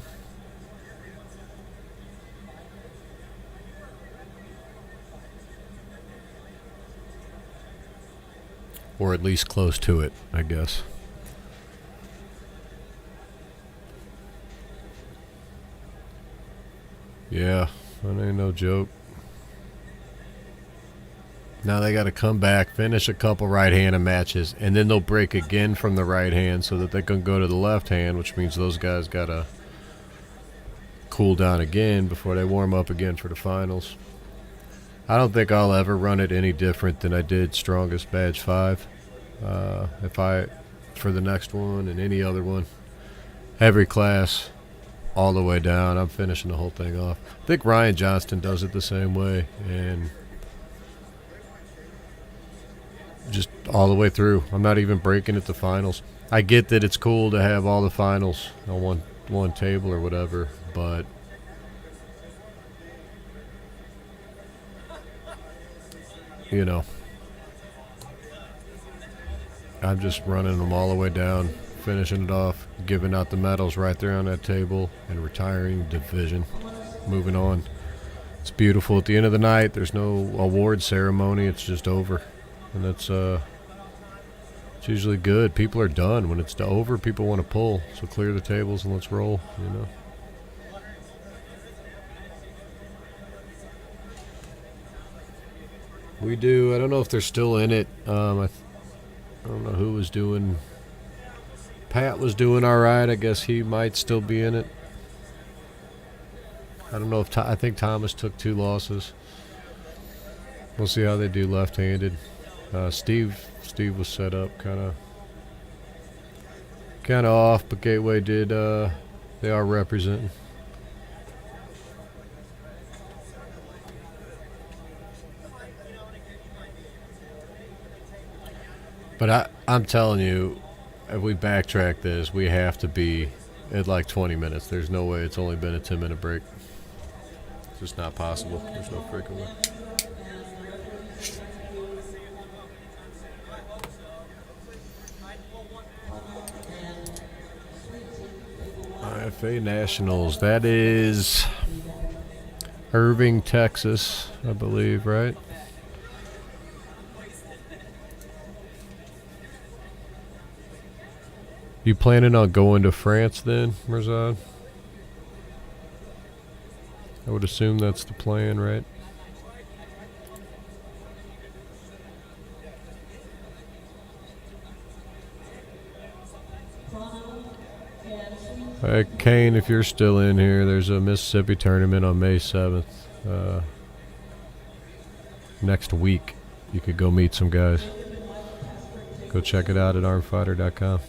Or at least close to it, I guess. Yeah, that ain't no joke. Now they got to come back, finish a couple right-handed matches, and then they'll break again from the right hand so that they can go to the left hand, which means those guys got to cool down again before they warm up again for the finals. I don't think I'll ever run it any different than I did Strongest Badge 5. For the next one and any other one, every class, all the way down, I'm finishing the whole thing off. I think Ryan Johnston does it the same way, and just all the way through. I'm not even breaking at the finals. I get that it's cool to have all the finals on one table or whatever, but you know, I'm just running them all the way down, finishing it off, giving out the medals right there on that table, and retiring division. Moving on. It's beautiful. At the end of the night, there's no award ceremony. It's just over. And that's it's usually good. People are done. When it's over, people want to pull. So clear the tables and let's roll, you know. We do. I don't know if they're still in it. I don't know who was doing. Pat was doing all right. I guess he might still be in it. I don't know if I think Thomas took 2 losses. We'll see how they do left-handed. Steve was set up kind of kind of off, but Gateway did. They are representing. But I'm telling you, if we backtrack this, we have to be at like 20 minutes. There's no way it's only been a 10-minute break. It's just not possible. There's no freaking way. IFA Nationals. That is Irving, Texas, I believe, right? You planning on going to France then, Mirzad? I would assume that's the plan, right? Kane, if you're still in here, there's a Mississippi tournament on May 7th. Next week, you could go meet some guys. Go check it out at armfighter.com.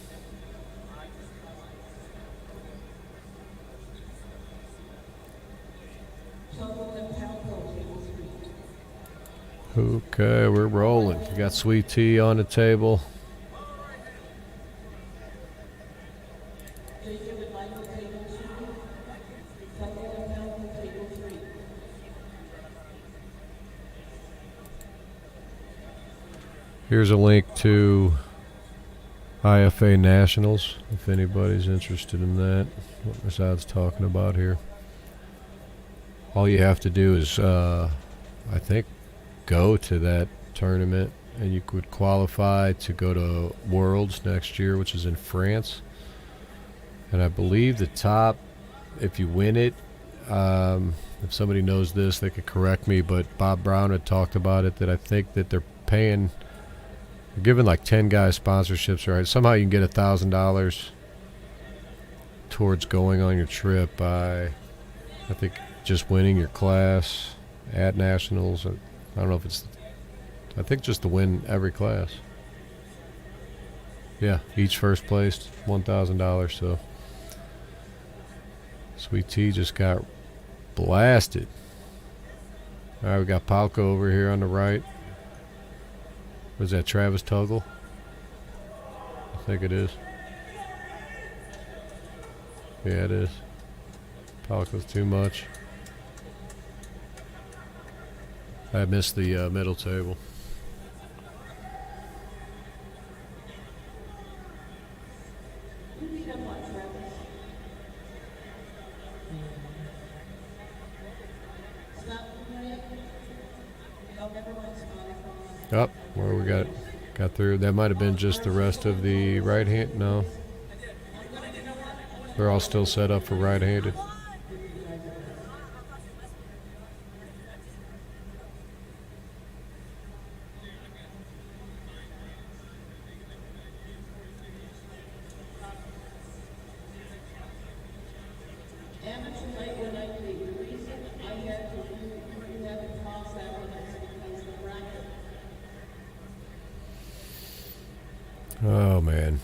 Okay, we're rolling. We got sweet tea on the table. Here's a link to IFA Nationals, if anybody's interested in that, what Mirzad's talking about here. All you have to do is, I think, go to that tournament, and you could qualify to go to Worlds next year, which is in France. And I believe the top, if you win it, if somebody knows this, they could correct me, but Bob Brown had talked about it, that I think that they're paying, they're giving like 10 guys sponsorships, right? Somehow you can get $1,000 towards going on your trip by, I think, just winning your class at Nationals. I don't know if it's, I think just to win every class. Yeah, each first place, $1,000. So Sweet Tea just got blasted. All right, we got Palco over here on the right. Was that Travis Tuggle? I think it is. Yeah, it is. Palco's too much. I missed the middle table. Up where we got through. That might have been just the rest of the right hand. No, they're all still set up for right-handed. Oh, man.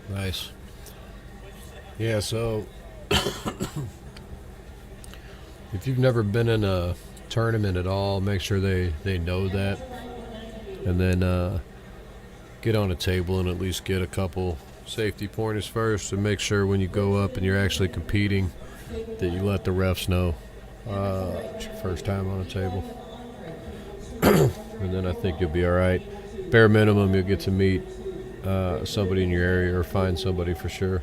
Nice. Yeah, so if you've never been in a tournament at all, make sure they know that. And then get on a table and at least get a couple safety pointers first, and make sure when you go up and you're actually competing that you let the refs know it's your first time on a table. And then I think you'll be all right. Bare minimum, you'll get to meet somebody in your area, or find somebody for sure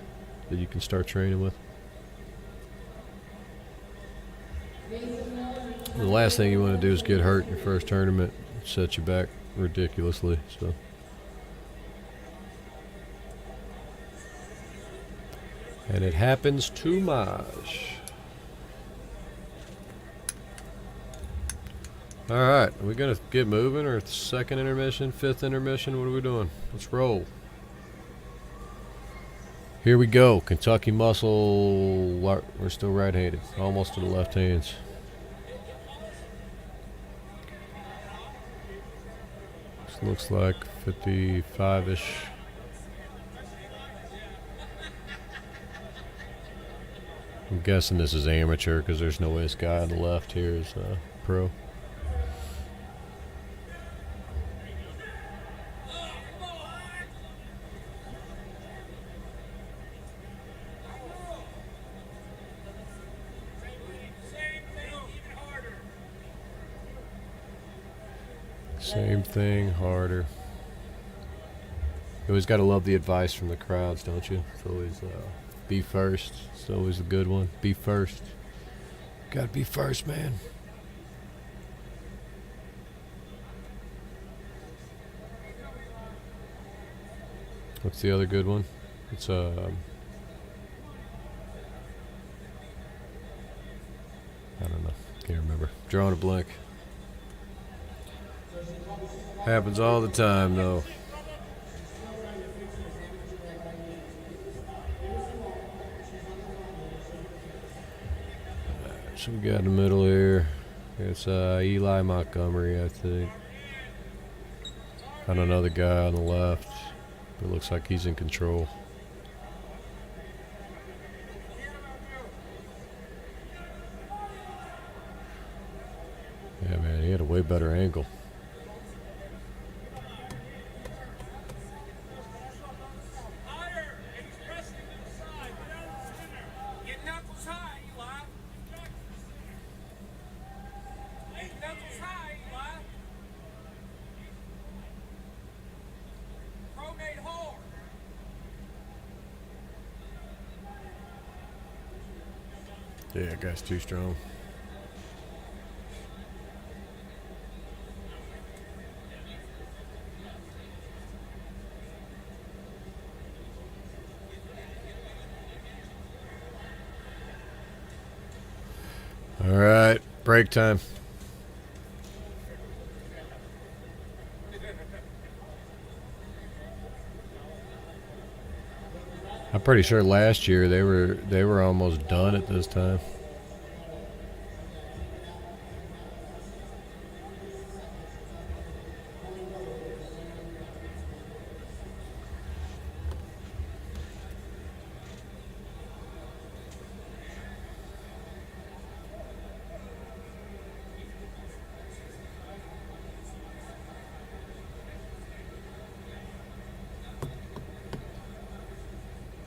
that you can start training with. The last thing you want to do is get hurt in your first tournament. Set you back ridiculously. So. And it happens too much. All right, are we going to get moving, or second intermission, fifth intermission? What are we doing? Let's roll. Here we go. Kentucky Muscle. We're still right-handed. Almost to the left hands. This looks like 55-ish. I'm guessing this is amateur because there's no way this guy on the left here is pro. Same thing, harder. You always got to love the advice from the crowds, don't you? It's always be first. It's always a good one. Be first. Got to be first, man. What's the other good one? It's I don't know. Can't remember. Drawing a blank. Happens all the time, though. So we got in the middle here. It's Eli Montgomery, I think. And another guy on the left. It looks like he's in control. Yeah, man, he had a way better angle. Yeah, that guy's too strong. All right, break time. I'm pretty sure last year they were almost done at this time.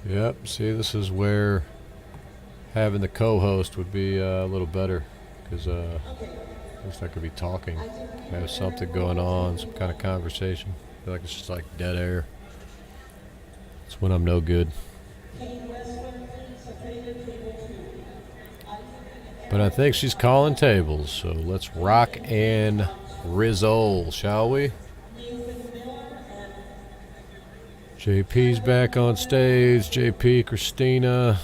Yep, see, this is where having the co-host would be a little better, because at least I could be talking, have something going on, some kind of conversation. I feel like it's just like dead air. It's when I'm no good. But I think she's calling tables, so let's rock and rizzle, shall we? JP's back on stage. JP, Christina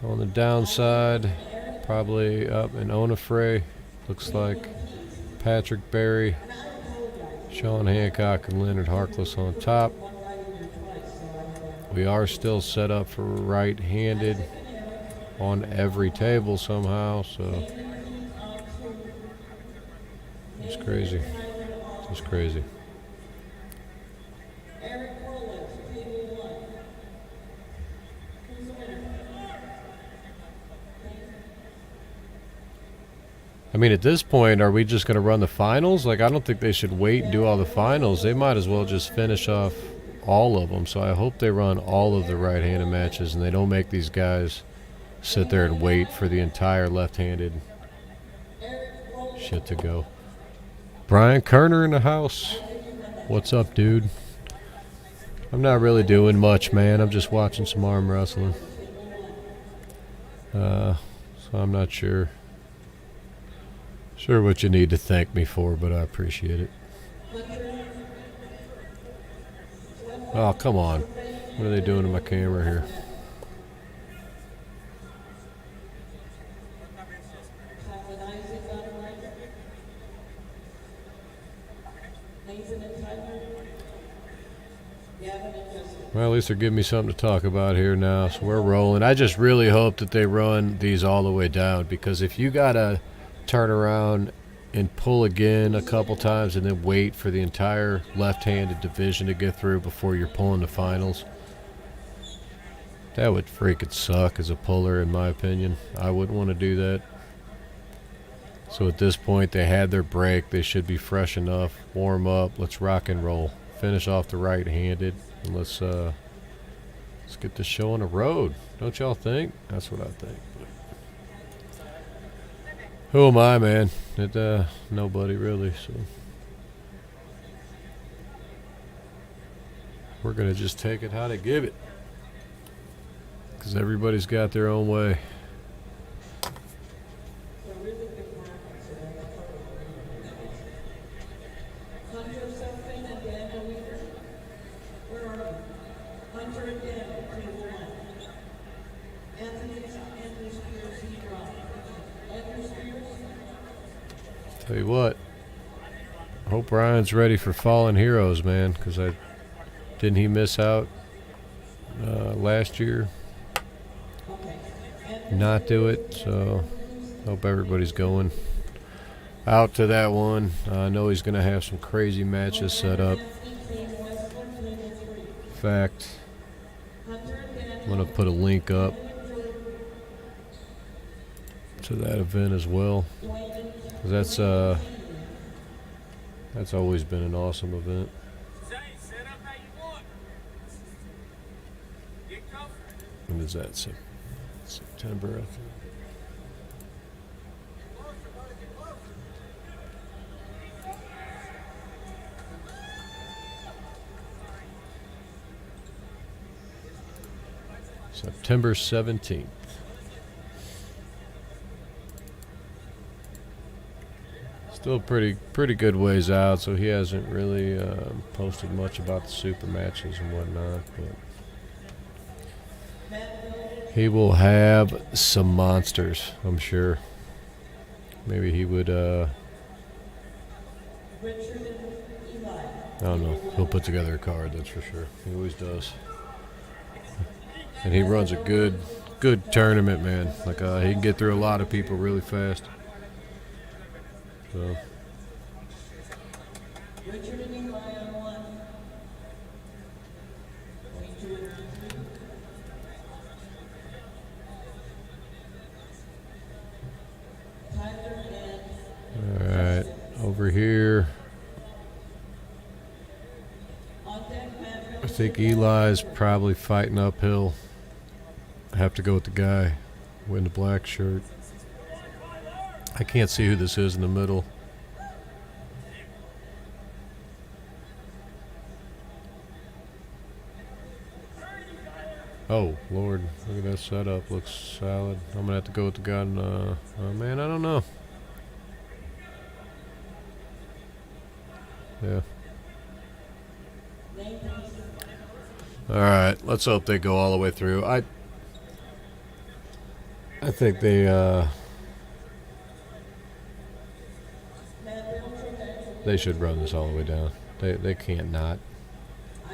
on the downside. Probably up in Onofre. Looks like Patrick Berry, Sean Hancock, and Leonard Harkless on top. We are still set up for right-handed on every table somehow, so it's crazy. It's crazy. I mean, at this point, are we just going to run the finals? Like, I don't think they should wait and do all the finals. They might as well just finish off all of them. So I hope they run all of the right-handed matches and they don't make these guys sit there and wait for the entire left-handed shit to go. Brian Kerner in the house. What's up, dude? I'm not really doing much, man. I'm just watching some arm wrestling. So I'm not sure what you need to thank me for, but I appreciate it. Oh, come on. What are they doing to my camera here? Nathan and Tyler, Gavin and Justin. Well, at least they're giving me something to talk about here now, so we're rolling. I just really hope that they run these all the way down, because if you got to turn around and pull again a couple times and then wait for the entire left-handed division to get through before you're pulling the finals, that would freaking suck as a puller, in my opinion. I wouldn't want to do that. So at this point, they had their break. They should be fresh enough. Warm up. Let's rock and roll. Finish off the right-handed. And let's get this show on the road. Don't y'all think? That's what I think. Who am I, man? Nobody really. So we're gonna just take it how they give it, because everybody's got their own way. Tell you what, I hope Ryan's ready for Fallen Heroes, man, because didn't he miss out last year? Not do it, so hope everybody's going out to that one. I know he's going to have some crazy matches set up. In fact, I'm going to put a link up to that event as well. That's always been an awesome event. When is that? September, I think. September 17th. Still pretty good ways out, so he hasn't really posted much about the super matches and whatnot, but he will have some monsters, I'm sure. Maybe he would, I don't know, he'll put together a card, that's for sure. He always does. And he runs a good tournament, man. Like, he can get through a lot of people really fast. So. All right, over here. I think Eli's probably fighting uphill. I have to go with the guy wearing the black shirt. I can't see who this is in the middle. Oh, Lord. Look at that setup. Looks solid. I'm going to have to go with the guy in, oh, man, I don't know. Yeah. All right. Let's hope they go all the way through. I think they should run this all the way down. They can't not.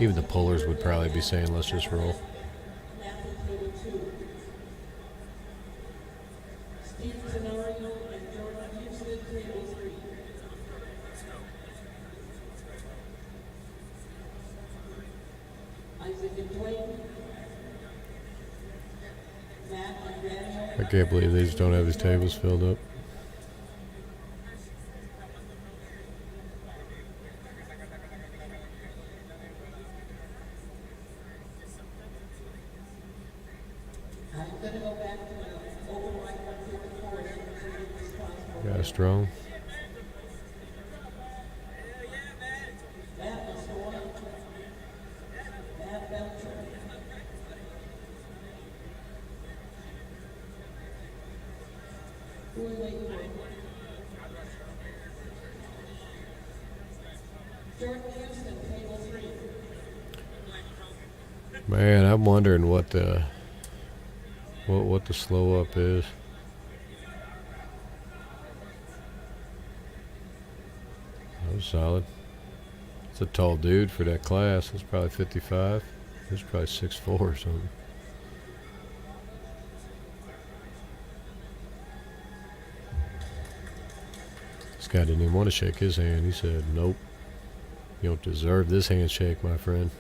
Even the pullers would probably be saying, let's just roll. I can't believe they just don't have these tables filled up. Got strong. Man, I'm wondering what the slow up is. That was solid. It's a tall dude for that class. It's probably 55. He's probably 6'4" or something. This guy didn't even want to shake his hand. He said, nope. You don't deserve this handshake, my friend.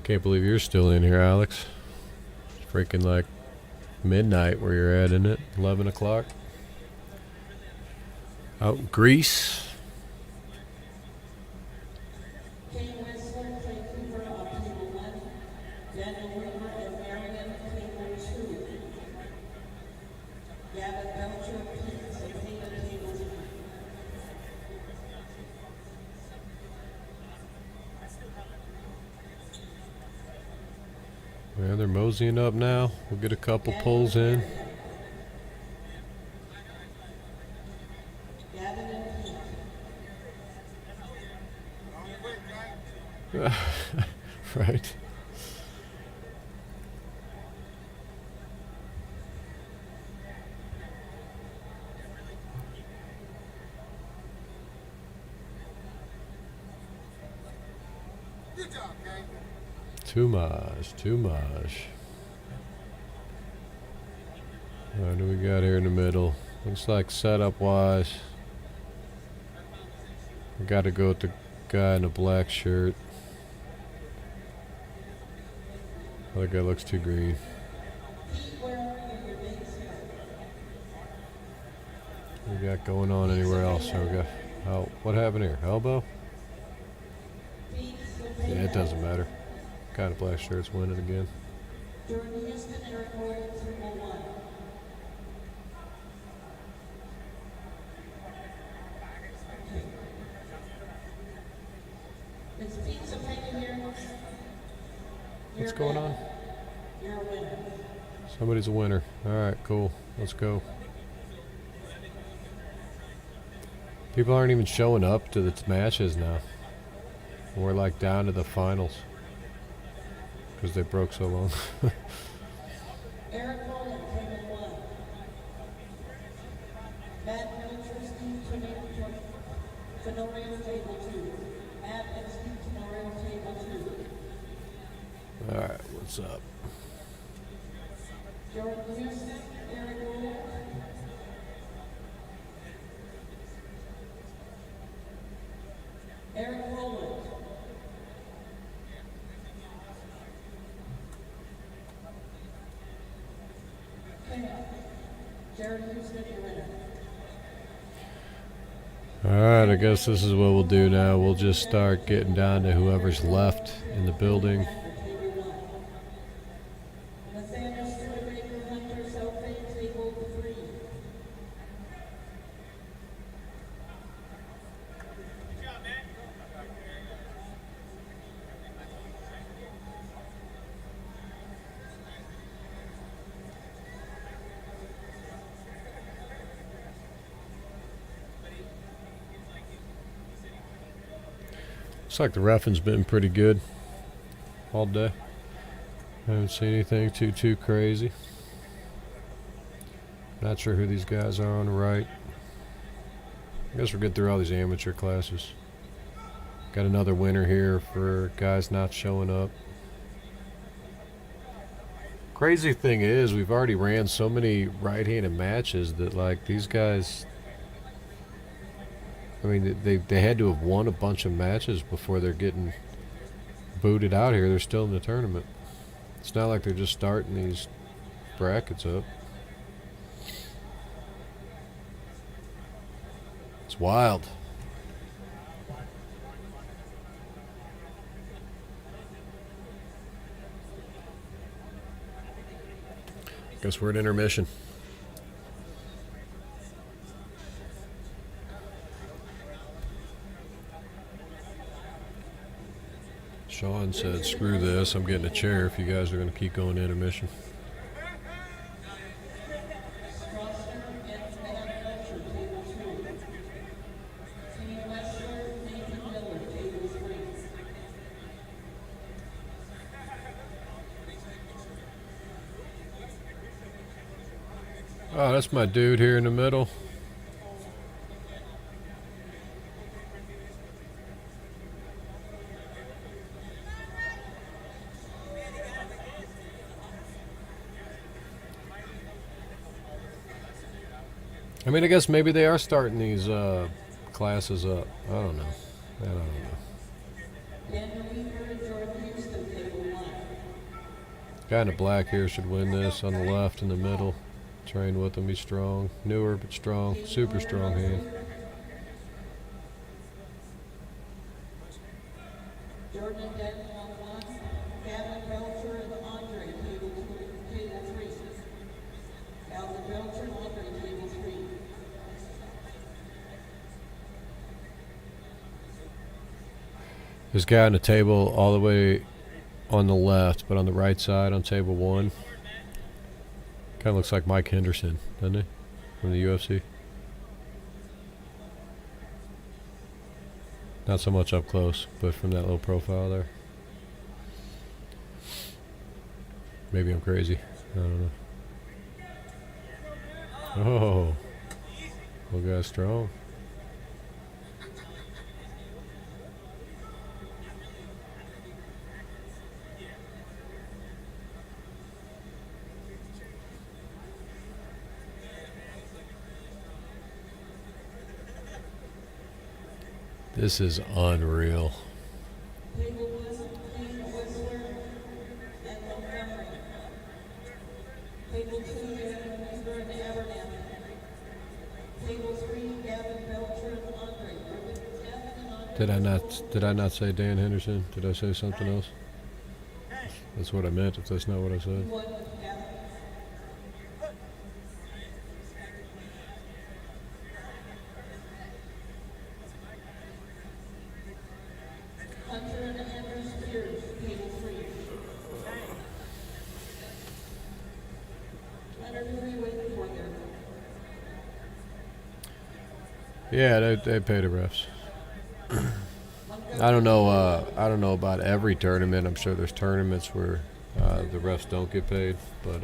Can't believe you're still in here, Alex. It's freaking like midnight where you're at, isn't it? 11 o'clock. Out in Greece. King Whistler, Vancouver on table 1. Daniel Weaver and Marion, table 2. Gavin Belcher, Pete Cepeda, table 3. Yeah, they're moseying up now. We'll get a couple pulls in. Gavin and Pete. Right. Good job, gang. Too much, too much. What do we got here in the middle? Looks like setup wise, we got to go with the guy in the black shirt. Other guy looks too green. What we got going on anywhere else? So we got, oh, what happened here? Elbow? Yeah, it doesn't matter. Guy in the black shirt's winning again. Jordan Houston, Eric Royal, table 1. It's Pete Cepeda here. What's going on? You're a winner. Somebody's a winner. All right, cool. Let's go. People aren't even showing up to the matches now. We're like down to the finals because they broke so long. Eric Rowland, table 1. Matt Milchersky, Tenorio, table 2. Matt and Steve Tenorio, table 2. All right, what's up? Jordan Houston, Eric Rowland. Eric Rowland. Okay. Jared Houston, your winner. All right, I guess this is what we'll do now. We'll just start getting down to whoever's left in the building. Nathaniel Studebaker, Hunter Selfie, table 3. Looks like the reffing's been pretty good all day. Haven't seen anything too crazy. Not sure who these guys are on the right. I guess we're getting through all these amateur classes. Got another winner here for guys not showing up. Crazy thing is, we've already ran so many right-handed matches that like these guys, I mean, they had to have won a bunch of matches before they're getting booted out here. They're still in the tournament. It's not like they're just starting these brackets up. It's wild. Guess we're at intermission. Sean said, screw this, I'm getting a chair if you guys are going to keep going to intermission. Oh, that's my dude here in the middle. I mean, I guess maybe they are starting these classes up. I don't know. I don't know. Dan Weaver and Jordan Houston, table 1. Guy in the black here should win this on the left in the middle. Train with him. He's strong. Newer but strong. Super strong hand. Jordan and Denton on 1. Gavin Belcher and Andre, table 3. Gavin Belcher and Andre, table 3. This guy on the table all the way on the left, but on the right side on table 1. Kind of looks like Mike Henderson, doesn't he? From the UFC. Not so much up close, but from that little profile there. Maybe I'm crazy. I don't know. Oh. Little guy's strong. This is unreal. Table 1, Kane Whistler and Montgomery. Table 2, Gavin Weaver and Abernathy. Table 3, Gavin Belcher and Andre. Gavin and Andre. Did I not say Dan Henderson? Did I say something else? That's what I meant, if that's not what I said. One with Gavin. Hunter and Andrew Spears, table 3. Hunter, who are you waiting for there? Yeah, they pay the refs. I don't know. I don't know about every tournament. I'm sure there's tournaments where the refs don't get paid, but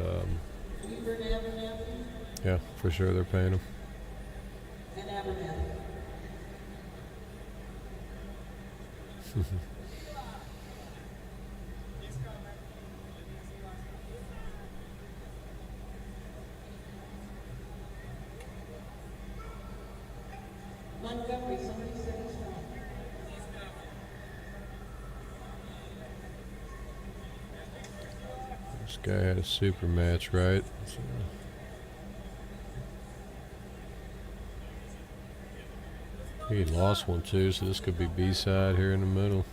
Weaver and Abernathy yeah, for sure they're paying them. and Abernathy. Montgomery, somebody said he's wrong. This guy had a super match, right? So, he lost one too, so this could be B-side here in the middle.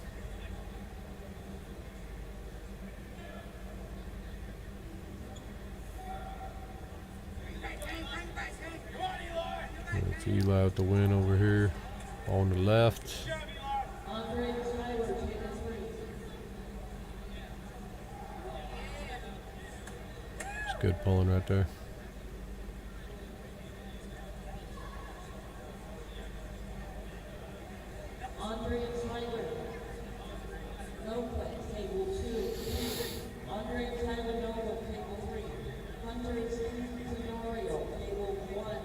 It's Eli with the win over here on the left. Andre Tyler, table 3. It's good pulling right there. Andre Tyler. No play, table 2. Andre Tyler Noble, table 3. Hunter and Steve Tenorio, table 1.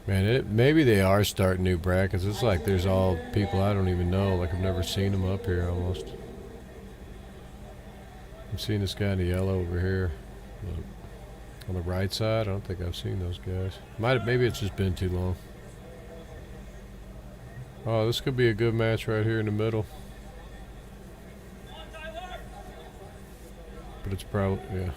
Man, maybe they are starting new brackets. It's like there's all people I don't even know. Like I've never seen them up here almost. I've seen this guy in the yellow over here. But on the right side, I don't think I've seen those guys. Maybe it's just been too long. Oh, this could be a good match right here in the middle. But it's probably, yeah.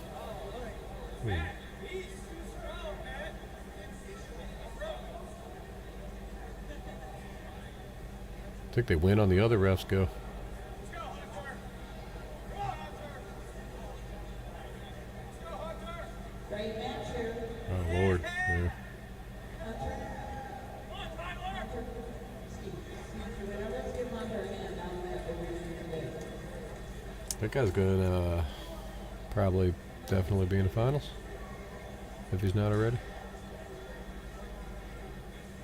I think they win on the other refs go. Great match here. Oh, Lord. Yeah. Hunter. Hunter. Steve. Let's give Hunter a hand on that over today. That guy's going to probably definitely be in the finals. If he's not already.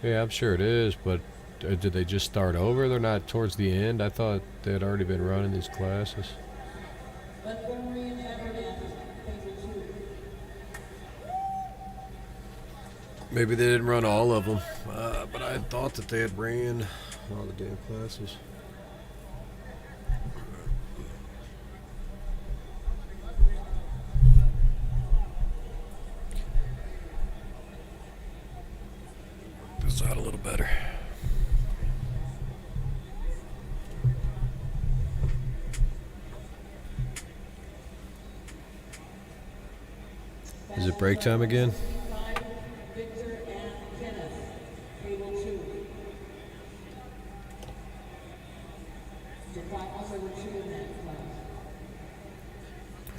Yeah, I'm sure it is, but did they just start over? They're not towards the end? I thought they had already been running these classes. Montgomery and Abernathy, table 2. Maybe they didn't run all of them, but I had thought that they had ran all the damn classes. This out a little better. Is it break time again? Victor and Kenneth, table 2. The finals over 2 in that class.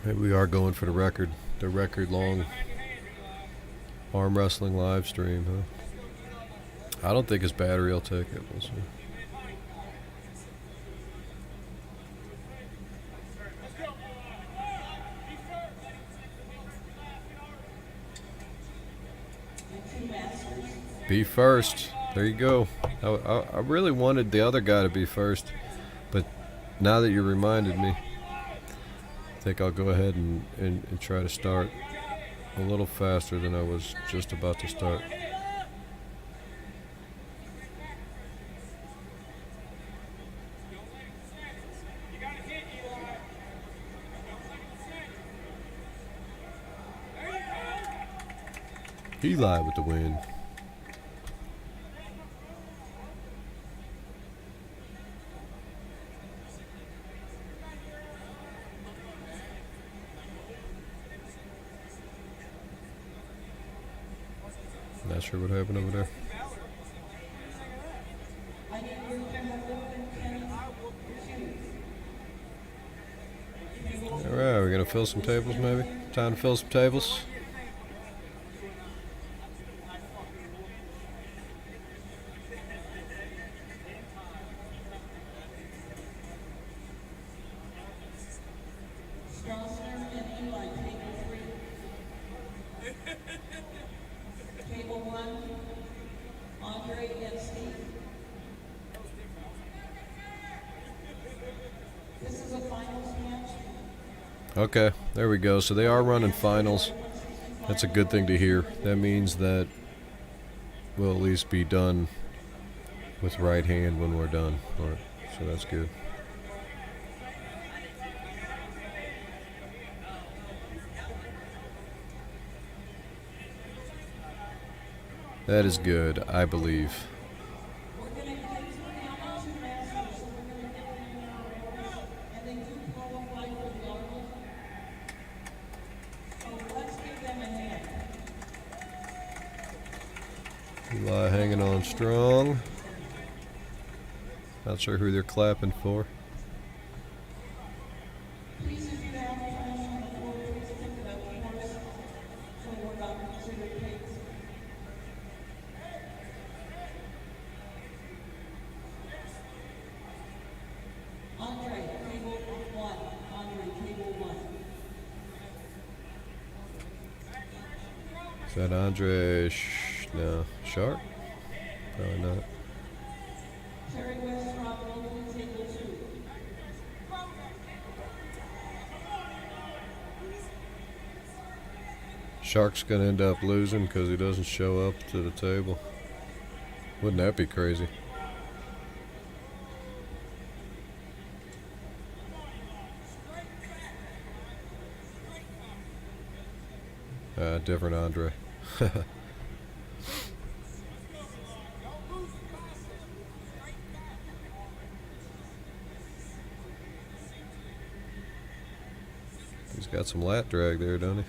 Maybe we are going for the record long arm wrestling live stream, huh? I don't think his battery will take it. We'll see. Be first. There you go. I really wanted the other guy to be first, but now that you reminded me, I think I'll go ahead and try to start a little faster than I was just about to start. Eli with the win. Not sure what happened over there. All right, we're gonna fill some tables, maybe. Time to fill some tables. Okay, there we go. So they are running finals. That's a good thing to hear. That means that we'll at least be done with right hand when we're done. All right, so that's good. That is good, I believe. Eli hanging on strong. Not sure who they're clapping for. Is that Andre? No, Shark? Probably not. Shark's gonna end up losing because he doesn't show up to the table. Wouldn't that be crazy? Different Andre. He's got some lat drag there, don't he?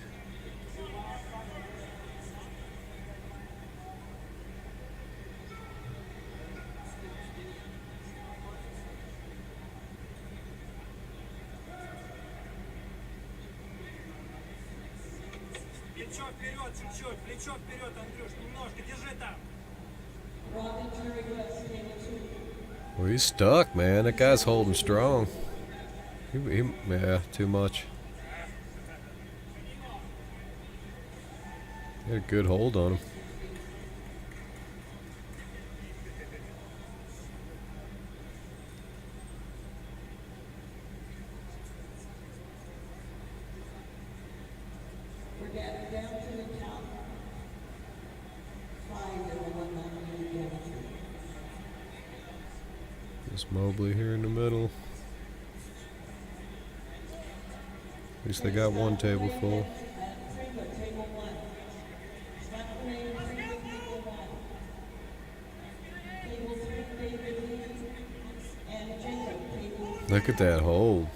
Плечо вперед, Андрюш, немножко, держи там. Well, he's stuck, man. That guy's holding strong. Yeah, too much. He had a good hold on him. This Mobley here in the middle. At least they got one table full. Look at that hold.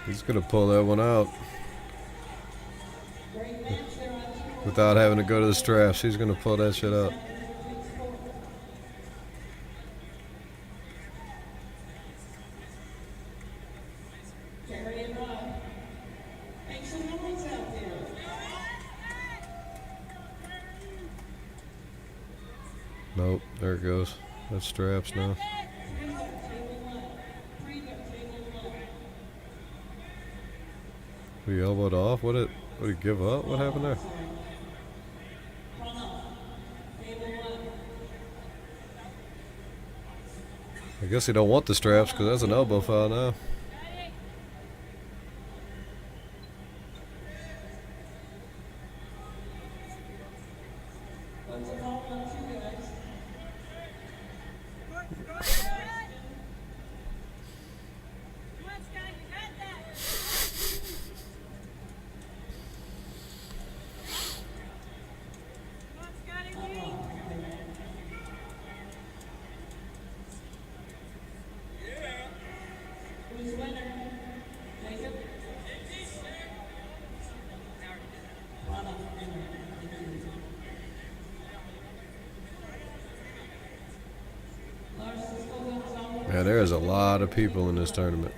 He's going to pull that one out without having to go to the straps. He's going to pull that shit out. Nope, there it goes. That's straps now. He elbowed off. What did he give up? What happened there? I guess he don't want the straps because that's an elbow foul now. Yeah, there's a lot of people in this tournament.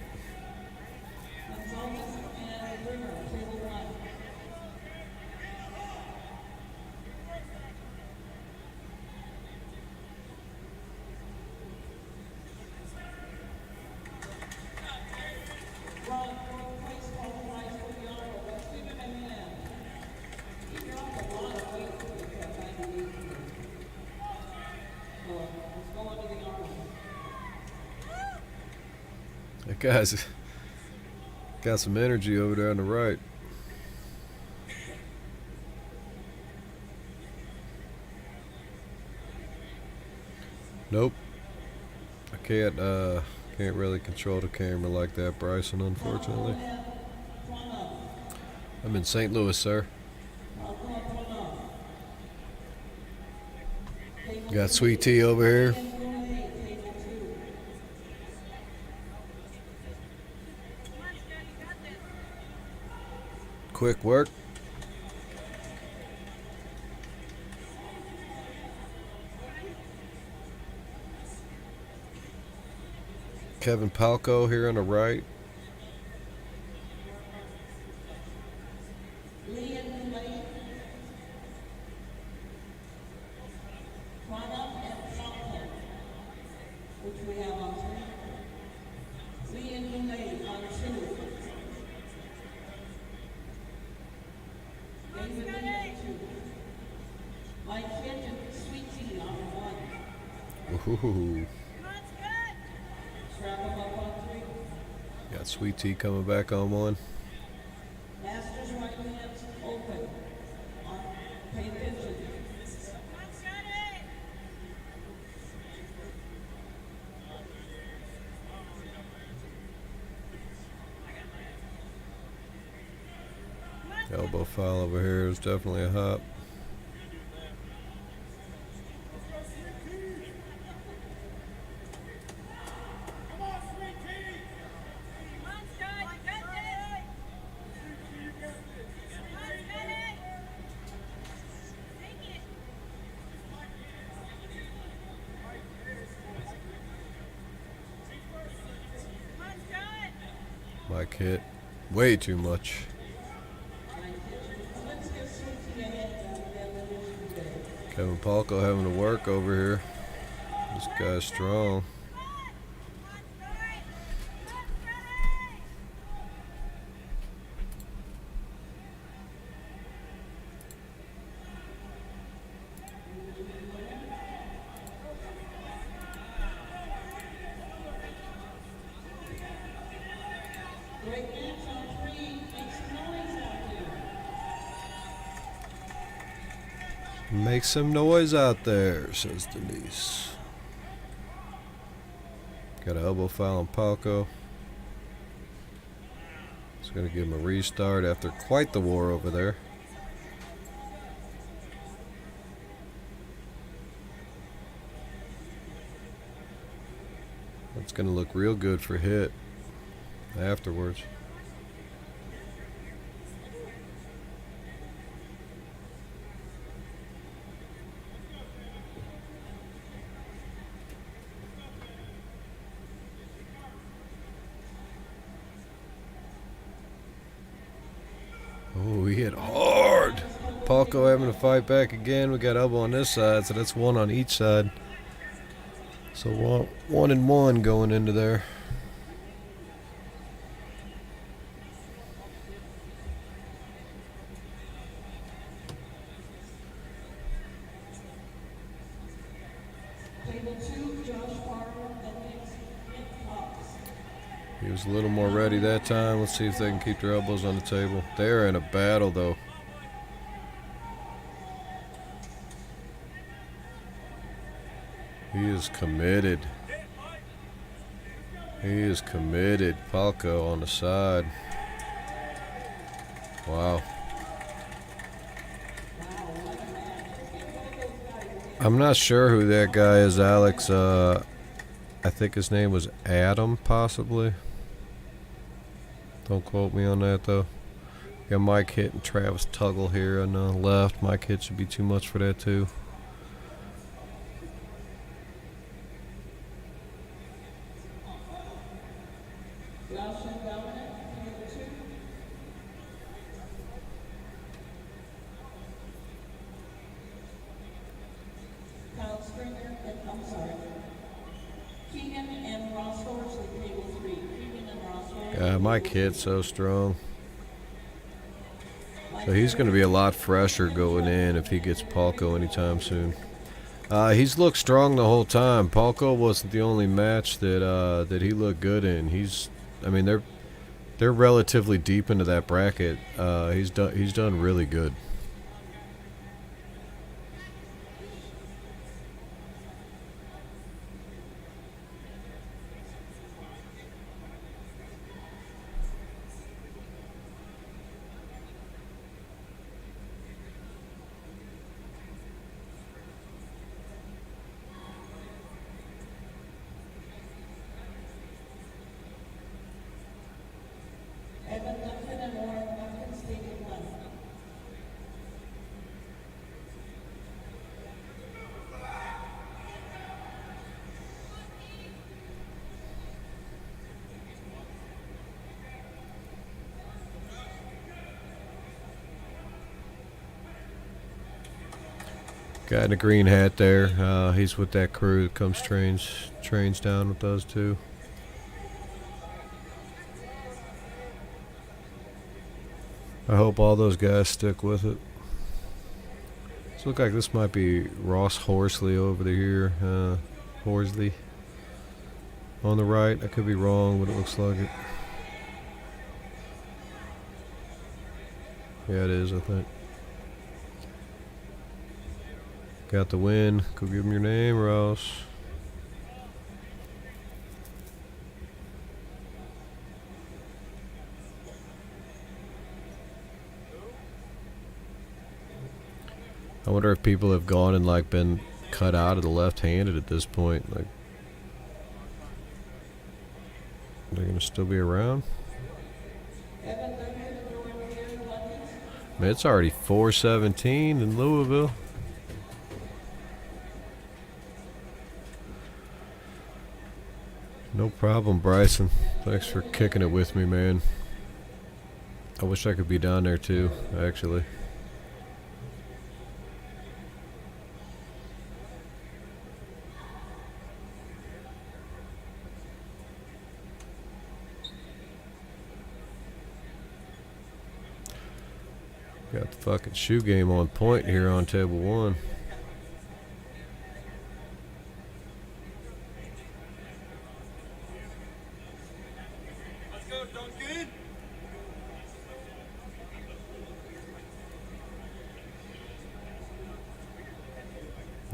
That guy's got some energy over there on the right. Nope. I can't really control the camera like that, Bryson, unfortunately. I'm in St. Louis, sir. Got Sweet Tea over here. Quick work. Kevin Palco here on the right. Ooh. Got Sweet Tea coming back on one. Masters right hands open. Pay attention. Elbow foul over here is definitely a hop. Mike hit way too much. Kevin Palco having to work over here. This guy's strong. Make some noise out there, says Denise. Got an elbow foul on Palco. It's going to give him a restart after quite the war over there. It's going to look real good for Hit afterwards. Oh, he hit hard. Palco having to fight back again. We got elbow on this side, so that's one on each side. So 1-1 going into there. He was a little more ready that time. Let's see if they can keep their elbows on the table. They're in a battle, though. He is committed. He is committed. Palco on the side. Wow. I'm not sure who that guy is, Alex. I think his name was Adam, possibly. Don't quote me on that, though. Got Mike Hit and Travis Tuggle here on the left. Mike Hit should be too much for that, too. Mike Hit's so strong. So he's going to be a lot fresher going in if he gets Palco anytime soon. He's looked strong the whole time. Palco wasn't the only match that that he looked good in. I mean, they're relatively deep into that bracket. He's done really good. Guy in a green hat there. He's with that crew that comes trains down with those two. I hope all those guys stick with it. It looks like this might be Ross Horsley over here. Horsley on the right. I could be wrong, but it looks like it. Yeah, it is, I think. Got the win. Go give him your name, Ross. I wonder if people have gone and like been cut out of the left-handed at this point. Like, they're gonna still be around. Man, it's already 4:17 in Louisville. No problem, Bryson. Thanks for kicking it with me, man. I wish I could be down there too, actually. Got the fucking shoe game on point here on table one.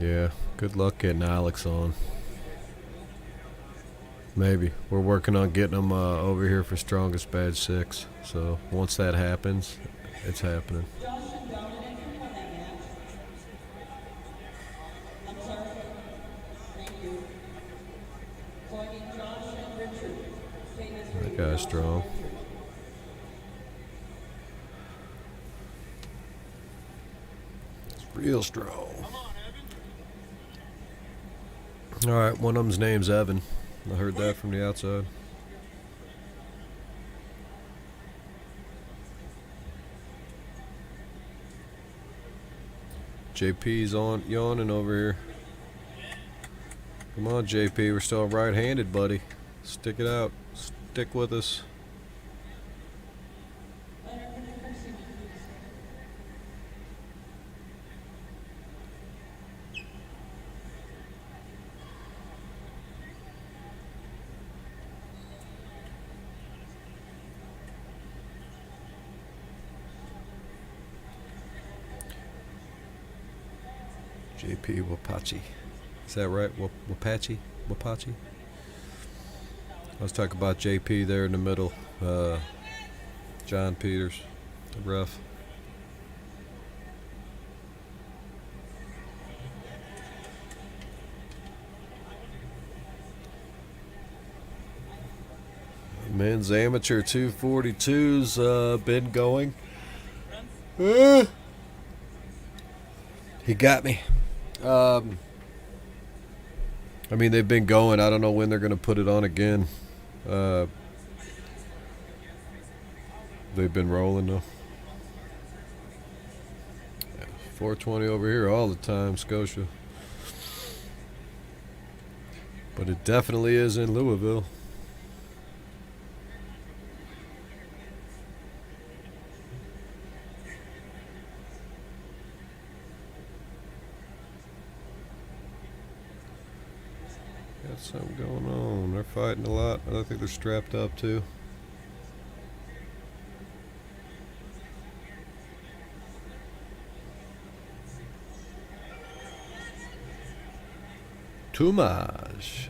Yeah, good luck getting Alex on. Maybe. We're working on getting him over here for Strongest Badge 6. So once that happens, it's happening. Josh and Dominic, who won that match? I'm sorry. Thank you. So I need Josh and Richard. Famous for That you, guy's Josh strong. and Richard. It's real strong. Come on, Evan. All right, one of them's name's Evan. I heard that from the outside. JP's on yawning over here. Come on, JP. We're still right-handed, buddy. Stick it out. Stick with us. JP Wapachi. Is that right? Wapachi? Wapachi? I was talking about JP there in the middle. John Peters, the ref. Men's amateur 242's been going. He got me. I mean, they've been going. I don't know when they're going to put it on again. They've been rolling, though. 420 over here all the time, Scotia. But it definitely is in Louisville. Got something going on. They're fighting a lot. I think they're strapped up too. Toumaj.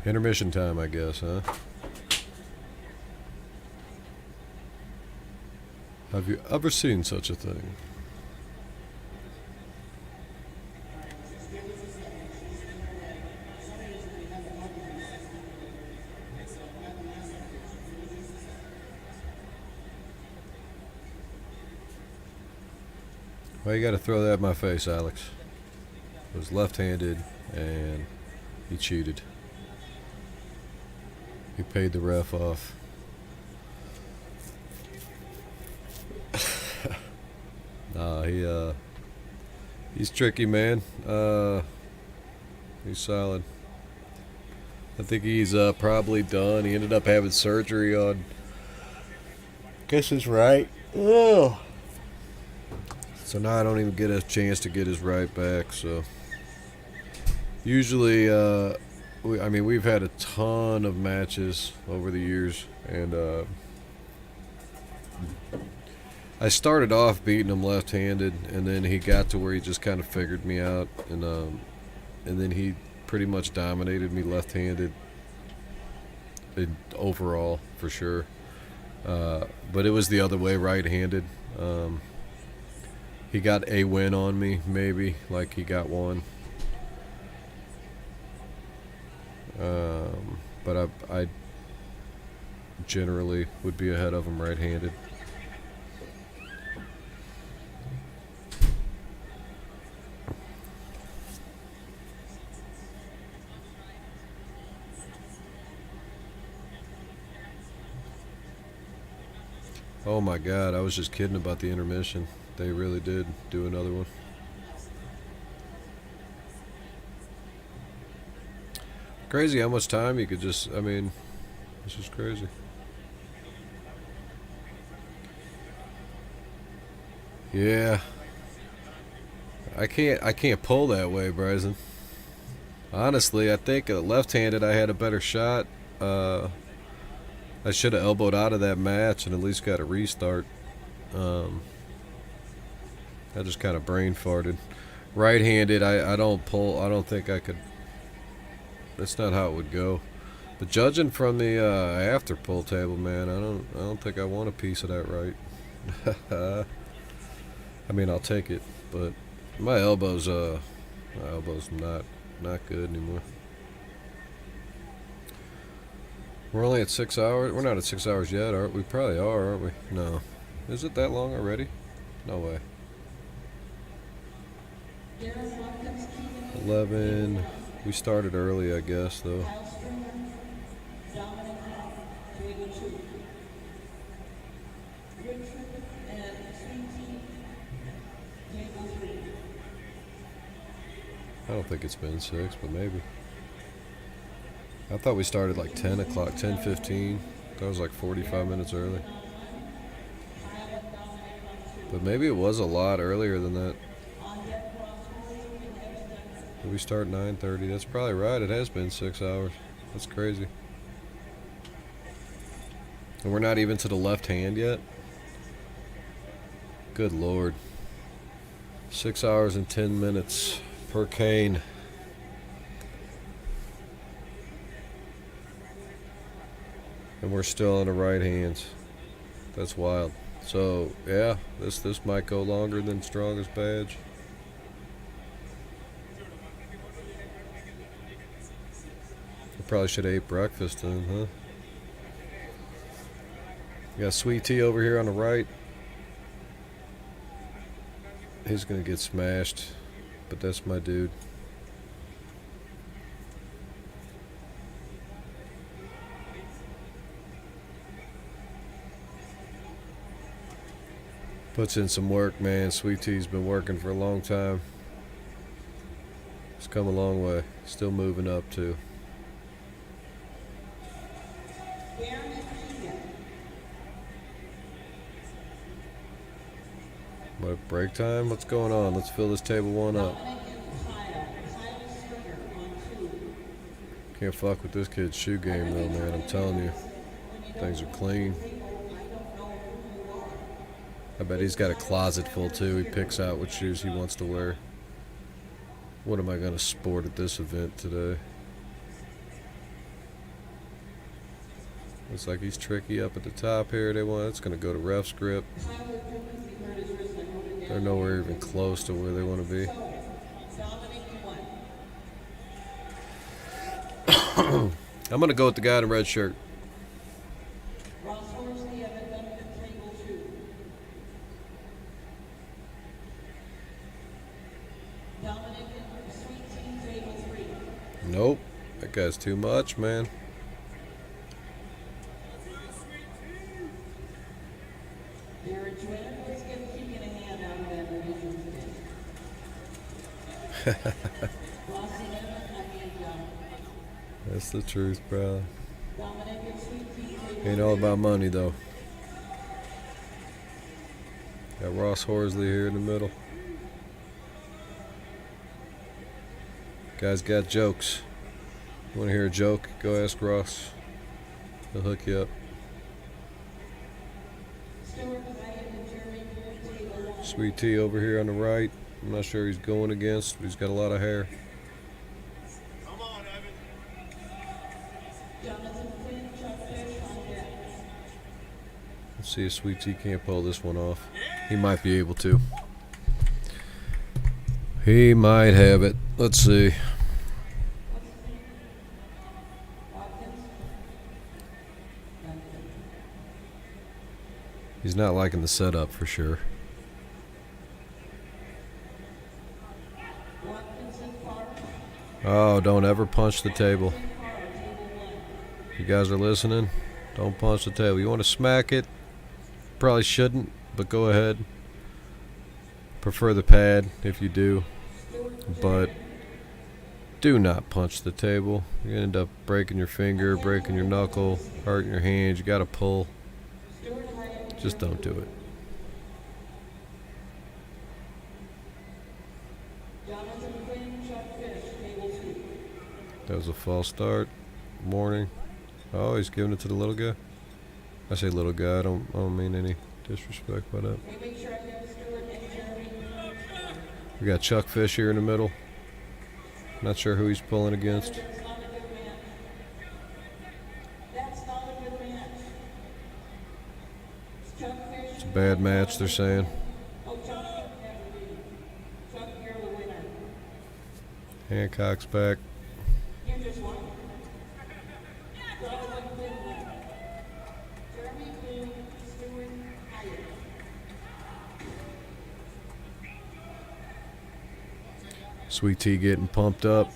Intermission time, I guess, huh? Have you ever seen such a thing? Why you gotta throw that in my face, Alex? It was left-handed, and he cheated. He paid the ref off. Nah, he's tricky, man. He's solid. I think he's probably done. He ended up having surgery on, guess his right. Ugh. So now I don't even get a chance to get his right back. So usually, we've had a ton of matches over the years, and I started off beating him left-handed, and then he got to where he just kind of figured me out, and then he pretty much dominated me left-handed overall, for sure. But it was the other way, right-handed. He got a win on me, maybe, like he got one. But I generally would be ahead of him right-handed. Oh my God, I was just kidding about the intermission. They really did do another one. Crazy how much time you could just, it's just crazy. Yeah. I can't pull that way, Bryson. Honestly, I think left-handed I had a better shot. I should have elbowed out of that match and at least got a restart. I just kind of brain farted. Right-handed, I don't pull. I don't think I could. That's not how it would go. But judging from the after pull table, man, I don't think I want a piece of that right. I mean, I'll take it, but my elbow's not good anymore. We're only at 6 hours. We're not at 6 hours yet, aren't we? Probably are, aren't we? No. Is it that long already? No way. 11. We started early, I guess, though. I don't think it's been 6, but maybe. I thought we started like 10 o'clock, 10:15. That was like 45 minutes early. But maybe it was a lot earlier than that. Did we start 9:30? That's probably right. It has been 6 hours. That's crazy. And we're not even to the left hand yet? Good Lord. 6 hours and 10 minutes per cane. And we're still on the right hands. That's wild. So yeah, this might go longer than strongest badge. I probably should have ate breakfast then, huh? We got Sweet Tea over here on the right. He's gonna get smashed, but that's my dude. Puts in some work, man. Sweet Tea's been working for a long time. It's come a long way. Still moving up, too. What, break time? What's going on? Let's fill this table one up. Can't fuck with this kid's shoe game, though, man. I'm telling you. Things are clean. I bet he's got a closet full, too. He picks out what shoes he wants to wear. What am I going to sport at this event today? Looks like he's tricky up at the top here. It's going to go to ref's grip. They're nowhere even close to where they want to be. I'm going to go with the guy in the red shirt. Nope. That guy's too much, man. That's the truth, bro. Ain't all about money, though. Got Ross Horsley here in the middle. Guys got jokes. You want to hear a joke? Go ask Ross. He'll hook you up. Sweet Tea over here on the right. I'm not sure who he's going against, but he's got a lot of hair. Come on, Evan. Let's see if Sweet Tea can't pull this one off. He might be able to. He might have it. Let's see. He's not liking the setup for sure. Oh, don't ever punch the table. You guys are listening? Don't punch the table. You want to smack it? Probably shouldn't, but go ahead. Prefer the pad if you do. But do not punch the table. You're going to end up breaking your finger, breaking your knuckle, hurting your hand. You got to pull. Just don't do it. Jonathan Quinn, Chuck Fish, table 2. That was a false start. Morning. Oh, he's giving it to the little guy. I say little guy. I don't mean any disrespect by that. Okay, make sure I have Stewart and Jeremy. We got Chuck Fish here in the middle. Not sure who he's pulling against. That's not a good match. That's not a good match. It's Chuck Fish. It's a bad match, they're saying. Oh, Chuck, Chuck, you're the winner. Hancock's back. You just won. Jonathan Quinn won. Jeremy Blue, Stewart, Hyatt. Sweet Tea getting pumped up.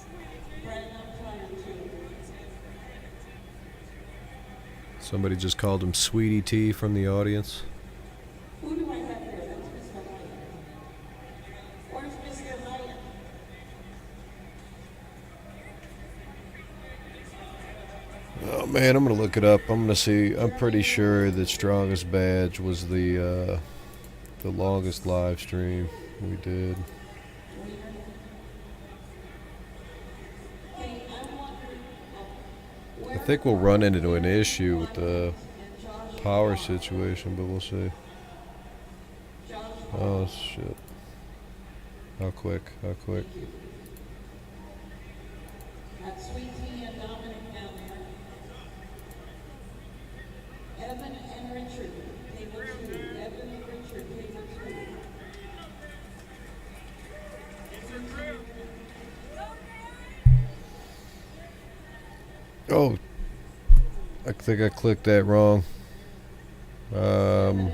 Brad, I'm tired too. Somebody just called him Sweetie Tea from the audience. Who do I have here? That's Mr. Hyatt. Where's Mr. Hyatt? Oh man, I'm gonna look it up. I'm gonna see. I'm pretty sure that Strongest Badge was the longest live stream we did. I think we'll run into an issue with the power situation, but we'll see. Oh shit! How quick? How quick? Got Sweet Tea and Dominic down there. Evan and Richard, table 2. Evan and Richard, table 2. Oh, I think I clicked that wrong. Brian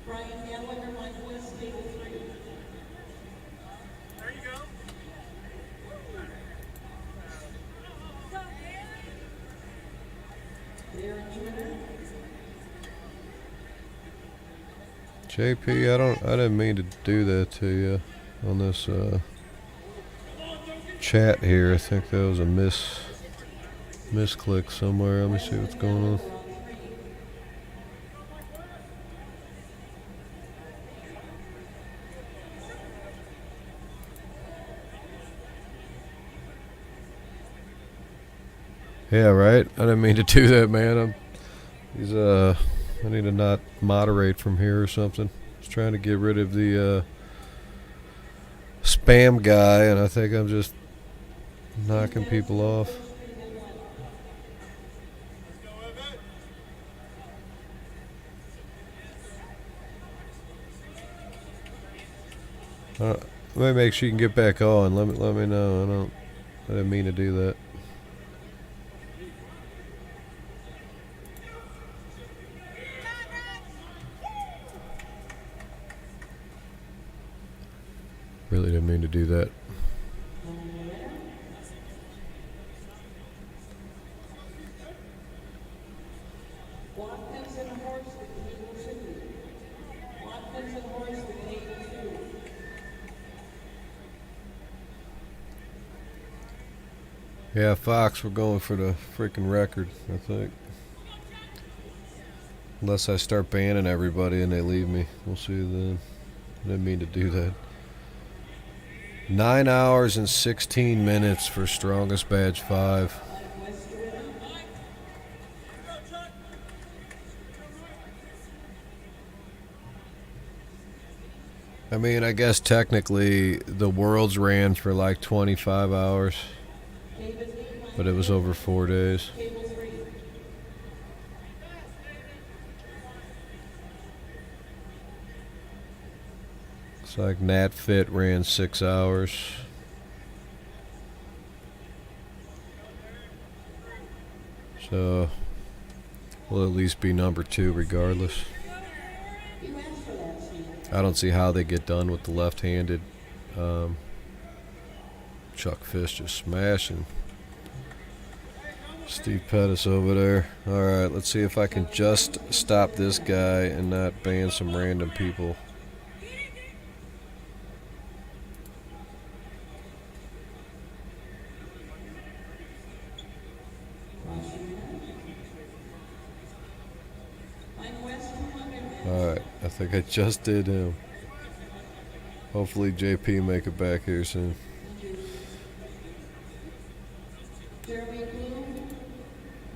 Gallagher, Mike West, table 3. There you go. Darren Jr. JP, I didn't mean to do that to you on this chat here. I think that was a misclick somewhere. Let me see what's going on. Yeah, right. I didn't mean to do that, man. I need to not moderate from here or something. I was trying to get rid of the spam guy, and I think I'm just knocking people off. Let me make sure you can get back on. Let me know. I didn't mean to do that. Really didn't mean to do that. Watkins and Horsley, table 2. Watkins and Horsley, table 2. Yeah, Fox, we're going for the freaking record, I think. Unless I start banning everybody and they leave me. We'll see then. I didn't mean to do that. 9 hours and 16 minutes for Strongest Badge 5. I mean, I guess technically the Worlds ran for like 25 hours, but it was over 4 days. Table 3. Looks like Nat Fit ran 6 hours. So we'll at least be number 2 regardless. You asked for that, Steve. I don't see how they get done with the left-handed. Chuck Fish just smashing Steve Pettis over there. Alright, let's see if I can just stop this guy and not ban some random people. Mike West, 200 men. Alright, I think I just did him. Hopefully JP make it back here soon. Jeremy Blue,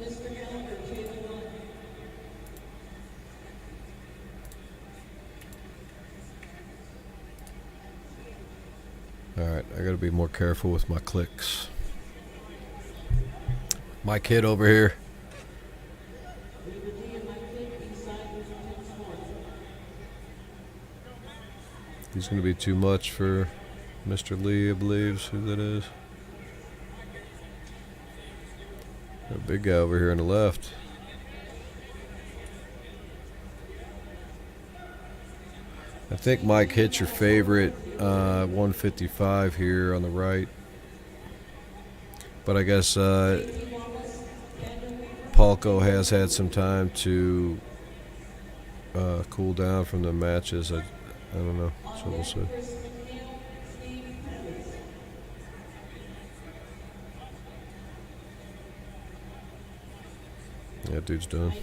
Mr. Gallagher, table one. Alright, I gotta be more careful with my clicks. My kid over here. Leave a D in my click, inside with 10 scores. He's gonna be too much for Mr. Lee, I believe, is who that is. Got a big guy over here on the left. I think Mike hits your favorite 155 here on the right. But I guess Palco has had some time to cool down from the matches. I don't know. So we'll see. Yeah, dude's done.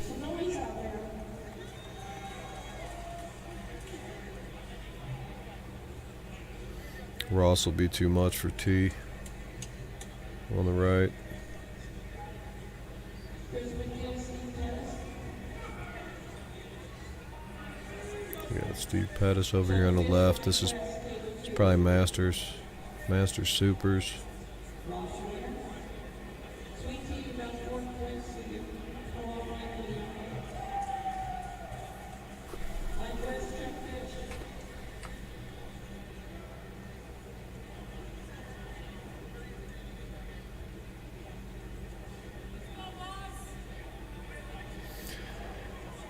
Ross will be too much for T on the right. We got Steve Pettis over here on the left. This is probably Masters Supers.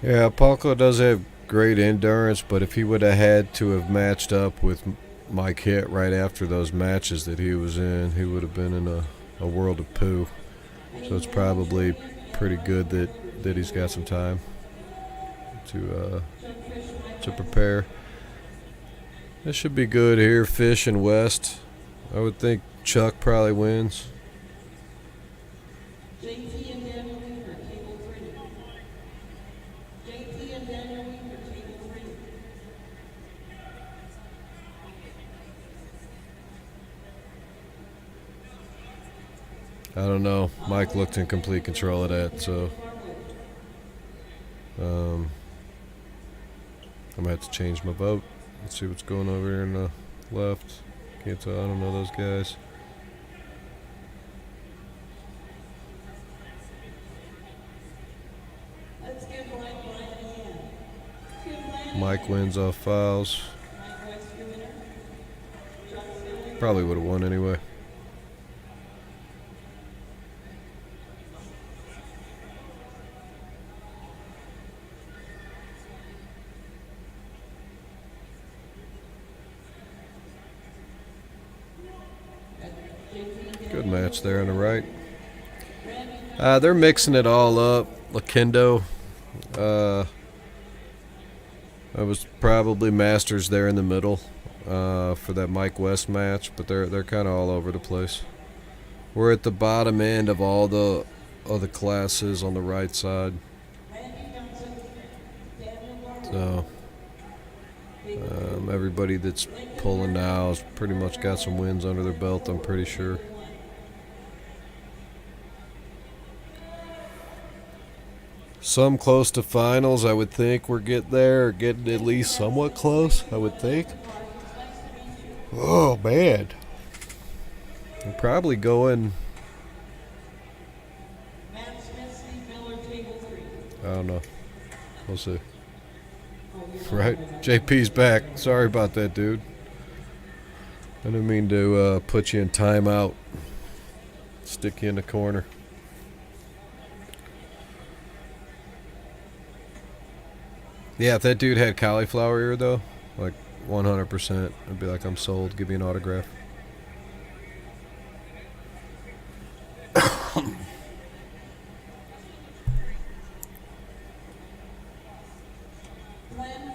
Yeah, Palco does have great endurance, but if he would have had to have matched up with Mike Hitt right after those matches that he was in, he would have been in a world of poo. So it's probably pretty good that he's got some time to prepare. This should be good here. Fish and West. I would think Chuck probably wins. JP and Daniel Weaver, table 3. JP and Daniel Weaver, table 3. I don't know. Mike looked in complete control of that, so I'm gonna have to change my vote. Let's see what's going over here in the left. Can't tell. I don't know those guys. Let's give Mike Bryan a hand. Give Bryan Mike wins off fouls. Mike West, your winner. Chuck Phillips. Probably would have won anyway. Good match there on the right. They're mixing it all up. Lakendo. It was probably Masters there in the middle for that Mike West match, but they're kind of all over the place. We're at the bottom end of all the other classes on the right side. So everybody that's pulling now has pretty much got some wins under their belt, I'm pretty sure. Some close to finals, I would think we're getting there, or getting at least somewhat close, I would think. Oh, man. We're probably going... I don't know. We'll see. Right? JP's back. Sorry about that, dude. I didn't mean to put you in timeout. Stick you in the corner. Yeah, if that dude had cauliflower ear, though, like 100%, I'd be like, I'm sold. Give me an autograph. Plan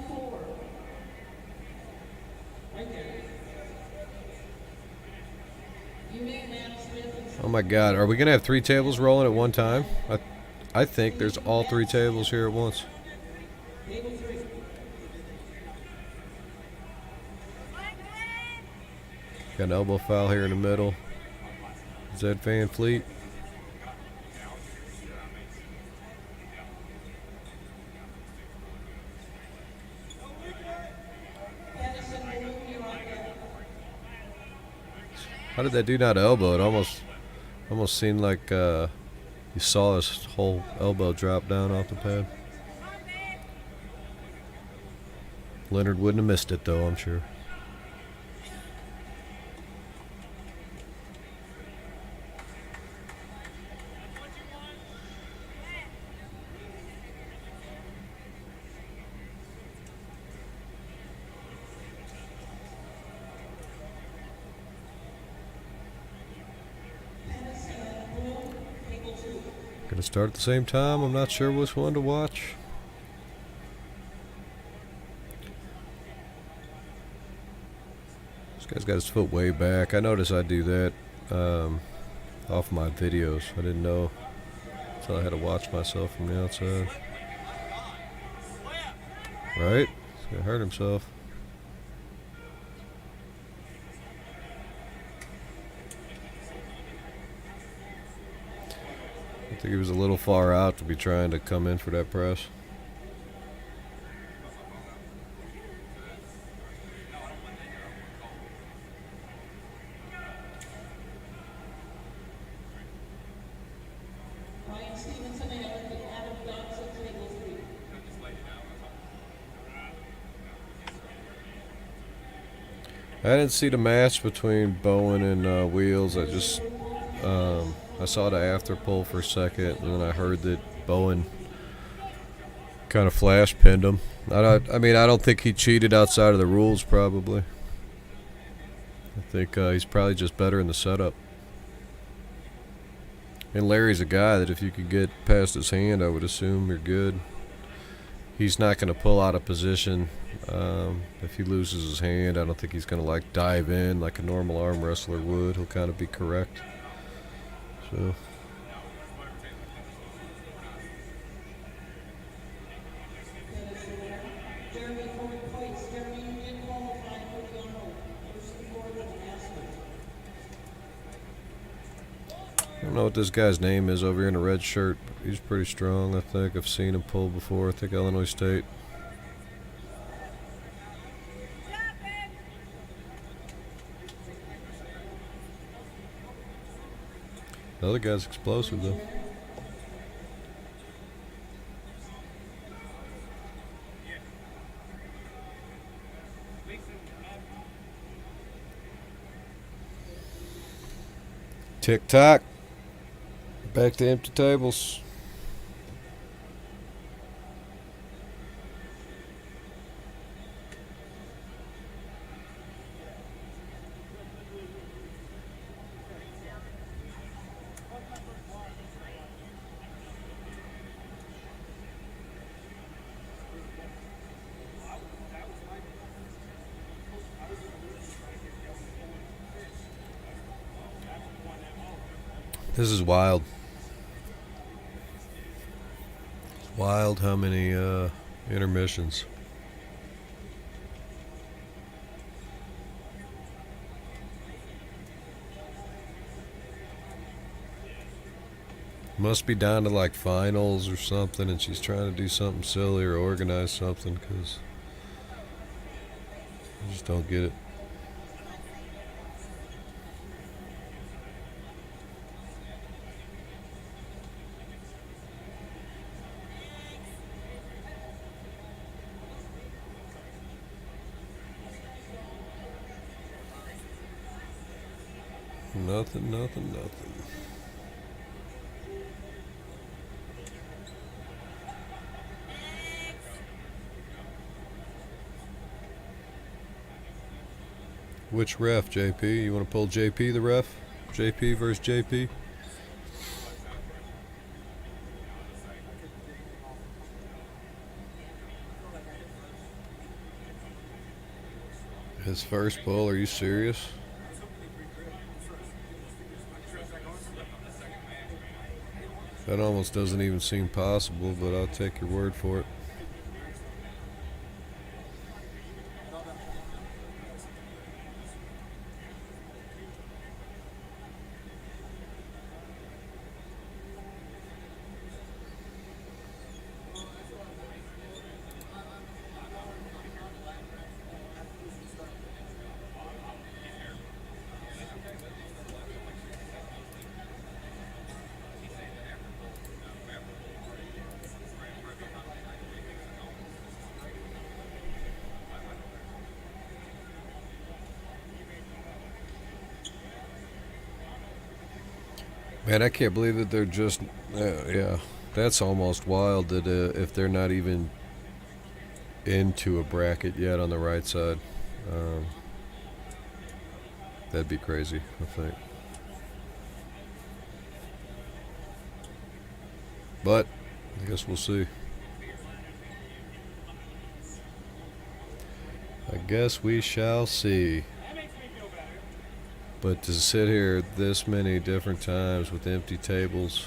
4. Right there. You may Matt Smith and Oh my God, are we gonna have 3 tables rolling at one time? I think there's all 3 tables here at once. table 3. Got an elbow foul here in the middle. Is that Van Fleet? How did that dude not elbow? It almost seemed like you saw his whole elbow drop down off the pad. Leonard wouldn't have missed it though, I'm sure. Gonna start at the same time. I'm not sure which one to watch. This guy's got his foot way back. I notice I do that off my videos. I didn't know until I had to watch myself from the outside. Right? He's gonna hurt himself. I think he was a little far out to be trying to come in for that press. I didn't see the match between Bowen and Wheels. I saw the after pull for a second, and then I heard that Bowen kind of flash pinned him. I mean, I don't think he cheated outside of the rules, probably. I think he's probably just better in the setup. And Larry's a guy that if you could get past his hand, I would assume you're good. He's not going to pull out of position. If he loses his hand, I don't think he's going to like dive in like a normal arm wrestler would. He'll kind of be correct. So. I don't know what this guy's name is over here in the red shirt. He's pretty strong, I think. I've seen him pull before. I think Illinois State. The other guy's explosive, though. Tick-tock. Back to empty tables. This is wild. It's wild how many intermissions. Must be down to like finals or something, and she's trying to do something silly or organize something because I just don't get it. Nothing. Which ref, JP? You want to pull JP the ref? JP versus JP? His first pull, are you serious? That almost doesn't even seem possible, but I'll take your word for it. Man, I can't believe that they're just, yeah, that's almost wild that if they're not even into a bracket yet on the right side. Um, that'd be crazy, I think. But I guess we'll see. I guess we shall see. But to sit here this many different times with empty tables,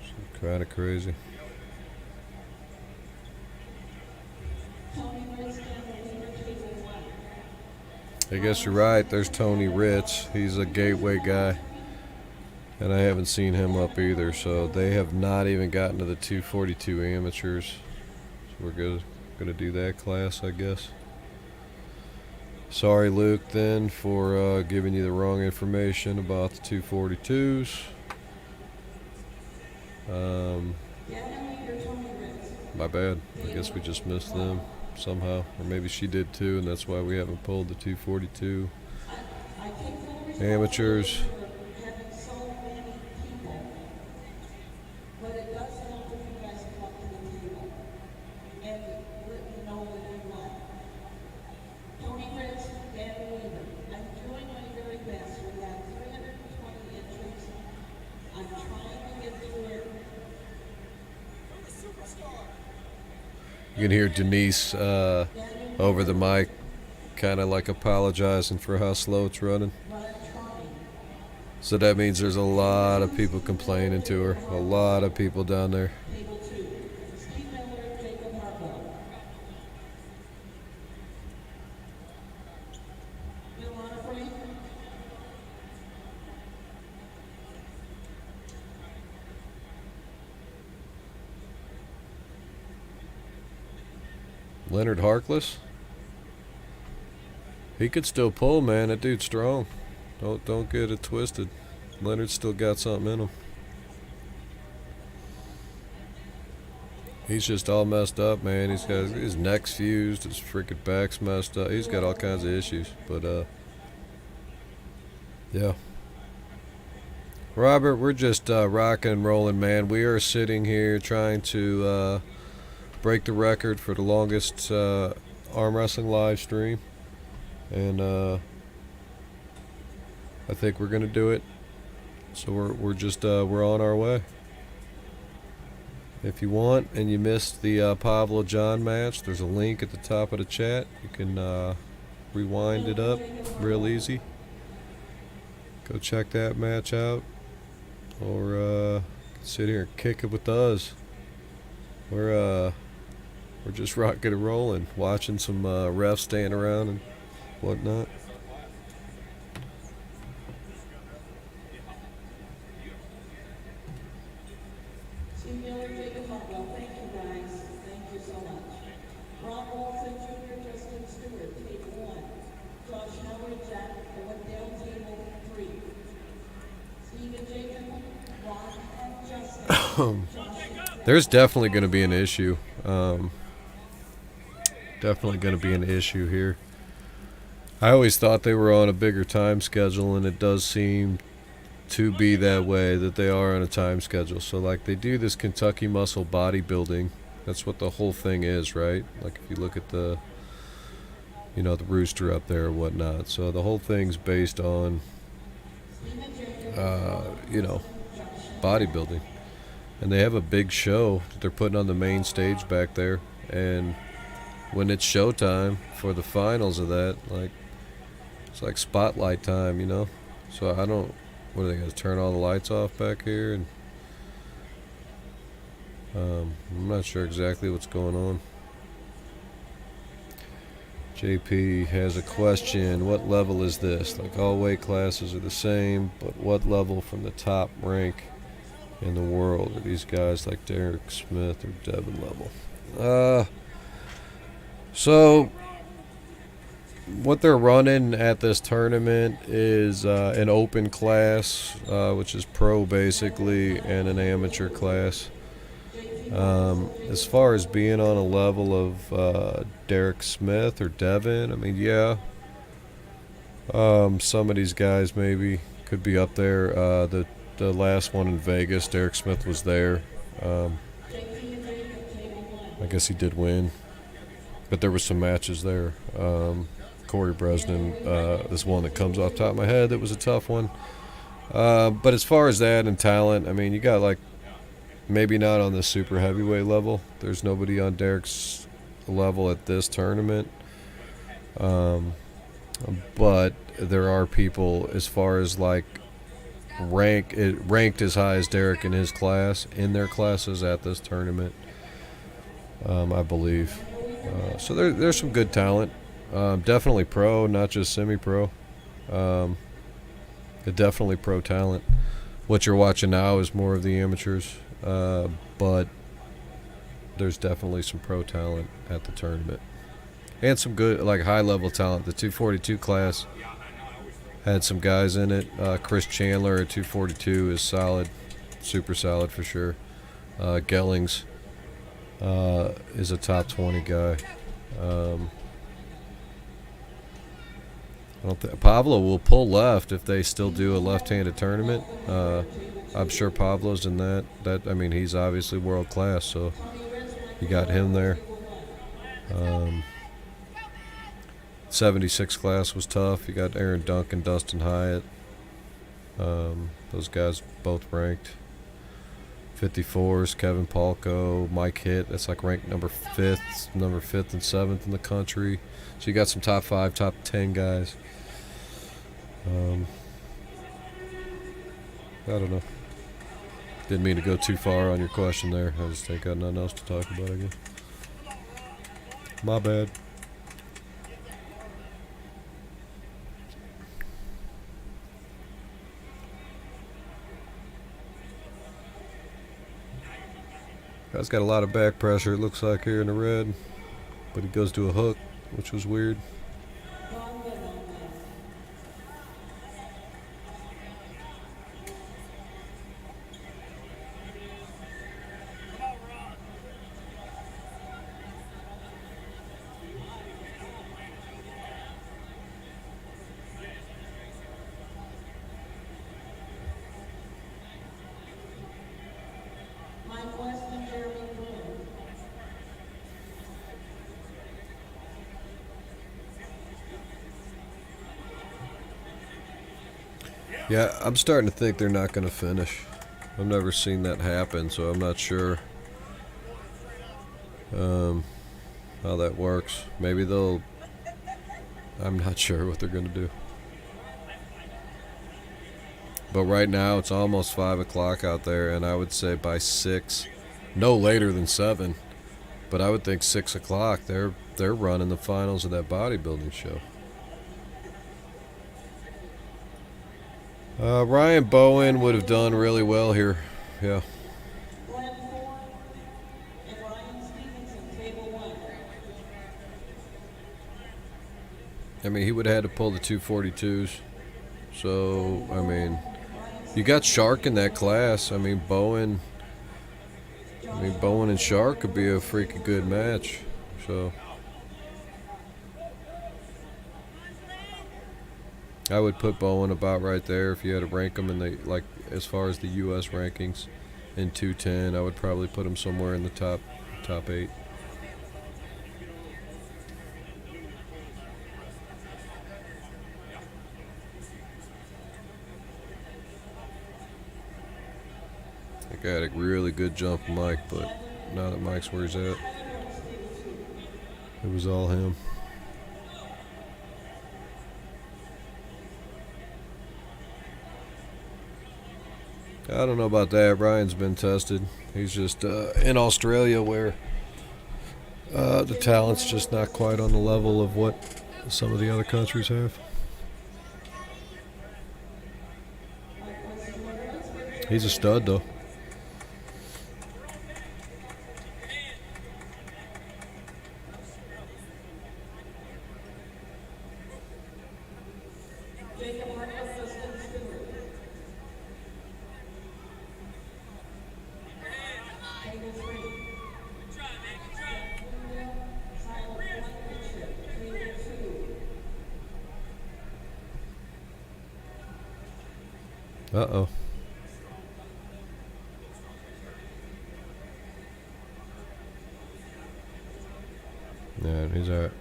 it's kind of crazy. Tony Ritz down the leader, table one. I guess you're right. There's Tony Ritz. He's a gateway guy. And I haven't seen him up either. So they have not even gotten to the 242 amateurs. So we're going to do that class, I guess. Sorry, Luke, then, for giving you the wrong information about the 242s. Down the leader, Tony Ritz. My bad. I guess we just missed them somehow. Or maybe she did too, and that's why we haven't pulled the 242 I take full amateurs. responsibility for having so many people, but it does help if you guys come up to the table and let me know what you want. Tony Ritz, Dan Weaver. I'm doing my very best. We have 320 entries. I'm trying to get through it. You can hear Denise over the mic, kind of like apologizing for how slow it's running. So that means there's a lot of people complaining to her. A lot of people down there. Table two, Steve Miller, Jacob Harbaugh. Bill Onofre. Leonard Harkless. He could still pull, man. That dude's strong. Don't get it twisted. Leonard's still got something in him. He's just all messed up, man. He's got his neck's fused, his freaking back's messed up. He's got all kinds of issues. But yeah. Robert, we're just rocking and rolling, man. We are sitting here trying to break the record for the longest arm wrestling live stream, and I think we're gonna do it. So we're just we're on our way. If you want and you missed the Pavlo John match, there's a link at the top of the chat. You can rewind it up real easy. Go check that match out, or sit here and kick it with us. We're just rocking and rolling, watching some refs stand around and whatnot. Steve Miller, Jacob Harbaugh. Thank you guys. Thank you so much. Ron Walton Jr., Justin Stewart, table one. Josh Howard, Jack Owendale, table three. Stephen Jacob, Ron and Justin. There's definitely going to be an issue. Definitely going to be an issue here. I always thought they were on a bigger time schedule, and it does seem to be that way, that they are on a time schedule. So, like, they do this Kentucky muscle bodybuilding. That's what the whole thing is, right? Like, if you look at the, you know, the rooster up there or whatnot. So the whole thing's based on, you know, bodybuilding. And they have a big show that they're putting on the main stage back there. And when it's showtime for the finals of that, like, it's like spotlight time, you know? So I don't, what are they going to turn all the lights off back here? And I'm not sure exactly what's going on. JP has a question. What level is this? Like, all weight classes are the same, but what level from the top rank in the world are these guys like Derek Smith or Devin level? So what they're running at this tournament is an open class, which is pro basically, and an amateur class. As far as being on a level of Derek Smith or Devin, I mean, yeah, Some of these guys maybe could be up there. The last one in Vegas, Derek Smith was there. I guess he did win, but there were some matches there. Corey Brzenk is one that comes off the top of my head. That was a tough one. But as far as that and talent, I mean, you got like maybe not on the super heavyweight level. There's nobody on Derek's level at this tournament. But there are people as far as like ranked as high as Derek in his class, in their classes at this tournament, I believe. So there's some good talent. Definitely pro, not just semi-pro. Definitely pro talent. What you're watching now is more of the amateurs, but there's definitely some pro talent at the tournament. And some good, like, high-level talent. The 242 class had some guys in it. Chris Chandler at 242 is solid, super solid for sure. Gellings is a top 20 guy. I don't think Pavlo will pull left if they still do a left-handed tournament. I'm sure Pavlo's in that. I mean, he's obviously world class, so you got him there. 76 class was tough. You got Aaron Duncan, Dustin Hyatt. Those guys both ranked. 54s, Kevin Palco, Mike Hitt. That's like ranked number 5th and 7th in the country. So you got some top 5, top 10 guys. I don't know. Didn't mean to go too far on your question there. I just ain't got nothing else to talk about, I guess. My bad. Guy's got a lot of back pressure, it looks like, here in the red. But he goes to a hook, which was weird. Yeah, I'm starting to think they're not going to finish. I've never seen that happen, so I'm not sure how that works. Maybe they'll... I'm not sure what they're going to do. But right now, it's almost 5 o'clock out there, and I would say by 6, no later than 7, but I would think 6 o'clock, they're running the finals of that bodybuilding show. Ryan Bowen would have done really well here. Yeah. I mean, he would have had to pull the 242s. So, I mean, you got Shark in that class. I mean, Bowen and Shark could be a freaking good match. So, I would put Bowen about right there if you had to rank him in the, like, as far as the U.S. rankings in 210. I would probably put him somewhere in the top 8. That guy had a really good jump from Mike, but now that Mike's where he's at, it was all him. I don't know about that. Ryan's been tested. He's just in Australia where the talent's just not quite on the level of what some of the other countries have. He's a stud, though. Uh-oh. Yeah, he's alright.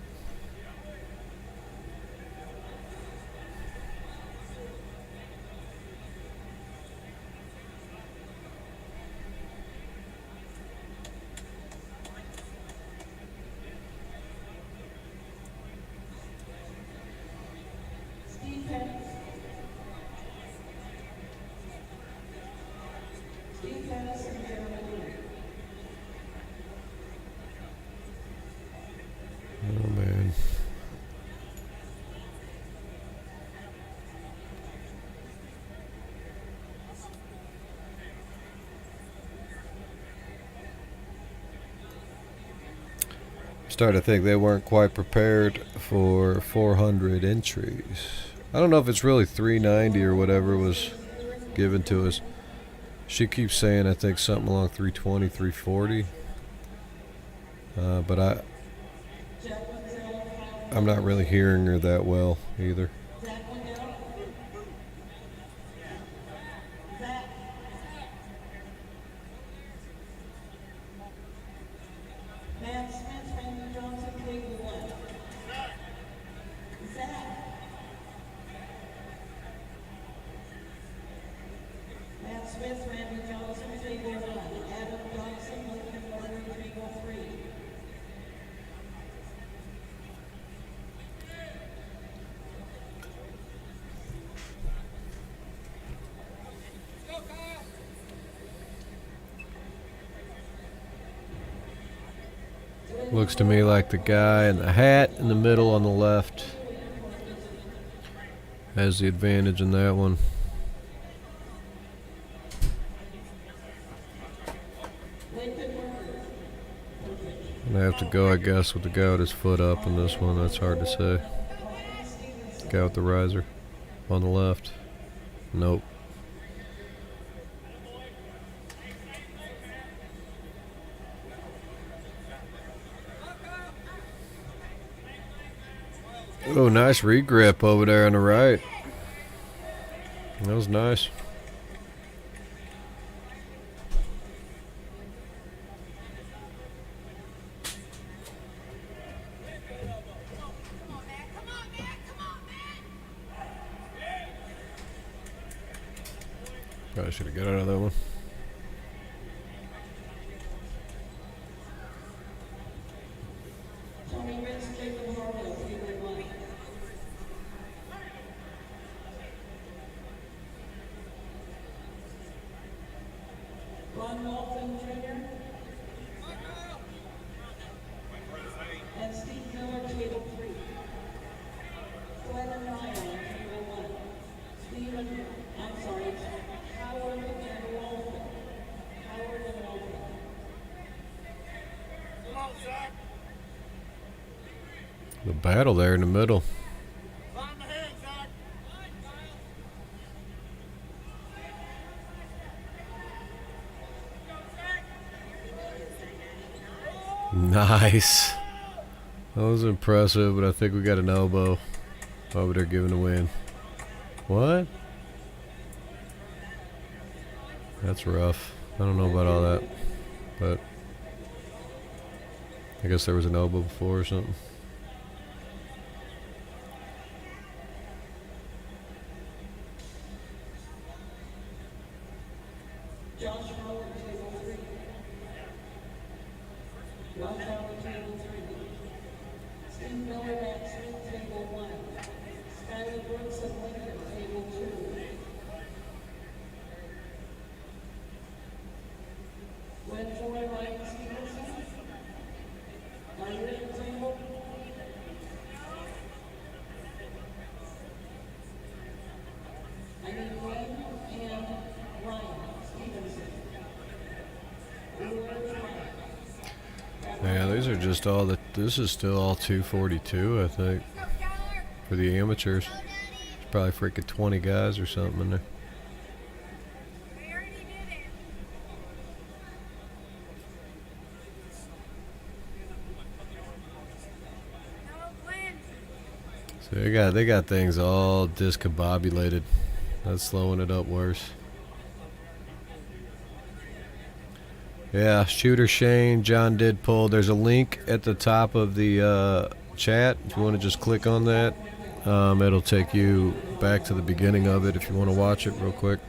Steve Pettis. Steve Pettis and Jeremy. Oh, man. Starting to think they weren't quite prepared for 400 entries. I don't know if it's really 390 or whatever was given to us. She keeps saying, I think, something along 320, 340. But I'm not really hearing her that well either. Matt Smith, Randy Johnson, table 1. Zach. Matt Smith, Randy Johnson, table 1. Adam Johnson, Lincoln Warner, table 3. Looks to me like the guy in the hat in the middle on the left has the advantage in that one. And I have to go, I guess, with the guy with his foot up in this one. That's hard to say. The guy with the riser on the left. Nope. Oh, nice regrip over there on the right. That was nice. Probably should have got out of that one. Tony Ritz, Jacob Harlow, table 1. Ron Walton Jr. and Steve Miller, table 3. Glenn and Ryan, table 1. Stephen, I'm sorry, Howard and Walton. Howard and Walton. Come on, Zach. The battle there in the middle. Find the head, Zach. Nice. That was impressive, but I think we got an elbow over there giving the win. What? That's rough. I don't know about all that, but I guess there was an elbow before or something. Josh Howard, table 3. Josh Howard, table 3. Steve Miller, Matt Smith, table 1. Skylar Brooks of Lincoln, table 2. Glenn Ford, Ryan Stevenson. Are you at the table? I need Glenn and Ryan Stevenson. Yeah, these are just all the. This is still all 242, I think, for the amateurs. There's probably freaking 20 guys or something in there. So they got things all discombobulated That's slowing it up worse. Yeah, Shooter Shane, John did pull. There's a link at the top of the chat. If you want to just click on that, it'll take you back to the beginning of it if you want to watch it real quick.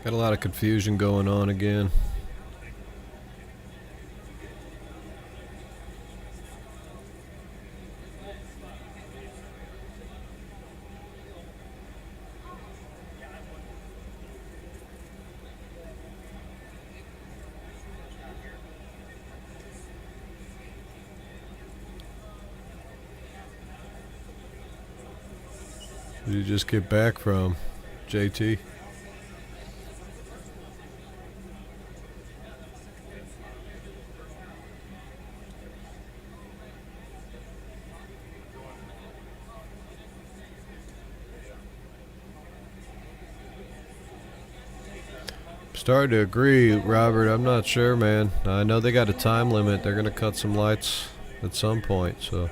Got a lot of confusion going on again. Did you just get back from, JT? Starting to agree, Robert. I'm not sure, man. I know they got a time limit. They're going to cut some lights at some point, so.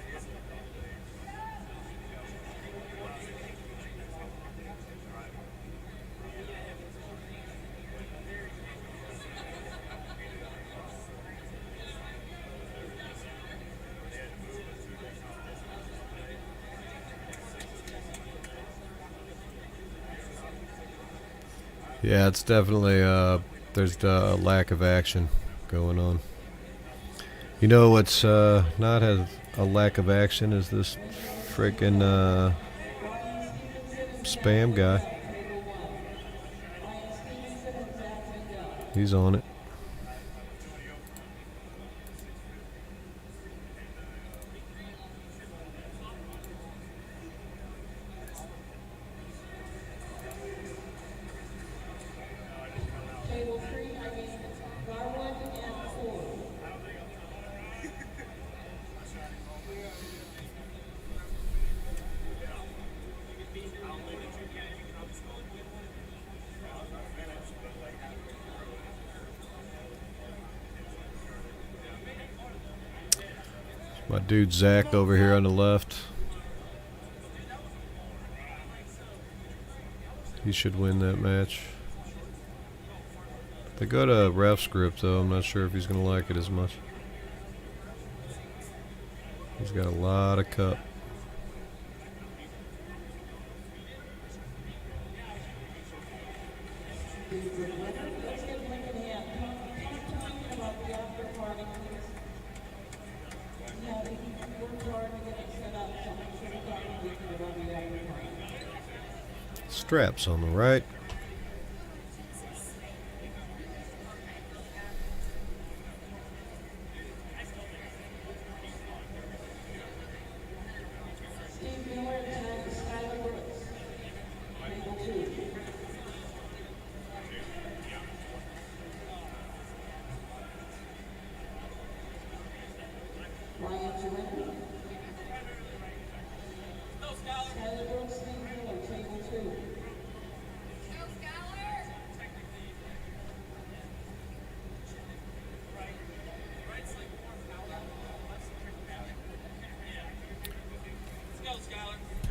Yeah, it's definitely, there's a lack of action going on. You know what's not has a lack of action is this freaking spam guy. He's on it. My dude Zach over here on the left. He should win that match. They go to ref script though. I'm not sure if he's going to like it as much. He's got a lot of cup. Straps on the right.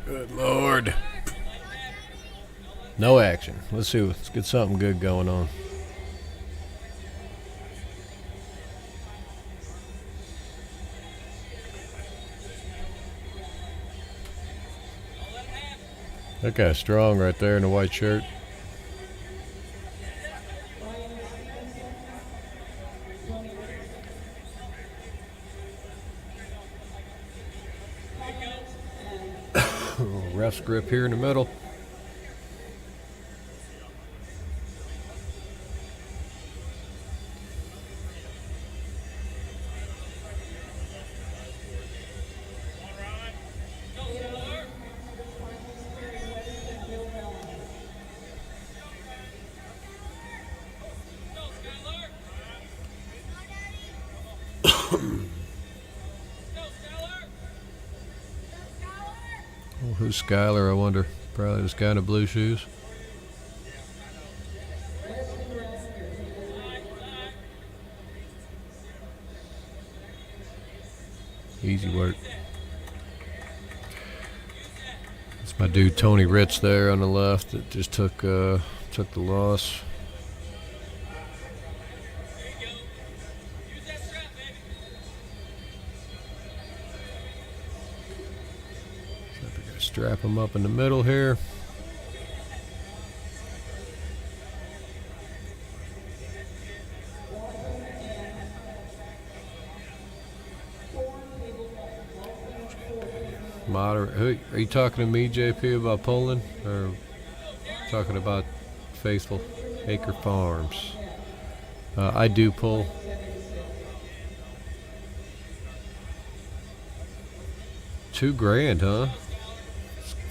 Good Lord. No action. Let's see. Let's get something good going on. That guy's strong right there in the white shirt. Ref's grip here in the middle. Well, who's Skyler, I wonder? Probably this guy in the blue shoes. Easy work. It's my dude Tony Rich there on the left that just took the loss. So we gotta strap him up in the middle here. Moderate. Are you talking to me, JP, about Poland, or talking about Faithful Acre Farms? I do pull. $2,000, huh?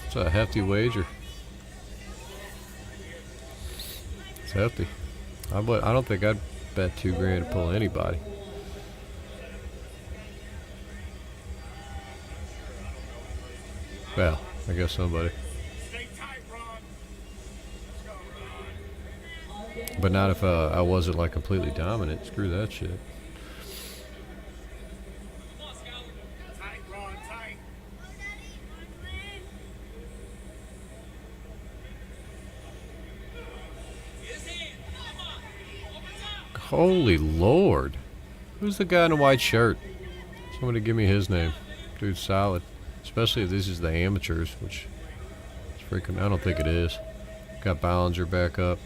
It's a hefty wager. It's hefty. I don't think I'd bet $2,000 to pull anybody. Well, I guess somebody. But not if I wasn't like completely dominant. Screw that shit. Holy Lord. Who's the guy in the white shirt? Somebody give me his name. Dude's solid. Especially if this is the amateurs, which is freaking, I don't think it is. Got Ballinger back up.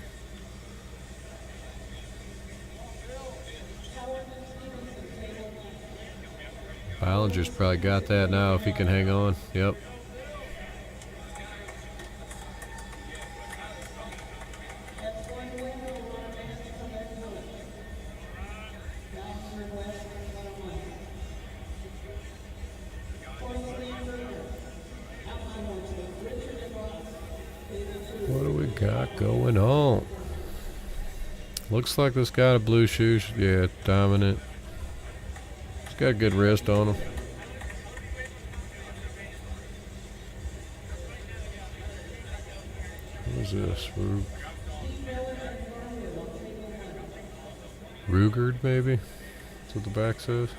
Ballinger's probably got that now if he can hang on. Yep. What do we got going on? Looks like this guy in blue shoes. Yeah, dominant. He's got a good wrist on him. What is this? Rugard, maybe? That's what the back says.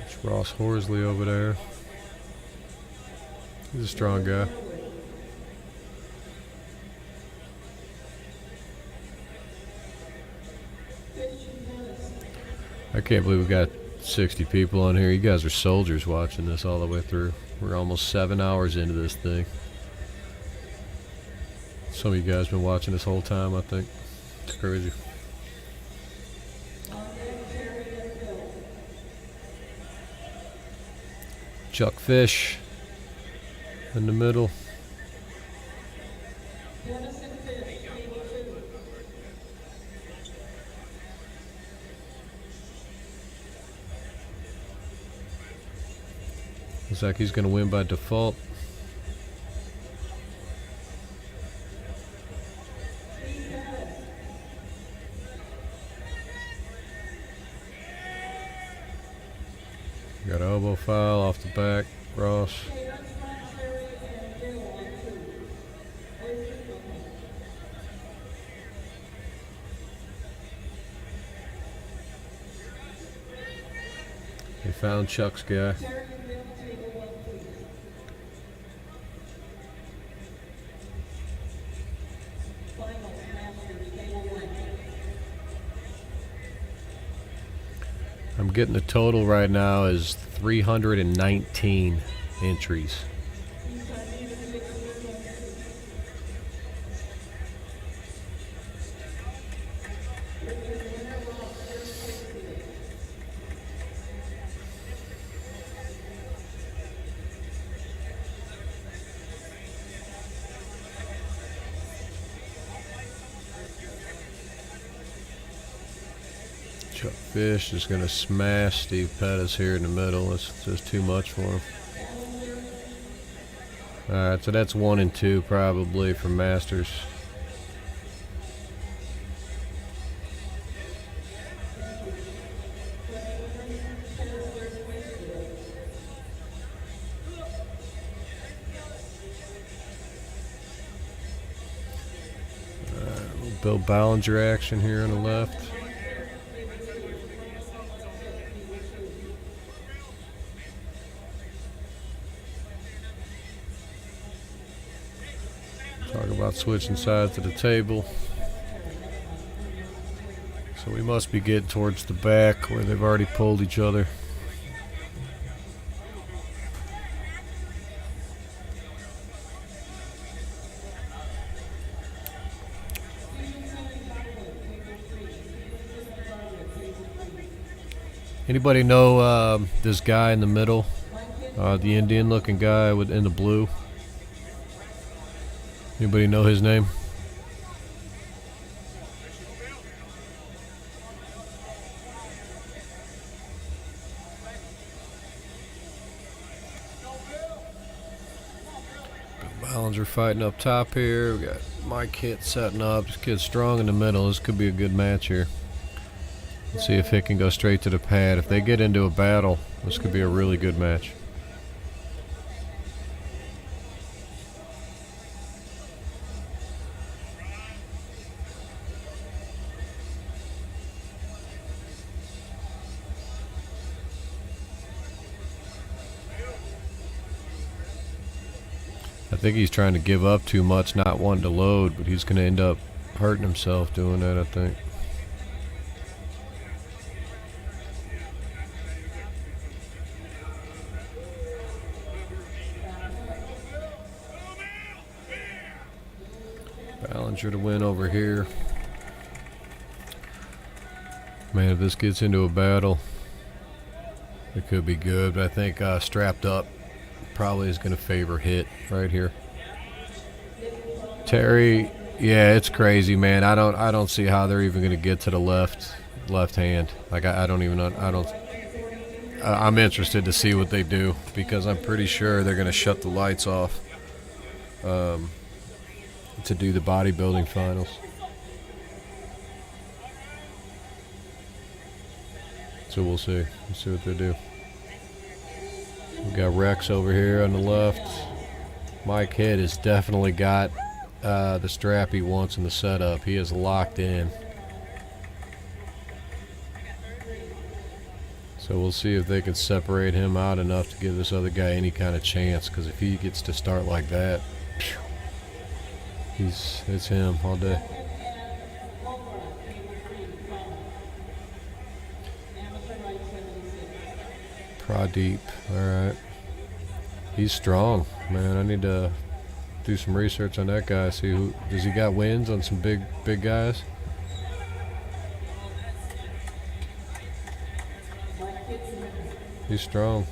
It's Ross Horsley over there. He's a strong guy. I can't believe we got 60 people on here. You guys are soldiers watching this all the way through. We're almost 7 hours into this thing. Some of you guys been watching this whole time, I think. It's crazy. Chuck Fish in the middle. Looks like he's going to win by default. Got an elbow file off the back, Ross. They found Chuck's guy. I'm getting the total right now is 319 entries. Chuck Fish is going to smash Steve Pettis here in the middle. It's just too much for him. Alright, so that's 1 and 2 probably for Masters. Bill Ballinger action here on the left. Talk about switching sides of the table. So we must be getting towards the back where they've already pulled each other. Anybody know this guy in the middle? The Indian looking guy in the blue? Anybody know his name? Ballinger fighting up top here. We got Mike Hitt setting up. This kid's strong in the middle. This could be a good match here. Let's see if Hitt can go straight to the pad. If they get into a battle, this could be a really good match. I think he's trying to give up too much, not wanting to load, but he's going to end up hurting himself doing that, I think. Ballinger to win over here. Man, if this gets into a battle, it could be good, but I think strapped up probably is going to favor Hitt right here. Terry, yeah, it's crazy, man. I don't see how they're even going to get to the left hand. Like I'm interested to see what they do, because I'm pretty sure they're going to shut the lights off to do the bodybuilding finals. So we'll see. We'll see what they do. We got Rex over here on the left. Mike Hitt has definitely got the strap he wants in the setup. He is locked in. So we'll see if they can separate him out enough to give this other guy any kind of chance, because if he gets to start like that, it's him all day. Pradeep, all right. He's strong, man. I need to do some research on that guy. See who does he got wins on some big guys. He's strong.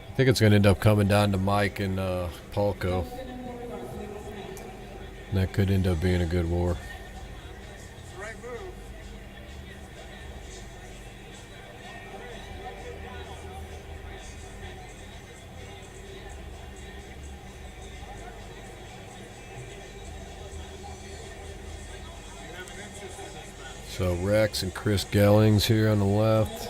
I think it's going to end up coming down to Mike and Polko. And that could end up being a good war. Right move. So Rex and Chris Gellings here on the left.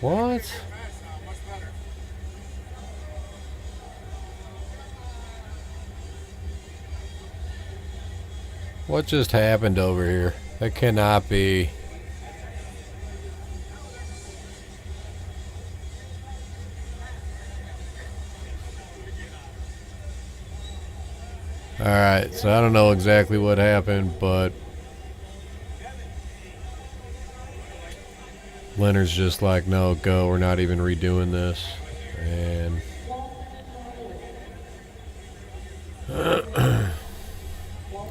What? Much better. What just happened over here? That cannot be. Alright, so I don't know exactly what happened, but Leonard's just like, no, go, we're not even redoing this. And I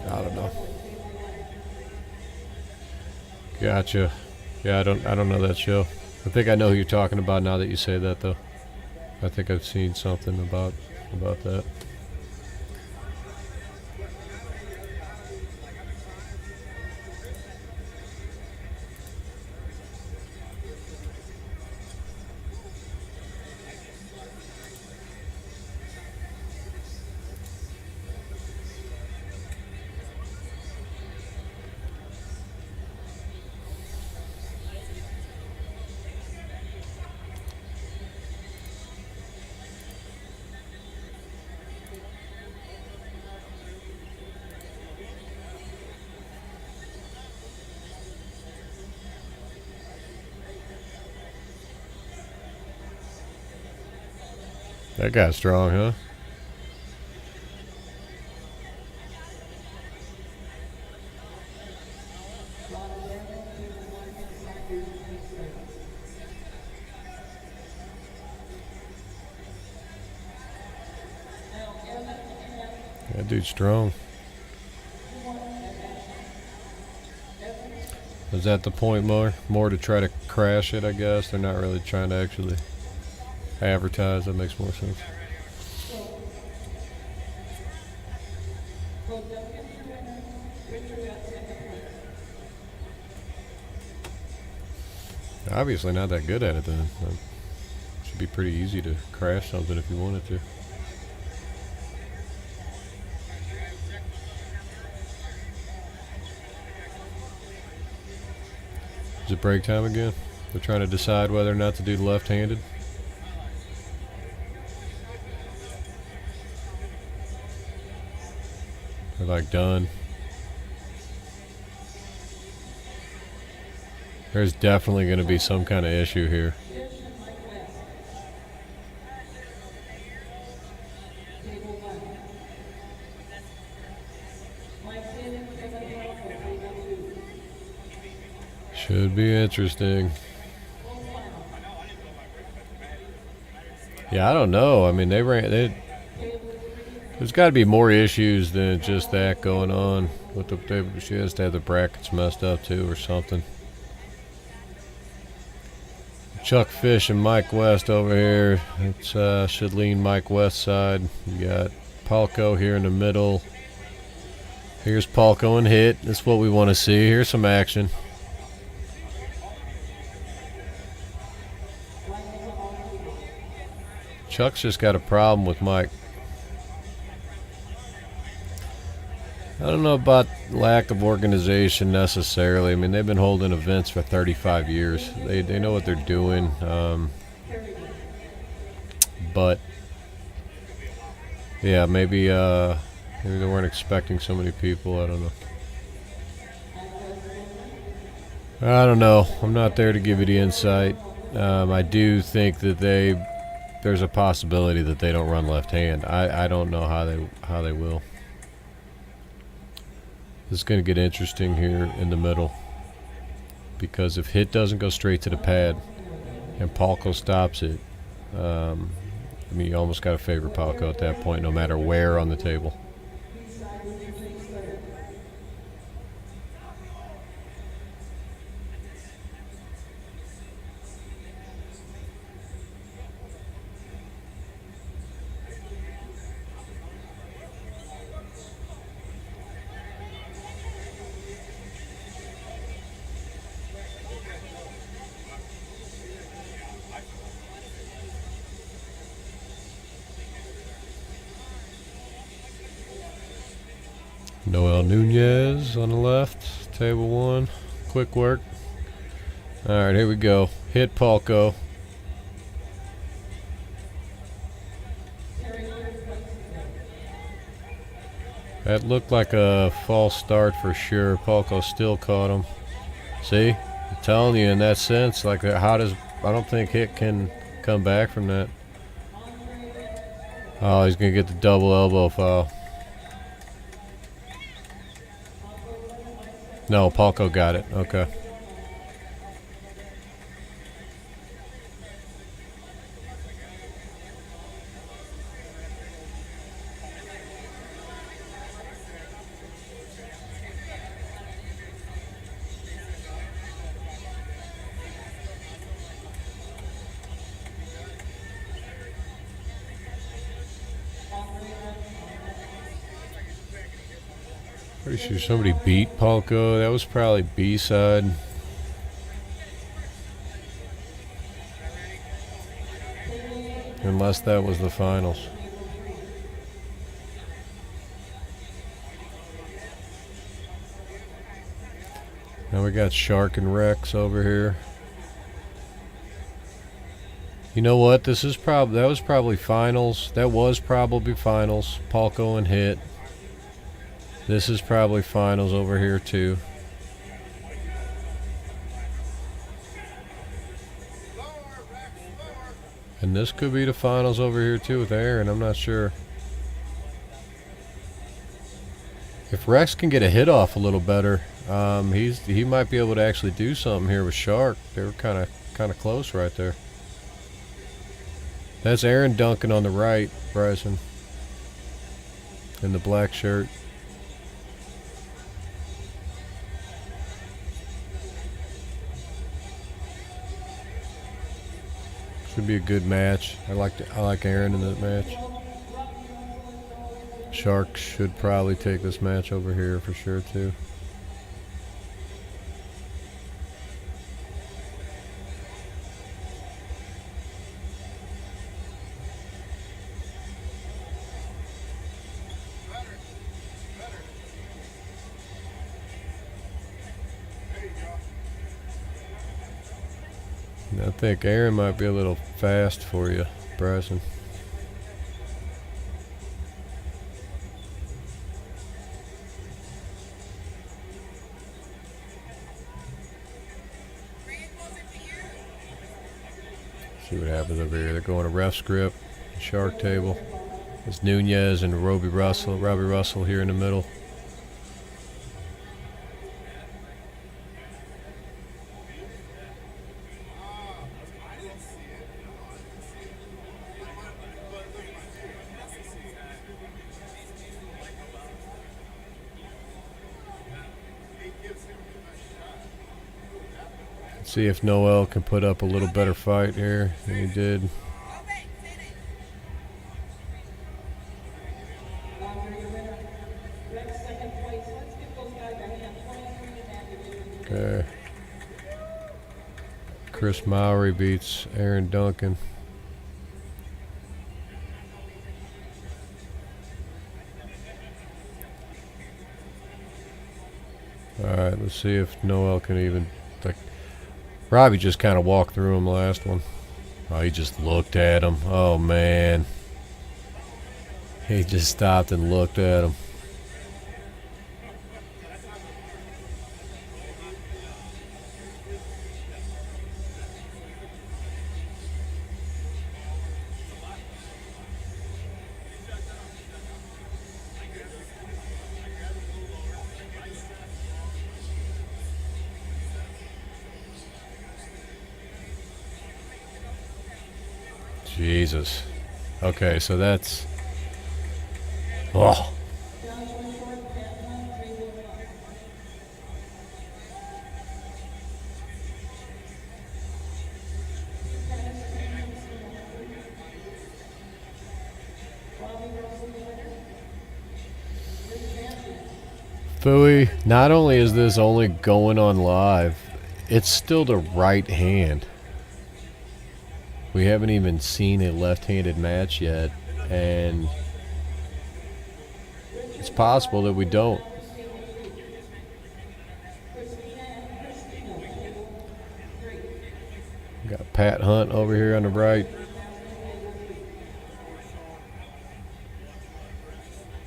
don't know. Gotcha. Yeah, I don't know that show. I think I know who you're talking about now that you say that, though. I think I've seen something about that. That guy's strong, huh? That dude's strong. Is that the point more? More to try to crash it, I guess. They're not really trying to actually advertise. That makes more sense. Obviously not that good at it then. Should be pretty easy to crash something if you wanted to. Is it break time again? They're trying to decide whether or not to do left-handed. They're like done. There's definitely going to be some kind of issue here. Should be interesting. Yeah, I don't know. I mean, there's got to be more issues than just that going on. She has to have the brackets messed up too or something. Chuck Fish and Mike West over here. It should lean Mike West side. You got Palco here in the middle. Here's Palco and hit. That's what we want to see. Here's some action. Chuck's just got a problem with Mike. I don't know about lack of organization necessarily. I mean, they've been holding events for 35 years. They know what they're doing. But yeah, maybe they weren't expecting so many people. I don't know. I'm not there to give you the insight. I do think that there's a possibility that they don't run left hand. I don't know how they will. This is going to get interesting here in the middle, because if hit doesn't go straight to the pad and Palco stops it, I mean, you almost got to favor Palco at that point, no matter where on the table. Noel Nunez on the left, table one, quick work. All right, here we go. Hit Palco. That looked like a false start for sure. Palco still caught him. See, I'm telling you, in that sense, like I don't think hit can come back from that. Oh, he's gonna get the double elbow foul. No, Palco got it. Okay. Pretty sure somebody beat Palco. That was probably B-side. Unless that was the finals. Now we got Shark and Rex over here. You know what? That was probably finals. That was probably finals. Palco and hit. This is probably finals over here too. And this could be the finals over here too with Aaron. I'm not sure. If Rex can get a hit off a little better, he might be able to actually do something here with Shark. They were kind of close right there. That's Aaron Duncan on the right, Bryson, in the black shirt. Should be a good match. I like Aaron in that match. Shark should probably take this match over here for sure too. I think Aaron might be a little fast for you, Bryson. See what happens over here. They're going to ref script, Shark table. It's Nunez and Robbie Russell here in the middle. See if Noel can put up a little better fight here than he did. Okay. Chris Mowry beats Aaron Duncan. Alright, let's see if Noel can even... Robbie just kind of walked through him last one. Oh, he just looked at him. Oh, man. He just stopped and looked at him. Jesus. Okay, so that's... Oh. Phooey, not only is this only going on live, it's still the right hand. We haven't even seen a left-handed match yet, and it's possible that we don't. Got Pat Hunt over here on the right.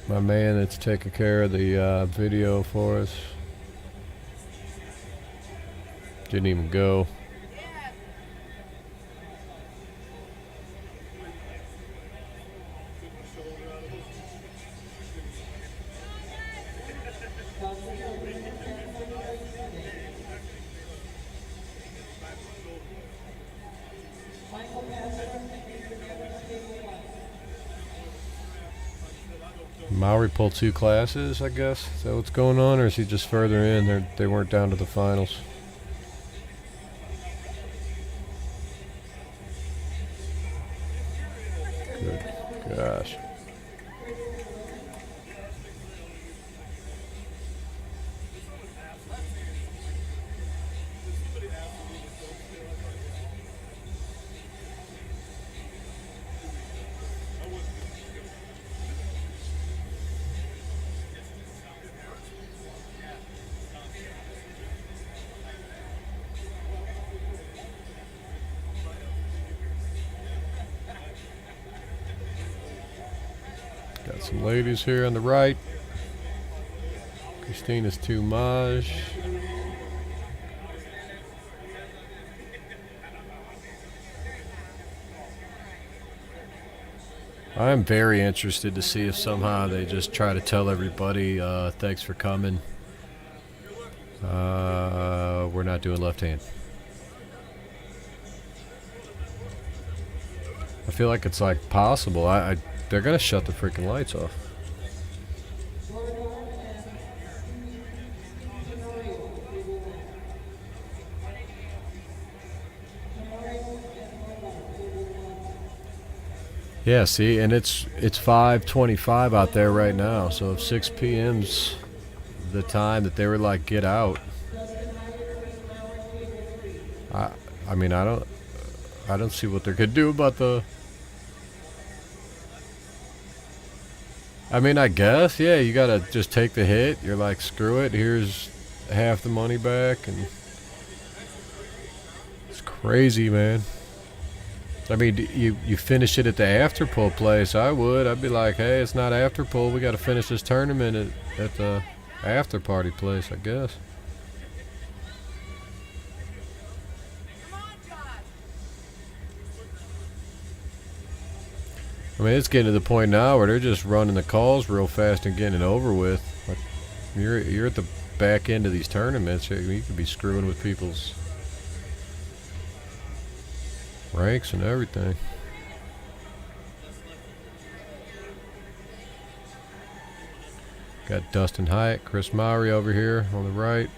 My man that's taking care of the video for us. Didn't even go. Mowry pulled 2 classes, I guess. Is that what's going on, or is he just further in? They weren't down to the finals. Good gosh. Got some ladies here on the right. Christina's Toumaj. I'm very interested to see if somehow they just try to tell everybody, thanks for coming. We're not doing left hand. I feel like it's like possible. They're gonna shut the freaking lights off. Yeah, see, and it's 5:25 out there right now. So if 6 p.m.'s the time that they were like get out, I mean I don't see what they're gonna do about the. I mean, I guess, yeah, you gotta just take the hit. You're like, screw it. Here's half the money back, and it's crazy, man. I mean, you finish it at the after pull place. I'd be like, hey, it's not after pull. We got to finish this tournament at the after party place, I guess. I mean, it's getting to the point now where they're just running the calls real fast and getting it over with. Like, you're at the back end of these tournaments. You could be screwing with people's ranks and everything. Got Dustin Hyatt, Chris Mowry over here on the right.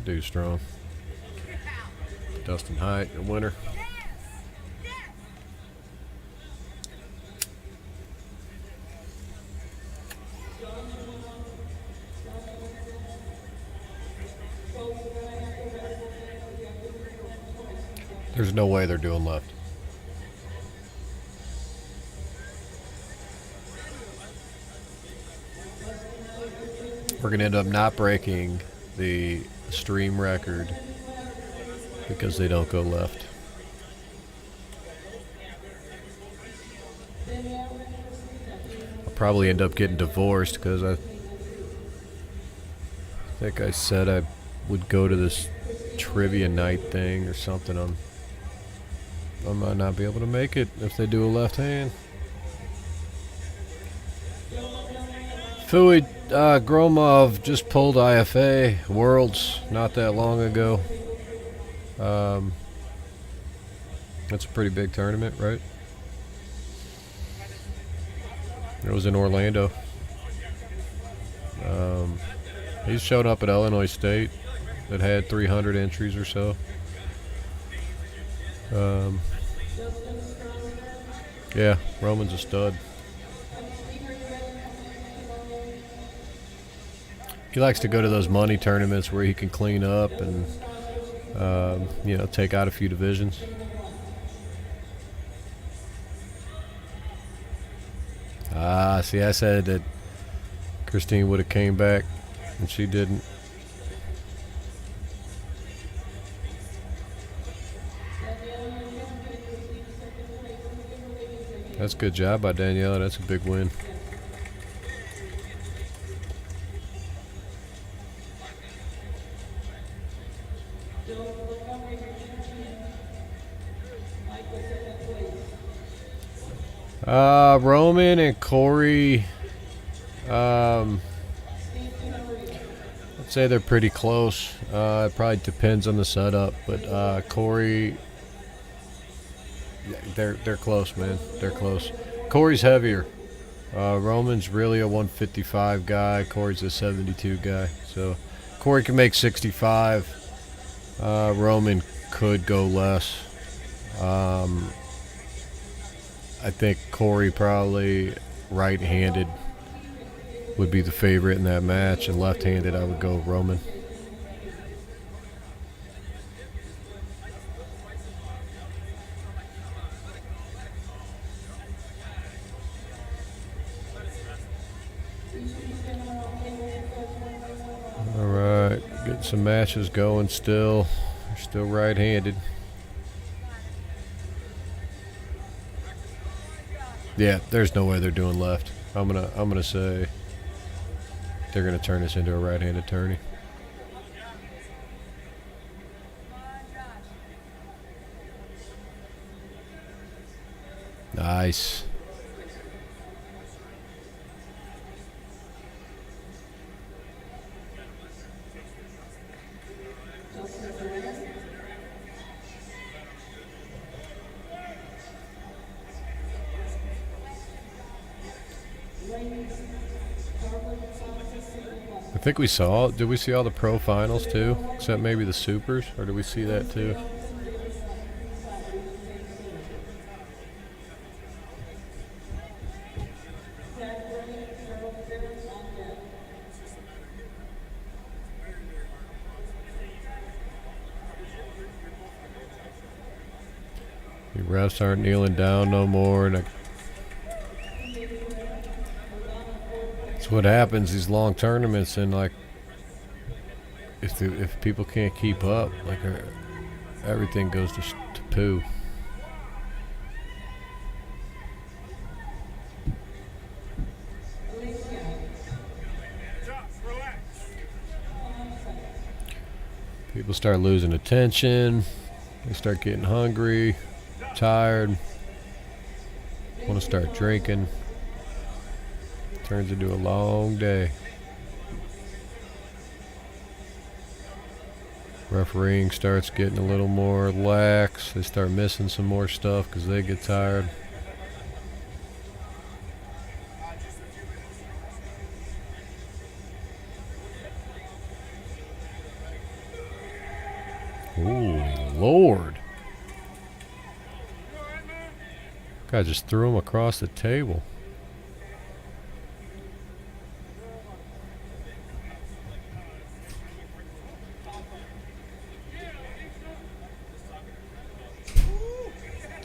Dude strong. Dustin Hyatt, the winner. There's no way they're doing left. We're going to end up not breaking the stream record because they don't go left. I'll probably end up getting divorced because I think I said I would go to this trivia night thing or something. I might not be able to make it if they do a left hand. Fui Gromov just pulled IFA Worlds not that long ago. That's a pretty big tournament, right? It was in Orlando. He's shown up at Illinois State that had 300 entries or so. Yeah, Roman's a stud. He likes to go to those money tournaments where he can clean up and, take out a few divisions. See, I said that Christine would have came back, and she didn't. That's a good job by Daniela. That's a big win. Roman and Corey, I'd say they're pretty close. It probably depends on the setup, but Corey, they're close, man. They're close. Corey's heavier. Roman's really a 155 guy. Corey's a 72 guy. So Corey can make 65. Roman could go less. I think Corey probably right-handed would be the favorite in that match, and left-handed I would go Roman. All right, getting some matches going still. They're still right-handed. Yeah, there's no way they're doing left. I'm gonna say they're going to turn this into a right-handed tourney. Nice. I think we saw, did we see all the pro finals too? Except maybe the supers, or did we see that too? The refs aren't kneeling down no more. And that's what happens these long tournaments, and like if people can't keep up, like everything goes to poo. People start losing attention. They start getting hungry, tired, want to start drinking. Turns into a long day. Refereeing starts getting a little more lax. They start missing some more stuff because they get tired. Ooh, Lord. Guy just threw him across the table.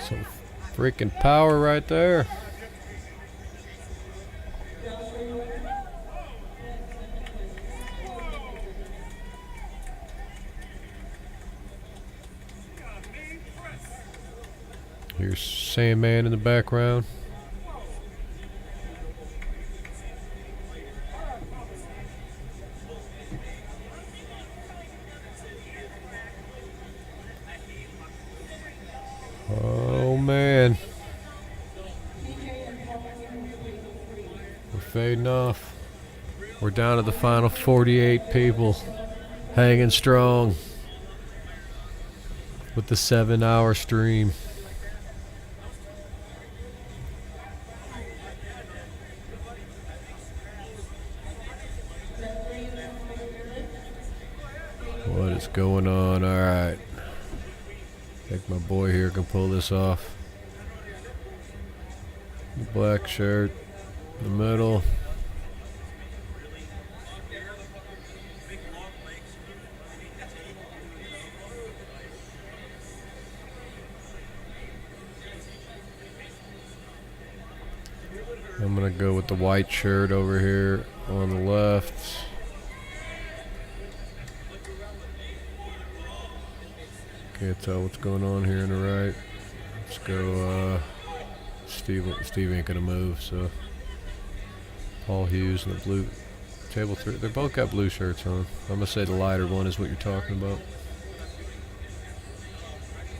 Some freaking power right there. Here's Sandman in the background. Oh man, we're fading off. We're down to the final 48 people, hanging strong with the 7-hour stream. What is going on? All right. I think my boy here can pull this off. The black shirt, the middle. I'm gonna go with the white shirt over here on the left. Can't tell what's going on here on the right. Let's go, Steve ain't gonna move, so Paul Hughes and the blue table 3. They both got blue shirts on. I'm gonna say the lighter one is what you're talking about.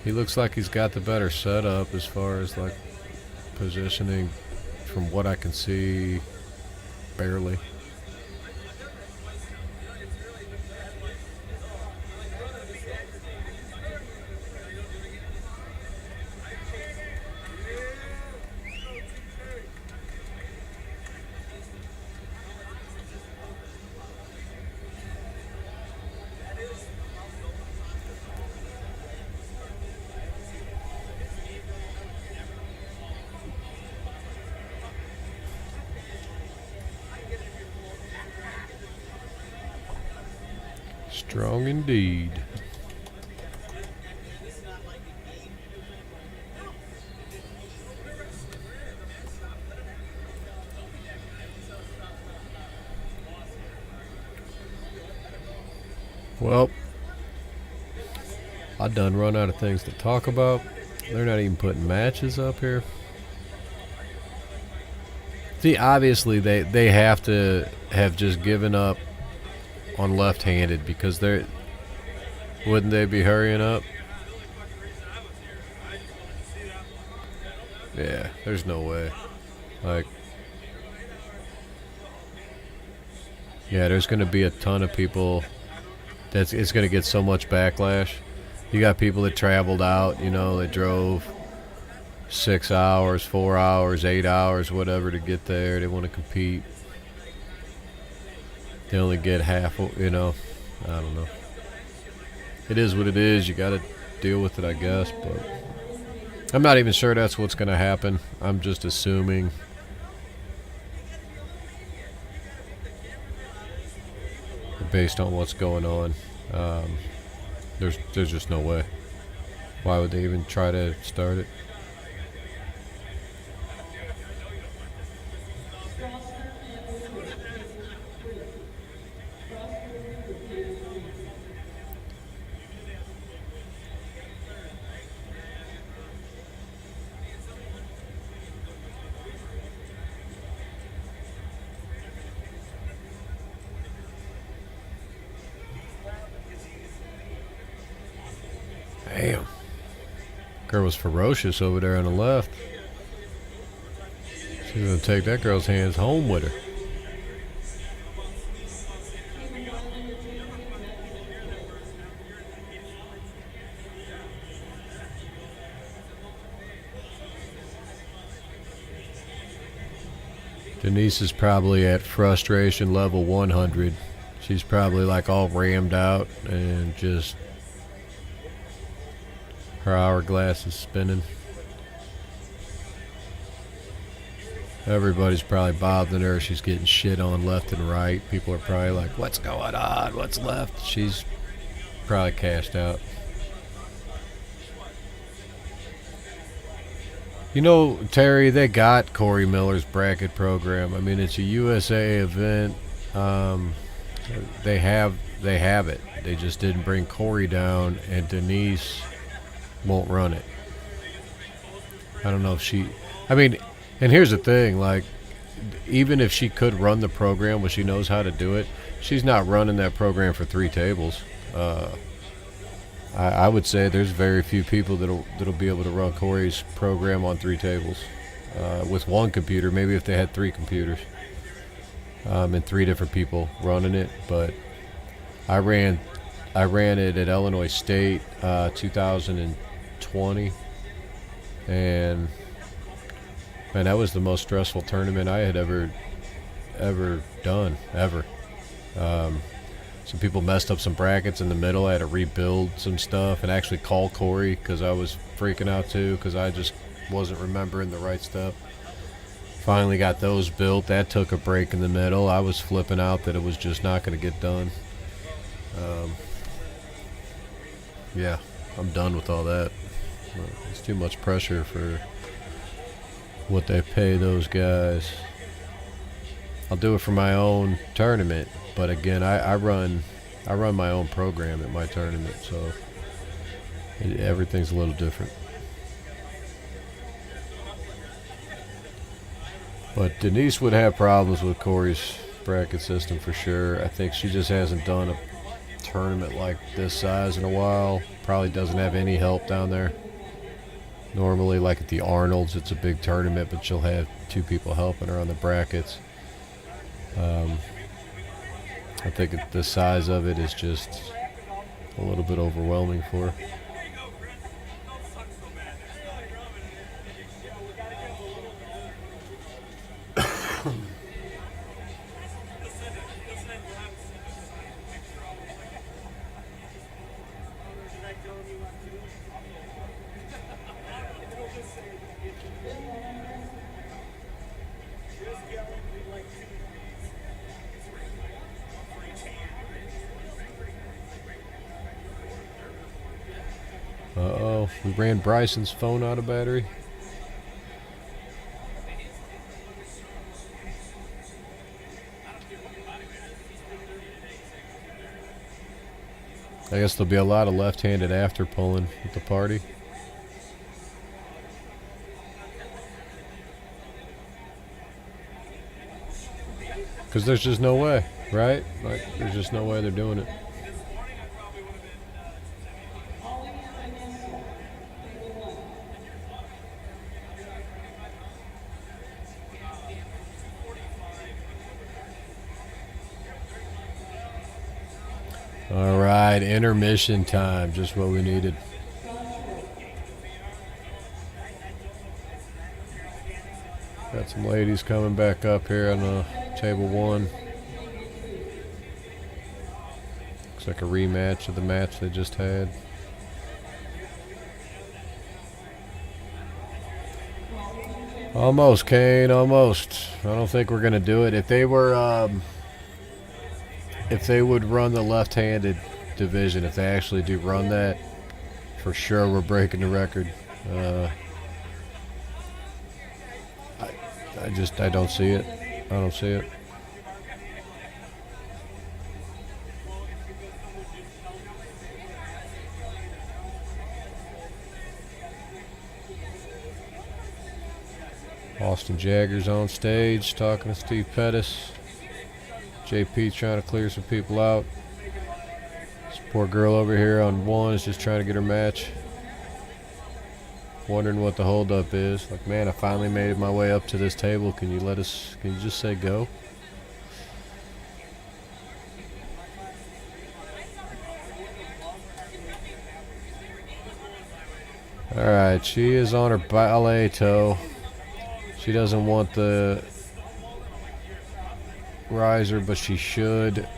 He looks like he's got the better setup as far as like positioning, from what I can see, barely. Strong indeed. Well, I done run out of things to talk about. They're not even putting matches up here. See, obviously they have to have just given up on left-handed because they're wouldn't they be hurrying up? Yeah, there's no way. Like, yeah, there's going to be a ton of people. It's going to get so much backlash. You got people that traveled out, you know, that drove 6 hours, 4 hours, 8 hours, whatever to get there. They want to compete. They only get half, you know. I don't know. It is what it is. You got to deal with it, I guess. But I'm not even sure that's what's going to happen. I'm just assuming. Based on what's going on, there's just no way. Why would they even try to start it? Damn. Girl was ferocious over there on the left. She's going to take that girl's hands home with her. Denise is probably at frustration level 100. She's probably like all rammed out and just her hourglass is spinning. Everybody's probably bothering her. She's getting shit on left and right. People are probably like, what's going on? What's left? She's probably cashed out. You know, Terry, they got Corey Miller's bracket program. I mean, it's a USA event. They have it. They just didn't bring Corey down, and Denise won't run it. I don't know if she. I mean, and here's the thing: like, even if she could run the program, when she knows how to do it, she's not running that program for 3 tables. I would say there's very few people that'll be able to run Corey's program on 3 tables with 1 computer. Maybe if they had 3 computers and 3 different people running it. But I ran it at Illinois State 2020, and man, that was the most stressful tournament I had ever done ever. Some people messed up some brackets in the middle. I had to rebuild some stuff and actually call Corey because I was freaking out too because I just wasn't remembering the right stuff. Finally got those built. That took a break in the middle. I was flipping out that it was just not going to get done. Yeah, I'm done with all that. It's too much pressure for what they pay those guys. I'll do it for my own tournament. But again, I run my own program at my tournament, so everything's a little different. But Denise would have problems with Corey's bracket system for sure. I think she just hasn't done a tournament like this size in a while. Probably doesn't have any help down there. Normally, like at the Arnold's, it's a big tournament, but she'll have 2 people helping her on the brackets. I think the size of it is just a little bit overwhelming for her. Uh-oh, we ran Bryson's phone out of battery. I guess there'll be a lot of left-handed after pulling at the party. Because there's just no way, right? Like, there's just no way they're doing it. All right, intermission time, just what we needed. Got some ladies coming back up here on table 1. Looks like a rematch of the match they just had. Almost, Kane, almost. I don't think we're gonna do it. If they were, if they would run the left-handed division, if they actually do run that, for sure we're breaking the record. I don't see it. I don't see it. Austin Jagger's on stage talking to Steve Pettis. JP trying to clear some people out. This poor girl over here on 1 is just trying to get her match. Wondering what the holdup is. Like, man, I finally made my way up to this table. Can you just say go? Alright, she is on her ballet toe. She doesn't want the riser, but she should.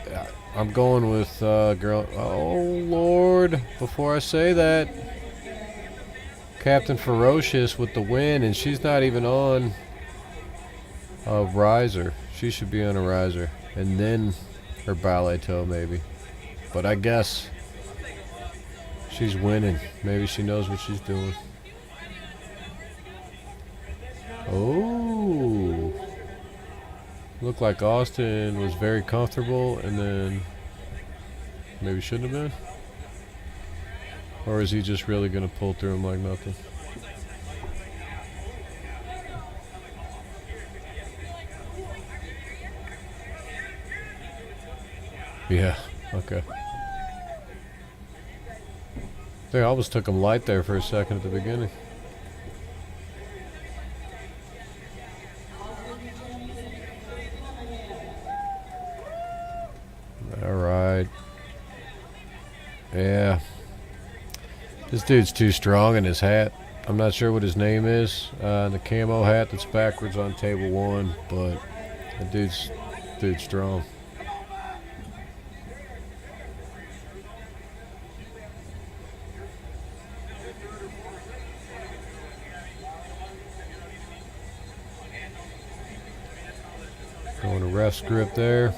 I'm going with girl. Oh, Lord. Before I say that, Captain Ferocious with the win, and she's not even on a riser. She should be on a riser. And then her ballet toe, maybe. But I guess she's winning. Maybe she knows what she's doing. Oh. Looked like Austin was very comfortable, and then maybe shouldn't have been. Or is he just really going to pull through him like nothing? Yeah, okay. They almost took him light there for a second at the beginning. Alright. Yeah. This dude's too strong in his hat. I'm not sure what his name is. The camo hat that's backwards on table 1, but the dude's strong. Going to ref script there.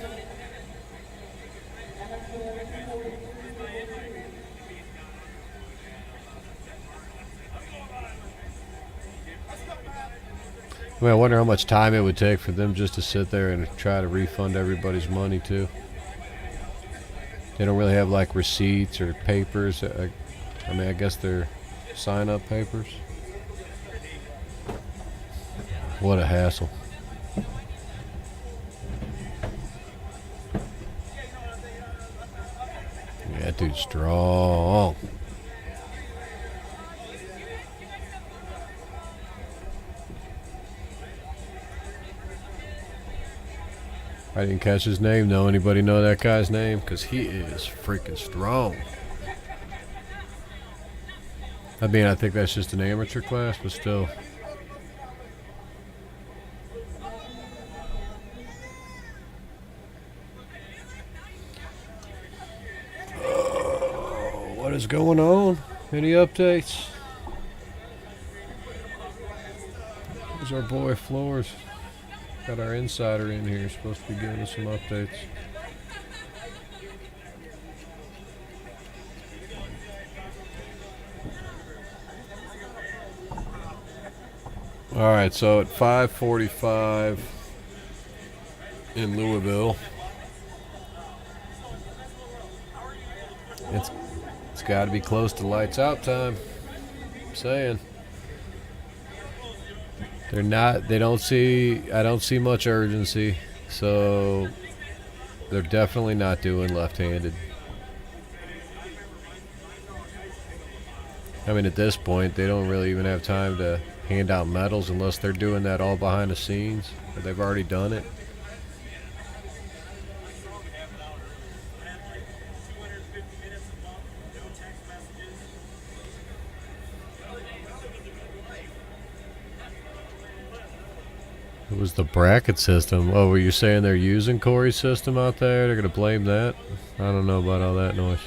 I mean, I wonder how much time it would take for them just to sit there and try to refund everybody's money, too. They don't really have, like, receipts or papers. I mean, I guess they're sign-up papers. What a hassle. Yeah, that dude's strong. I didn't catch his name, though. Anybody know that guy's name? Because he is freaking strong. I mean, I think that's just an amateur class, but still. Oh, what is going on? Any updates? There's our boy Floors. Got our insider in here, supposed to be giving us some updates. All right, so at 5:45 in Louisville, it's got to be close to lights out time. I'm saying. I don't see much urgency. So they're definitely not doing left-handed. I mean, at this point, they don't really even have time to hand out medals unless they're doing that all behind the scenes, or they've already done it. It was the bracket system. Oh, were you saying they're using Corey's system out there? They're going to blame that? I don't know about all that noise.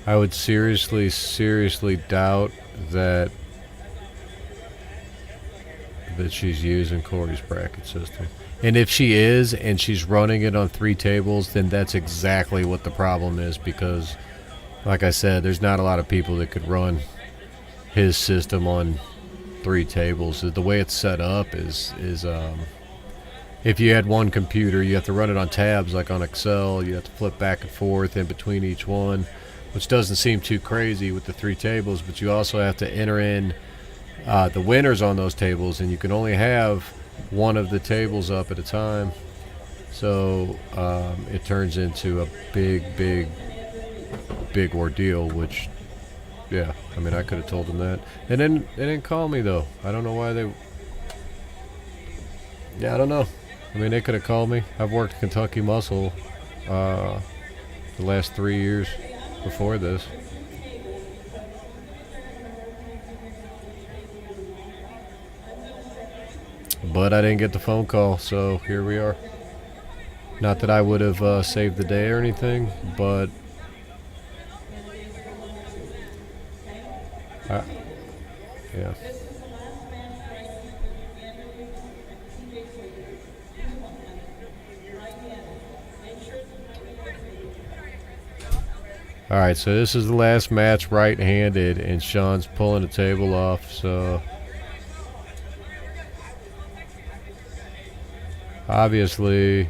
I would seriously doubt that she's using Corey's bracket system. And if she is, and she's running it on 3 tables, then that's exactly what the problem is, because, like I said, there's not a lot of people that could run his system on 3 tables. The way it's set up is if you had one computer, you have to run it on tabs like on Excel. You have to flip back and forth in between each one, which doesn't seem too crazy with the 3 tables, but you also have to enter in the winners on those tables, and you can only have one of the tables up at a time. So it turns into a big ordeal, which, yeah, I mean, I could have told them that. And then they didn't call me, though. I don't know why they... Yeah, I don't know. I mean, they could have called me. I've worked Kentucky Muscle the last 3 years before this. But I didn't get the phone call, so here we are. Not that I would have saved the day or anything, but... yeah. All right, so this is the last match right-handed, and Sean's pulling the table off, so... obviously,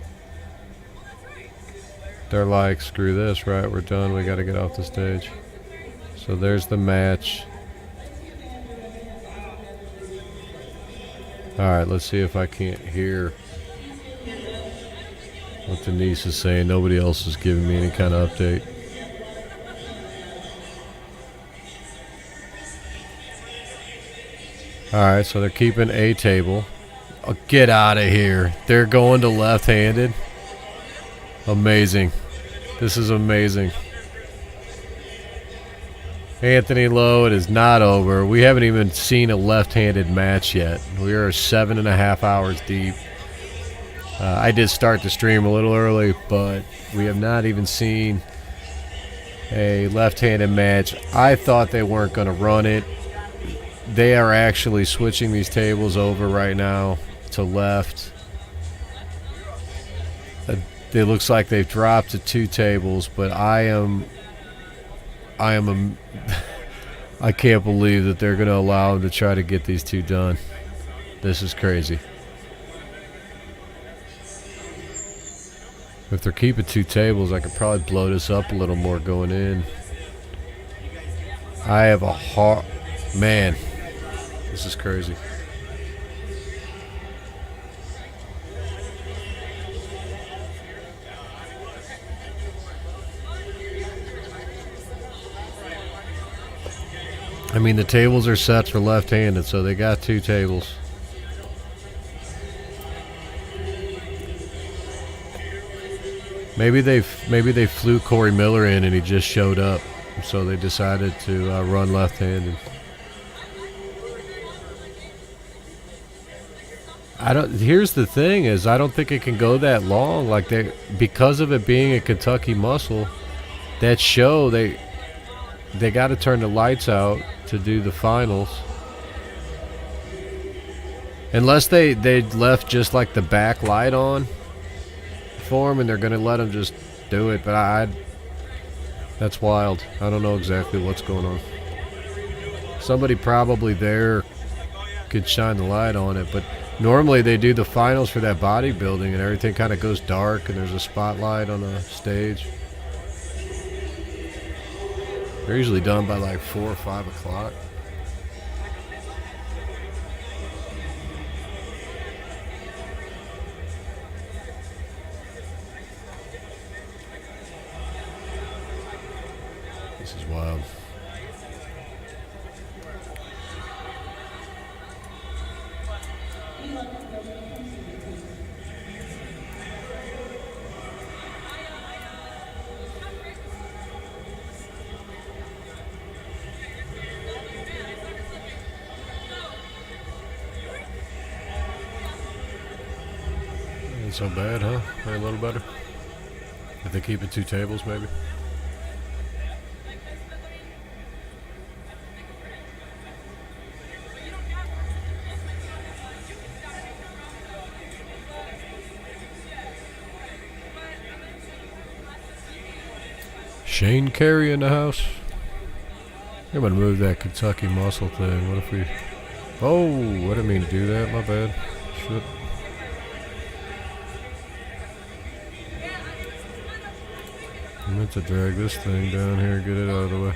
they're like, screw this, right? We're done. We got to get off the stage. So there's the match. All right, let's see if I can't hear what Denise is saying. Nobody else is giving me any kind of update. All right, so they're keeping a table. Oh, get out of here. They're going to left-handed. Amazing. This is amazing. Anthony Lowe, it is not over. We haven't even seen a left-handed match yet. We are 7.5 hours deep. I did start the stream a little early, but we have not even seen a left-handed match. I thought they weren't going to run it. They are actually switching these tables over right now to left. It looks like they've dropped to 2 tables, but I can't believe that they're going to allow them to try to get these 2 done. This is crazy. If they're keeping 2 tables, I could probably blow this up a little more going in. I have a hard... man, this is crazy. I mean, the tables are set for left-handed, so they got 2 tables. Maybe they flew Corey Miller in and he just showed up, so they decided to run left-handed. Here's the thing: is I don't think it can go that long. Like because of it being a Kentucky Muscle, that show they got to turn the lights out to do the finals. Unless they left just like the back light on for him, and they're going to let him just do it. But that's wild. I don't know exactly what's going on. Somebody probably there could shine the light on it, but normally they do the finals for that bodybuilding and everything kind of goes dark and there's a spotlight on the stage. They're usually done by like 4 or 5 o'clock. This is wild. Ain't so bad, huh? Maybe a little better. If they keep it 2 tables, maybe. Shane Carey in the house. I'm gonna move that Kentucky muscle thing. What if we... Oh, I didn't mean to do that. My bad. Shit. I meant to drag this thing down here and get it out of the way.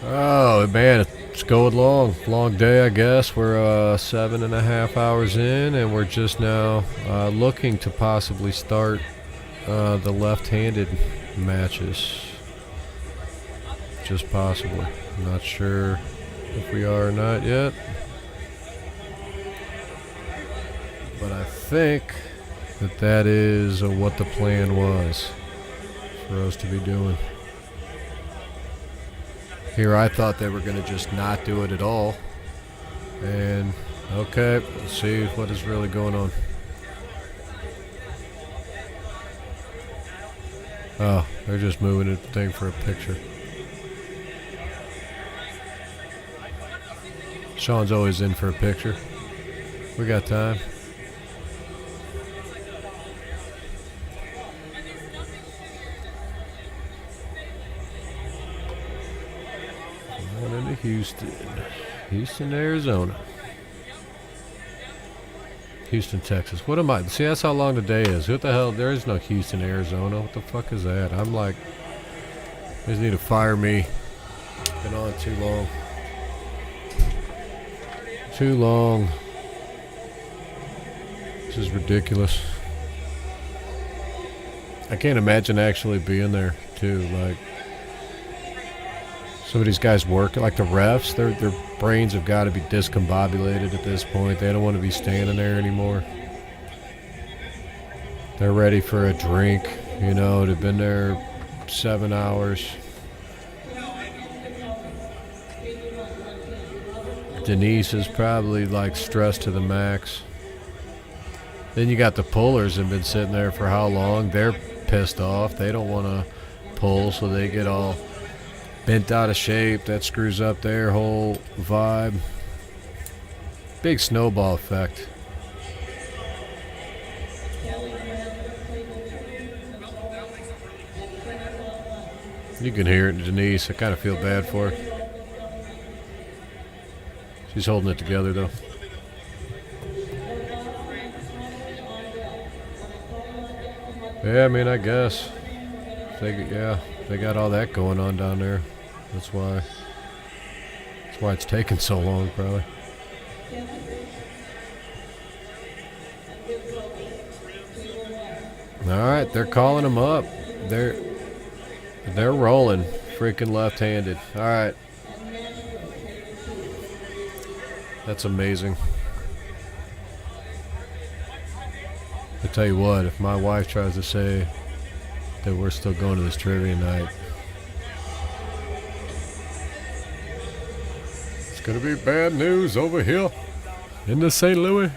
Oh, man, it's going long. Long day, I guess. We're 7.5 hours in, and we're just now looking to possibly start the left-handed matches. Just possibly. I'm not sure if we are or not yet. But I think that is what the plan was for us to be doing. Here I thought they were going to just not do it at all. And, okay, let's see what is really going on. Oh, they're just moving the thing for a picture. Sean's always in for a picture. We got time. Going into Houston, Arizona. Houston, Texas. What am I? See, that's how long the day is. What the hell? There is no Houston, Arizona. What the fuck is that? I'm like, they just need to fire me. Been on too long. Too long. This is ridiculous. I can't imagine actually being there too. Like, some of these guys work, like the refs, their brains have got to be discombobulated at this point. They don't want to be standing there anymore. They're ready for a drink, you know. They've been there 7 hours. Denise is probably like stressed to the max. Then you got the pullers have been sitting there for how long? They're pissed off. They don't want to pull, so they get all bent out of shape. That screws up their whole vibe. Big snowball effect. You can hear it in Denise. I kind of feel bad for her. She's holding it together, though. Yeah, I mean, I guess. They got all that going on down there. That's why it's taking so long, probably. All right, they're calling them up. They're rolling, freaking left-handed. All right. That's amazing. I tell you what, if my wife tries to say that we're still going to this trivia night, it's going to be bad news over here in the St. Louis.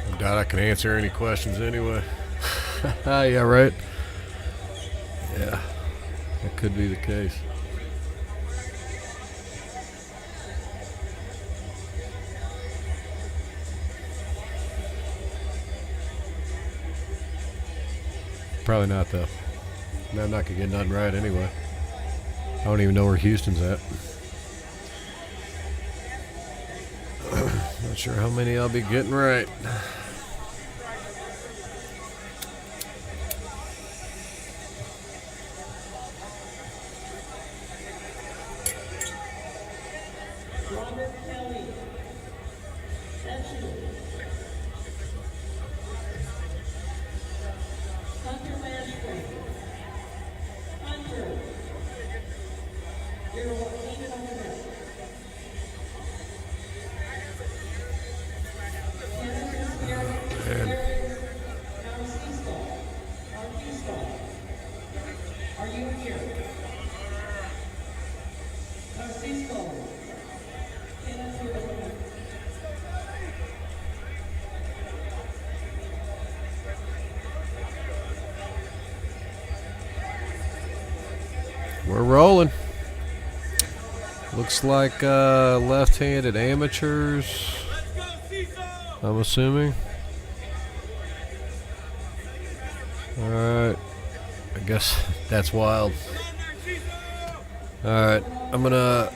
I doubt I can answer any questions anyway. Yeah, right. Yeah, that could be the case. Probably not, though. I'm not gonna get nothing right anyway. I don't even know where Houston's at. Not sure how many I'll be getting right. Are you here? Francisco. Quédate here. We're rolling. Looks like left-handed amateurs, I'm assuming. Alright. I guess that's wild. Alright. I'm gonna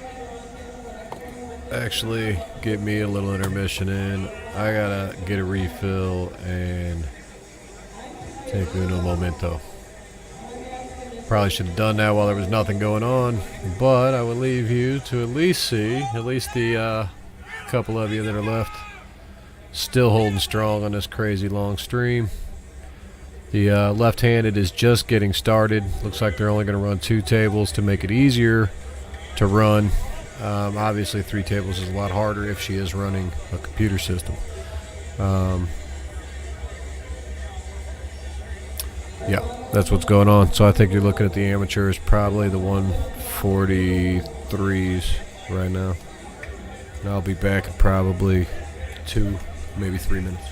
actually get me a little intermission in. I gotta get a refill and take uno momento. Probably should have done that while there was nothing going on, but I would leave you to at least see, at least the couple of you that are left, still holding strong on this crazy long stream. The left-handed is just getting started. Looks like they're only going to run 2 tables to make it easier to run. Obviously 3 tables is a lot harder if she is running a computer system. Yeah, that's what's going on. So I think you're looking at the amateurs, probably the 143s right now. And I'll be back in probably 2, maybe 3 minutes.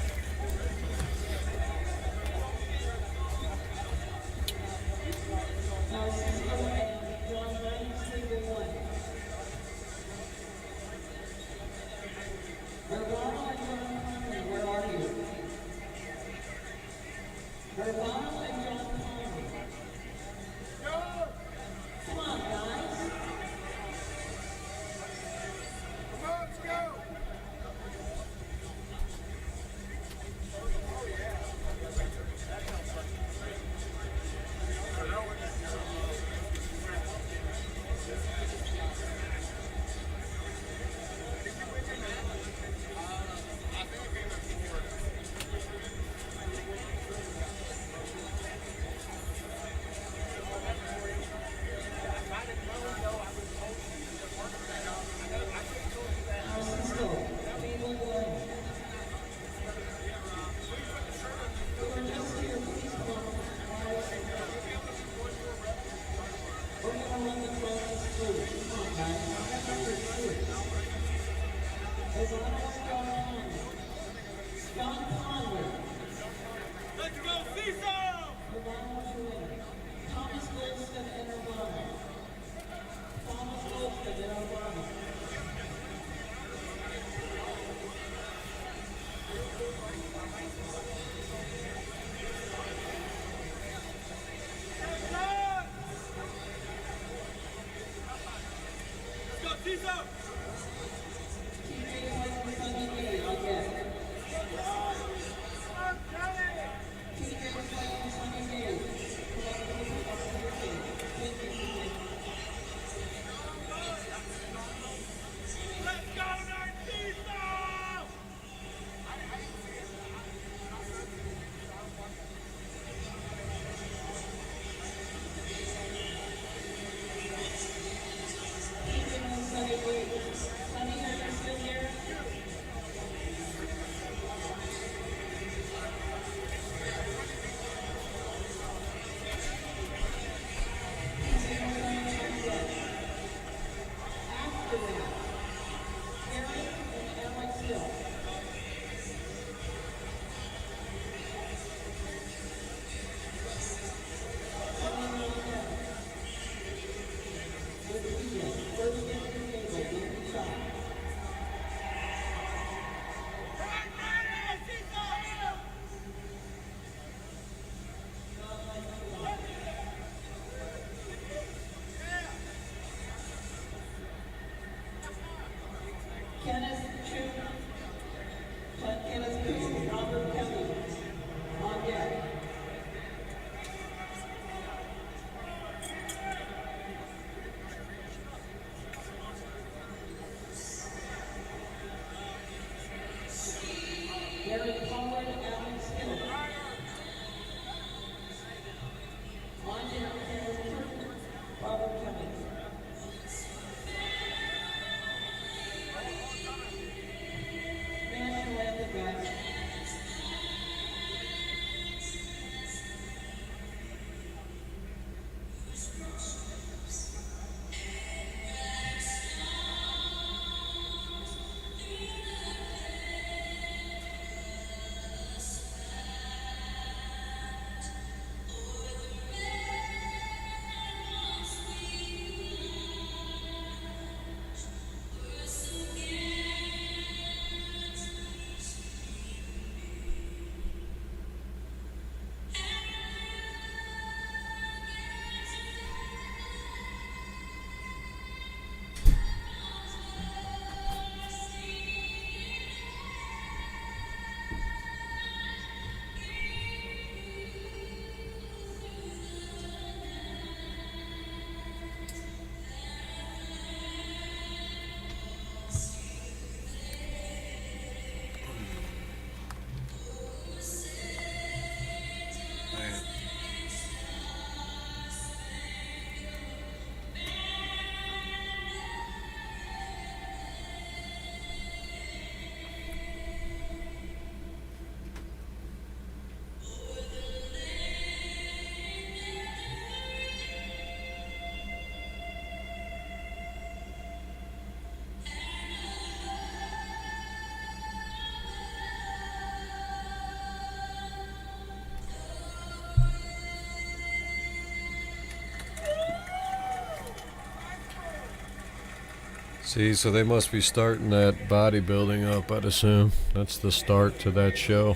See, so they must be starting that bodybuilding up, I'd assume. That's the start to that show.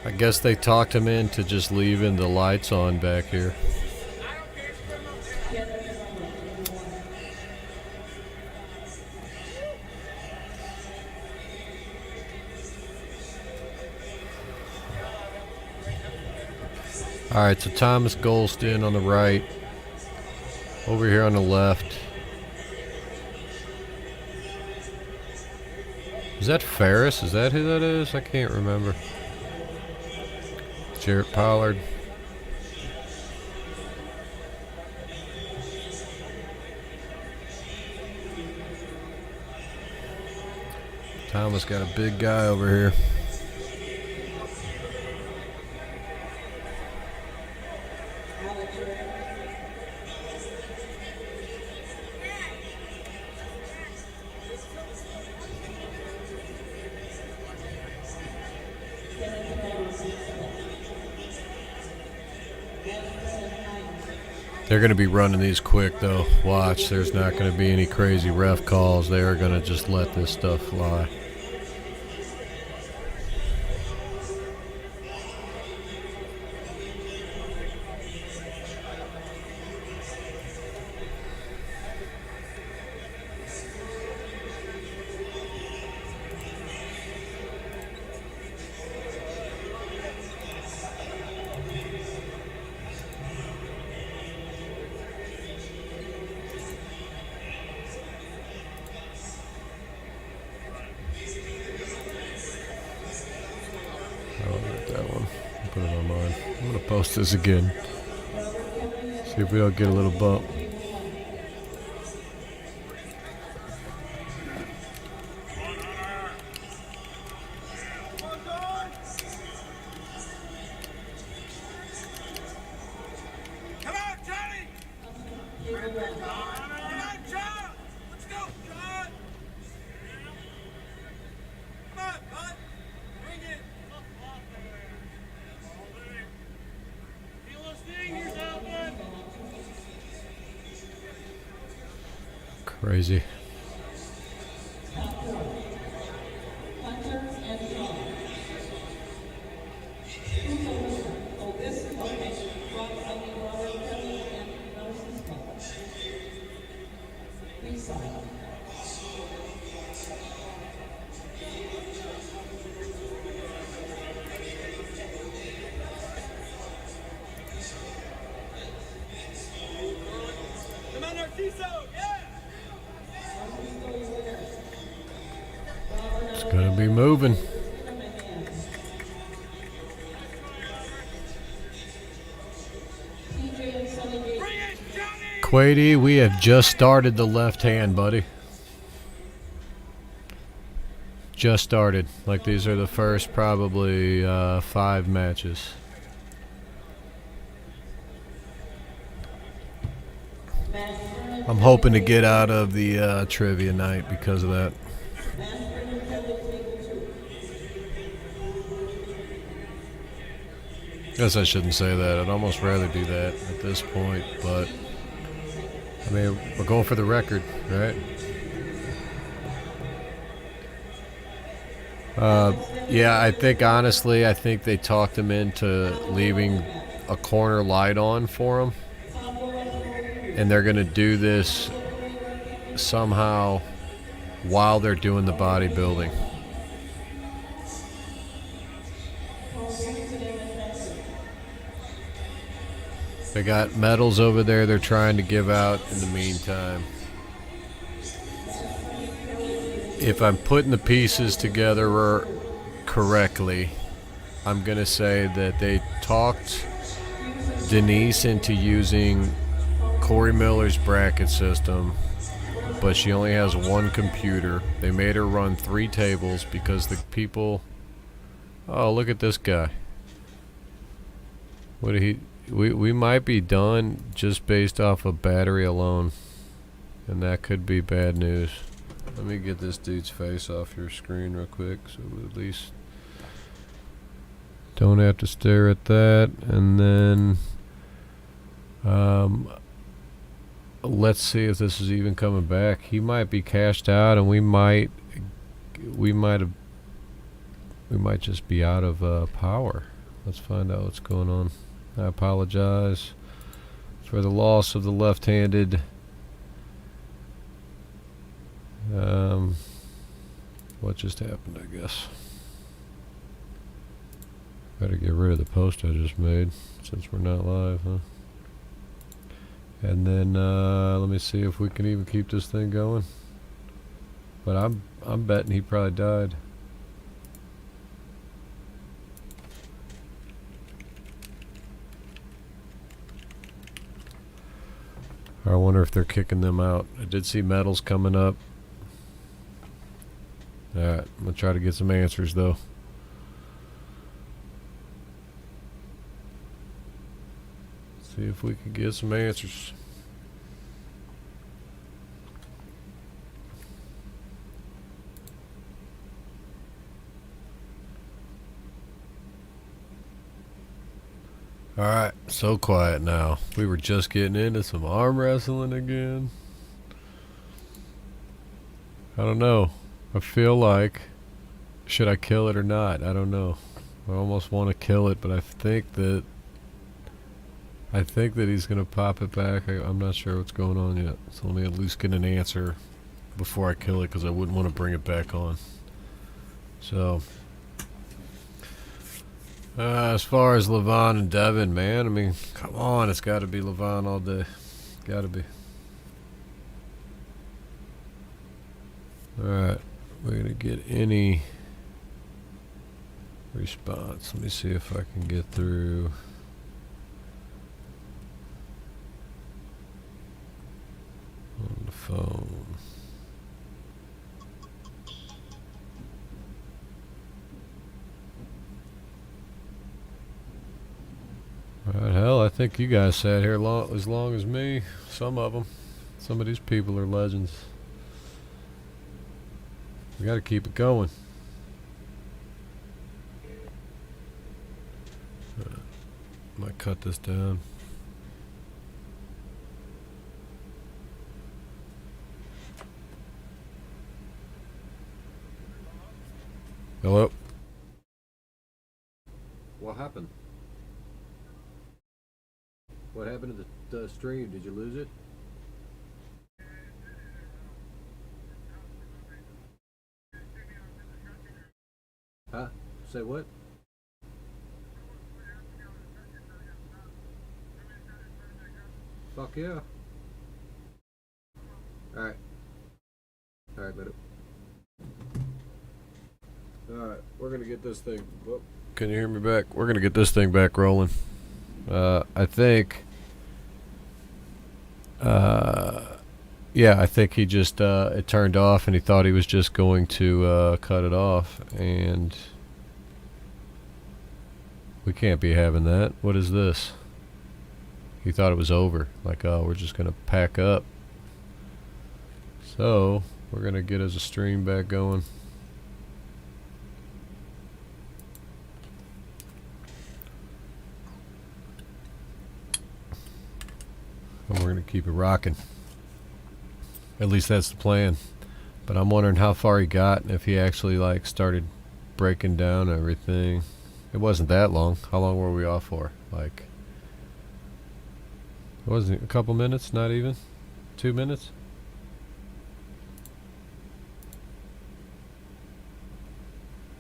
I guess they talked him into just leaving the lights on back here. All right, so Thomas Golston on the right. Over here on the left. Is that Ferris? Is that who that is? I can't remember. Jarrett Pollard. Thomas got a big guy over here. They're going to be running these quick, though. Watch, there's not going to be any crazy ref calls. They are going to just let this stuff fly. Put it on mine. I'm going to post this again. See if we don't get a little bump. Come on, Johnny! Come on, John! Let's go, John! Come on, bud! Bring it! Feel those fingers out, bud. Crazy. Come on, Narciso! Yeah! It's going to be moving. Bring it, Johnny! Quady, we have just started the left hand, buddy. Just started. Like these are the first probably 5 matches. I'm hoping to get out of the trivia night because of that. Guess I shouldn't say that. I'd almost rather do that at this point, but I mean, we're going for the record, right? Yeah, I think honestly, I think they talked him into leaving a corner light on for him, and they're gonna do this somehow while they're doing the bodybuilding. They got medals over there they're trying to give out in the meantime. If I'm putting the pieces together correctly, I'm going to say that they talked Denise into using Corey Miller's bracket system, but she only has one computer. They made her run 3 tables because the people... Oh, look at this guy. What did he... We might be done just based off of battery alone, and that could be bad news. Let me get this dude's face off your screen real quick so we at least don't have to stare at that. And then let's see if this is even coming back. He might be cashed out, and we might just be out of power. Let's find out what's going on. I apologize for the loss of the left-handed. What just happened, I guess. Better get rid of the post I just made since we're not live, huh? And then let me see if we can even keep this thing going. But I'm betting he probably died. I wonder if they're kicking them out. I did see medals coming up. Alright, I'm gonna try to get some answers though. See if we can get some answers. Alright, so quiet now. We were just getting into some arm wrestling again. I don't know. I feel like, should I kill it or not? I don't know. I almost want to kill it, but I think that he's going to pop it back. I'm not sure what's going on yet. So let me at least get an answer before I kill it, because I wouldn't want to bring it back on. So, as far as Levon and Devin, man, I mean, come on, it's got to be Levon all day. Got to be. Alright, we're going to get any response. Let me see if I can get through. On the phone. Alright, hell, I think you guys sat here as long as me. Some of them. Some of these people are legends. We gotta keep it going. Might cut this down. Hello? What happened? What happened to the stream? Did you lose it? Huh? Say what? Fuck yeah. Alright. Alright, later. Alright, we're gonna get this thing. Whoop. Can you hear me back? We're gonna get this thing back rolling. I think. Yeah, I think he just it turned off, and he thought he was just going to cut it off, and we can't be having that. What is this? He thought it was over. Like, oh, we're just gonna pack up. So we're gonna get his stream back going. And we're going to keep it rocking. At least that's the plan. But I'm wondering how far he got, and if he actually like started breaking down everything. It wasn't that long. How long were we off for? Like, it wasn't a couple minutes, not even 2 minutes.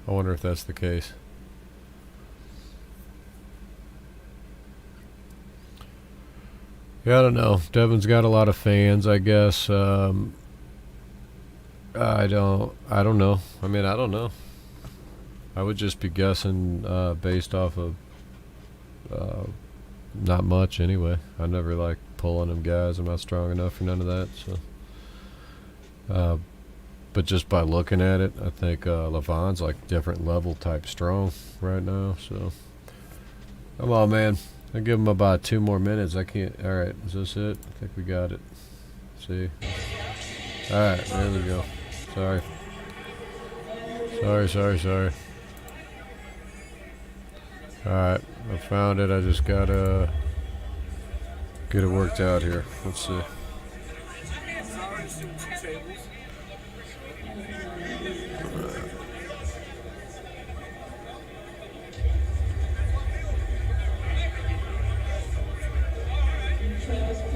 I wonder if that's the case. Yeah, I don't know. Devin's got a lot of fans, I guess. I don't know. I mean, I don't know. I would just be guessing based off of not much anyway. I never like pulling them guys. I'm not strong enough for none of that. So, but just by looking at it, I think Levon's like different level type strong right now. So, come on, man. I'll give him about 2 more minutes. I can't. All right, is this it? I think we got it. See. All right, there we go. Sorry. Sorry. All right, I found it. I just gotta get it worked out here. Let's see. tables.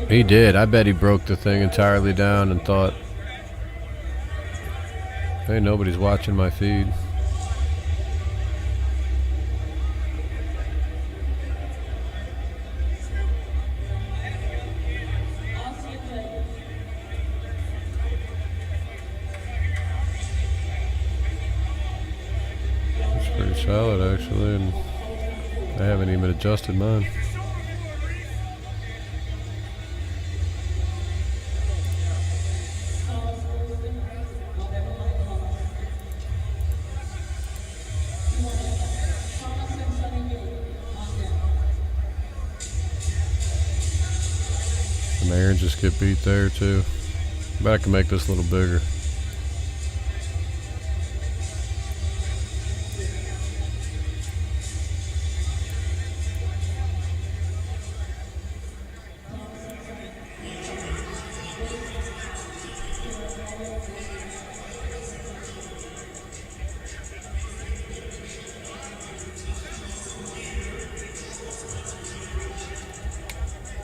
He did. I bet he broke the thing entirely down and thought, hey, nobody's watching my feed. It's pretty solid, actually, and I haven't even adjusted mine. And Aaron just get beat there too. But I can make this a little bigger.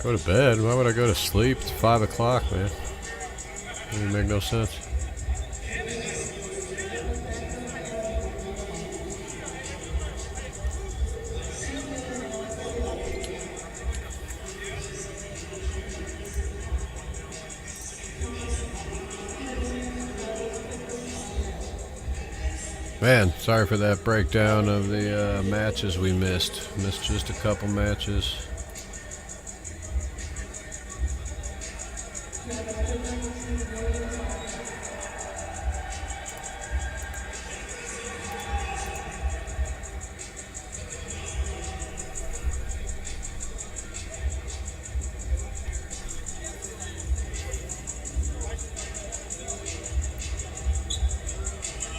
Go to bed? Why would I go to sleep? It's 5 o'clock, man. Doesn't make no sense. Man, sorry for that breakdown of the matches we missed. Missed just a couple matches.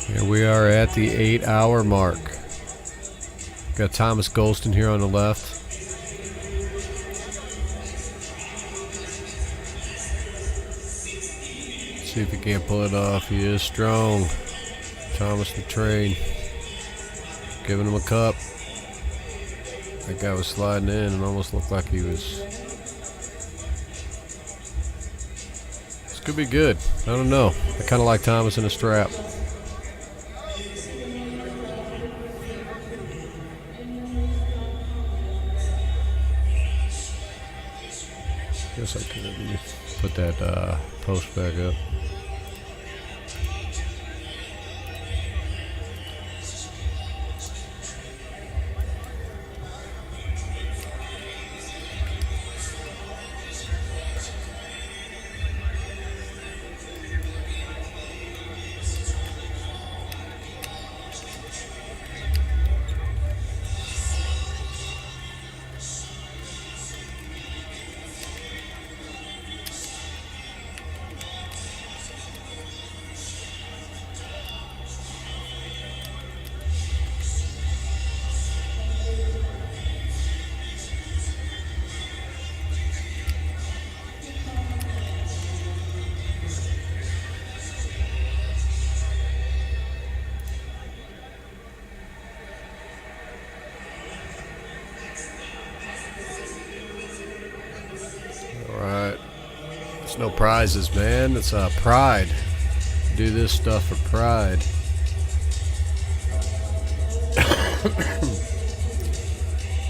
Here we are at the 8-hour mark. Got Thomas Golston here on the left. See if he can't pull it off. He is strong. Thomas the Train. Giving him a cup. That guy was sliding in and almost looked like he was... This could be good. I don't know. I kind of like Thomas in a strap. Guess I could put that post back up. Alright. It's no prizes, man. It's pride. Do this stuff for pride.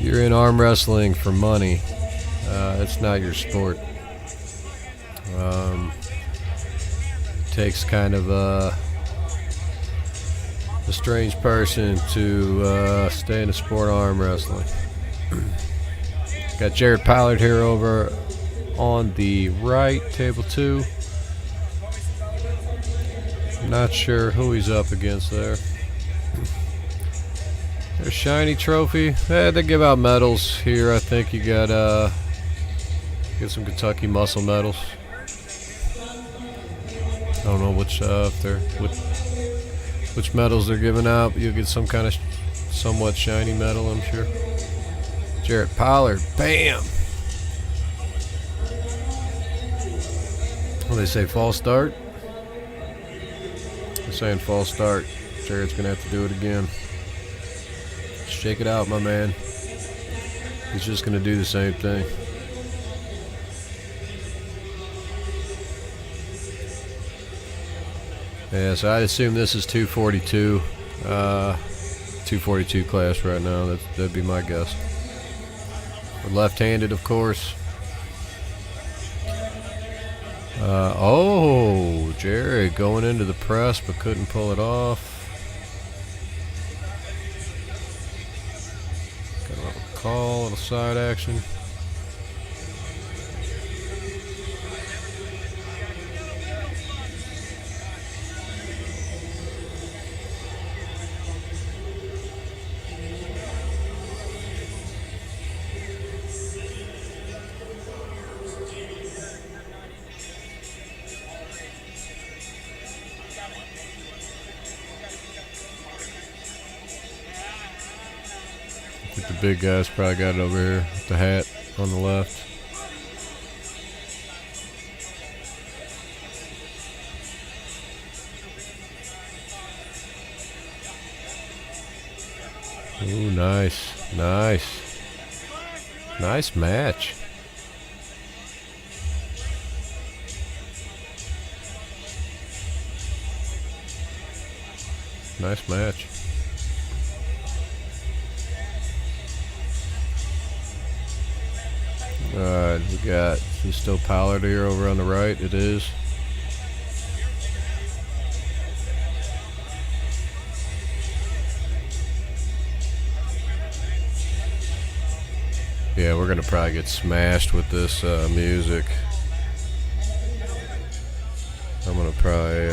You're in arm wrestling for money. It's not your sport. Takes kind of a strange person to stay in the sport of arm wrestling. Got Jared Pollard here over on the right, table 2. Not sure who he's up against there. There's shiny trophy. They give out medals here. I think you got get some Kentucky muscle medals. I don't know which which medals they're giving out. You'll get some kind of somewhat shiny medal, I'm sure. Jared Pollard, bam. Well, they say false start. They're saying false start. Jared's going to have to do it again. Shake it out, my man. He's just going to do the same thing. Yeah, so I assume this is 242. 242 class right now. That'd be my guess. Left-handed, of course. Oh, Jared going into the press but couldn't pull it off. Got a little call, a little side action. I think the big guy's probably got it over here with the hat on the left. Ooh, nice. Nice match. Nice match. Alright, we got still Pollard here over on the right. It is. Yeah, we're gonna probably get smashed with this music. I'm gonna probably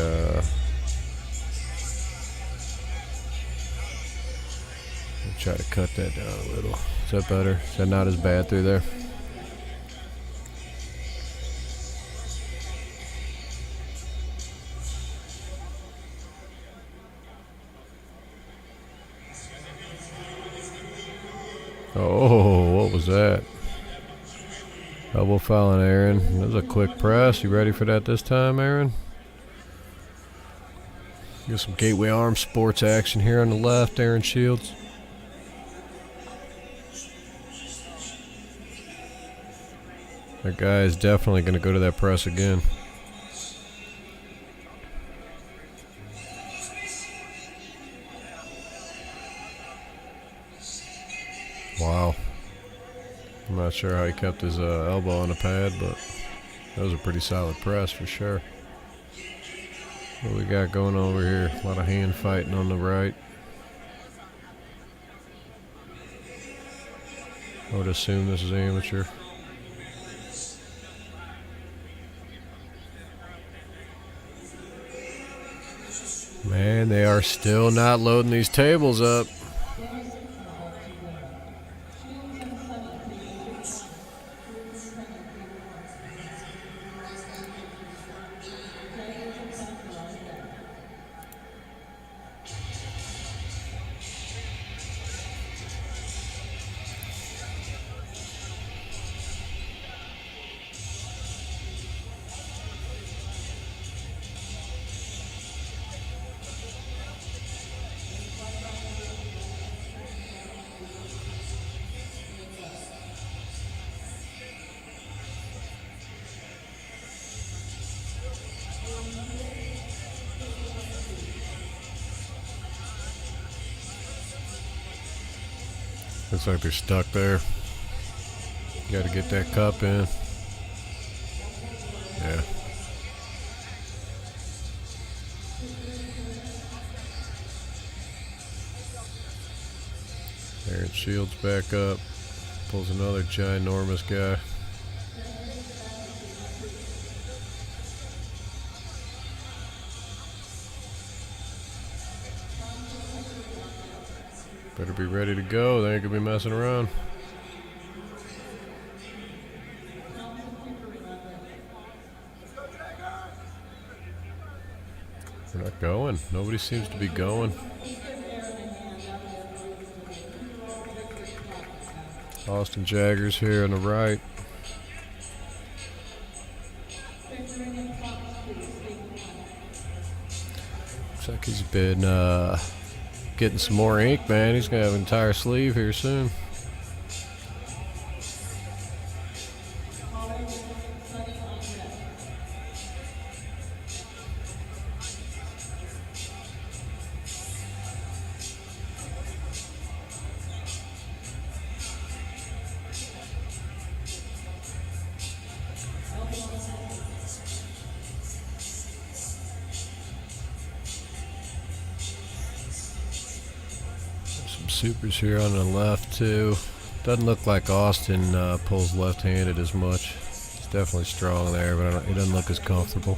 try to cut that down a little. Is that better? Is that not as bad through there? Oh, what was that? Elbow fouling Aaron. That was a quick press. You ready for that this time, Aaron? Get some Gateway Arms sports action here on the left, Aaron Shields. That guy is definitely going to go to that press again. Wow. I'm not sure how he kept his elbow on the pad, but that was a pretty solid press for sure. What we got going over here? A lot of hand fighting on the right. I would assume this is amateur. Man, they are still not loading these tables up. Looks like they're stuck there. Got to get that cup in. Yeah. Aaron Shields back up. Pulls another ginormous guy. Better be ready to go. They ain't gonna be messing around. They're not going. Nobody seems to be going. Austin Jaggers here on the right. Figuring in top Looks like he's been getting some more ink, man. He's gonna have an entire sleeve here soon. Supers here on the left too. Doesn't look like Austin pulls left-handed as much. He's definitely strong there, but he doesn't look as comfortable.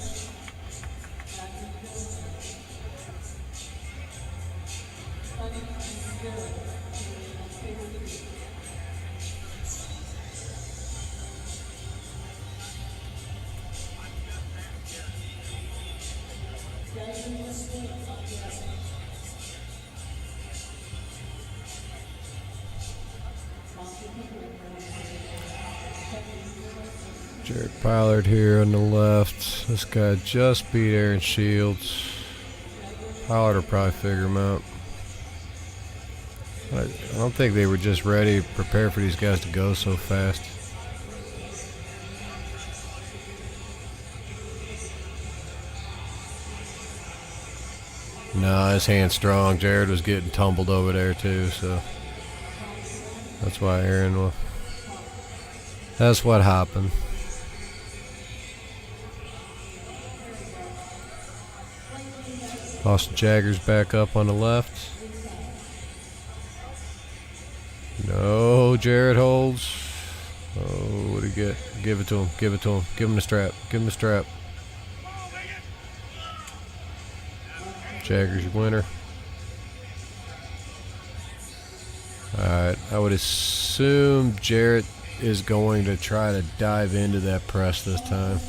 Jared Pollard here on the left. This guy just beat Aaron Shields. Pollard will probably figure him out. I don't think they were just ready, prepared for these guys to go so fast. No, his hand's strong. Jared was getting tumbled over there too, so that's why Aaron will. That's what happened. Austin Jagger's back up on the left. No, Jared holds. Oh, what do you get? Give it to him. Give it to him. Give him the strap. Give him the strap. Jagger's your winner. Alright, I would assume Jarrett is going to try to dive into that press this time.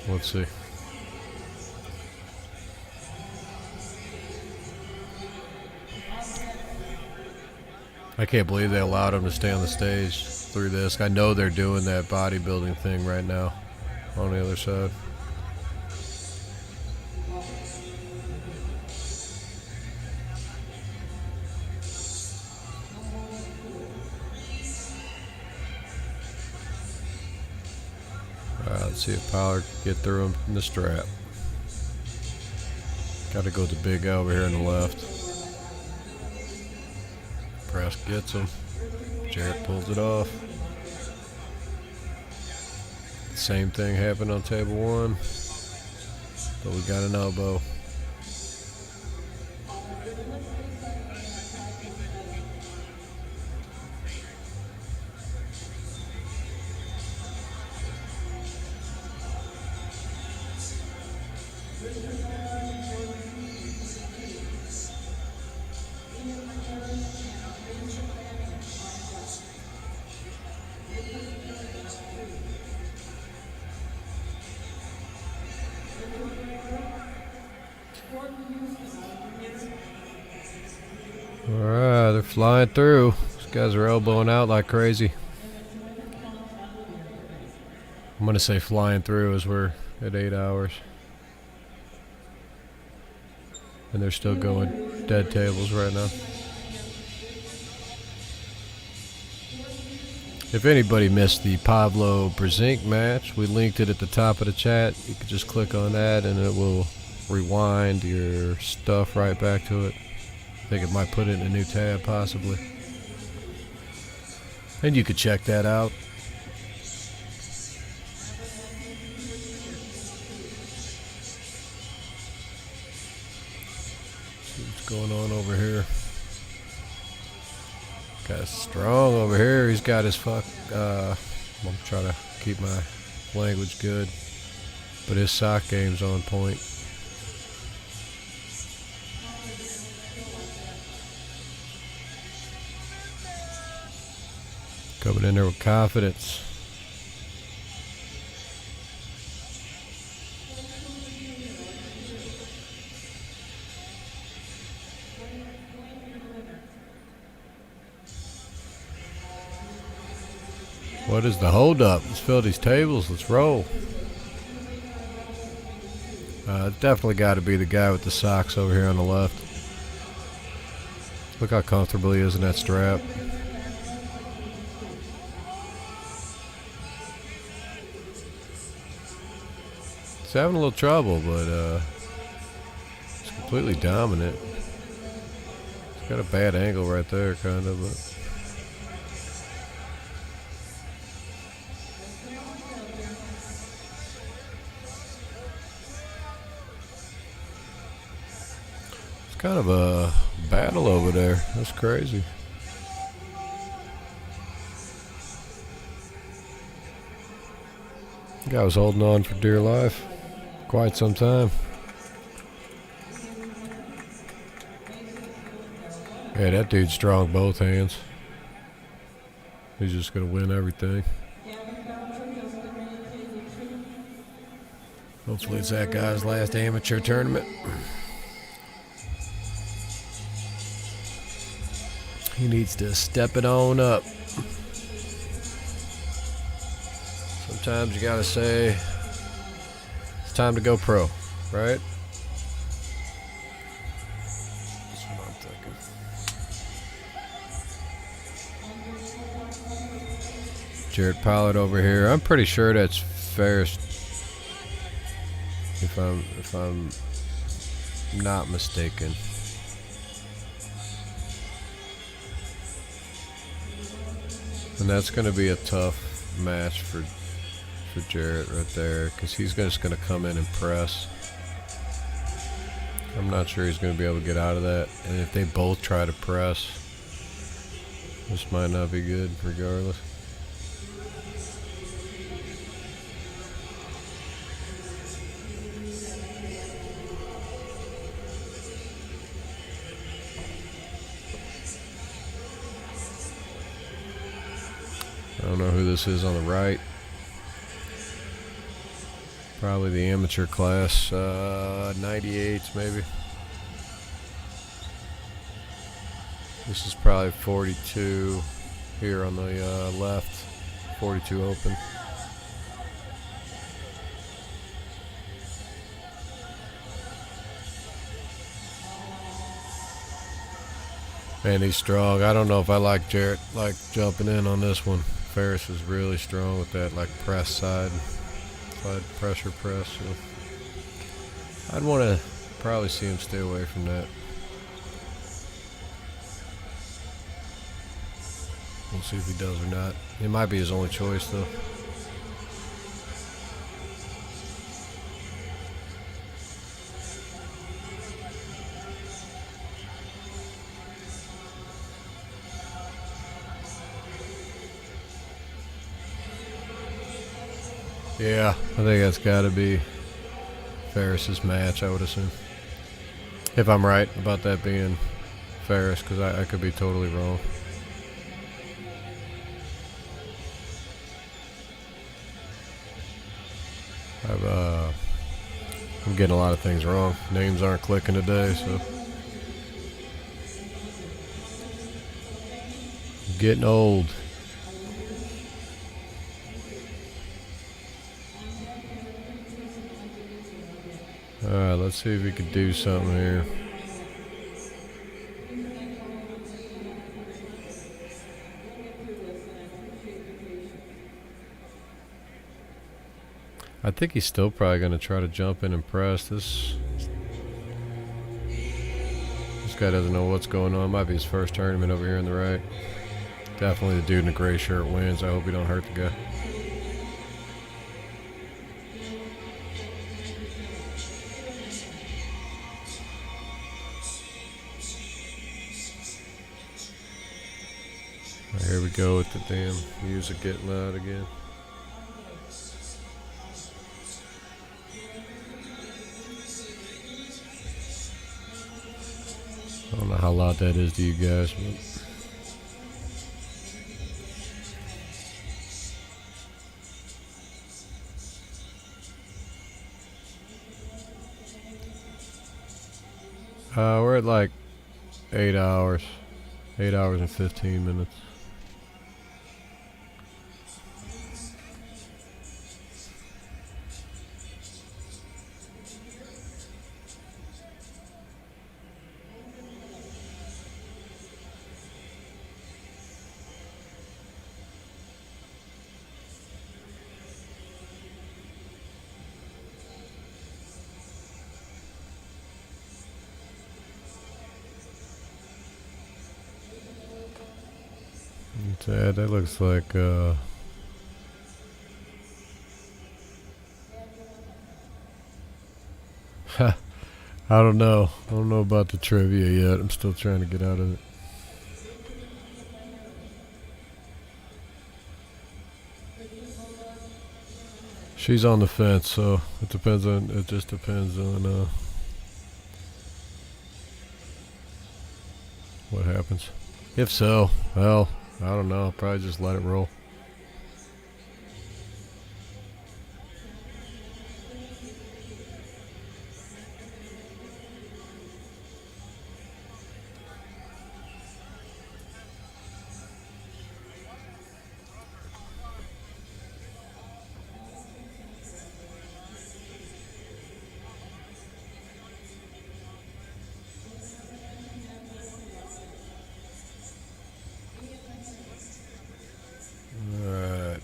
Let's see. I can't believe they allowed him to stay on the stage through this. I know they're doing that bodybuilding thing right now on the other side. Let's see if Pollard can get through him in the strap. Got to go with the big guy over here on the left. Press gets him. Jarrett pulls it off. Same thing happened on table one, but we got an elbow. Alright, they're flying through. These guys are elbowing out like crazy. I'm going to say flying through as we're at 8 hours. And they're still going dead tables right now. If anybody missed the Pavlo Brzenk match, we linked it at the top of the chat. You can just click on that and it will rewind your stuff right back to it. I think it might put it in a new tab possibly. And you could check that out. See what's going on over here. Guy's strong over here. He's got his I'm trying to keep my language good, but his sock game's on point. Coming in there with confidence. What is the holdup? Let's fill these tables. Let's roll. Definitely got to be the guy with the socks over here on the left. Look how comfortable he is in that strap. He's having a little trouble, but he's completely dominant. He's got a bad angle right there, kind of. But it's kind of a battle over there. That's crazy. The guy was holding on for dear life quite some time. Yeah, that dude's strong both hands. He's just going to win everything. Hopefully it's that guy's last amateur tournament. He needs to step it on up. Sometimes you gotta say, it's time to go pro, right? That's what I'm thinking. Jared Pollard over here. I'm pretty sure that's Ferris, if I'm not mistaken. And that's going to be a tough match for Jarrett right there, because he's just going to come in and press. I'm not sure he's going to be able to get out of that. And if they both try to press, this might not be good regardless. I don't know who this is on the right. Probably the amateur class, 98s maybe. This is probably 42 here on the left, 42 open. Man, he's strong. I don't know if I like Jarrett jumping in on this one. Ferris is really strong with that press side pressure press. So I'd want to probably see him stay away from that. We'll see if he does or not. It might be his only choice though. Yeah, I think that's got to be Ferris's match, I would assume. If I'm right about that being Ferris, because I could be totally wrong. I'm getting a lot of things wrong. Names aren't clicking today, so. I'm getting old. Alright, let's see if we can do something here. I think he's still probably going to try to jump in and press. This guy doesn't know what's going on. Might be his first tournament over here on the right. Definitely the dude in the gray shirt wins. I hope he don't hurt the guy. Here we go with the damn music getting loud again. I don't know how loud that is to you guys, but we're at 8 hours. 8 hours and 15 minutes. Yeah, that looks like I don't know. I don't know about the trivia yet. I'm still trying to get out of it. She's on the fence, so it depends on. It just depends on what happens. If so, well, I don't know. I'll probably just let it roll. Alright.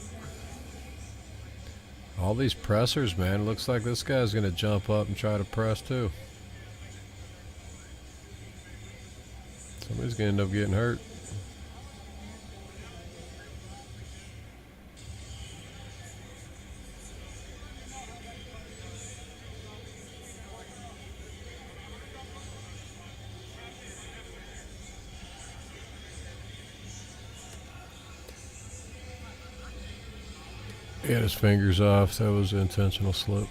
All these pressers, man. Looks like this guy's going to jump up and try to press too. Somebody's going to end up getting hurt. He had his fingers off. That was an intentional slip.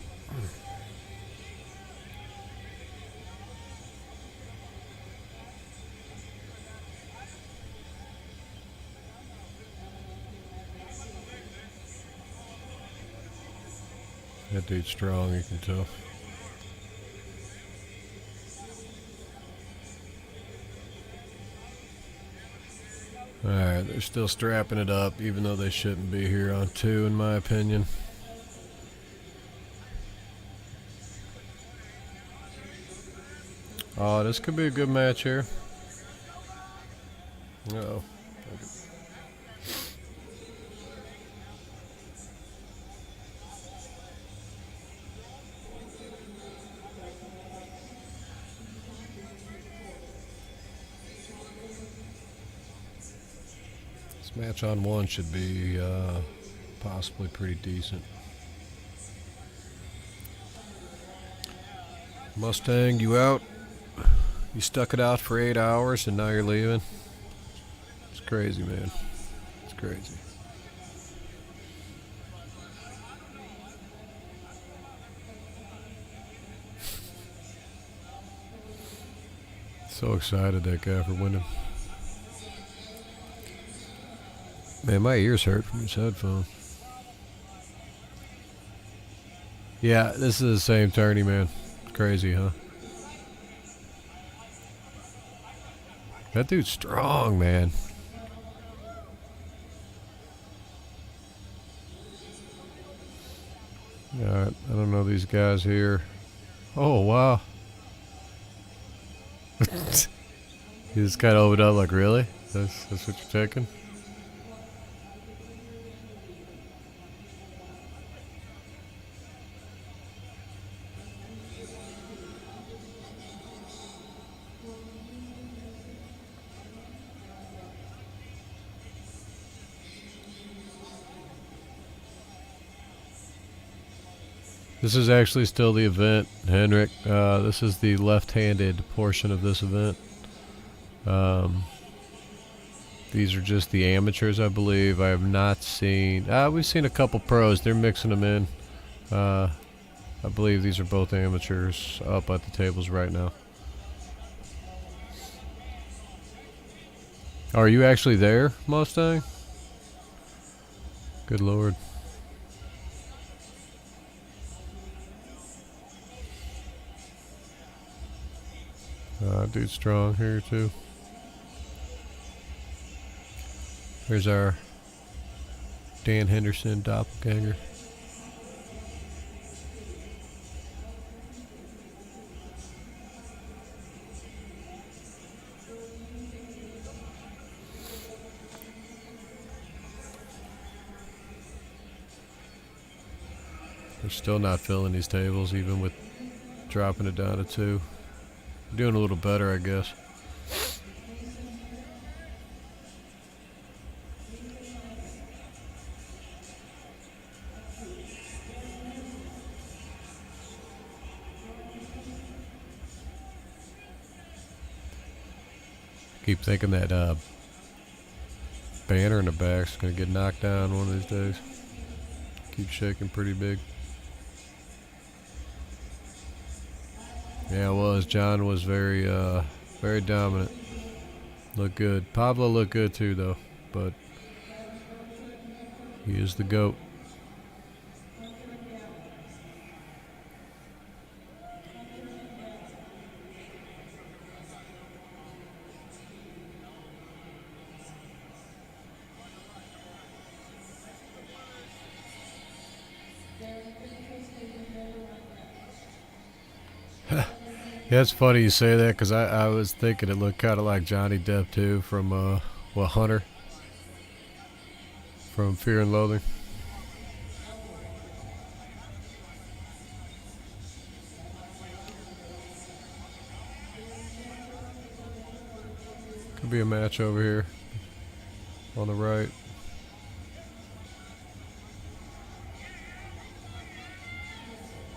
That dude's strong, you can tell. Alright, they're still strapping it up, even though they shouldn't be here on 2, in my opinion. Oh, this could be a good match here. Uh-oh. This match on 1 should be possibly pretty decent. Mustang, you out? You stuck it out for 8 hours and now you're leaving? It's crazy, man. It's crazy. So excited, that guy, for winning. Man, my ears hurt from his headphone. Yeah, this is the same tourney, man. Crazy, huh? That dude's strong, man. Alright, I don't know these guys here. Oh, wow. He just kind of opened up like, really? That's what you're taking? This is actually still the event, Henrik. This is the left-handed portion of this event. These are just the amateurs, I believe. I have not seen... we've seen a couple pros. They're mixing them in. I believe these are both amateurs up at the tables right now. Are you actually there, Mustang? Good Lord. Dude's strong here too. There's our Dan Henderson doppelganger. They're still not filling these tables, even with dropping it down to 2. Doing a little better, I guess. Keep thinking that banner in the back's gonna get knocked down one of these days. Keep shaking pretty big. Yeah, it was. John was very dominant. Looked good. Pavlo looked good too, though. But he is the GOAT. Yeah, it's funny you say that because I was thinking it looked kind of like Johnny Depp too from Hunter from Fear and Loathing. Could be a match over here on the right.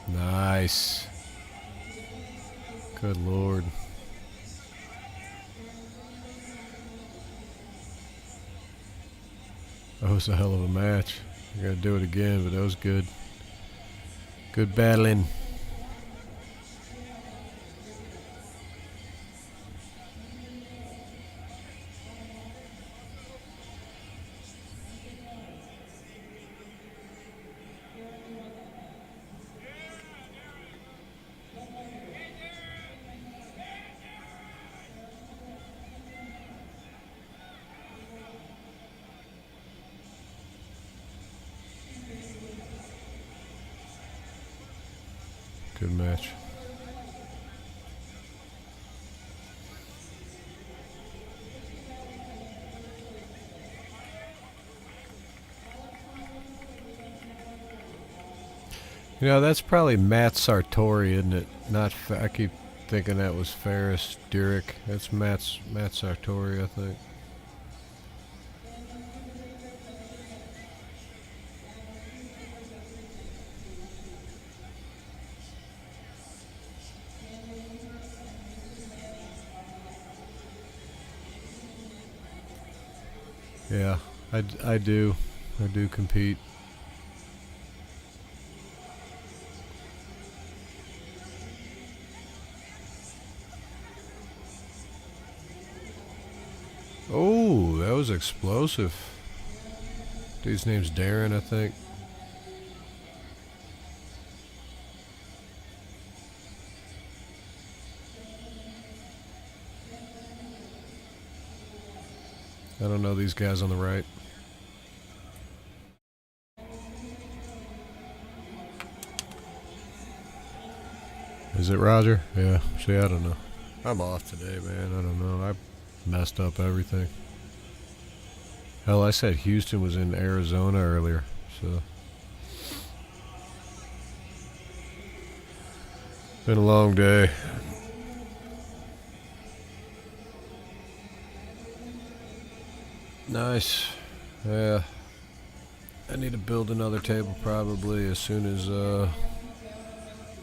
Nice. Good Lord. That was a hell of a match. I gotta do it again, but that was good. Good battling. Good match. You know, that's probably Matt Sartori, isn't it? Not. I keep thinking that was Ferris Durick. That's Matt Sartori, I think. Yeah, I do compete. Oh, that was explosive. Dude's name's Darren, I think. I don't know these guys on the right. Is it Roger? Yeah. See, I don't know. I'm off today, man. I don't know. I messed up everything. Hell, I said Houston was in Arizona earlier, so. Been a long day. Nice. Yeah. I need to build another table probably as soon as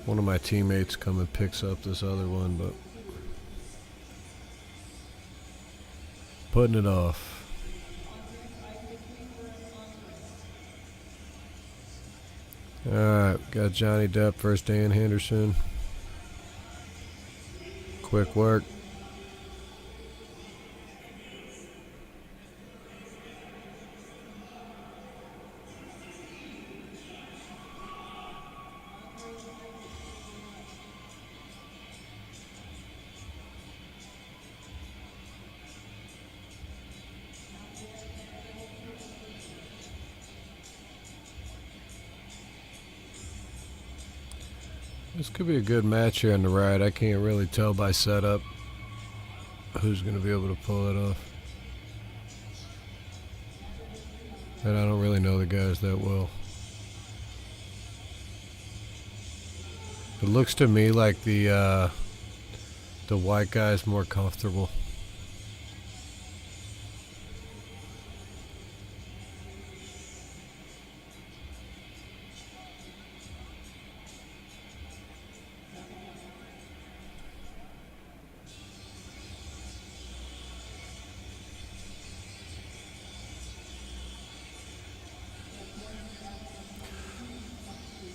one of my teammates come and picks up this other one, but putting it off. Alright, got Johnny Depp versus Dan Henderson. Quick work. This could be a good match here on the right. I can't really tell by setup who's going to be able to pull it off. And I don't really know the guys that well. It looks to me like the white guy's more comfortable.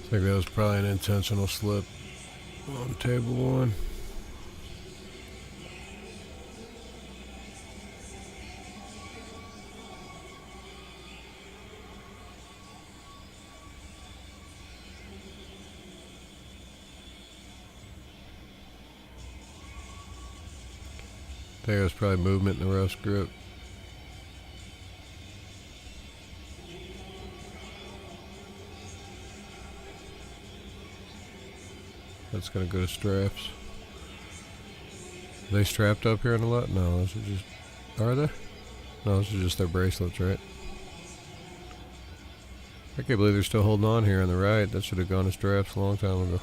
think that was probably an intentional slip on table one. I think it was probably movement in the ref's grip. That's going to go to straps. Are they strapped up here on the left? No, those are just... Are they? No, those are just their bracelets, right? I can't believe they're still holding on here on the right. That should have gone to straps a long time ago.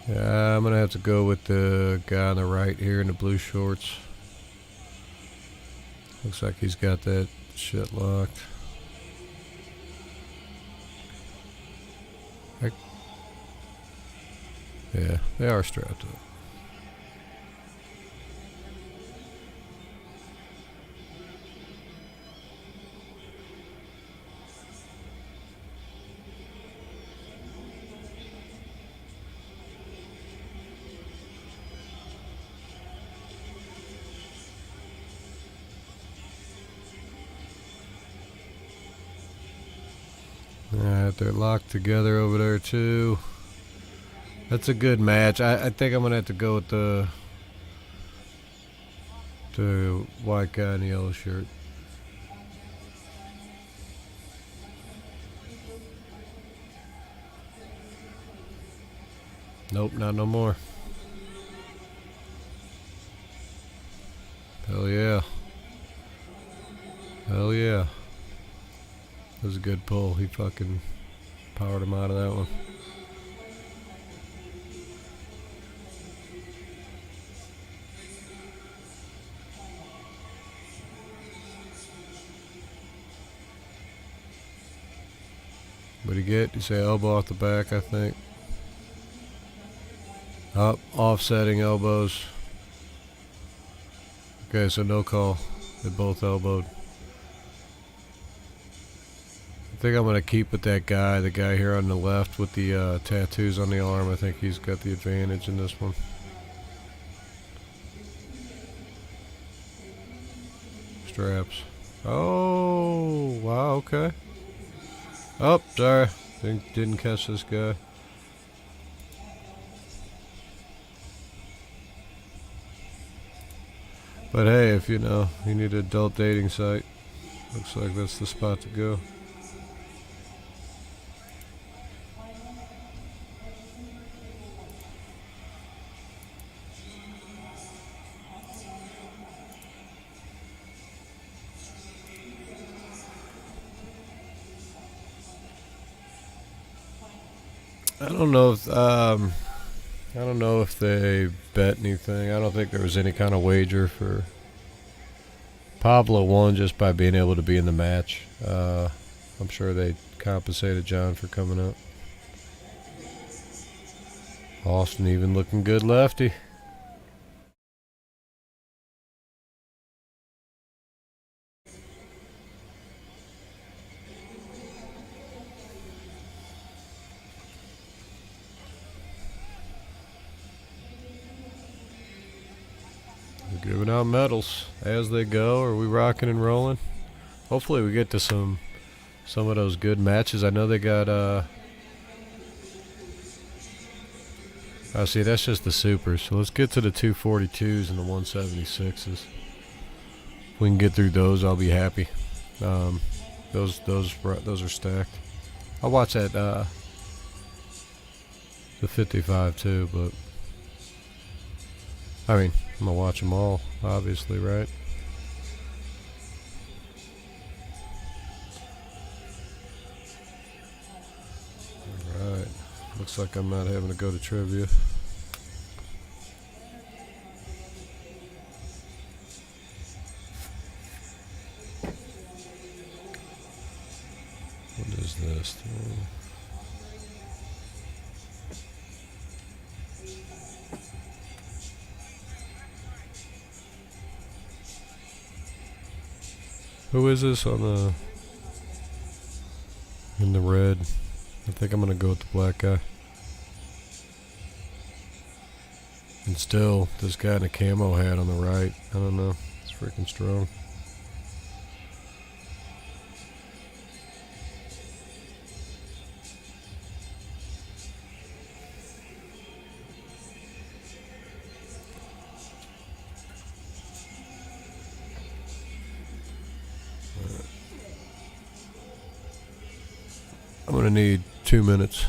Yeah, I'm going to have to go with the guy on the right here in the blue shorts. Looks like he's got that shit locked. Yeah, they are strapped up. Alright, they're locked together over there too. That's a good match. I think I'm gonna have to go with the white guy in the yellow shirt. Nope, not no more. Hell yeah. Hell yeah. That was a good pull. He fucking powered him out of that one. What'd he get? You say elbow off the back, I think. Up, offsetting elbows. Okay, so no call. They both elbowed. I think I'm going to keep with that guy, the guy here on the left with the tattoos on the arm. I think he's got the advantage in this one. Straps. Oh, wow, okay. Oh, sorry. Didn't catch this guy. But hey, if you know, you need an adult dating site, looks like that's the spot to go. I don't know if they bet anything. I don't think there was any kind of wager for Pavlo won just by being able to be in the match. I'm sure they compensated John for coming up. Austin even looking good lefty. Giving out medals as they go. Are we rocking and rolling? Hopefully we get to some of those good matches. I know they got oh, see, that's just the supers. So let's get to the 242s and the 176s. If we can get through those, I'll be happy. Those are stacked. I'll watch that the 55 too, but I mean, I'm gonna watch them all, obviously, right? Alright. Looks like I'm not having to go to trivia. What is this? Who is this on the in the red? I think I'm gonna go with the black guy. And still, this guy in a camo hat on the right. I don't know. It's freaking strong. I'm gonna need 2 minutes.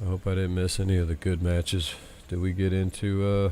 I hope I didn't miss any of the good matches. Did we get into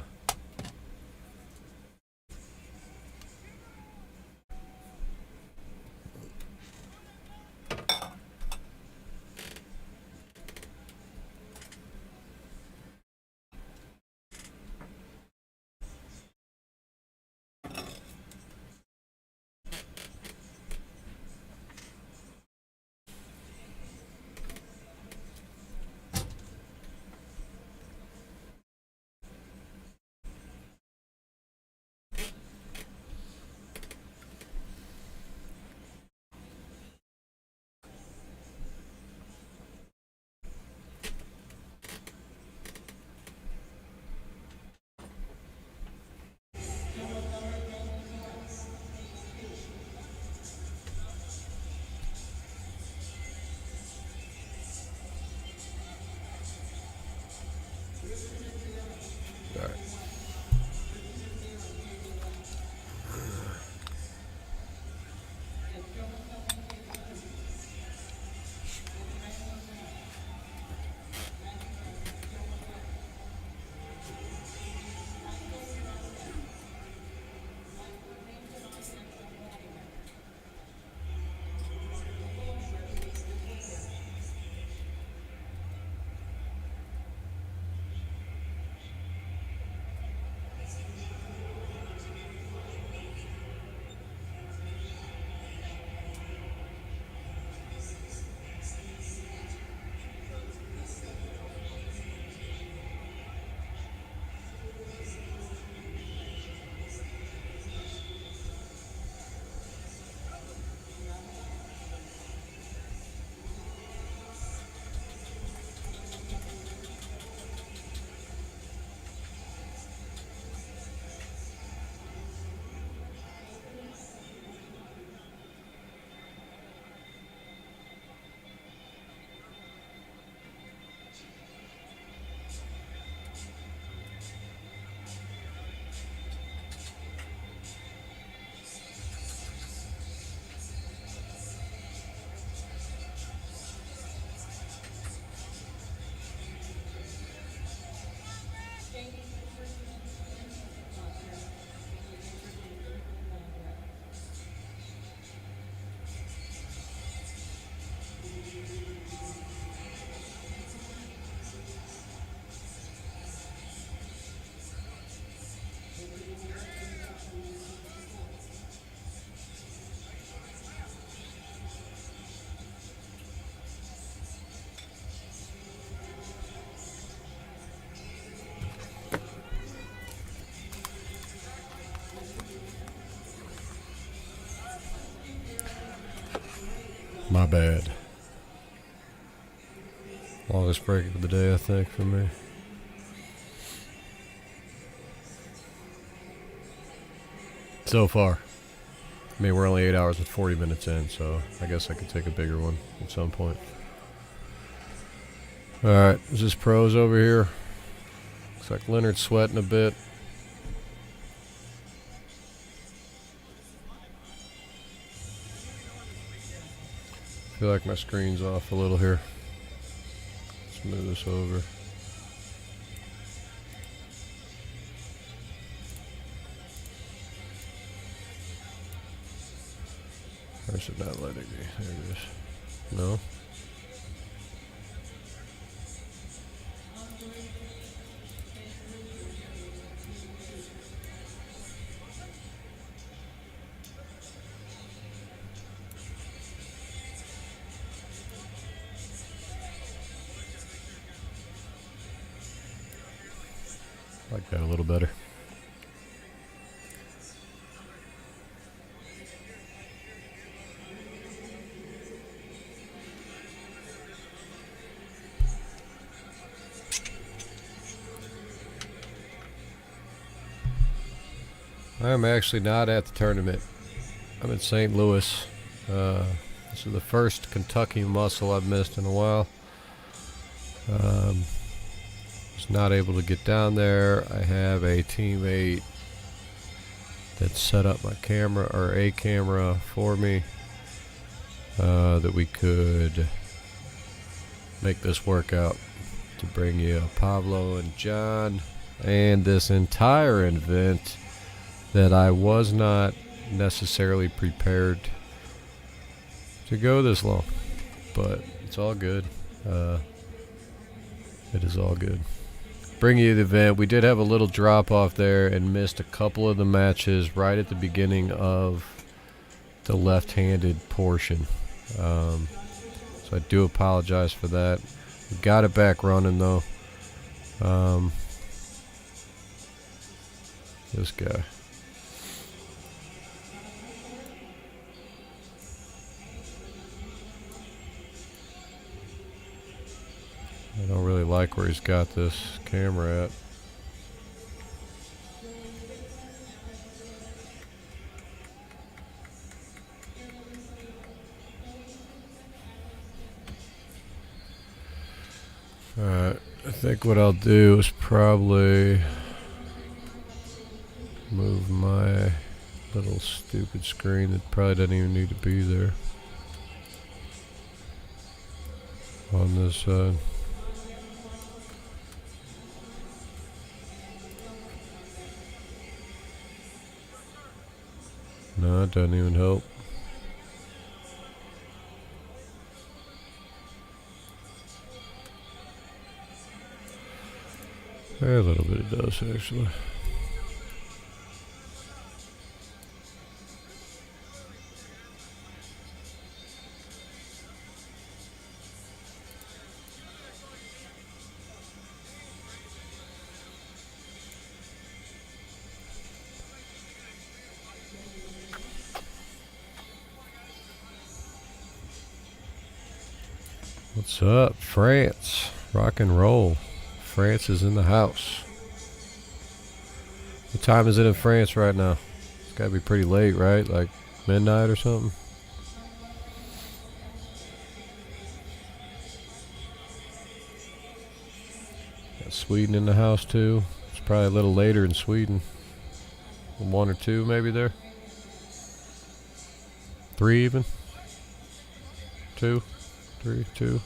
My bad. Longest break of the day, I think, for me. So far. I mean, we're only 8 hours and 40 minutes in, so I guess I could take a bigger one at some point. Alright, is this pros over here? Looks like Leonard's sweating a bit. I feel like my screen's off a little here. Let's move this over. Or is it not letting me? There it is. No? I like that a little better. I'm actually not at the tournament. I'm in St. Louis. This is the first Kentucky muscle I've missed in a while. Was not able to get down there. I have a teammate that set up my camera, or a camera for me, that we could make this work out to bring you Pavlo and John and this entire event that I was not necessarily prepared to go this long, but it's all good. It is all good. Bring you the event. We did have a little drop off there and missed a couple of the matches right at the beginning of the left-handed portion. So I do apologize for that. We got it back running though. This guy. I don't really like where he's got this camera at. Alright, I think what I'll do is probably move my little stupid screen that probably doesn't even need to be there on this side. No, it doesn't even help. A little bit it does, actually. What's up, France? Rock and roll. France is in the house. What time is it in France right now? It's gotta be pretty late, right? Like midnight or something? Got Sweden in the house too. It's probably a little later in Sweden. 1 or 2 maybe there. 3 even. 2. 3, 2.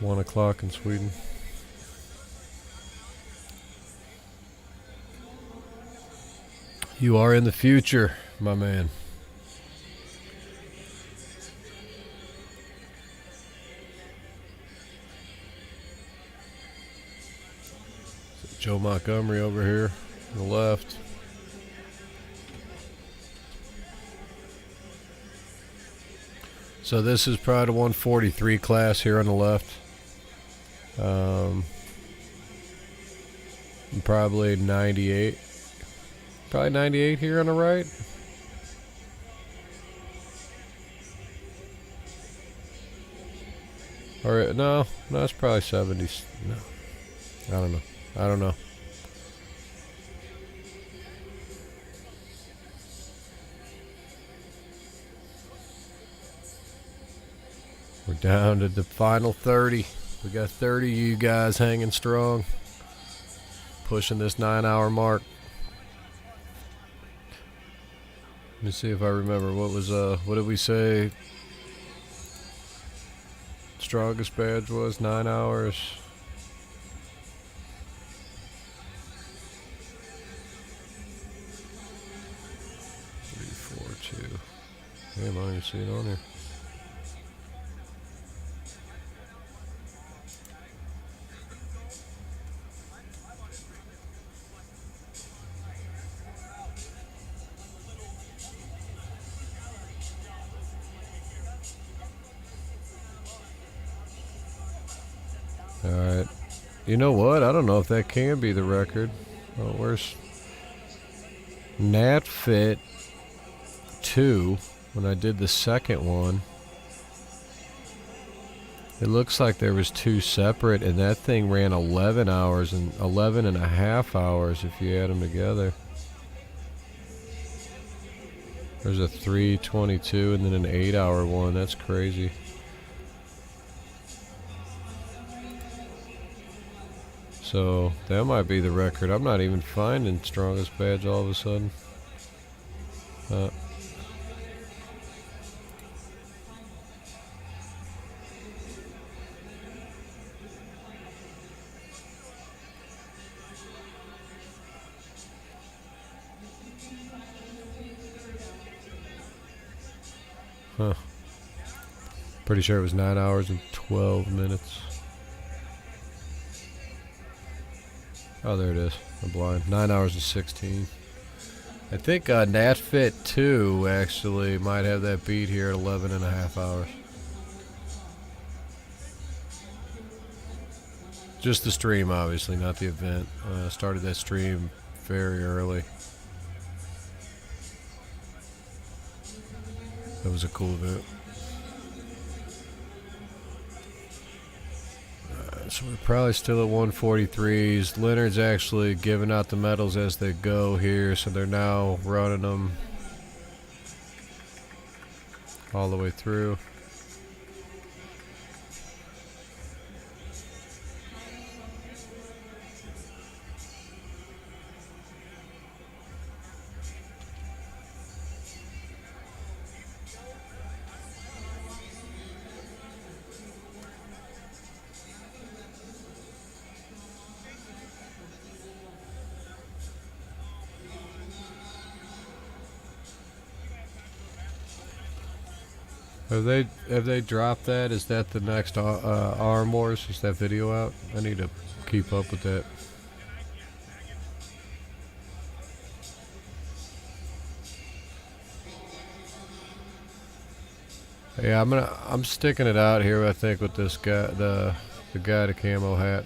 1 o'clock in Sweden. You are in the future, my man. Joe Montgomery over here on the left. So this is probably the 143 class here on the left. Probably 98. Probably 98 here on the right. Or no, it's probably 70s. No, I don't know. We're down to the final 30. We got 30 of you guys hanging strong, pushing this 9-hour mark. Let me see if I remember what did we say strongest badge was? 9 hours. Three, 4, 2. Damn, I don't even see it on here. Alright. You know what? I don't know if that can be the record. Oh, where's NatFit 2? When I did the second one, it looks like there was 2 separate, and that thing ran 11 hours and 11 and a half hours if you add them together. There's a 3:22 and then an 8-hour one. That's crazy. So that might be the record. I'm not even finding strongest badge all of a sudden. Huh. Pretty sure it was 9 hours and 12 minutes. Oh, there it is. I'm blind. 9 hours and 16. I think NatFit 2 actually might have that beat here at 11 and a half hours. Just the stream, obviously, not the event. Started that stream very early. That was a cool event. So we're probably still at 143s. Leonard's actually giving out the medals as they go here, so they're now running them all the way through. Have they dropped that? Is that the next Arm Wars? Is that video out? I need to keep up with that. Yeah, I'm sticking it out here. I think with this guy, the guy in the camo hat,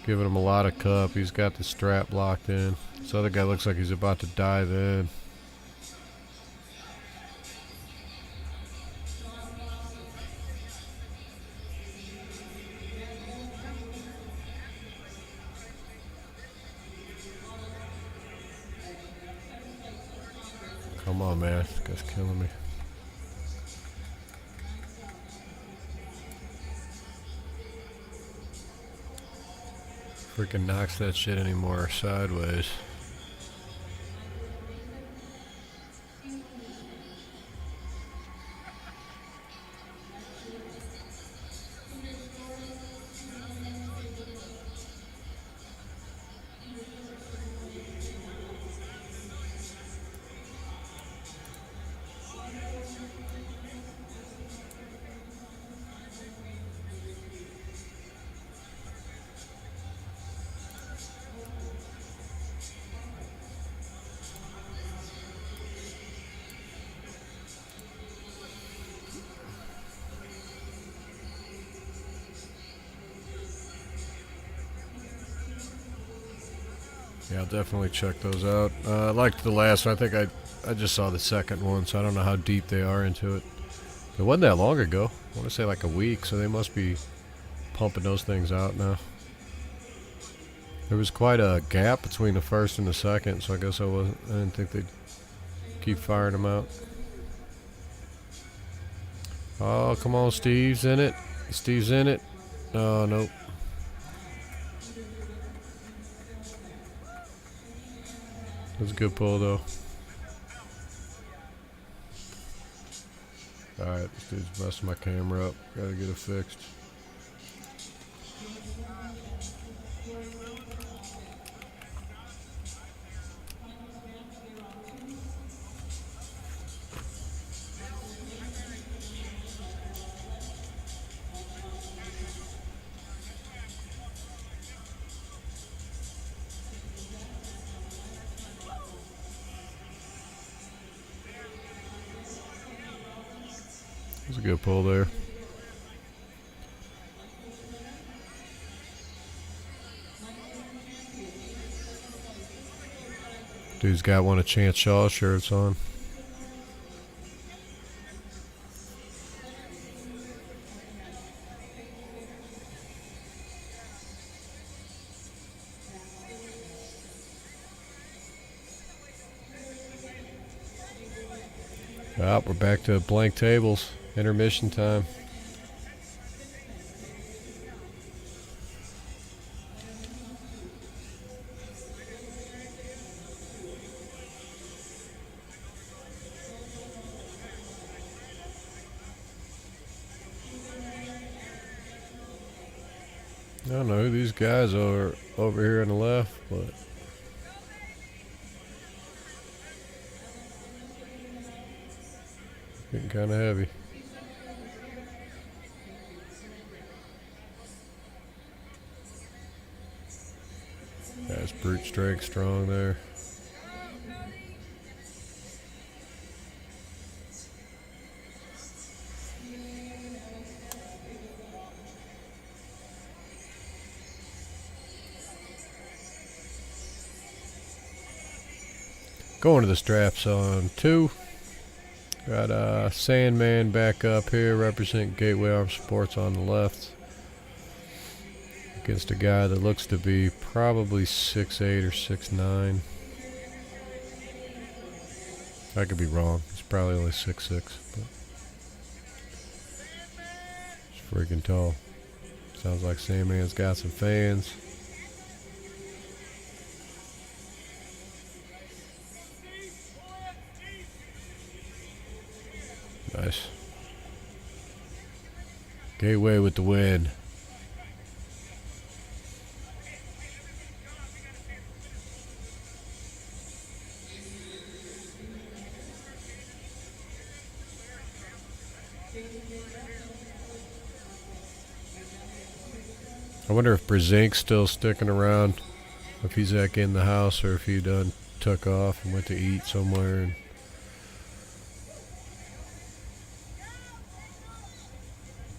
giving him a lot of cup. He's got the strap locked in. This other guy looks like he's about to dive in. Come on, man. This guy's killing me. Freaking knocks that shit anymore sideways. Yeah, I'll definitely check those out. I liked the last one. I think I just saw the second one, so I don't know how deep they are into it. It wasn't that long ago. I want to say like a week, so they must be pumping those things out now. There was quite a gap between the first and the second, so I guess I didn't think they'd keep firing them out. Oh, come on, Steve's in it. Steve's in it. Oh, nope. That was a good pull, though. Alright, this dude's messing my camera up. Gotta get it fixed. That was a good pull there. Dude's got one of Chance Shaw's shirts on. Oh, we're back to blank tables. Intermission time. I don't know who these guys are over here on the left, but getting kind of heavy. That's brute strength strong there. Going to the straps on 2. Got Sandman back up here, represent Gateway Arm Sports on the left. Against a guy that looks to be probably 6'8 or 6'9. I could be wrong. He's probably only 6'6, but he's freaking tall. Sounds like Sandman's got some fans. Nice. Gateway with the win. I wonder if Brzenk's still sticking around, if he's back in the house, or if he done took off and went to eat somewhere. And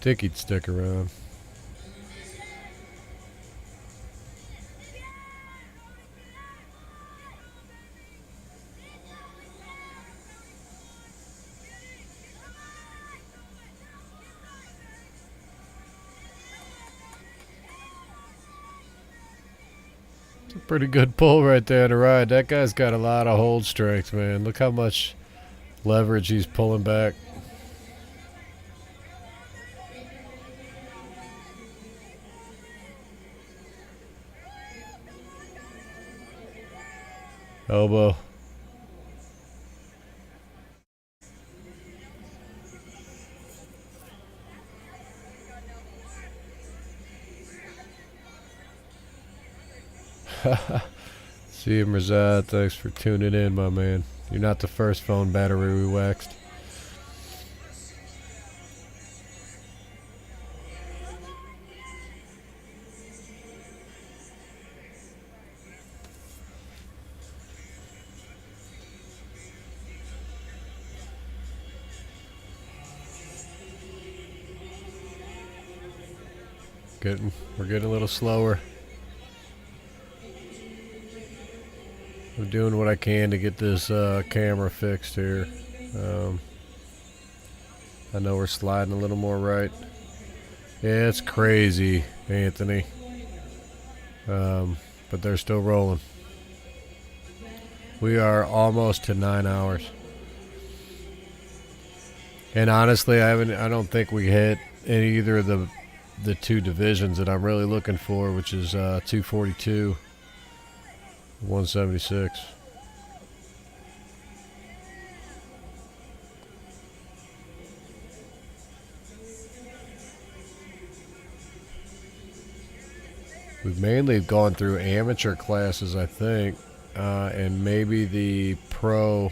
I think he'd stick around. It's a pretty good pull right there on the ride. That guy's got a lot of hold strength, man. Look how much leverage he's pulling back. Elbow. See you, Mirzad. Thanks for tuning in, my man. You're not the first phone battery we waxed. We're getting a little slower. I'm doing what I can to get this camera fixed here. I know we're sliding a little more right. Yeah, it's crazy, Anthony. But they're still rolling. We are almost to 9 hours. And honestly, I don't think we hit either of the two divisions that I'm really looking for, which is 242, 176. We've mainly gone through amateur classes, I think, and maybe the pro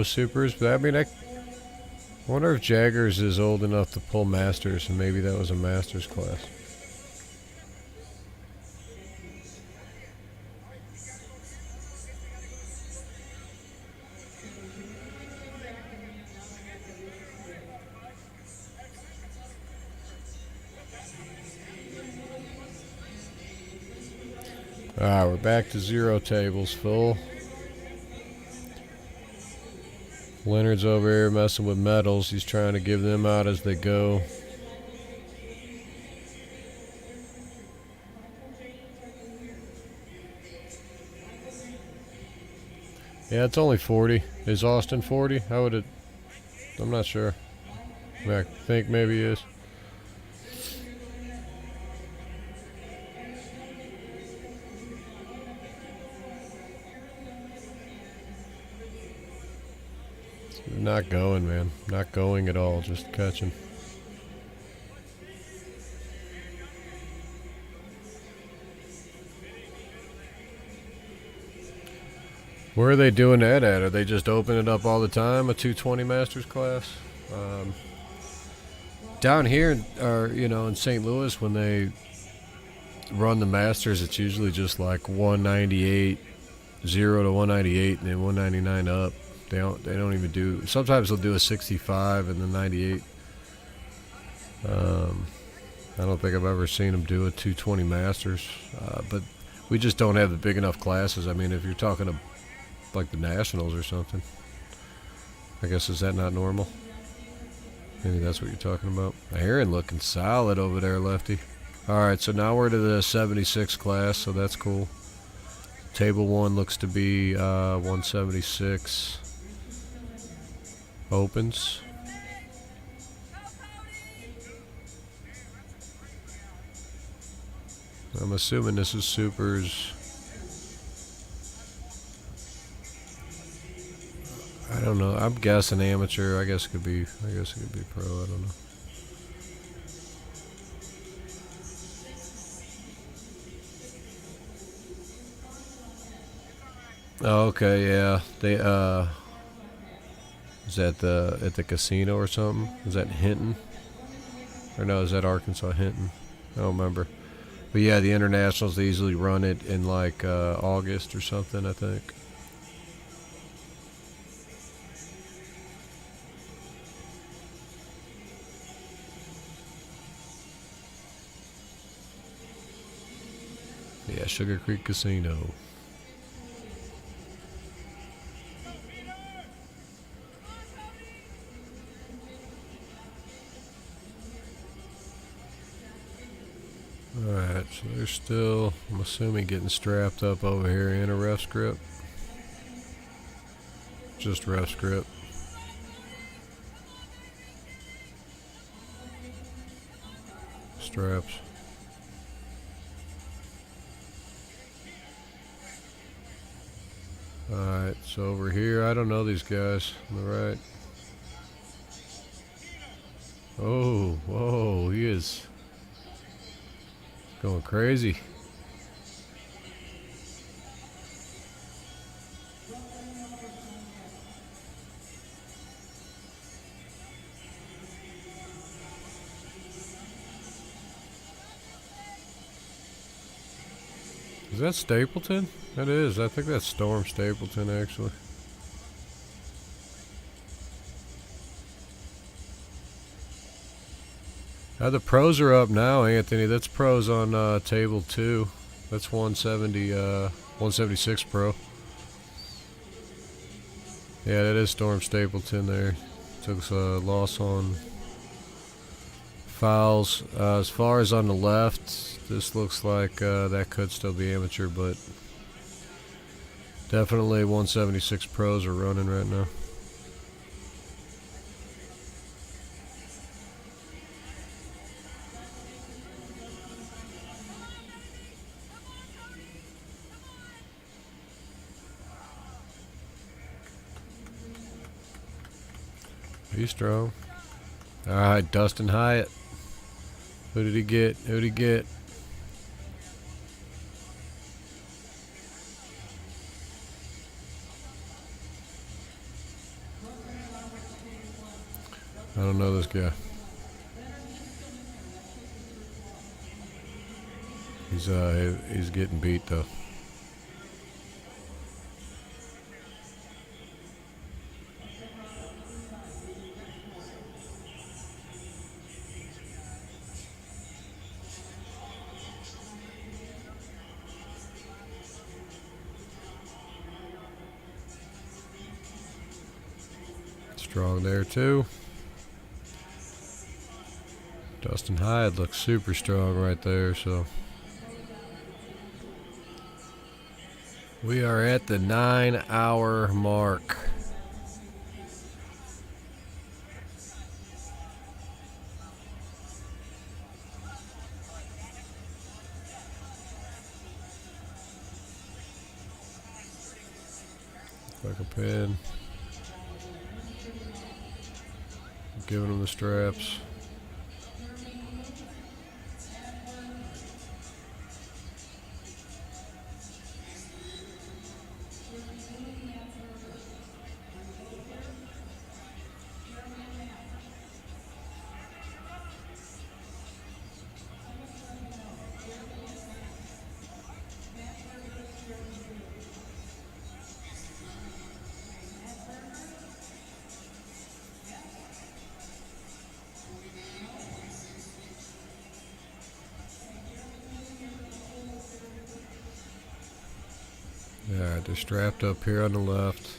supers. But I mean, I wonder if Jaggers is old enough to pull masters, and maybe that was a masters class. Alright, we're back to 0 tables full. Leonard's over here messing with medals. He's trying to give them out as they go. Yeah, it's only 40. Is Austin 40? How would it? I'm not sure. I think maybe he is. Not going, man. Not going at all. Just catching. Where are they doing that at? Are they just opening it up all the time? A 220 Masters class? Down here, or in St. Louis, when they run the Masters, it's usually just like 198, 0 to 198, and then 199 up. They don't even do. Sometimes they'll do a 65 and then 98. I don't think I've ever seen them do a 220 Masters, but we just don't have the big enough classes. I mean, if you're talking to like the Nationals or something, I guess, is that not normal? Maybe that's what you're talking about. Aaron looking solid over there, Lefty. All right, so now we're to the 76 class, so that's cool. Table 1 looks to be 176 opens. I'm assuming this is supers. I don't know. I'm guessing amateur. I guess it could be pro. I don't know. Oh, okay, yeah. They is that at the casino or something? Is that Hinton? Or no, is that Arkansas Hinton? I don't remember. But yeah, the internationals, they usually run it in like August or something, I think. Yeah, Sugar Creek Casino. Alright, so they're still, I'm assuming, getting strapped up over here in a ref grip. Just ref grip. Straps. Alright, so over here, I don't know these guys on the right. Oh, whoa, he is going crazy. Is that Stapleton? That is. I think that's Storm Stapleton, actually. The pros are up now, Anthony. That's pros on table 2. That's 170, 176 pro. Yeah, that is Storm Stapleton there. Took a loss on fouls. As far as on the left, this looks like that could still be amateur, but definitely 176 pros are running right now. He's strong. All right, Dustin Hyatt. Who did he get? Who did he get? I don't know this guy. He's getting beat though. Strong there too. Dustin Hyde looks super strong right there, so we are at the 9-hour mark. Like a pin. Giving him the straps. Alright, they're strapped up here on the left.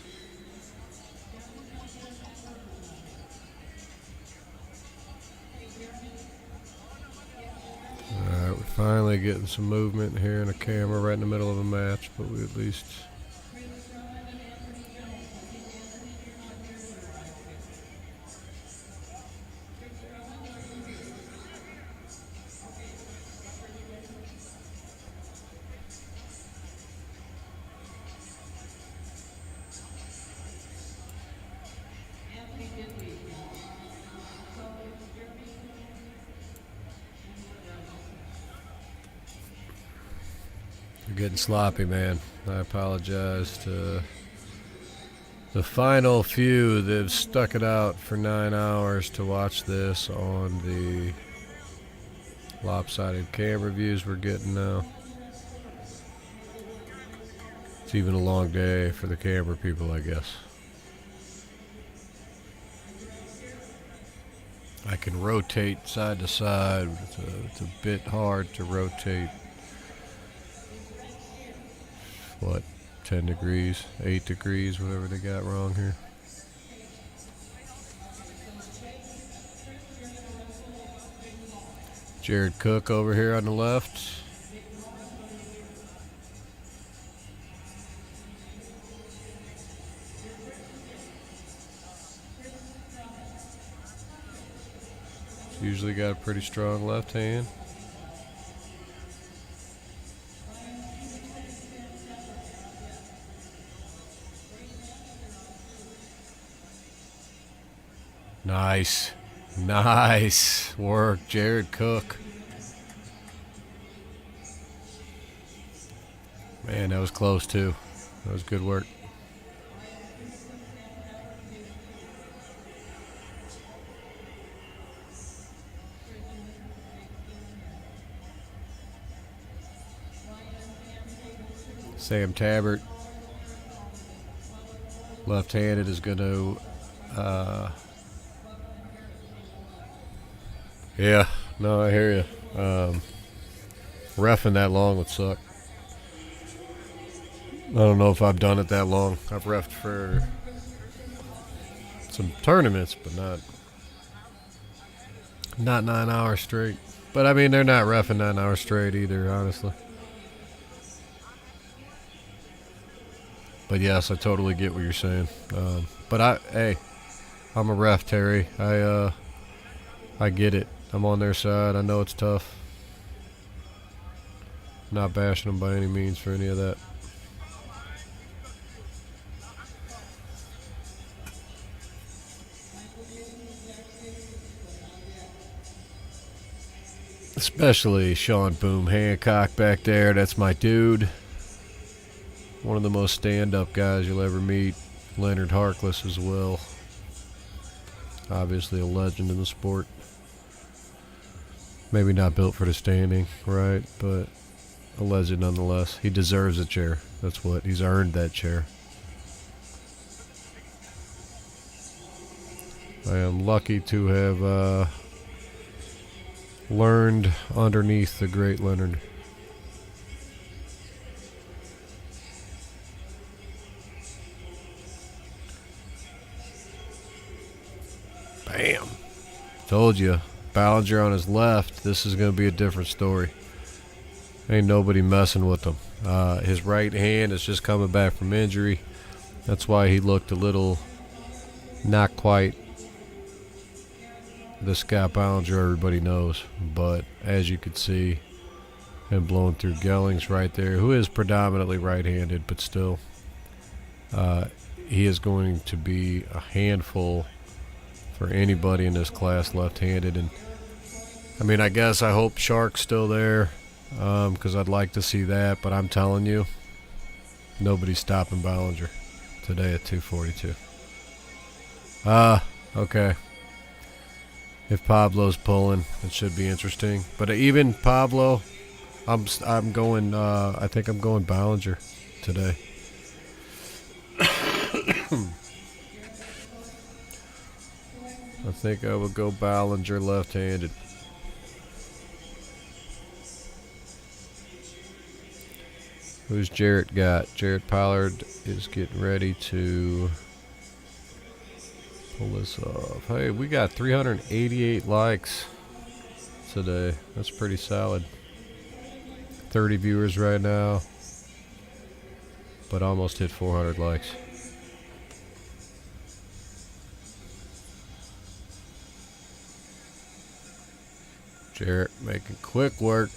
Alright, we're finally getting some movement here in a camera right in the middle of a match, but we at least... You're getting sloppy, man. I apologize to the final few that have stuck it out for 9 hours to watch this on the lopsided camera views we're getting now. It's even a long day for the camera people, I guess. I can rotate side to side. It's a bit hard to rotate. What, 10 degrees, 8 degrees, whatever they got wrong here. Jared Cook over here on the left. Usually got a pretty strong left hand. Nice. Nice work, Jared Cook. Man, that was close too. That was good work. Sam Tabbert, left-handed, is going to yeah, no, I hear you. Reffing that long would suck. I don't know if I've done it that long. I've reffed for some tournaments, but not 9 hours straight. But I mean, they're not reffing 9 hours straight either, honestly. But yes, I totally get what you're saying. But I'm a ref, Terry. I get it. I'm on their side. I know it's tough. Not bashing them by any means for any of that. Especially Sean Boom Hancock back there. That's my dude. One of the most stand-up guys you'll ever meet. Leonard Harkless as well. Obviously a legend in the sport. Maybe not built for the standing, right? But a legend nonetheless. He deserves a chair. That's what. He's earned that chair. I am lucky to have learned underneath the great Leonard. Bam. Told you. Ballinger on his left. This is going to be a different story. Ain't nobody messing with him. His right hand is just coming back from injury. That's why he looked a little not quite the Scott Ballinger everybody knows. But as you could see, him blowing through Gellings right there, who is predominantly right-handed, but still, he is going to be a handful for anybody in this class left-handed. And I mean, I guess I hope Shark's still there, because I'd like to see that. But I'm telling you, nobody's stopping Ballinger today at 242. Okay. If Pablo's pulling, it should be interesting. But even Pablo, I'm going. I think I'm going Ballinger today. I think I would go Ballinger left-handed. Who's Jarrett got? Jarrett Pollard is getting ready to pull this off. Hey, we got 388 likes today. That's pretty solid. 30 viewers right now, but almost hit 400 likes. Jarrett making quick work.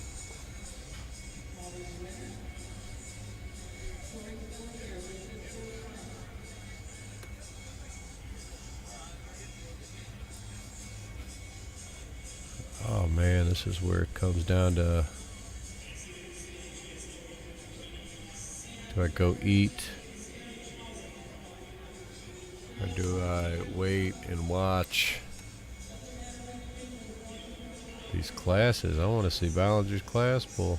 Oh man, this is where it comes down to, do I go eat? Or do I wait and watch these classes? I want to see Ballinger's class pull.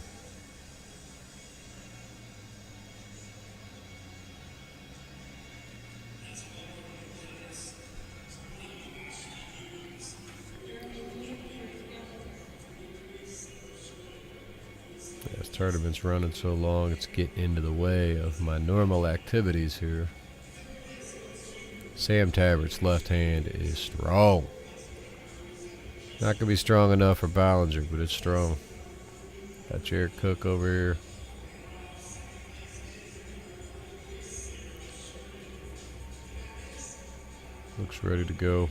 This tournament's running so long, it's getting into the way of my normal activities here. Sam Tabort's left hand is strong. Not going to be strong enough for Ballinger, but it's strong. Got Jared Cook over here. Looks ready to go.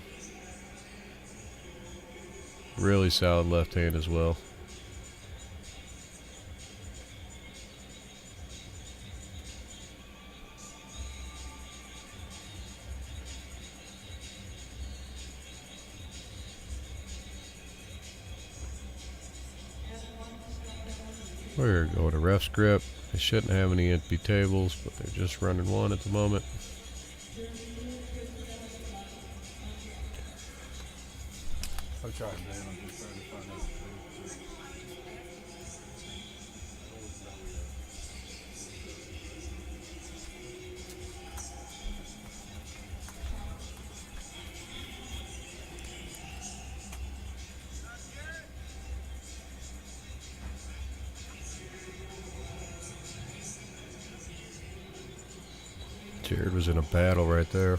Really solid left hand as well. We're going to ref script. They shouldn't have any empty tables, but they're just running one at the moment. I'm trying, man. I'm just trying to find out. Jared was in a battle right there.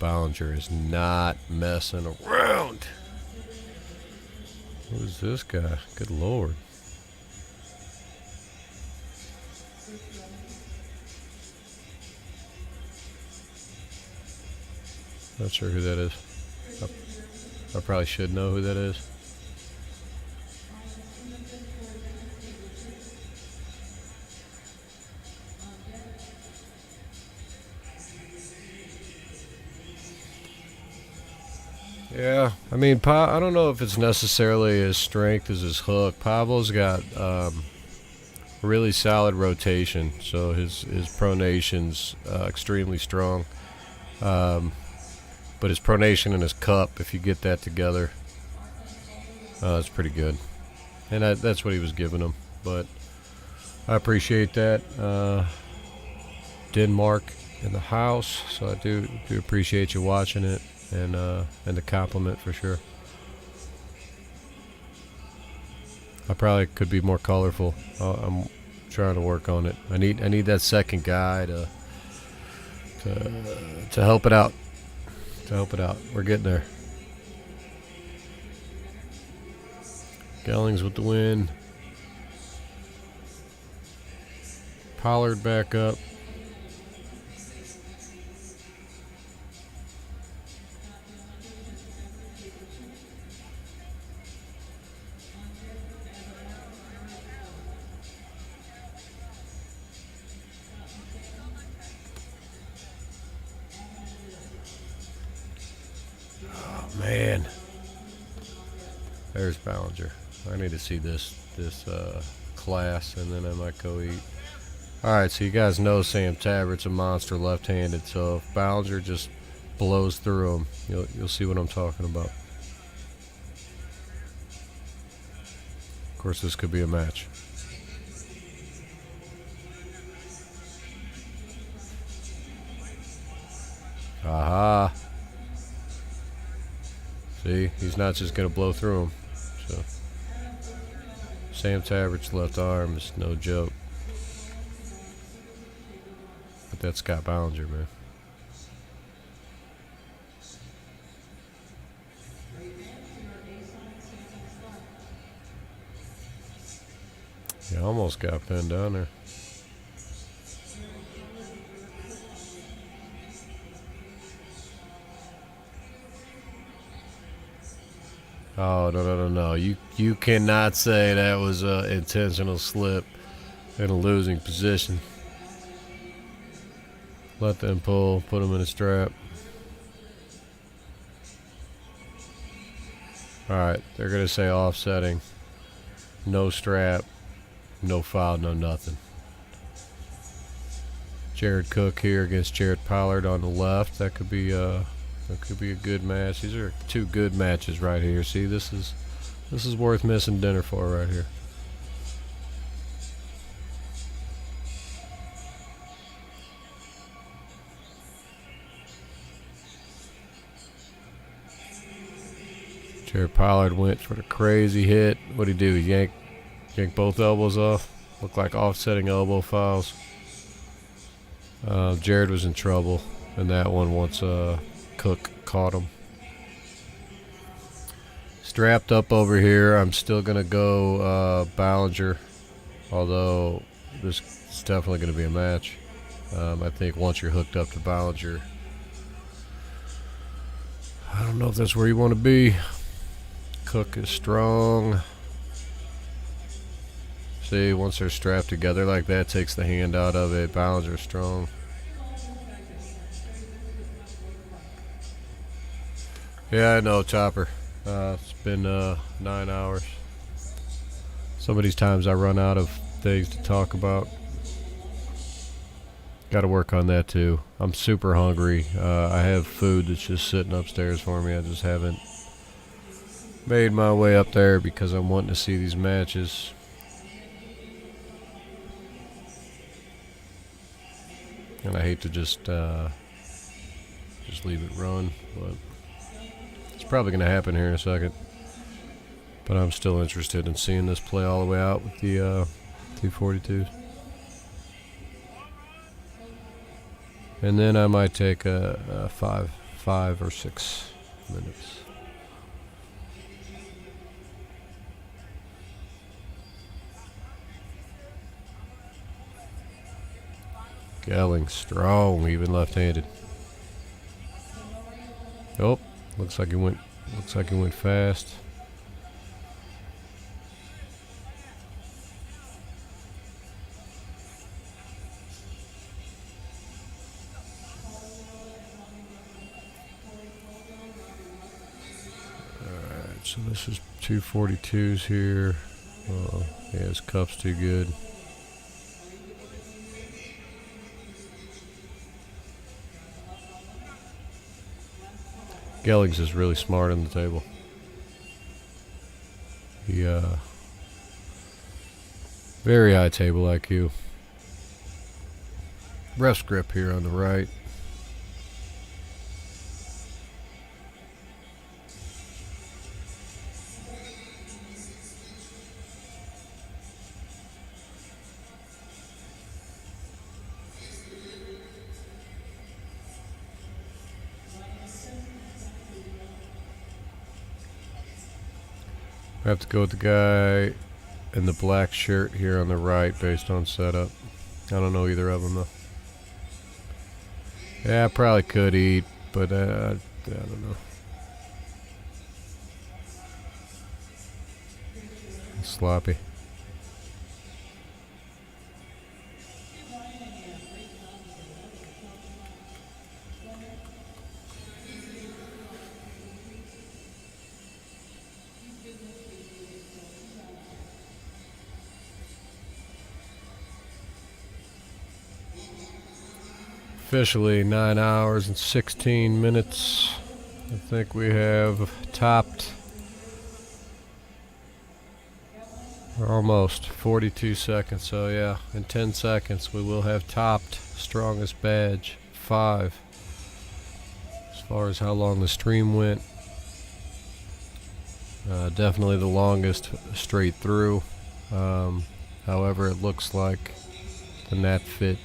Ballinger is not messing around. Who's this guy? Good Lord. Not sure who that is. I probably should know who that is. Yeah, I mean, I don't know if it's necessarily his strength as his hook. Pavlo's got really solid rotation, so his pronation's extremely strong. But his pronation and his cup, if you get that together, it's pretty good. And that's what he was giving him. But I appreciate that. Denmark in the house, so I do appreciate you watching it. And the compliment for sure. I probably could be more colorful. I'm trying to work on it. I need that second guy to help it out. To help it out. We're getting there. Gellings with the win. Pollard back up. Man, there's Ballinger. I need to see this class, and then I might go eat. All right, so you guys know Sam Tabort's a monster left-handed. So if Ballinger just blows through him, you'll see what I'm talking about. Of course, this could be a match. Aha. See, he's not just going to blow through him. So, Sam Tabort's left arm is no joke. But that's Scott Ballinger, man. He almost got pinned down there. Oh, no. You cannot say that was an intentional slip in a losing position. Let them pull, put him in a strap. All right, they're going to say offsetting. No strap, no foul, no nothing. Jared Cook here against Jared Pollard on the left. That could be a good match. These are two good matches right here. See, this is worth missing dinner for right here. Jared Pollard went for the crazy hit. What'd he do? Yank both elbows off. Looked like offsetting elbow fouls. Jared was in trouble in that one once Cook caught him. Strapped up over here. I'm still going to go Ballinger, although this is definitely going to be a match. I think once you're hooked up to Ballinger, I don't know if that's where you want to be. Cook is strong. See, once they're strapped together like that, takes the hand out of it. Ballinger's strong. Yeah, I know, Chopper. It's been 9 hours. Some of these times I run out of things to talk about. Got to work on that too. I'm super hungry. I have food that's just sitting upstairs for me. I just haven't made my way up there because I'm wanting to see these matches. And I hate to just leave it run, but it's probably going to happen here in a second. But I'm still interested in seeing this play all the way out with the 242s. And then I might take a 5 or 6 minutes. Gelling strong, even left-handed. Oh, looks like he went fast. Alright, so this is 242s here. Yeah, his cuff's too good. Gellings is really smart on the table. He, very high table IQ. Ref's grip here on the right. I have to go with the guy in the black shirt here on the right based on setup. I don't know either of them though. Yeah, I probably could eat, but I don't know. It's sloppy. Officially 9 hours and 16 minutes. I think we have topped almost 42 seconds. So yeah, in 10 seconds we will have topped strongest badge 5. As far as how long the stream went, definitely the longest straight through. However, it looks like the NatFit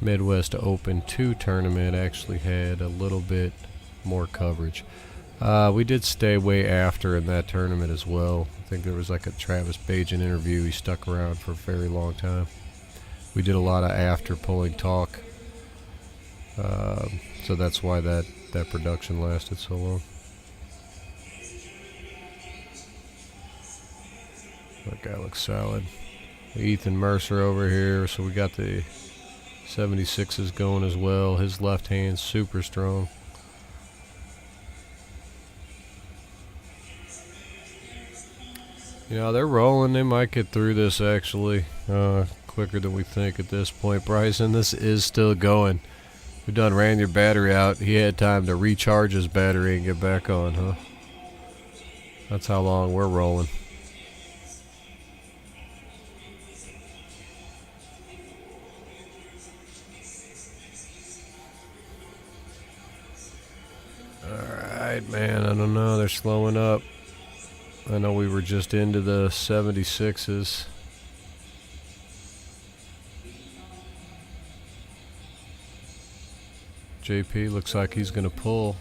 Midwest Open 2 tournament actually had a little bit more coverage. We did stay way after in that tournament as well. I think there was like a Travis Bajan interview. He stuck around for a very long time. We did a lot of after pulling talk. So that's why that production lasted so long. That guy looks solid. Ethan Mercer over here. So we got the 76s going as well. His left hand's super strong. You know, they're rolling. They might get through this actually quicker than we think at this point. Bryson, this is still going. We done ran your battery out. He had time to recharge his battery and get back on, huh? That's how long we're rolling. Alright, man, I don't know. They're slowing up. I know we were just into the 76s. JP looks like he's going to pull.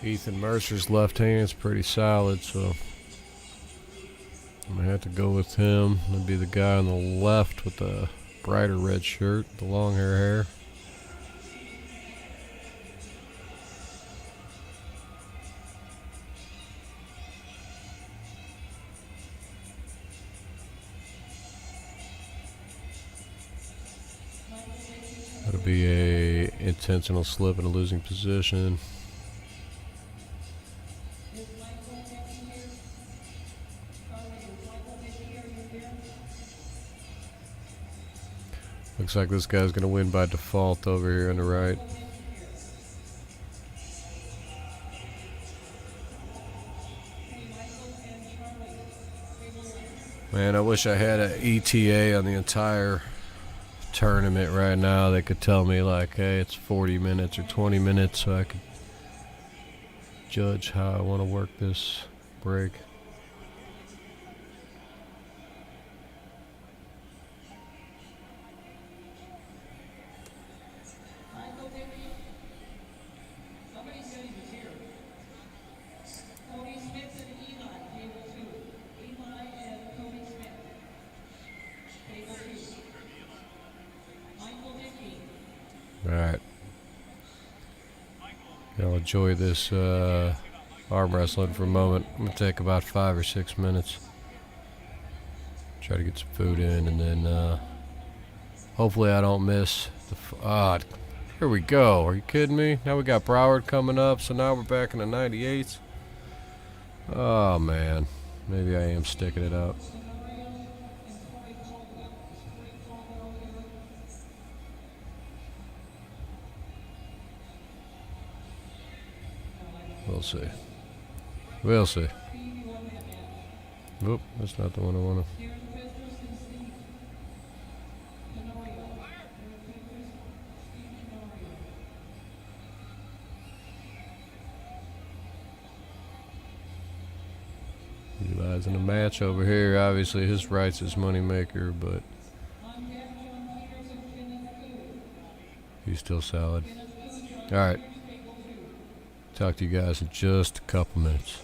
Ethan Mercer's left hand's pretty solid, so I'm going to have to go with him. It'll be the guy on the left with the brighter red shirt, the long hair. That'll be a intentional slip in a losing position. Looks like this guy's going to win by default over here on the right. Man, I wish I had an ETA on the entire tournament right now. They could tell me like, hey, it's 40 minutes or 20 minutes so I could judge how I want to work this break. Y'all enjoy this arm wrestling for a moment. I'm gonna take about 5 or 6 minutes. Try to get some food in, and then hopefully I don't miss the. Here we go. Are you kidding me? Now we got Broward coming up, so now we're back in the 98s. Oh man, maybe I am sticking it out. We'll see. We'll see. Oop, that's not the one I want to. Eli's in a match over here. Obviously, his right's his moneymaker, but he's still solid. All right. Talk to you guys in just a couple minutes.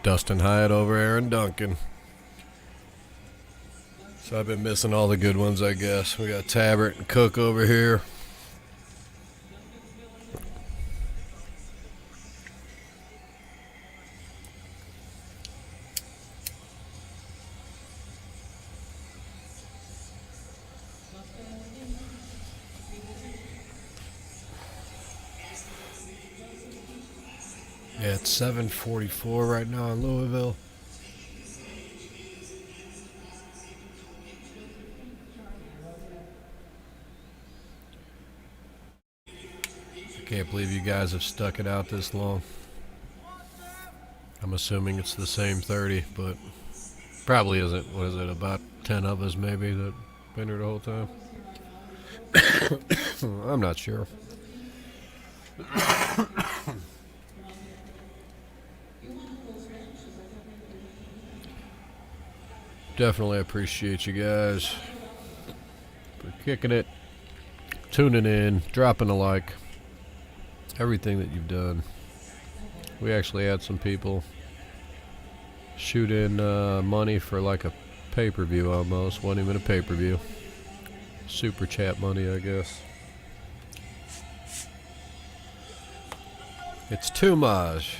Dustin Hyatt over Aaron Duncan. So I've been missing all the good ones, I guess. We got Tabbert and Cook over here. Yeah, it's 7:44 right now in Louisville. I can't believe you guys have stuck it out this long. I'm assuming it's the same 30, but probably isn't. What is it, about 10 of us maybe that been here the whole time? I'm not sure. Definitely appreciate you guys for kicking it, tuning in, dropping a like, everything that you've done. We actually had some people shoot in money for like a pay-per-view almost. Wasn't even a pay-per-view. Super chat money, I guess. It's too much.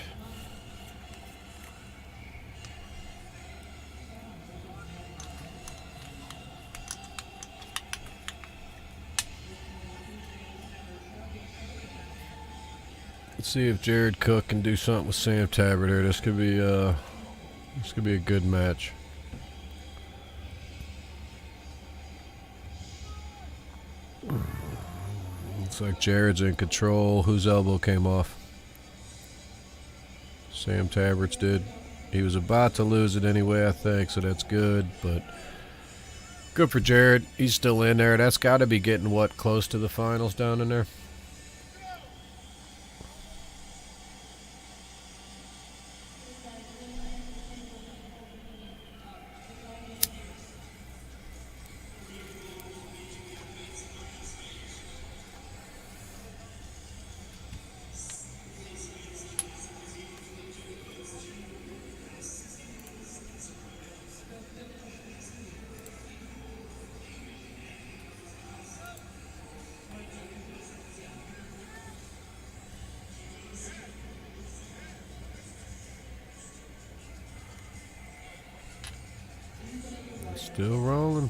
Let's see if Jared Cook can do something with Sam Tabbert here. This could be a good match. Looks like Jared's in control. Whose elbow came off? Sam Tabbert's did. He was about to lose it anyway, I think, so that's good. But good for Jared. He's still in there. That's got to be getting, what, close to the finals down in there? Still rolling.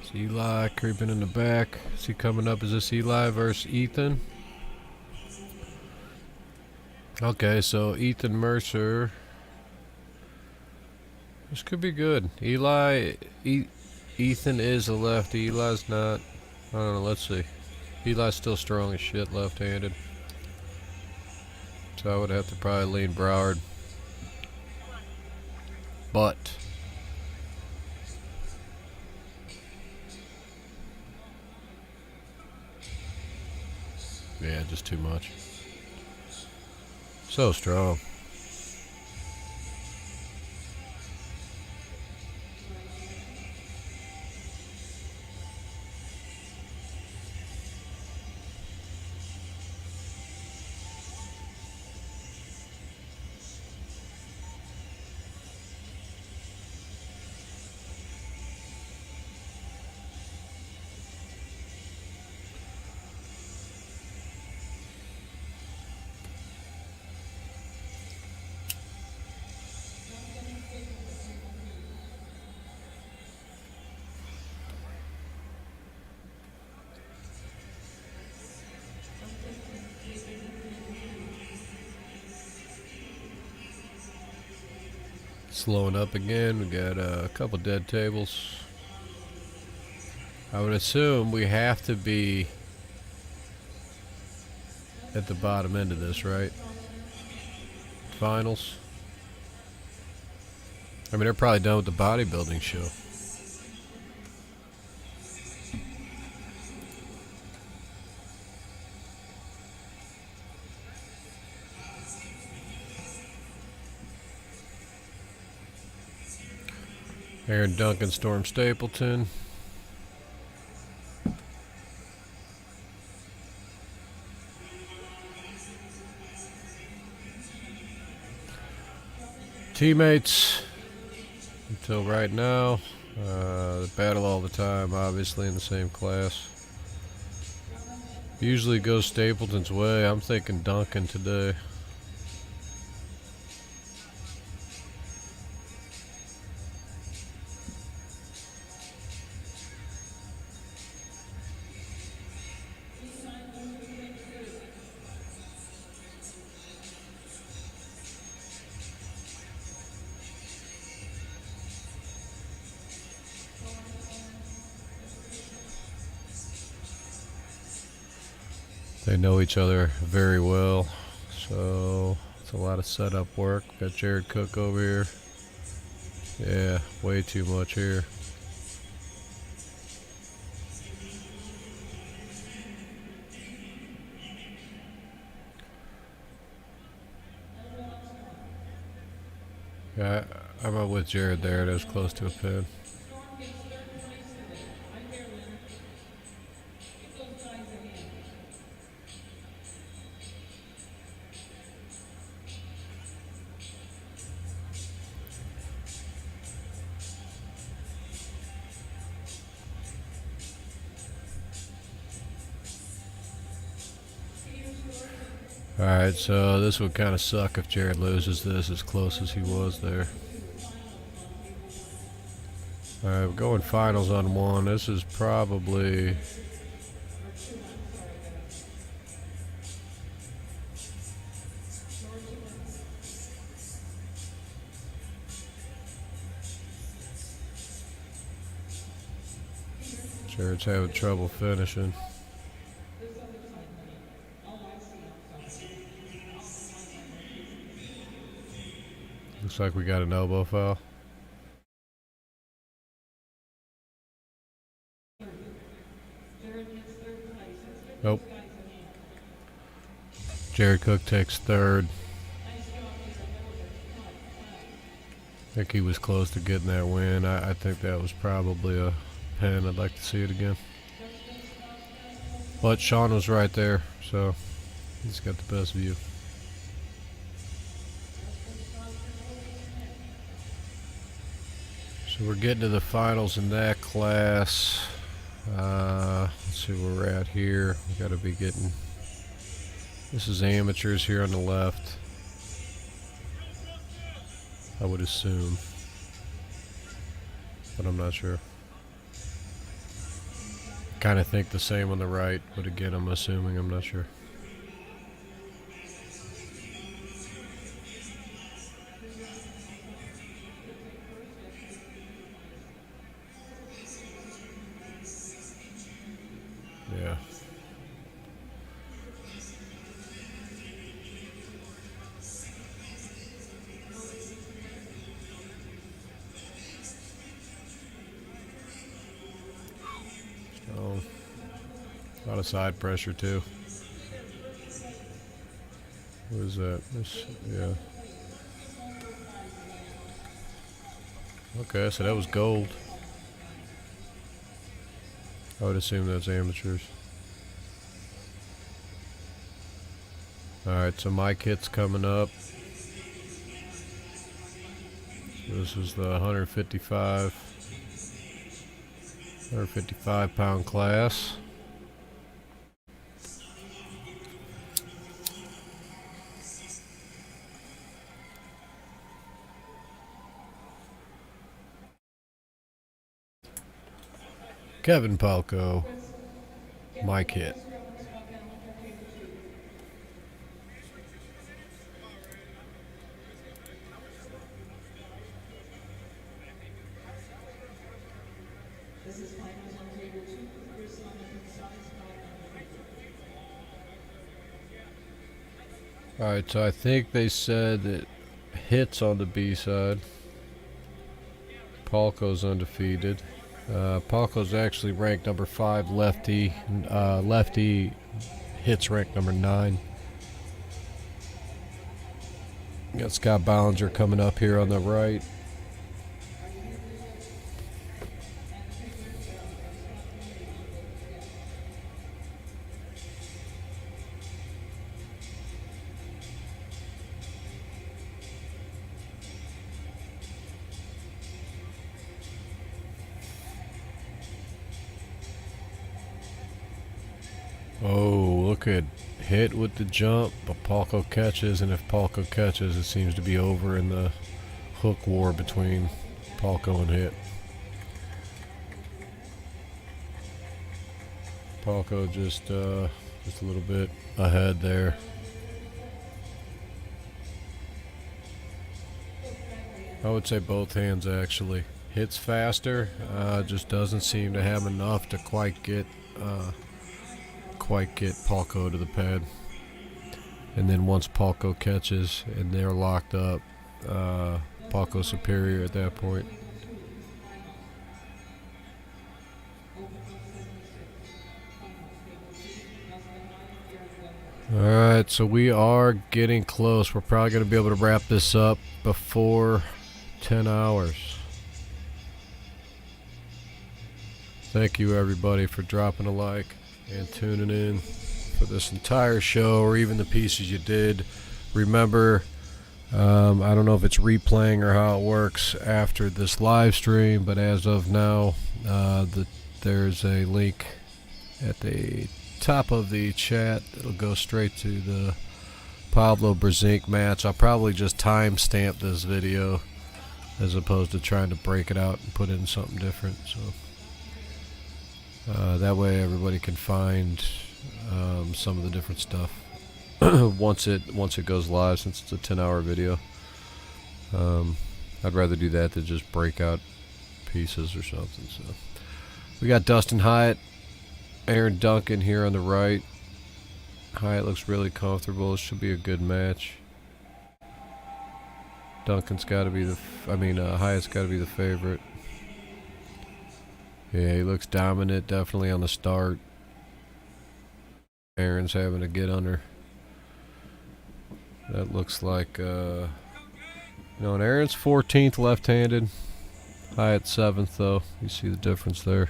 It's Eli creeping in the back. Is he coming up? Is this Eli versus Ethan? Okay, so Ethan Mercer. This could be good. Ethan is a lefty. Eli's not. I don't know. Let's see. Eli's still strong as shit left-handed. So I would have to probably lean Broward. But yeah, just too much. So strong. Slowing up again. We got a couple dead tables. I would assume we have to be at the bottom end of this, right? Finals. I mean, they're probably done with the bodybuilding show. Aaron Duncan, Storm Stapleton. Teammates until right now. Battle all the time, obviously in the same class. Usually goes Stapleton's way. I'm thinking Duncan today. They know each other very well, so it's a lot of setup work. Got Jared Cook over here. Yeah, way too much here. Yeah, I'm up with Jared there. That was close to a pin. Alright, so this would kind of suck if Jared loses this as close as he was there. Alright, we're going finals on one. This is probably... Jared's having trouble finishing. Looks like we got an elbow foul. Nope. Jared Cook takes third. I think he was close to getting that win. I think that was probably a pin. I'd like to see it again. But Sean was right there, so he's got the best view. So we're getting to the finals in that class. Let's see where we're at here. We got to be getting... This is amateurs here on the left, I would assume, but I'm not sure. Kind of think the same on the right, but again, I'm assuming, I'm not sure. Yeah. So, a lot of side pressure too. What is that? This, yeah. Okay, so that was gold. I would assume that's amateurs. Alright, so my kit's coming up. This is the 155 pound class. Kevin Palco, my kit. Alright, so I think they said that Hit's on the B side. Palco's undefeated. Palco's actually ranked number 5 lefty. Lefty Hit's ranked number 9. Got Scott Ballinger coming up here on the right. Oh, look at hit with the jump, but Palco catches, and if Palco catches, it seems to be over in the hook war between Palco and Hit. Palco just a little bit ahead there. I would say both hands actually. Hit's faster, just doesn't seem to have enough to quite get Palco to the pad. And then once Palco catches and they're locked up, Palco's superior at that point. Alright, so we are getting close. We're probably going to be able to wrap this up before 10 hours. Thank you everybody for dropping a like and tuning in for this entire show, or even the pieces you did. Remember, I don't know if it's replaying or how it works after this live stream, but as of now, there's a link at the top of the chat. It'll go straight to the Pavlo Brzenk match. I'll probably just timestamp this video as opposed to trying to break it out and put in something different. So that way everybody can find some of the different stuff once it goes live, since it's a 10-hour video. I'd rather do that than just break out pieces or something. So we got Dustin Hyatt, Aaron Duncan here on the right. Hyatt looks really comfortable. It should be a good match. Duncan's got to be Hyatt's got to be the favorite. Yeah, he looks dominant, definitely on the start. Aaron's having to get under. That looks like, and Aaron's 14th left-handed. Hyatt 7th, though. You see the difference there.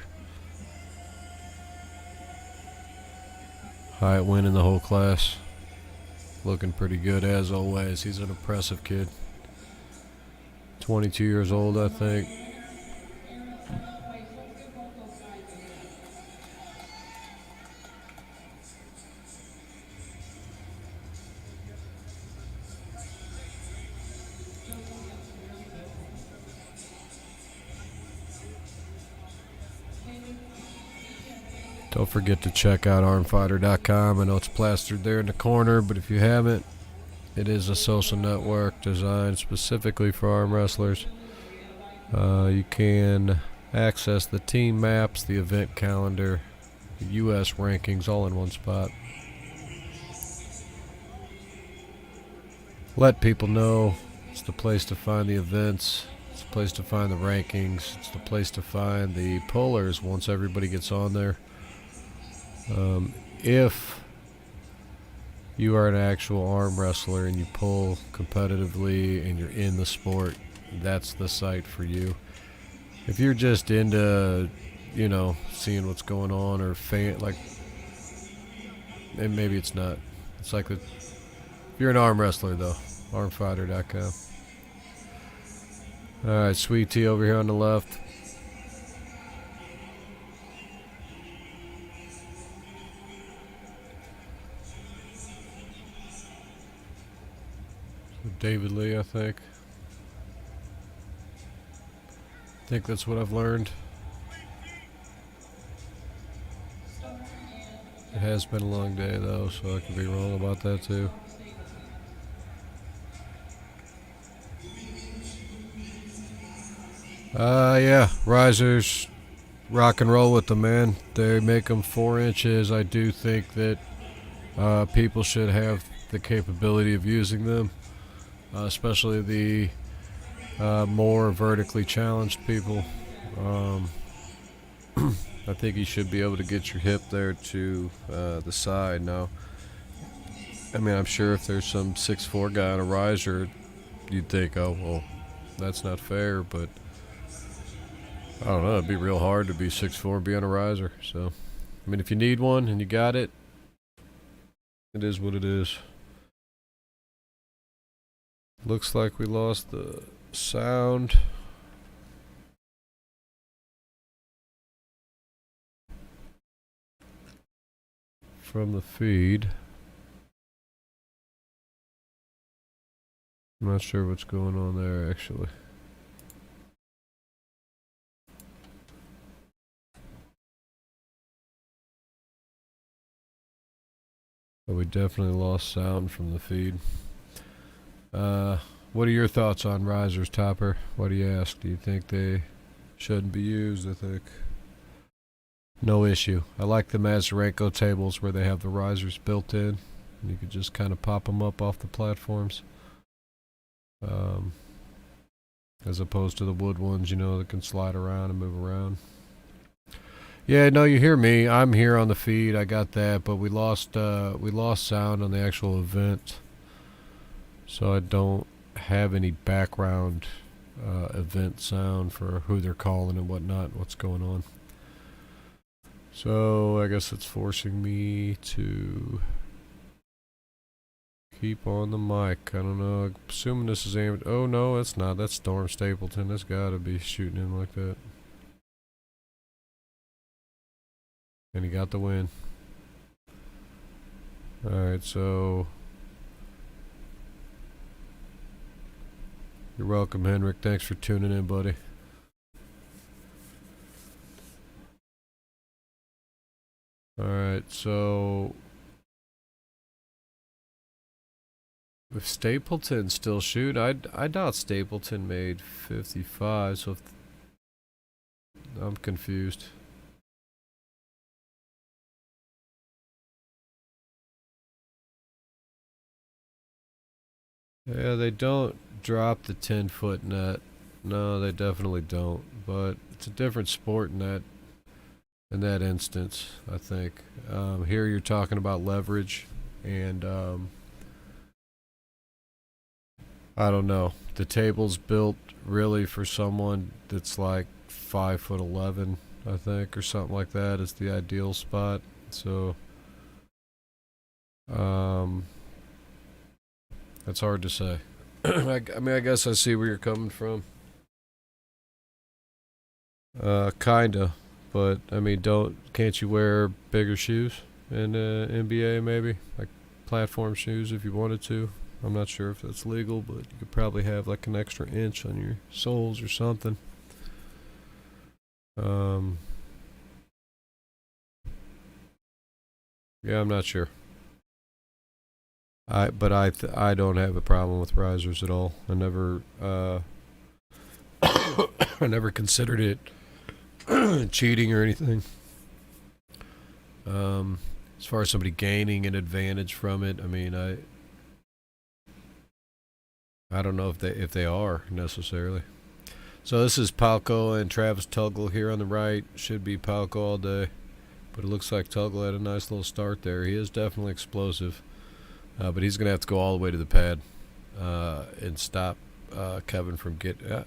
Hyatt winning the whole class. Looking pretty good as always. He's an impressive kid. 22 years old, I think. Don't forget to check out armfighter.com. I know it's plastered there in the corner, but if you haven't, it is a social network designed specifically for arm wrestlers. You can access the team maps, the event calendar, the U.S. rankings, all in one spot. Let people know it's the place to find the events. It's the place to find the rankings. It's the place to find the pullers once everybody gets on there. If you are an actual arm wrestler and you pull competitively and you're in the sport, that's the site for you. If you're just into, seeing what's going on, or and maybe it's not. It's like if you're an arm wrestler though, armfighter.com. Alright, Sweet Tea over here on the left. David Lee, I think. I think that's what I've learned. It has been a long day though, so I could be wrong about that too. Yeah, risers, rock and roll with them, man. They make them 4 inches. I do think that people should have the capability of using them. Especially the more vertically challenged people. I think you should be able to get your hip there to the side. Now, I'm sure if there's some 6'4" guy on a riser, you'd think, oh, well, that's not fair, but I don't know, it'd be real hard to be 6'4" and be on a riser. So, if you need one and you got it, it is what it is. Looks like we lost the sound. from the feed. I'm not sure what's going on there actually. But we definitely lost sound from the feed. What are your thoughts on risers, Topper? What do you ask? Do you think they shouldn't be used? I think no issue. I like the Mazurenko tables where they have the risers built in. And you could just kind of pop them up off the platforms. As opposed to the wood ones, you know, that can slide around and move around. Yeah, no, you hear me. I'm here on the feed. I got that, but we lost sound on the actual event, so I don't have any background event sound for who they're calling and whatnot, what's going on. So I guess it's forcing me to keep on the mic. I don't know. I'm assuming this is aimed. Oh no, it's not. That's Storm Stapleton. That's got to be shooting him like that. And he got the win. Alright, so you're welcome, Henrik. Thanks for tuning in, buddy. Alright, so if Stapleton still shoot, I doubt Stapleton made 55, so I'm confused. Yeah, they don't drop the 10-foot net. No, they definitely don't. But it's a different sport in that instance, I think. Here you're talking about leverage, and I don't know. The table's built really for someone that's like 5'11", I think, or something like that. Is the ideal spot. So, that's hard to say. I mean, I guess I see where you're coming from. Kinda, but I mean, can't you wear bigger shoes in NBA maybe, like platform shoes if you wanted to? I'm not sure if that's legal, but you could probably have like an extra inch on your soles or something. Yeah, I'm not sure. I don't have a problem with risers at all. I never I never considered it cheating or anything. As far as somebody gaining an advantage from it, I mean, I don't know if they are necessarily. So this is Palco and Travis Tuggle here on the right. Should be Palco all day, but it looks like Tuggle had a nice little start there. He is definitely explosive. But he's going to have to go all the way to the pad and stop Kevin from getting... now,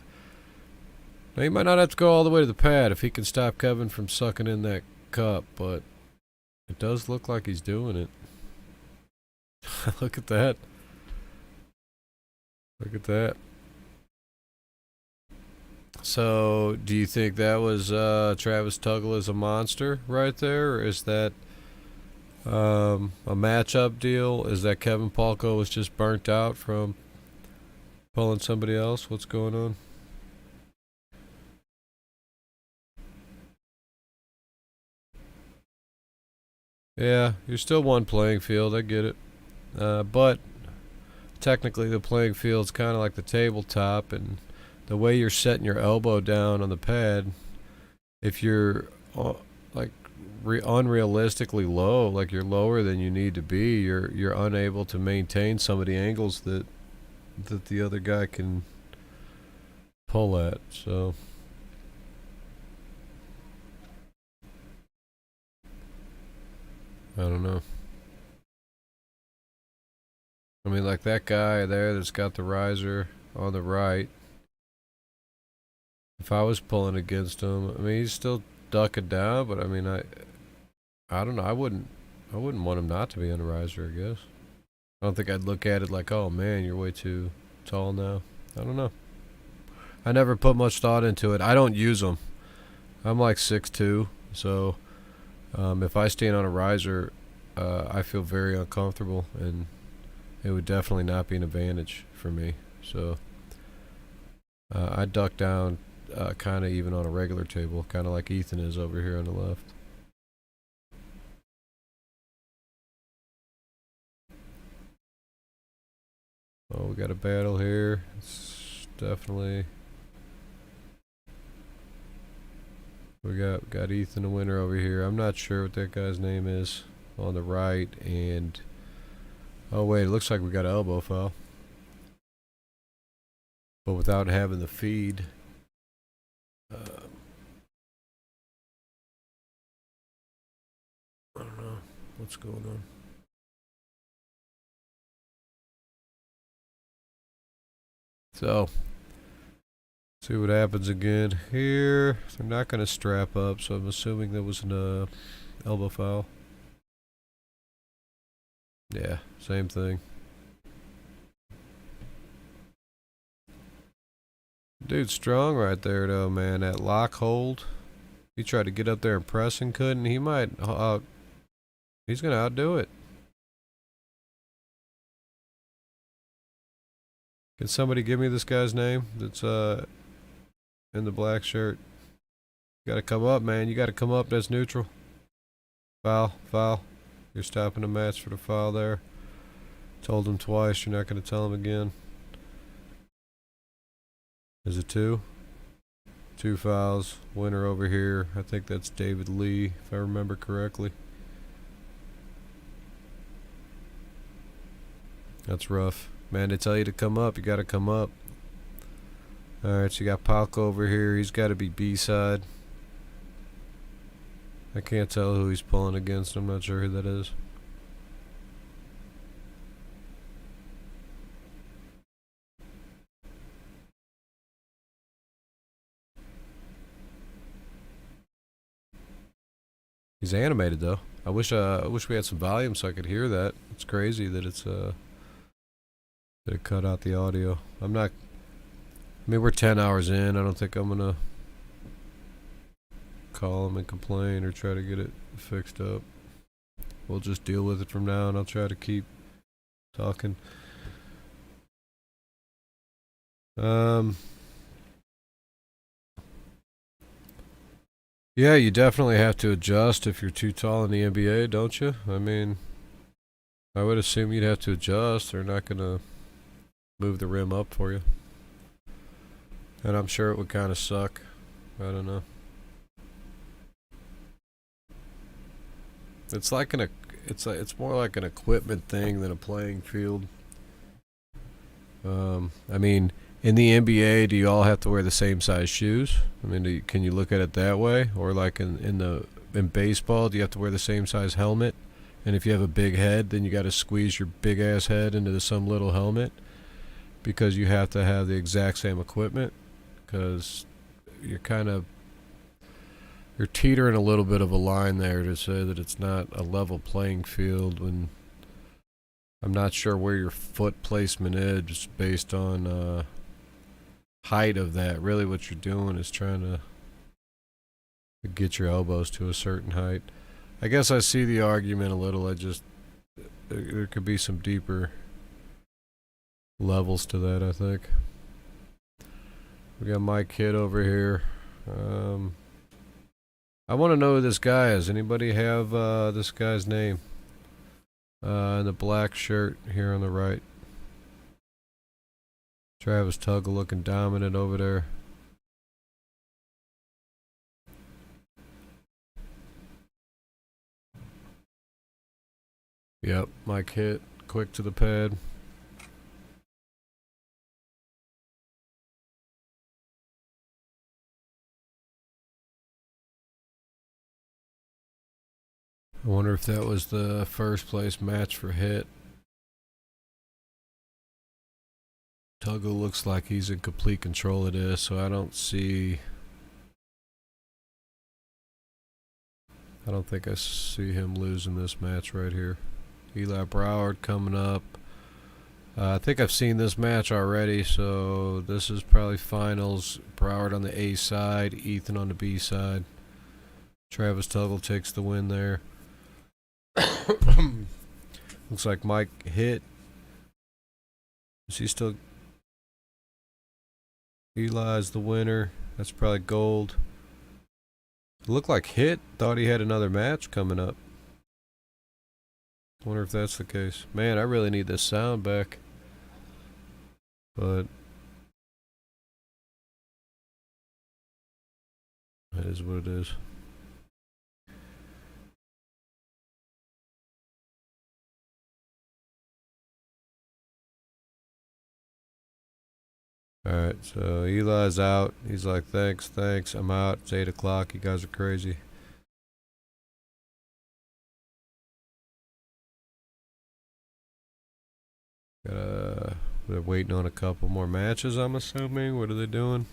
he might not have to go all the way to the pad if he can stop Kevin from sucking in that cup, but it does look like he's doing it. Look at that. Look at that. So, do you think that was Travis Tuggle as a monster right there, or is that... a matchup deal? Is that Kevin Palco was just burnt out from pulling somebody else? What's going on? Yeah, you're still one playing field. I get it. But technically the playing field's kind of like the tabletop, and the way you're setting your elbow down on the pad, if you're like unrealistically low, like you're lower than you need to be, you're unable to maintain some of the angles that the other guy can pull at. So I don't know. I mean, like that guy there that's got the riser on the right, if I was pulling against him, I mean, he's still ducking down, but I mean, I don't know. I wouldn't want him not to be on a riser, I guess. I don't think I'd look at it like, oh man, you're way too tall now. I don't know. I never put much thought into it. I don't use them. I'm like 6'2", so if I stand on a riser, I feel very uncomfortable, and it would definitely not be an advantage for me. So I duck down kind of even on a regular table, kind of like Ethan is over here on the left. Oh, we got a battle here. It's definitely... We got Ethan the winner over here. I'm not sure what that guy's name is on the right, and... Oh wait, it looks like we got an elbow foul. But without having the feed... I don't know what's going on. So, see what happens again here. They're not going to strap up, so I'm assuming there was an elbow foul. Yeah, same thing. Dude's strong right there, though, man. That lock hold. He tried to get up there and press and couldn't. He might he's going to outdo it. Can somebody give me this guy's name that's in the black shirt? You gotta come up, man. You gotta come up. That's neutral. Foul, foul. You're stopping the match for the foul there. Told him twice. You're not gonna tell him again. Is it 2? 2 fouls. Winner over here. I think that's David Lee, if I remember correctly. That's rough. Man, they tell you to come up, you gotta come up. Alright, so you got Palco over here. He's gotta be B-side. I can't tell who he's pulling against. I'm not sure who that is. He's animated though. I wish we had some volume so I could hear that. It's crazy that it's that it cut out the audio. I mean, we're 10 hours in. I don't think I'm gonna call him and complain or try to get it fixed up. We'll just deal with it from now, and I'll try to keep talking. Yeah, you definitely have to adjust if you're too tall in the NBA, don't you? I mean, I would assume you'd have to adjust. They're not gonna move the rim up for you. And I'm sure it would kind of suck. I don't know. It's like it's more like an equipment thing than a playing field. I mean, in the NBA, do you all have to wear the same size shoes? I mean, can you look at it that way? Or like in baseball, do you have to wear the same size helmet? And if you have a big head, then you got to squeeze your big ass head into some little helmet because you have to have the exact same equipment. Because you're teetering a little bit of a line there to say that it's not a level playing field when I'm not sure where your foot placement is based on height of that. Really what you're doing is trying to get your elbows to a certain height. I guess I see the argument a little. There could be some deeper levels to that, I think. We got my kid over here. I want to know who this guy is. Anybody have this guy's name? In the black shirt here on the right. Travis Tuggle looking dominant over there. Yep, Mike hit. Quick to the pad. I wonder if that was the first place match for hit. Tuggle looks like he's in complete control of this, so I don't think I see him losing this match right here. Eli Broward coming up. I think I've seen this match already, so this is probably finals. Broward on the A side, Ethan on the B side. Travis Tuggle takes the win there. Looks like Mike hit. Is he still? Eli's the winner. That's probably gold. It looked like Hit thought he had another match coming up. Wonder if that's the case. Man, I really need this sound back. But that is what it is. Alright, so Eli's out. He's like, thanks, I'm out. It's 8 o'clock. You guys are crazy. They're waiting on a couple more matches, I'm assuming. What are they doing?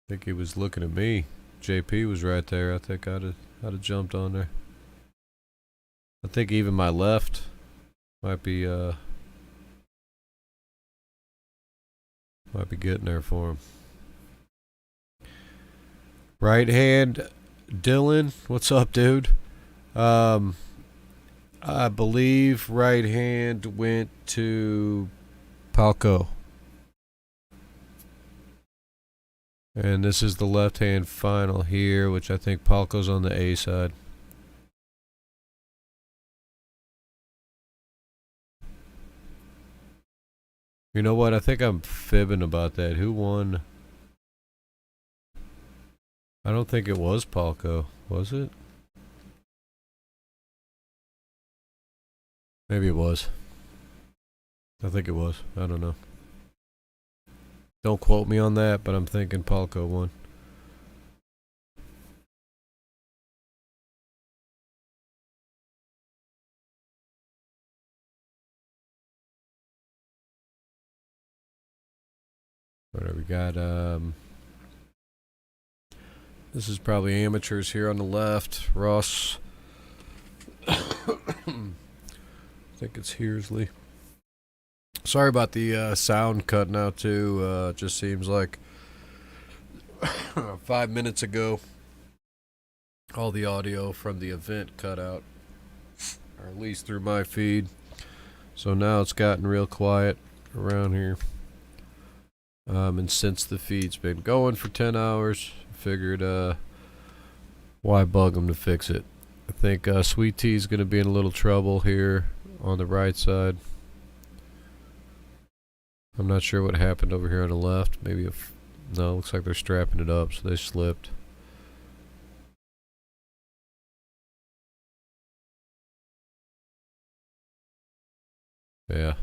I think he was looking at me. JP was right there. I think I'd have jumped on there. I think even my left might be getting there for him. Right hand, Dylan. What's up, dude? I believe right hand went to Palco. And this is the left hand final here, which I think Palco's on the A side. You know what? I think I'm fibbing about that. Who won? I don't think it was Palco, was it? Maybe it was. I think it was. I don't know. Don't quote me on that, but I'm thinking Palco won. Whatever we got, this is probably amateurs here on the left. Ross. I think it's Hearsley. Sorry about the sound cutting out too. Just seems like 5 minutes ago all the audio from the event cut out, or at least through my feed. So now it's gotten real quiet around here. And since the feed's been going for 10 hours, I figured why bug them to fix it. I think Sweet Tea's going to be in a little trouble here on the right side. I'm not sure what happened over here on the left. Maybe if no, looks like they're strapping it up, so they slipped. Yeah.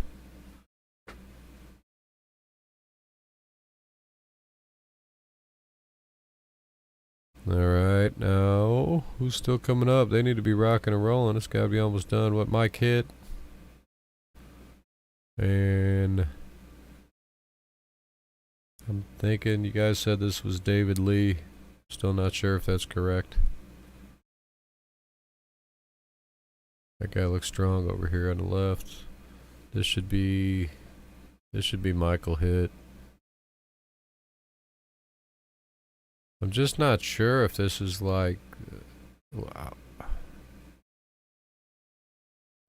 Alright, now who's still coming up? They need to be rocking and rolling. It's gotta be almost done. What Mike hit? And I'm thinking you guys said this was David Lee. Still not sure if that's correct. That guy looks strong over here on the left. This should be Michael hit. I'm just not sure if this is like wow.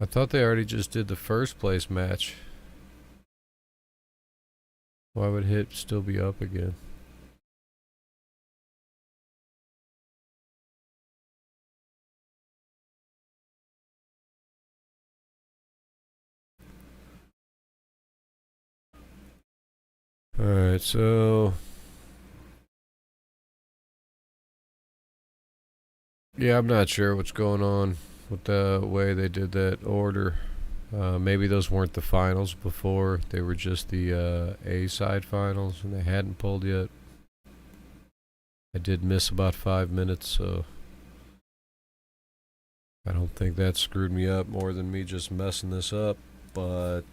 I thought they already just did the first place match. Why would Hit still be up again? Alright, so yeah, I'm not sure what's going on with the way they did that order. Maybe those weren't the finals before. They were just the A side finals and they hadn't pulled yet. I did miss about 5 minutes, so I don't think that screwed me up more than me just messing this up, but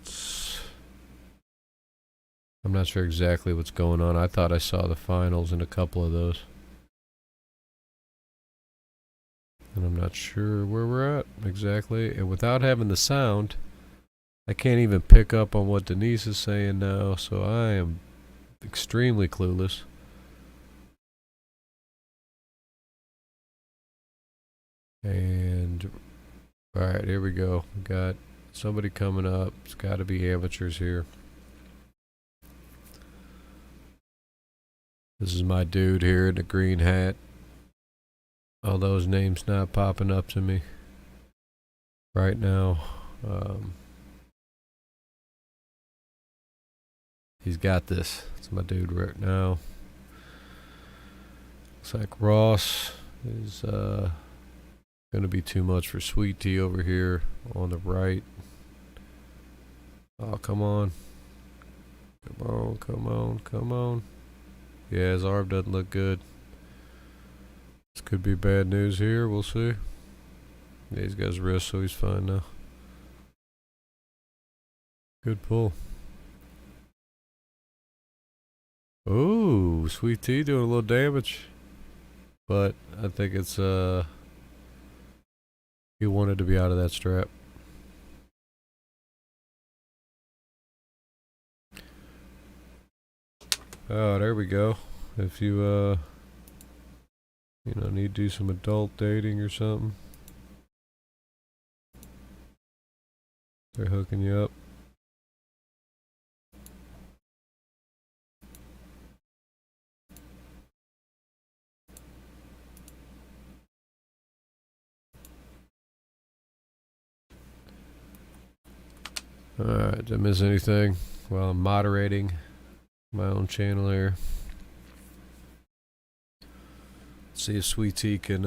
I'm not sure exactly what's going on. I thought I saw the finals in a couple of those. And I'm not sure where we're at exactly. And without having the sound, I can't even pick up on what Denise is saying now, so I am extremely clueless. And alright, here we go. We got somebody coming up. It's got to be amateurs here. This is my dude here in the green hat. Although his name's not popping up to me right now. He's got this. It's my dude right now. Looks like Ross is gonna be too much for Sweet Tea over here on the right. Oh, come on. Come on, come on, come on. Yeah, his arm doesn't look good. This could be bad news here. We'll see. Yeah, he's got his wrist, so he's fine now. Good pull. Ooh, Sweet Tea doing a little damage. But I think it's, he wanted to be out of that strap. Oh, there we go. If you, need to do some adult dating or something. They're hooking you up. Alright, did I miss anything while I'm moderating my own channel here? Let's see if Sweet Tea can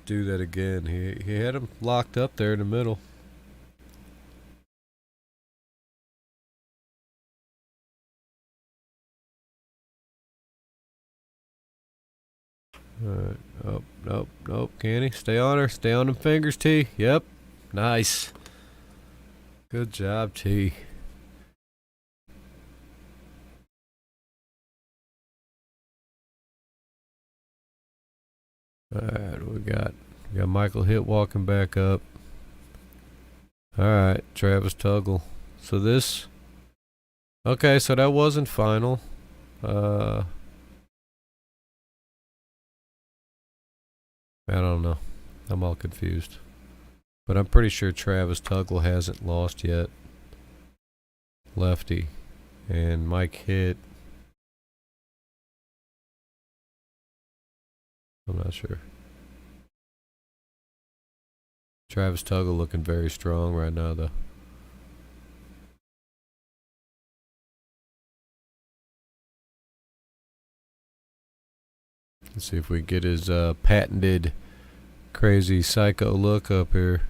do that again. He had him locked up there in the middle. Alright. Oh, nope, nope. Can he? Stay on her. Stay on them fingers, T. Yep. Nice. Good job, T. Alright, we got Michael Hitt walking back up. Alright, Travis Tuggle. So this... Okay, so that wasn't final. I don't know. I'm all confused. But I'm pretty sure Travis Tuggle hasn't lost yet. Lefty. And Mike Hitt. I'm not sure. Travis Tuggle looking very strong right now, though. Let's see if we get his patented crazy psycho look up here.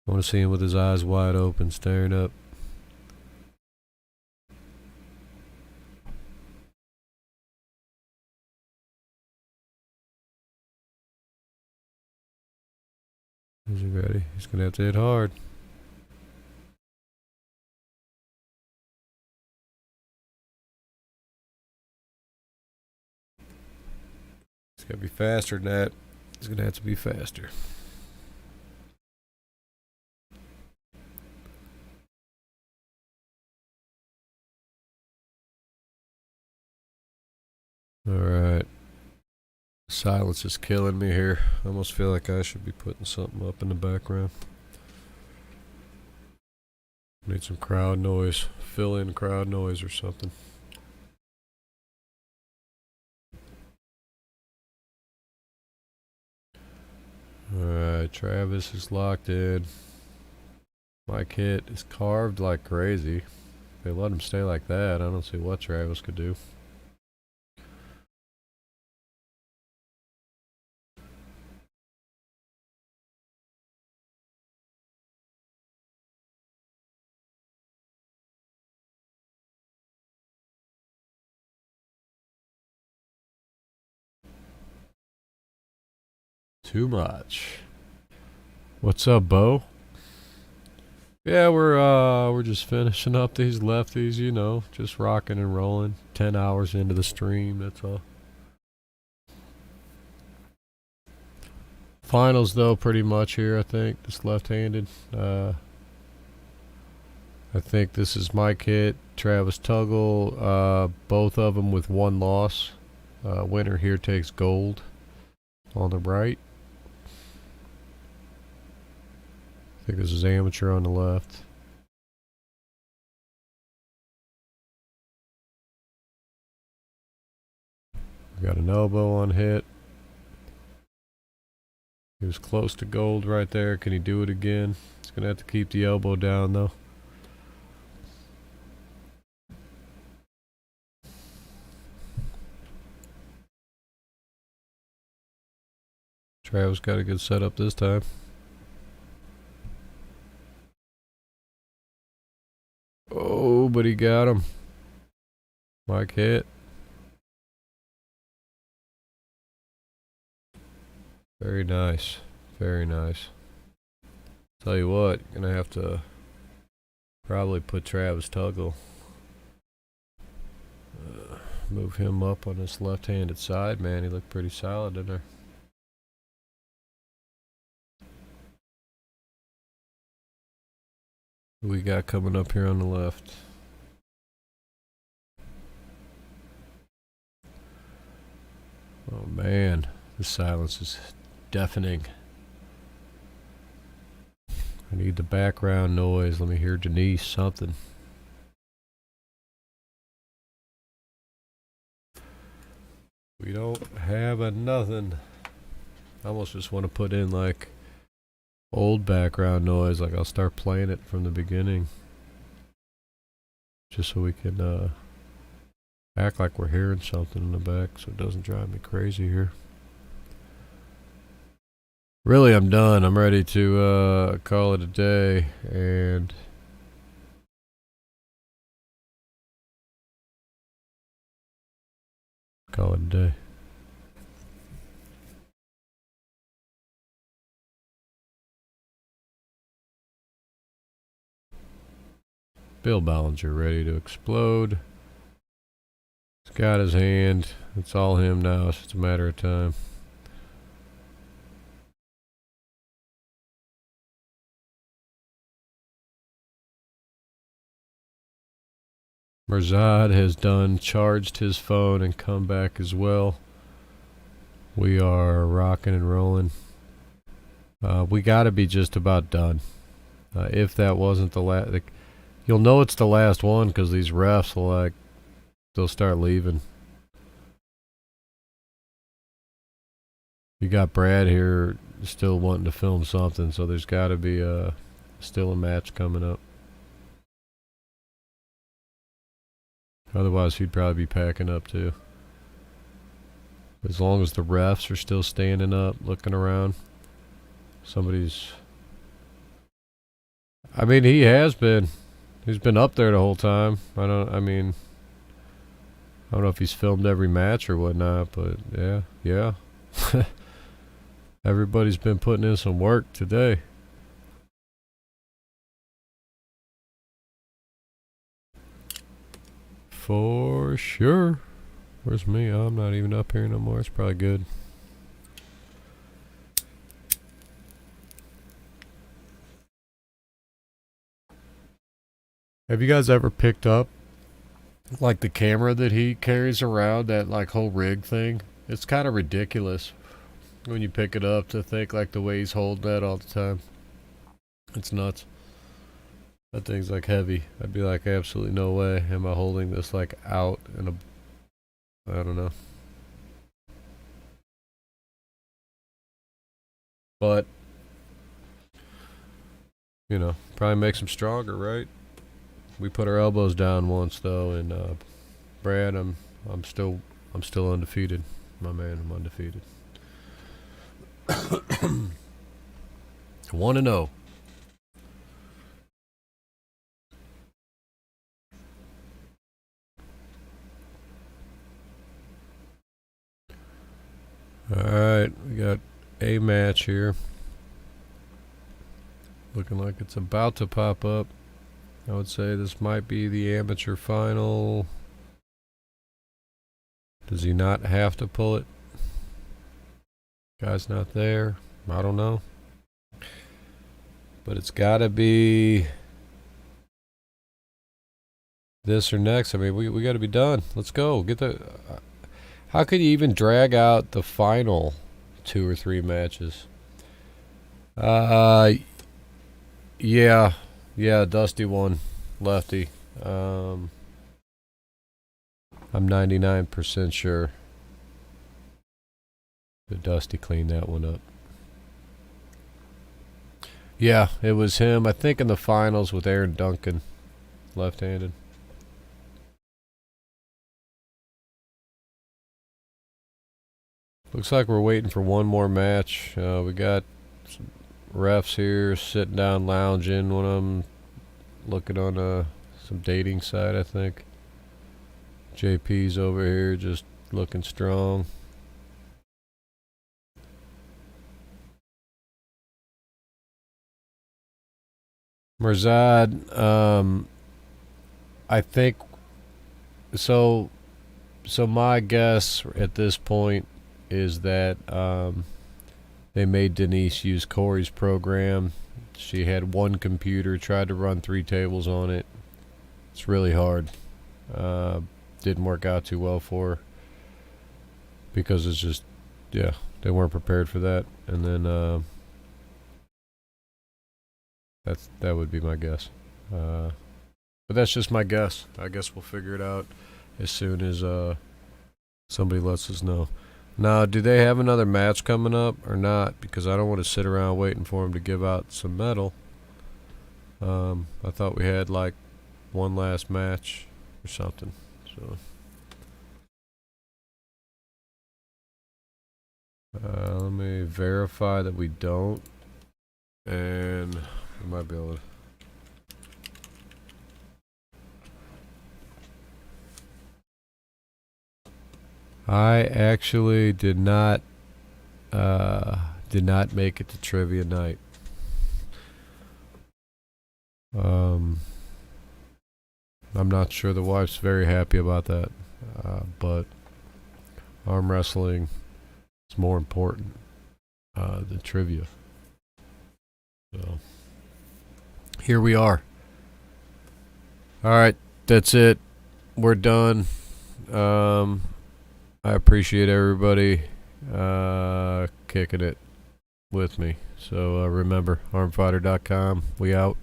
I want to see him with his eyes wide open, staring up. Is he ready? He's going to have to hit hard. It's got to be faster than that. It's going to have to be faster. Alright. Silence is killing me here. I almost feel like I should be putting something up in the background. Need some crowd noise. Fill in crowd noise or something. Alright, Travis is locked in. Mike Hitt is carved like crazy. If they let him stay like that, I don't see what Travis could do. Too much. What's up, Bo? Yeah, we're just finishing up these lefties, just rocking and rolling. 10 hours into the stream, that's all. finals though, pretty much here. I think this left-handed. I think this is my kid, Travis Tuggle. Both of them with one loss. Winner here takes gold on the right. I think this is amateur on the left. We got an elbow on hit. He was close to gold right there. Can he do it again? He's going to have to keep the elbow down though. Travis got a good setup this time. Oh, but he got him. Mike hit. Very nice. Very nice. Tell you what, gonna have to probably put Travis Tuggle. Move him up on this left-handed side, man. He looked pretty solid in there. Who we got coming up here on the left? Oh man, the silence is deafening. I need the background noise. Let me hear Denise something. We don't have a nothing. I almost just want to put in like old background noise, like I'll start playing it from the beginning, just so we can act like we're hearing something in the back, so it doesn't drive me crazy here. Really, I'm done. I'm ready to call it a day and call it a day. Bill Ballinger ready to explode. He's got his hand. It's all him now. It's just a matter of time. Merzad has charged his phone and come back as well. We are rocking and rolling. We got to be just about done. If that wasn't the last, you'll know it's the last one because these refs will they'll start leaving. You got Brad here still wanting to film something, so there's got to be still a match coming up. Otherwise, he'd probably be packing up too. As long as the refs are still standing up, looking around, somebody's. I mean, he has been. He's been up there the whole time. I don't know if he's filmed every match or whatnot, but yeah. Everybody's been putting in some work today. For sure. Where's me? Oh, I'm not even up here no more. It's probably good. Have you guys ever picked up like the camera that he carries around, that like whole rig thing? It's kind of ridiculous when you pick it up to think like the way he's holding that all the time. It's nuts. That thing's like heavy. I'd be like, absolutely no way am I holding this like out in a, I don't know. But, you know, probably makes him stronger, right? We put our elbows down once though, and Brad, I'm still undefeated. My man, I'm undefeated. 1-0. Alright, we got a match here. Looking like it's about to pop up. I would say this might be the amateur final. Does he not have to pull it? Guy's not there. I don't know. But it's got to be this or next. I mean, we got to be done. Let's go. Get the. How could you even drag out the final 2 or 3 matches? Yeah, Dusty won, lefty. I'm 99% sure that Dusty cleaned that one up. Yeah, it was him. I think in the finals with Aaron Duncan, left-handed. Looks like we're waiting for one more match. We got some refs here sitting down, lounging. One of them looking on some dating site, I think. JP's over here just looking strong. Mirzad, I think so. So my guess at this point is that they made Denise use Corey's program. She had one computer, tried to run 3 tables on it. It's really hard. Didn't work out too well for her because it's just, yeah, they weren't prepared for that. And then that would be my guess. But that's just my guess. I guess we'll figure it out as soon as somebody lets us know. Now, do they have another match coming up or not? Because I don't want to sit around waiting for them to give out some medal. I thought we had like one last match or something. So let me verify that we don't, and we might be able to. I actually did not make it to trivia night. I'm not sure the wife's very happy about that, but arm wrestling is more important than trivia. So here we are. All right, that's it. We're done. I appreciate everybody kicking it with me. So remember, armfighter.com. We out.